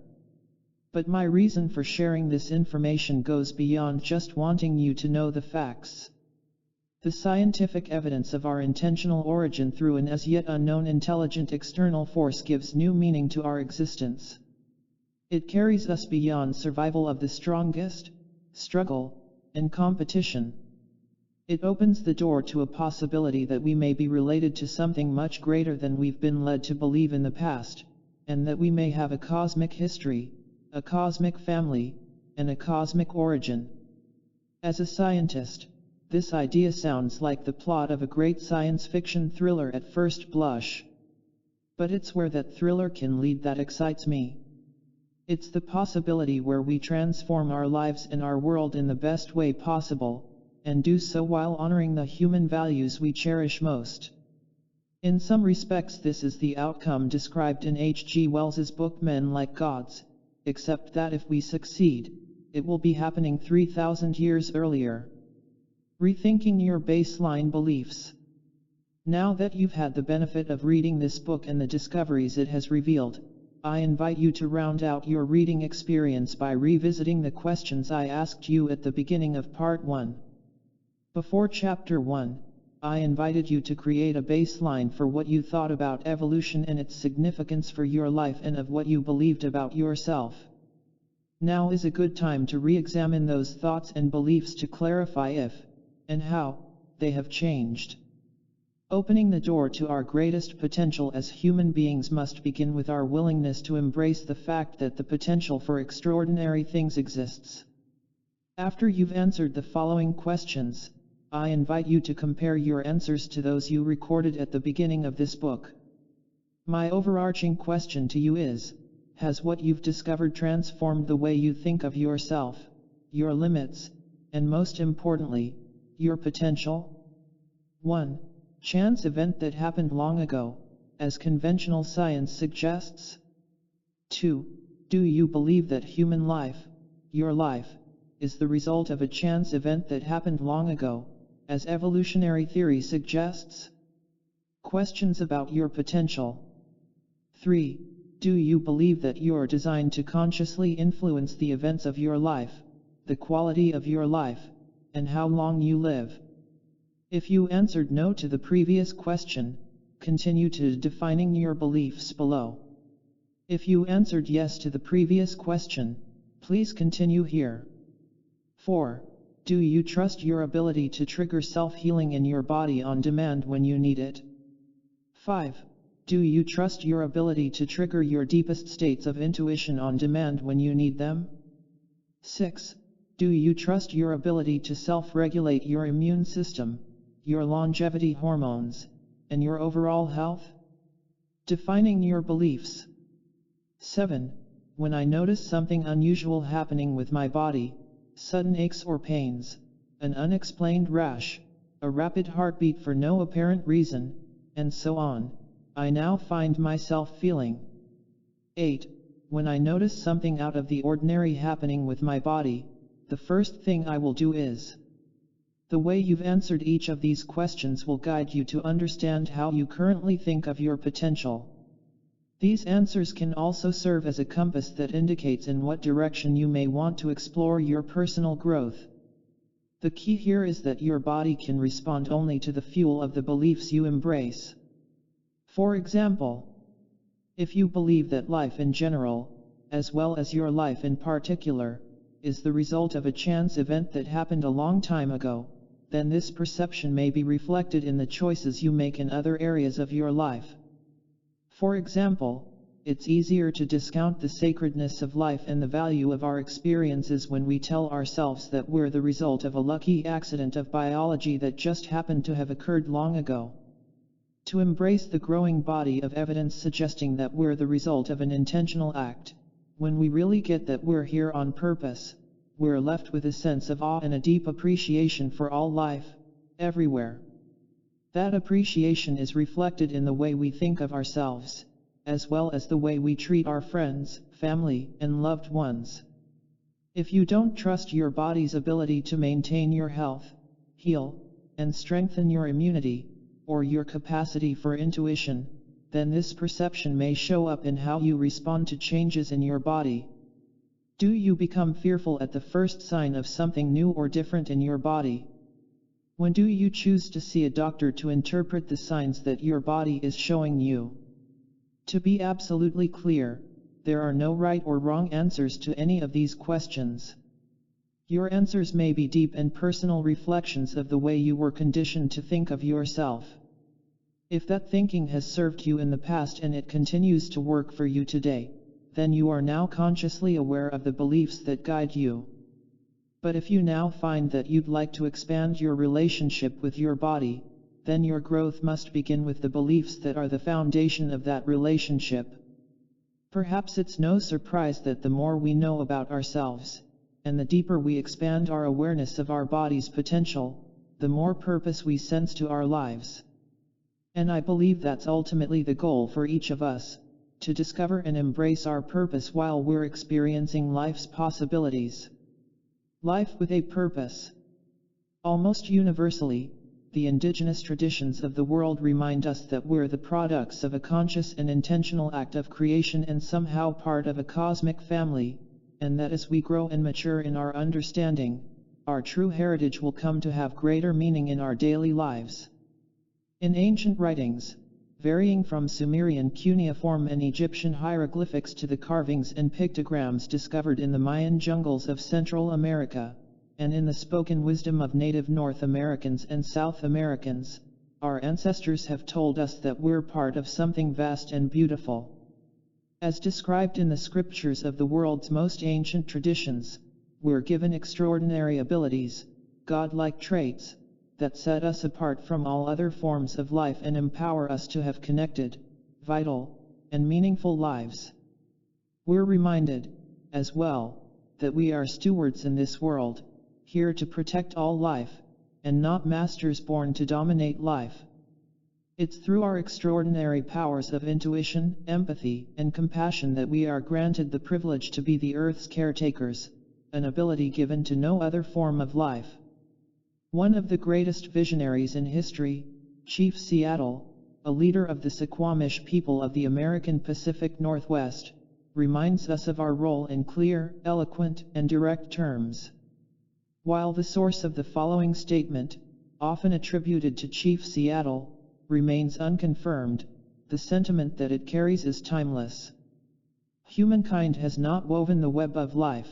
But my reason for sharing this information goes beyond just wanting you to know the facts. The scientific evidence of our intentional origin through an as yet unknown intelligent external force gives new meaning to our existence. It carries us beyond survival of the strongest, struggle, and competition. It opens the door to a possibility that we may be related to something much greater than we've been led to believe in the past, and that we may have a cosmic history, a cosmic family, and a cosmic origin. As a scientist, this idea sounds like the plot of a great science fiction thriller at first blush. But it's where that thriller can lead that excites me. It's the possibility where we transform our lives and our world in the best way possible, and do so while honoring the human values we cherish most. In some respects, this is the outcome described in H.G. Wells's book Men Like Gods, except that if we succeed, it will be happening 3,000 years earlier. Rethinking your baseline beliefs. Now that you've had the benefit of reading this book and the discoveries it has revealed, I invite you to round out your reading experience by revisiting the questions I asked you at the beginning of Part 1. Before Chapter 1, I invited you to create a baseline for what you thought about evolution and its significance for your life and of what you believed about yourself. Now is a good time to re-examine those thoughts and beliefs to clarify if, and how, they have changed. Opening the door to our greatest potential as human beings must begin with our willingness to embrace the fact that the potential for extraordinary things exists. After you've answered the following questions, I invite you to compare your answers to those you recorded at the beginning of this book. My overarching question to you is, has what you've discovered transformed the way you think of yourself, your limits, and most importantly, your potential? 1. Chance event that happened long ago, as conventional science suggests? 2. Do you believe that human life, your life, is the result of a chance event that happened long ago, as evolutionary theory suggests? Questions about your potential. 3. Do you believe that you're designed to consciously influence the events of your life, the quality of your life, and how long you live? If you answered no to the previous question, continue to defining your beliefs below. If you answered yes to the previous question, please continue here. 4. Do you trust your ability to trigger self-healing in your body on demand when you need it? 5. Do you trust your ability to trigger your deepest states of intuition on demand when you need them? 6. Do you trust your ability to self-regulate your immune system, your longevity hormones, and your overall health? Defining your beliefs. 7. When I notice something unusual happening with my body, sudden aches or pains, an unexplained rash, a rapid heartbeat for no apparent reason, and so on, I now find myself feeling. 8. When I notice something out of the ordinary happening with my body, the first thing I will do is. The way you've answered each of these questions will guide you to understand how you currently think of your potential. These answers can also serve as a compass that indicates in what direction you may want to explore your personal growth. The key here is that your body can respond only to the fuel of the beliefs you embrace. For example, if you believe that life in general, as well as your life in particular, is the result of a chance event that happened a long time ago, then this perception may be reflected in the choices you make in other areas of your life. For example, it's easier to discount the sacredness of life and the value of our experiences when we tell ourselves that we're the result of a lucky accident of biology that just happened to have occurred long ago. To embrace the growing body of evidence suggesting that we're the result of an intentional act, when we really get that we're here on purpose, we're left with a sense of awe and a deep appreciation for all life, everywhere. That appreciation is reflected in the way we think of ourselves, as well as the way we treat our friends, family, and loved ones. If you don't trust your body's ability to maintain your health, heal, and strengthen your immunity, or your capacity for intuition, then this perception may show up in how you respond to changes in your body. Do you become fearful at the first sign of something new or different in your body? When do you choose to see a doctor to interpret the signs that your body is showing you? To be absolutely clear, there are no right or wrong answers to any of these questions. Your answers may be deep and personal reflections of the way you were conditioned to think of yourself. If that thinking has served you in the past and it continues to work for you today, then you are now consciously aware of the beliefs that guide you. But if you now find that you'd like to expand your relationship with your body, then your growth must begin with the beliefs that are the foundation of that relationship. Perhaps it's no surprise that the more we know about ourselves, and the deeper we expand our awareness of our body's potential, the more purpose we sense to our lives. And I believe that's ultimately the goal for each of us, to discover and embrace our purpose while we're experiencing life's possibilities. Life with a purpose. Almost universally, the indigenous traditions of the world remind us that we're the products of a conscious and intentional act of creation and somehow part of a cosmic family, and that as we grow and mature in our understanding, our true heritage will come to have greater meaning in our daily lives. In ancient writings, varying from Sumerian cuneiform and Egyptian hieroglyphics to the carvings and pictograms discovered in the Mayan jungles of Central America, and in the spoken wisdom of native North Americans and South Americans, our ancestors have told us that we're part of something vast and beautiful. As described in the scriptures of the world's most ancient traditions, we're given extraordinary abilities, godlike traits, that set us apart from all other forms of life and empower us to have connected, vital, and meaningful lives. We're reminded, as well, that we are stewards in this world, here to protect all life, and not masters born to dominate life. It's through our extraordinary powers of intuition, empathy, and compassion that we are granted the privilege to be the Earth's caretakers, an ability given to no other form of life. One of the greatest visionaries in history, Chief Seattle, a leader of the Suquamish people of the American Pacific Northwest, reminds us of our role in clear, eloquent, and direct terms. While the source of the following statement, often attributed to Chief Seattle, remains unconfirmed, the sentiment that it carries is timeless. Humankind has not woven the web of life.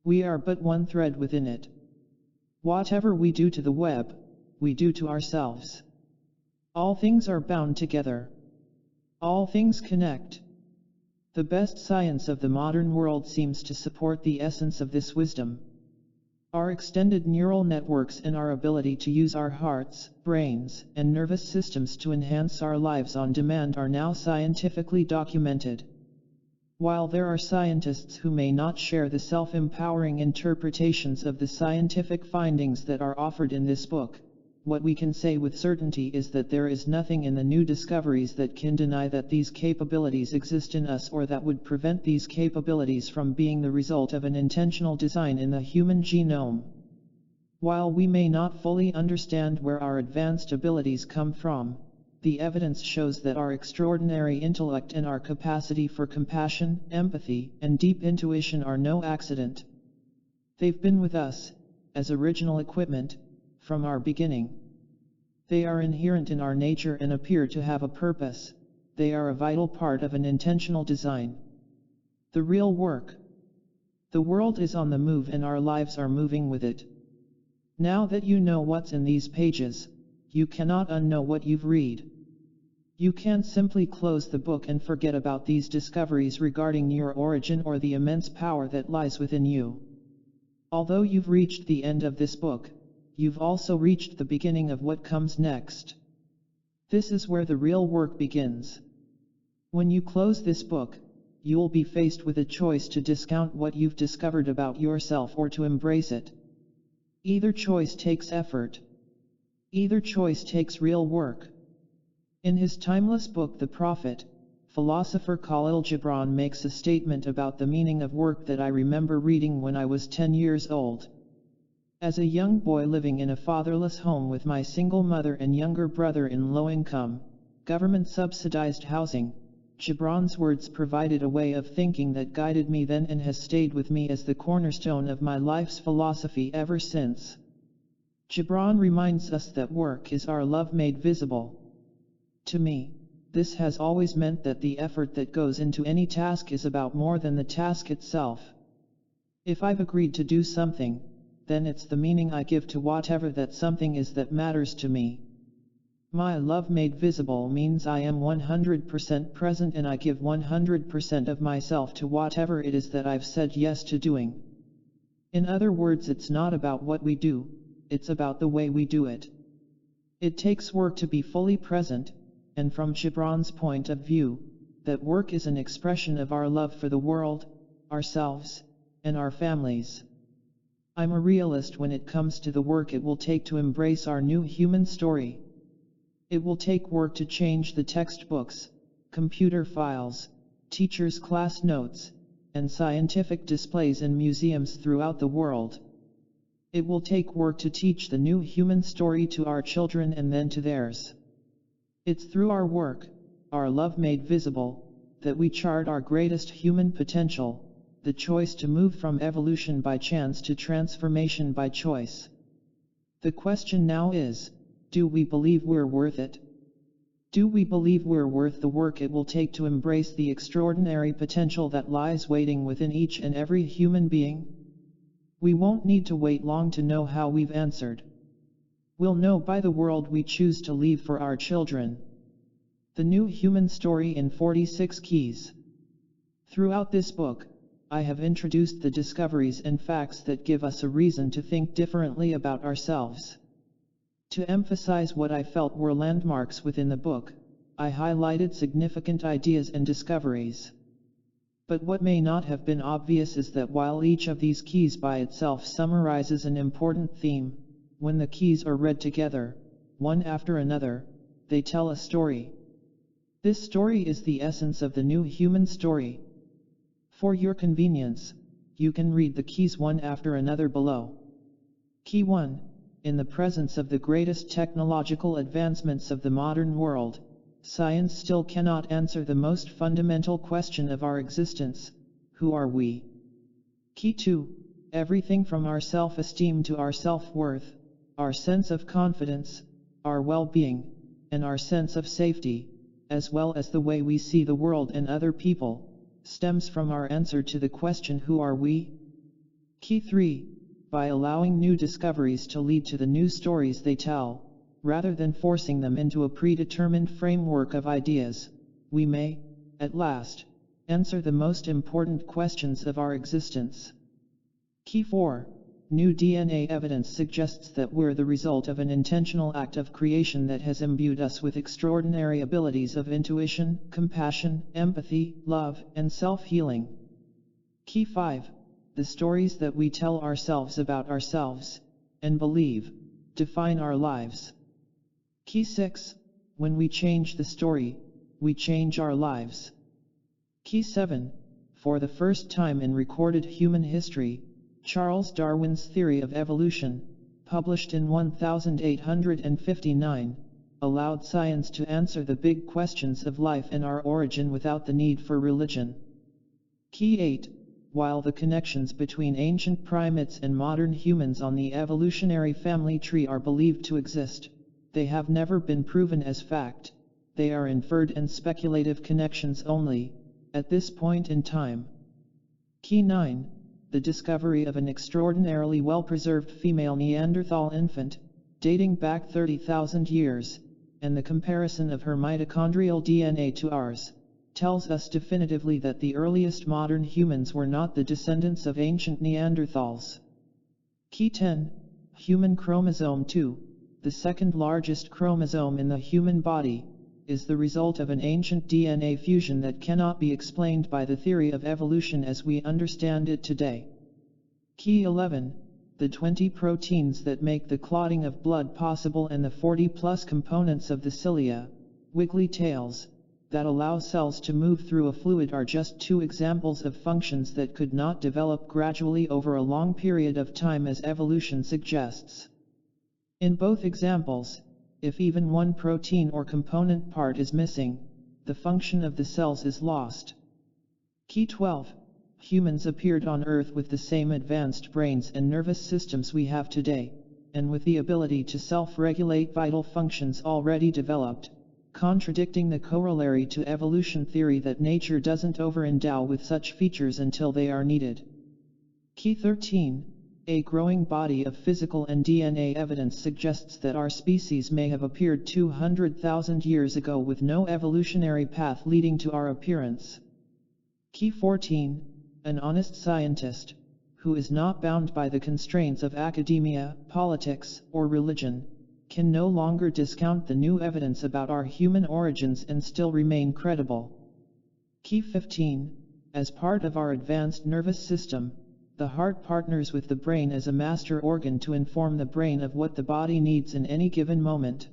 We are but one thread within it. Whatever we do to the web, we do to ourselves. All things are bound together. All things connect. The best science of the modern world seems to support the essence of this wisdom. Our extended neural networks and our ability to use our hearts, brains, and nervous systems to enhance our lives on demand are now scientifically documented. While there are scientists who may not share the self-empowering interpretations of the scientific findings that are offered in this book, what we can say with certainty is that there is nothing in the new discoveries that can deny that these capabilities exist in us or that would prevent these capabilities from being the result of an intentional design in the human genome. While we may not fully understand where our advanced abilities come from, the evidence shows that our extraordinary intellect and our capacity for compassion, empathy, and deep intuition are no accident. They've been with us, as original equipment, from our beginning. They are inherent in our nature and appear to have a purpose. They are a vital part of an intentional design. The real work. The world is on the move and our lives are moving with it. Now that you know what's in these pages, you cannot unknow what you've read. You can't simply close the book and forget about these discoveries regarding your origin or the immense power that lies within you. Although you've reached the end of this book, you've also reached the beginning of what comes next. This is where the real work begins. When you close this book, you'll be faced with a choice to discount what you've discovered about yourself or to embrace it. Either choice takes effort. Either choice takes real work. In his timeless book The Prophet, philosopher Khalil Gibran makes a statement about the meaning of work that I remember reading when I was 10 years old. As a young boy living in a fatherless home with my single mother and younger brother in low-income, government-subsidized housing, Gibran's words provided a way of thinking that guided me then and has stayed with me as the cornerstone of my life's philosophy ever since. Gibran reminds us that work is our love made visible. To me, this has always meant that the effort that goes into any task is about more than the task itself. If I've agreed to do something, then it's the meaning I give to whatever that something is that matters to me. My love made visible means I am 100% present and I give 100% of myself to whatever it is that I've said yes to doing. In other words, it's not about what we do, it's about the way we do it. It takes work to be fully present, and from Gibran's point of view, that work is an expression of our love for the world, ourselves, and our families. I'm a realist when it comes to the work it will take to embrace our new human story. It will take work to change the textbooks, computer files, teachers' class notes, and scientific displays in museums throughout the world. It will take work to teach the new human story to our children and then to theirs. It's through our work, our love made visible, that we chart our greatest human potential, the choice to move from evolution by chance to transformation by choice. The question now is, do we believe we're worth it? Do we believe we're worth the work it will take to embrace the extraordinary potential that lies waiting within each and every human being? We won't need to wait long to know how we've answered. We'll know by the world we choose to leave for our children. The New Human Story in 46 Keys. Throughout this book, I have introduced the discoveries and facts that give us a reason to think differently about ourselves. To emphasize what I felt were landmarks within the book, I highlighted significant ideas and discoveries. But what may not have been obvious is that while each of these keys by itself summarizes an important theme, when the keys are read together, one after another, they tell a story. This story is the essence of the new human story. For your convenience, you can read the keys one after another below. Key 1. In the presence of the greatest technological advancements of the modern world, science still cannot answer the most fundamental question of our existence: who are we? Key 2. Everything from our self-esteem to our self-worth, our sense of confidence, our well-being, and our sense of safety, as well as the way we see the world and other people, stems from our answer to the question, who are we? Key 3. By allowing new discoveries to lead to the new stories they tell, rather than forcing them into a predetermined framework of ideas, we may, at last, answer the most important questions of our existence. Key 4. New DNA evidence suggests that we're the result of an intentional act of creation that has imbued us with extraordinary abilities of intuition, compassion, empathy, love, and self-healing. Key 5. The stories that we tell ourselves about ourselves, and believe, define our lives. Key 6. When we change the story, we change our lives. Key 7. For the first time in recorded human history, Charles Darwin's theory of evolution, published in 1859, allowed science to answer the big questions of life and our origin without the need for religion. Key 8. While the connections between ancient primates and modern humans on the evolutionary family tree are believed to exist, they have never been proven as fact. They are inferred and speculative connections only, at this point in time. Key 9. The discovery of an extraordinarily well-preserved female Neanderthal infant, dating back 30,000 years, and the comparison of her mitochondrial DNA to ours, tells us definitively that the earliest modern humans were not the descendants of ancient Neanderthals. Key 10. Human chromosome 2, the second largest chromosome in the human body, is the result of an ancient DNA fusion that cannot be explained by the theory of evolution as we understand it today. Key 11. The 20 proteins that make the clotting of blood possible and the 40+ components of the cilia, wiggly tails, that allow cells to move through a fluid are just two examples of functions that could not develop gradually over a long period of time as evolution suggests. In both examples, if even one protein or component part is missing, the function of the cells is lost. Key 12. Humans appeared on Earth with the same advanced brains and nervous systems we have today, and with the ability to self-regulate vital functions already developed, contradicting the corollary to evolution theory that nature doesn't over-endow with such features until they are needed. Key 13. A growing body of physical and DNA evidence suggests that our species may have appeared 200,000 years ago with no evolutionary path leading to our appearance. Key 14. An honest scientist, who is not bound by the constraints of academia, politics, or religion, can no longer discount the new evidence about our human origins and still remain credible. Key 15. As part of our advanced nervous system, the heart partners with the brain as a master organ to inform the brain of what the body needs in any given moment.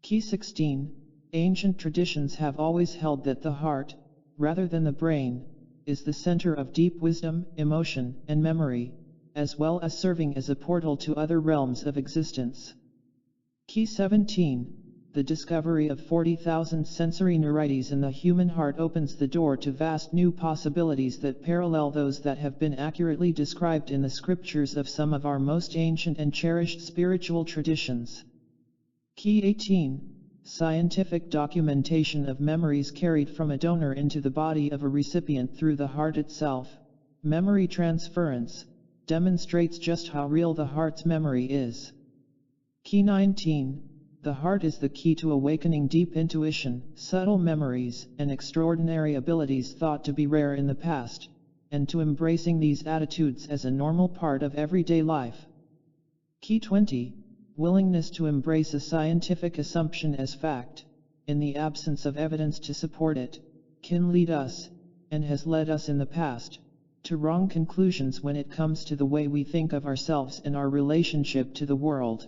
Key 16. Ancient traditions have always held that the heart, rather than the brain, is the center of deep wisdom, emotion, and memory, as well as serving as a portal to other realms of existence. Key 17. The discovery of 40,000 sensory neurites in the human heart opens the door to vast new possibilities that parallel those that have been accurately described in the scriptures of some of our most ancient and cherished spiritual traditions. Key 18. Scientific documentation of memories carried from a donor into the body of a recipient through the heart itself, memory transference, demonstrates just how real the heart's memory is. Key 19. The heart is the key to awakening deep intuition, subtle memories, and extraordinary abilities thought to be rare in the past, and to embracing these attitudes as a normal part of everyday life. Key 20. Willingness to embrace a scientific assumption as fact, in the absence of evidence to support it, can lead us, and has led us in the past, to wrong conclusions when it comes to the way we think of ourselves and our relationship to the world.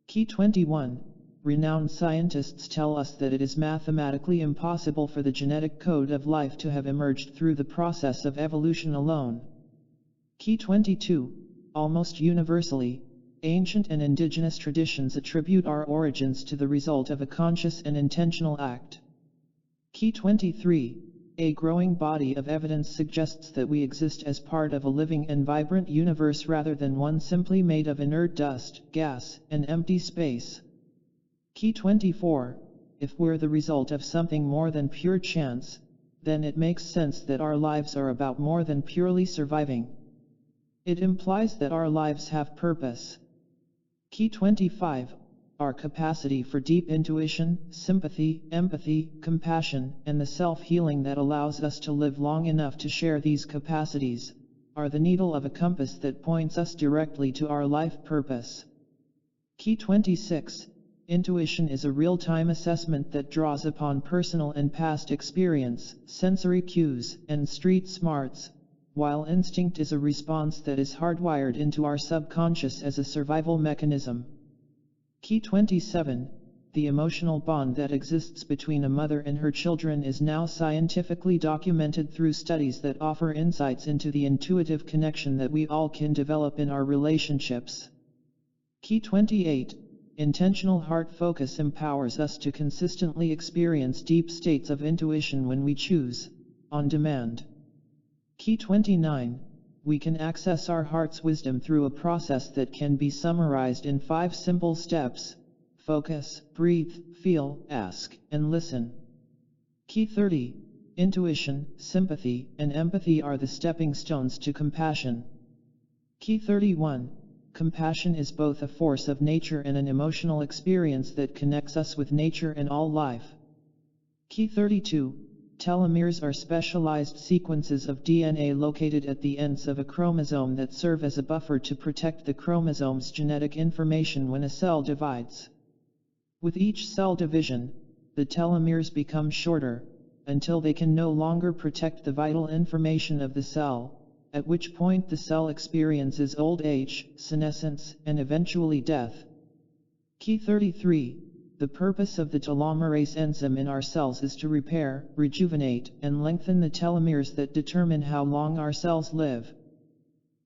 Key 21. Renowned scientists tell us that it is mathematically impossible for the genetic code of life to have emerged through the process of evolution alone. Key 22. Almost universally, ancient and indigenous traditions attribute our origins to the result of a conscious and intentional act. Key 23. A growing body of evidence suggests that we exist as part of a living and vibrant universe rather than one simply made of inert dust, gas, and empty space. Key 24. If we're the result of something more than pure chance, then it makes sense that our lives are about more than purely surviving. It implies that our lives have purpose. Key 25. Our capacity for deep intuition, sympathy, empathy, compassion, and the self-healing that allows us to live long enough to share these capacities, are the needle of a compass that points us directly to our life purpose. Key 26. Intuition is a real-time assessment that draws upon personal and past experience, sensory cues, and street smarts, while instinct is a response that is hardwired into our subconscious as a survival mechanism. Key 27. The emotional bond that exists between a mother and her children is now scientifically documented through studies that offer insights into the intuitive connection that we all can develop in our relationships. Key 28. Intentional heart focus empowers us to consistently experience deep states of intuition when we choose, on demand. Key 29. We can access our heart's wisdom through a process that can be summarized in 5 simple steps: focus, breathe, feel, ask, and listen. Key 30. Intuition, sympathy, and empathy are the stepping stones to compassion. Key 31. Compassion is both a force of nature and an emotional experience that connects us with nature and all life. Key 32. Telomeres are specialized sequences of DNA located at the ends of a chromosome that serve as a buffer to protect the chromosome's genetic information when a cell divides. With each cell division, the telomeres become shorter, until they can no longer protect the vital information of the cell, at which point the cell experiences old age, senescence, and eventually death. Key 33. The purpose of the telomerase enzyme in our cells is to repair, rejuvenate, and lengthen the telomeres that determine how long our cells live.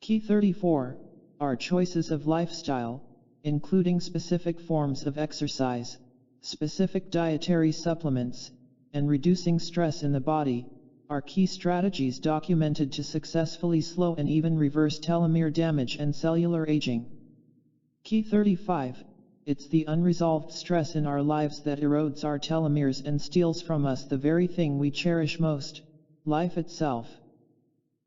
Key 34. Our choices of lifestyle, including specific forms of exercise, specific dietary supplements, and reducing stress in the body, are key strategies documented to successfully slow and even reverse telomere damage and cellular aging. Key 35. It's the unresolved stress in our lives that erodes our telomeres and steals from us the very thing we cherish most, life itself.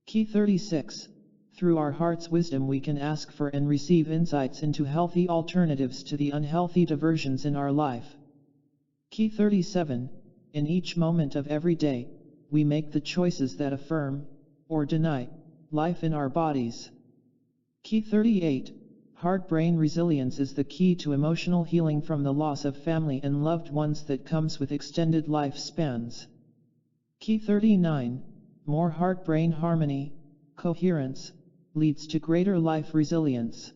Key 36. Through our heart's wisdom we can ask for and receive insights into healthy alternatives to the unhealthy diversions in our life. Key 37. In each moment of every day, we make the choices that affirm, or deny, life in our bodies. Key 38. Heart-brain resilience is the key to emotional healing from the loss of family and loved ones that comes with extended lifespans. Key 39. More heart-brain harmony, coherence, leads to greater life resilience.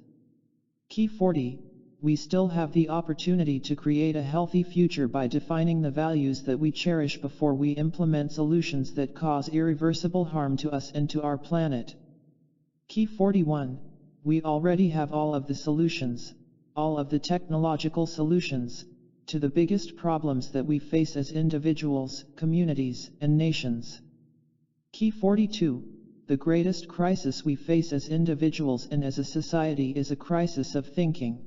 Key 40. We still have the opportunity to create a healthy future by defining the values that we cherish before we implement solutions that cause irreversible harm to us and to our planet. Key 41. We already have all of the solutions, all of the technological solutions, to the biggest problems that we face as individuals, communities, and nations. Key 42. The greatest crisis we face as individuals and as a society is a crisis of thinking.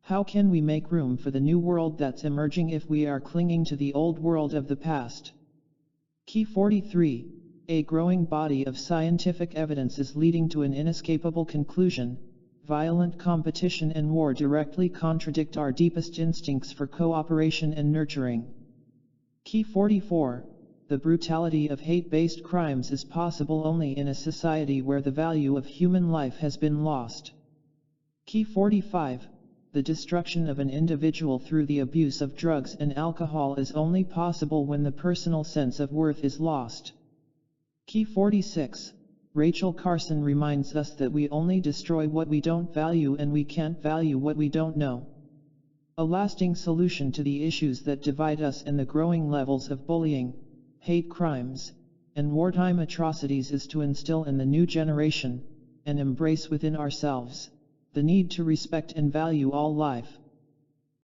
How can we make room for the new world that's emerging if we are clinging to the old world of the past? Key 43. A growing body of scientific evidence is leading to an inescapable conclusion. Violent competition and war directly contradict our deepest instincts for cooperation and nurturing. Key 44. The brutality of hate-based crimes is possible only in a society where the value of human life has been lost. Key 45. The destruction of an individual through the abuse of drugs and alcohol is only possible when the personal sense of worth is lost. Key 46. Rachel Carson reminds us that we only destroy what we don't value and we can't value what we don't know. A lasting solution to the issues that divide us and the growing levels of bullying, hate crimes, and wartime atrocities is to instill in the new generation, and embrace within ourselves, the need to respect and value all life.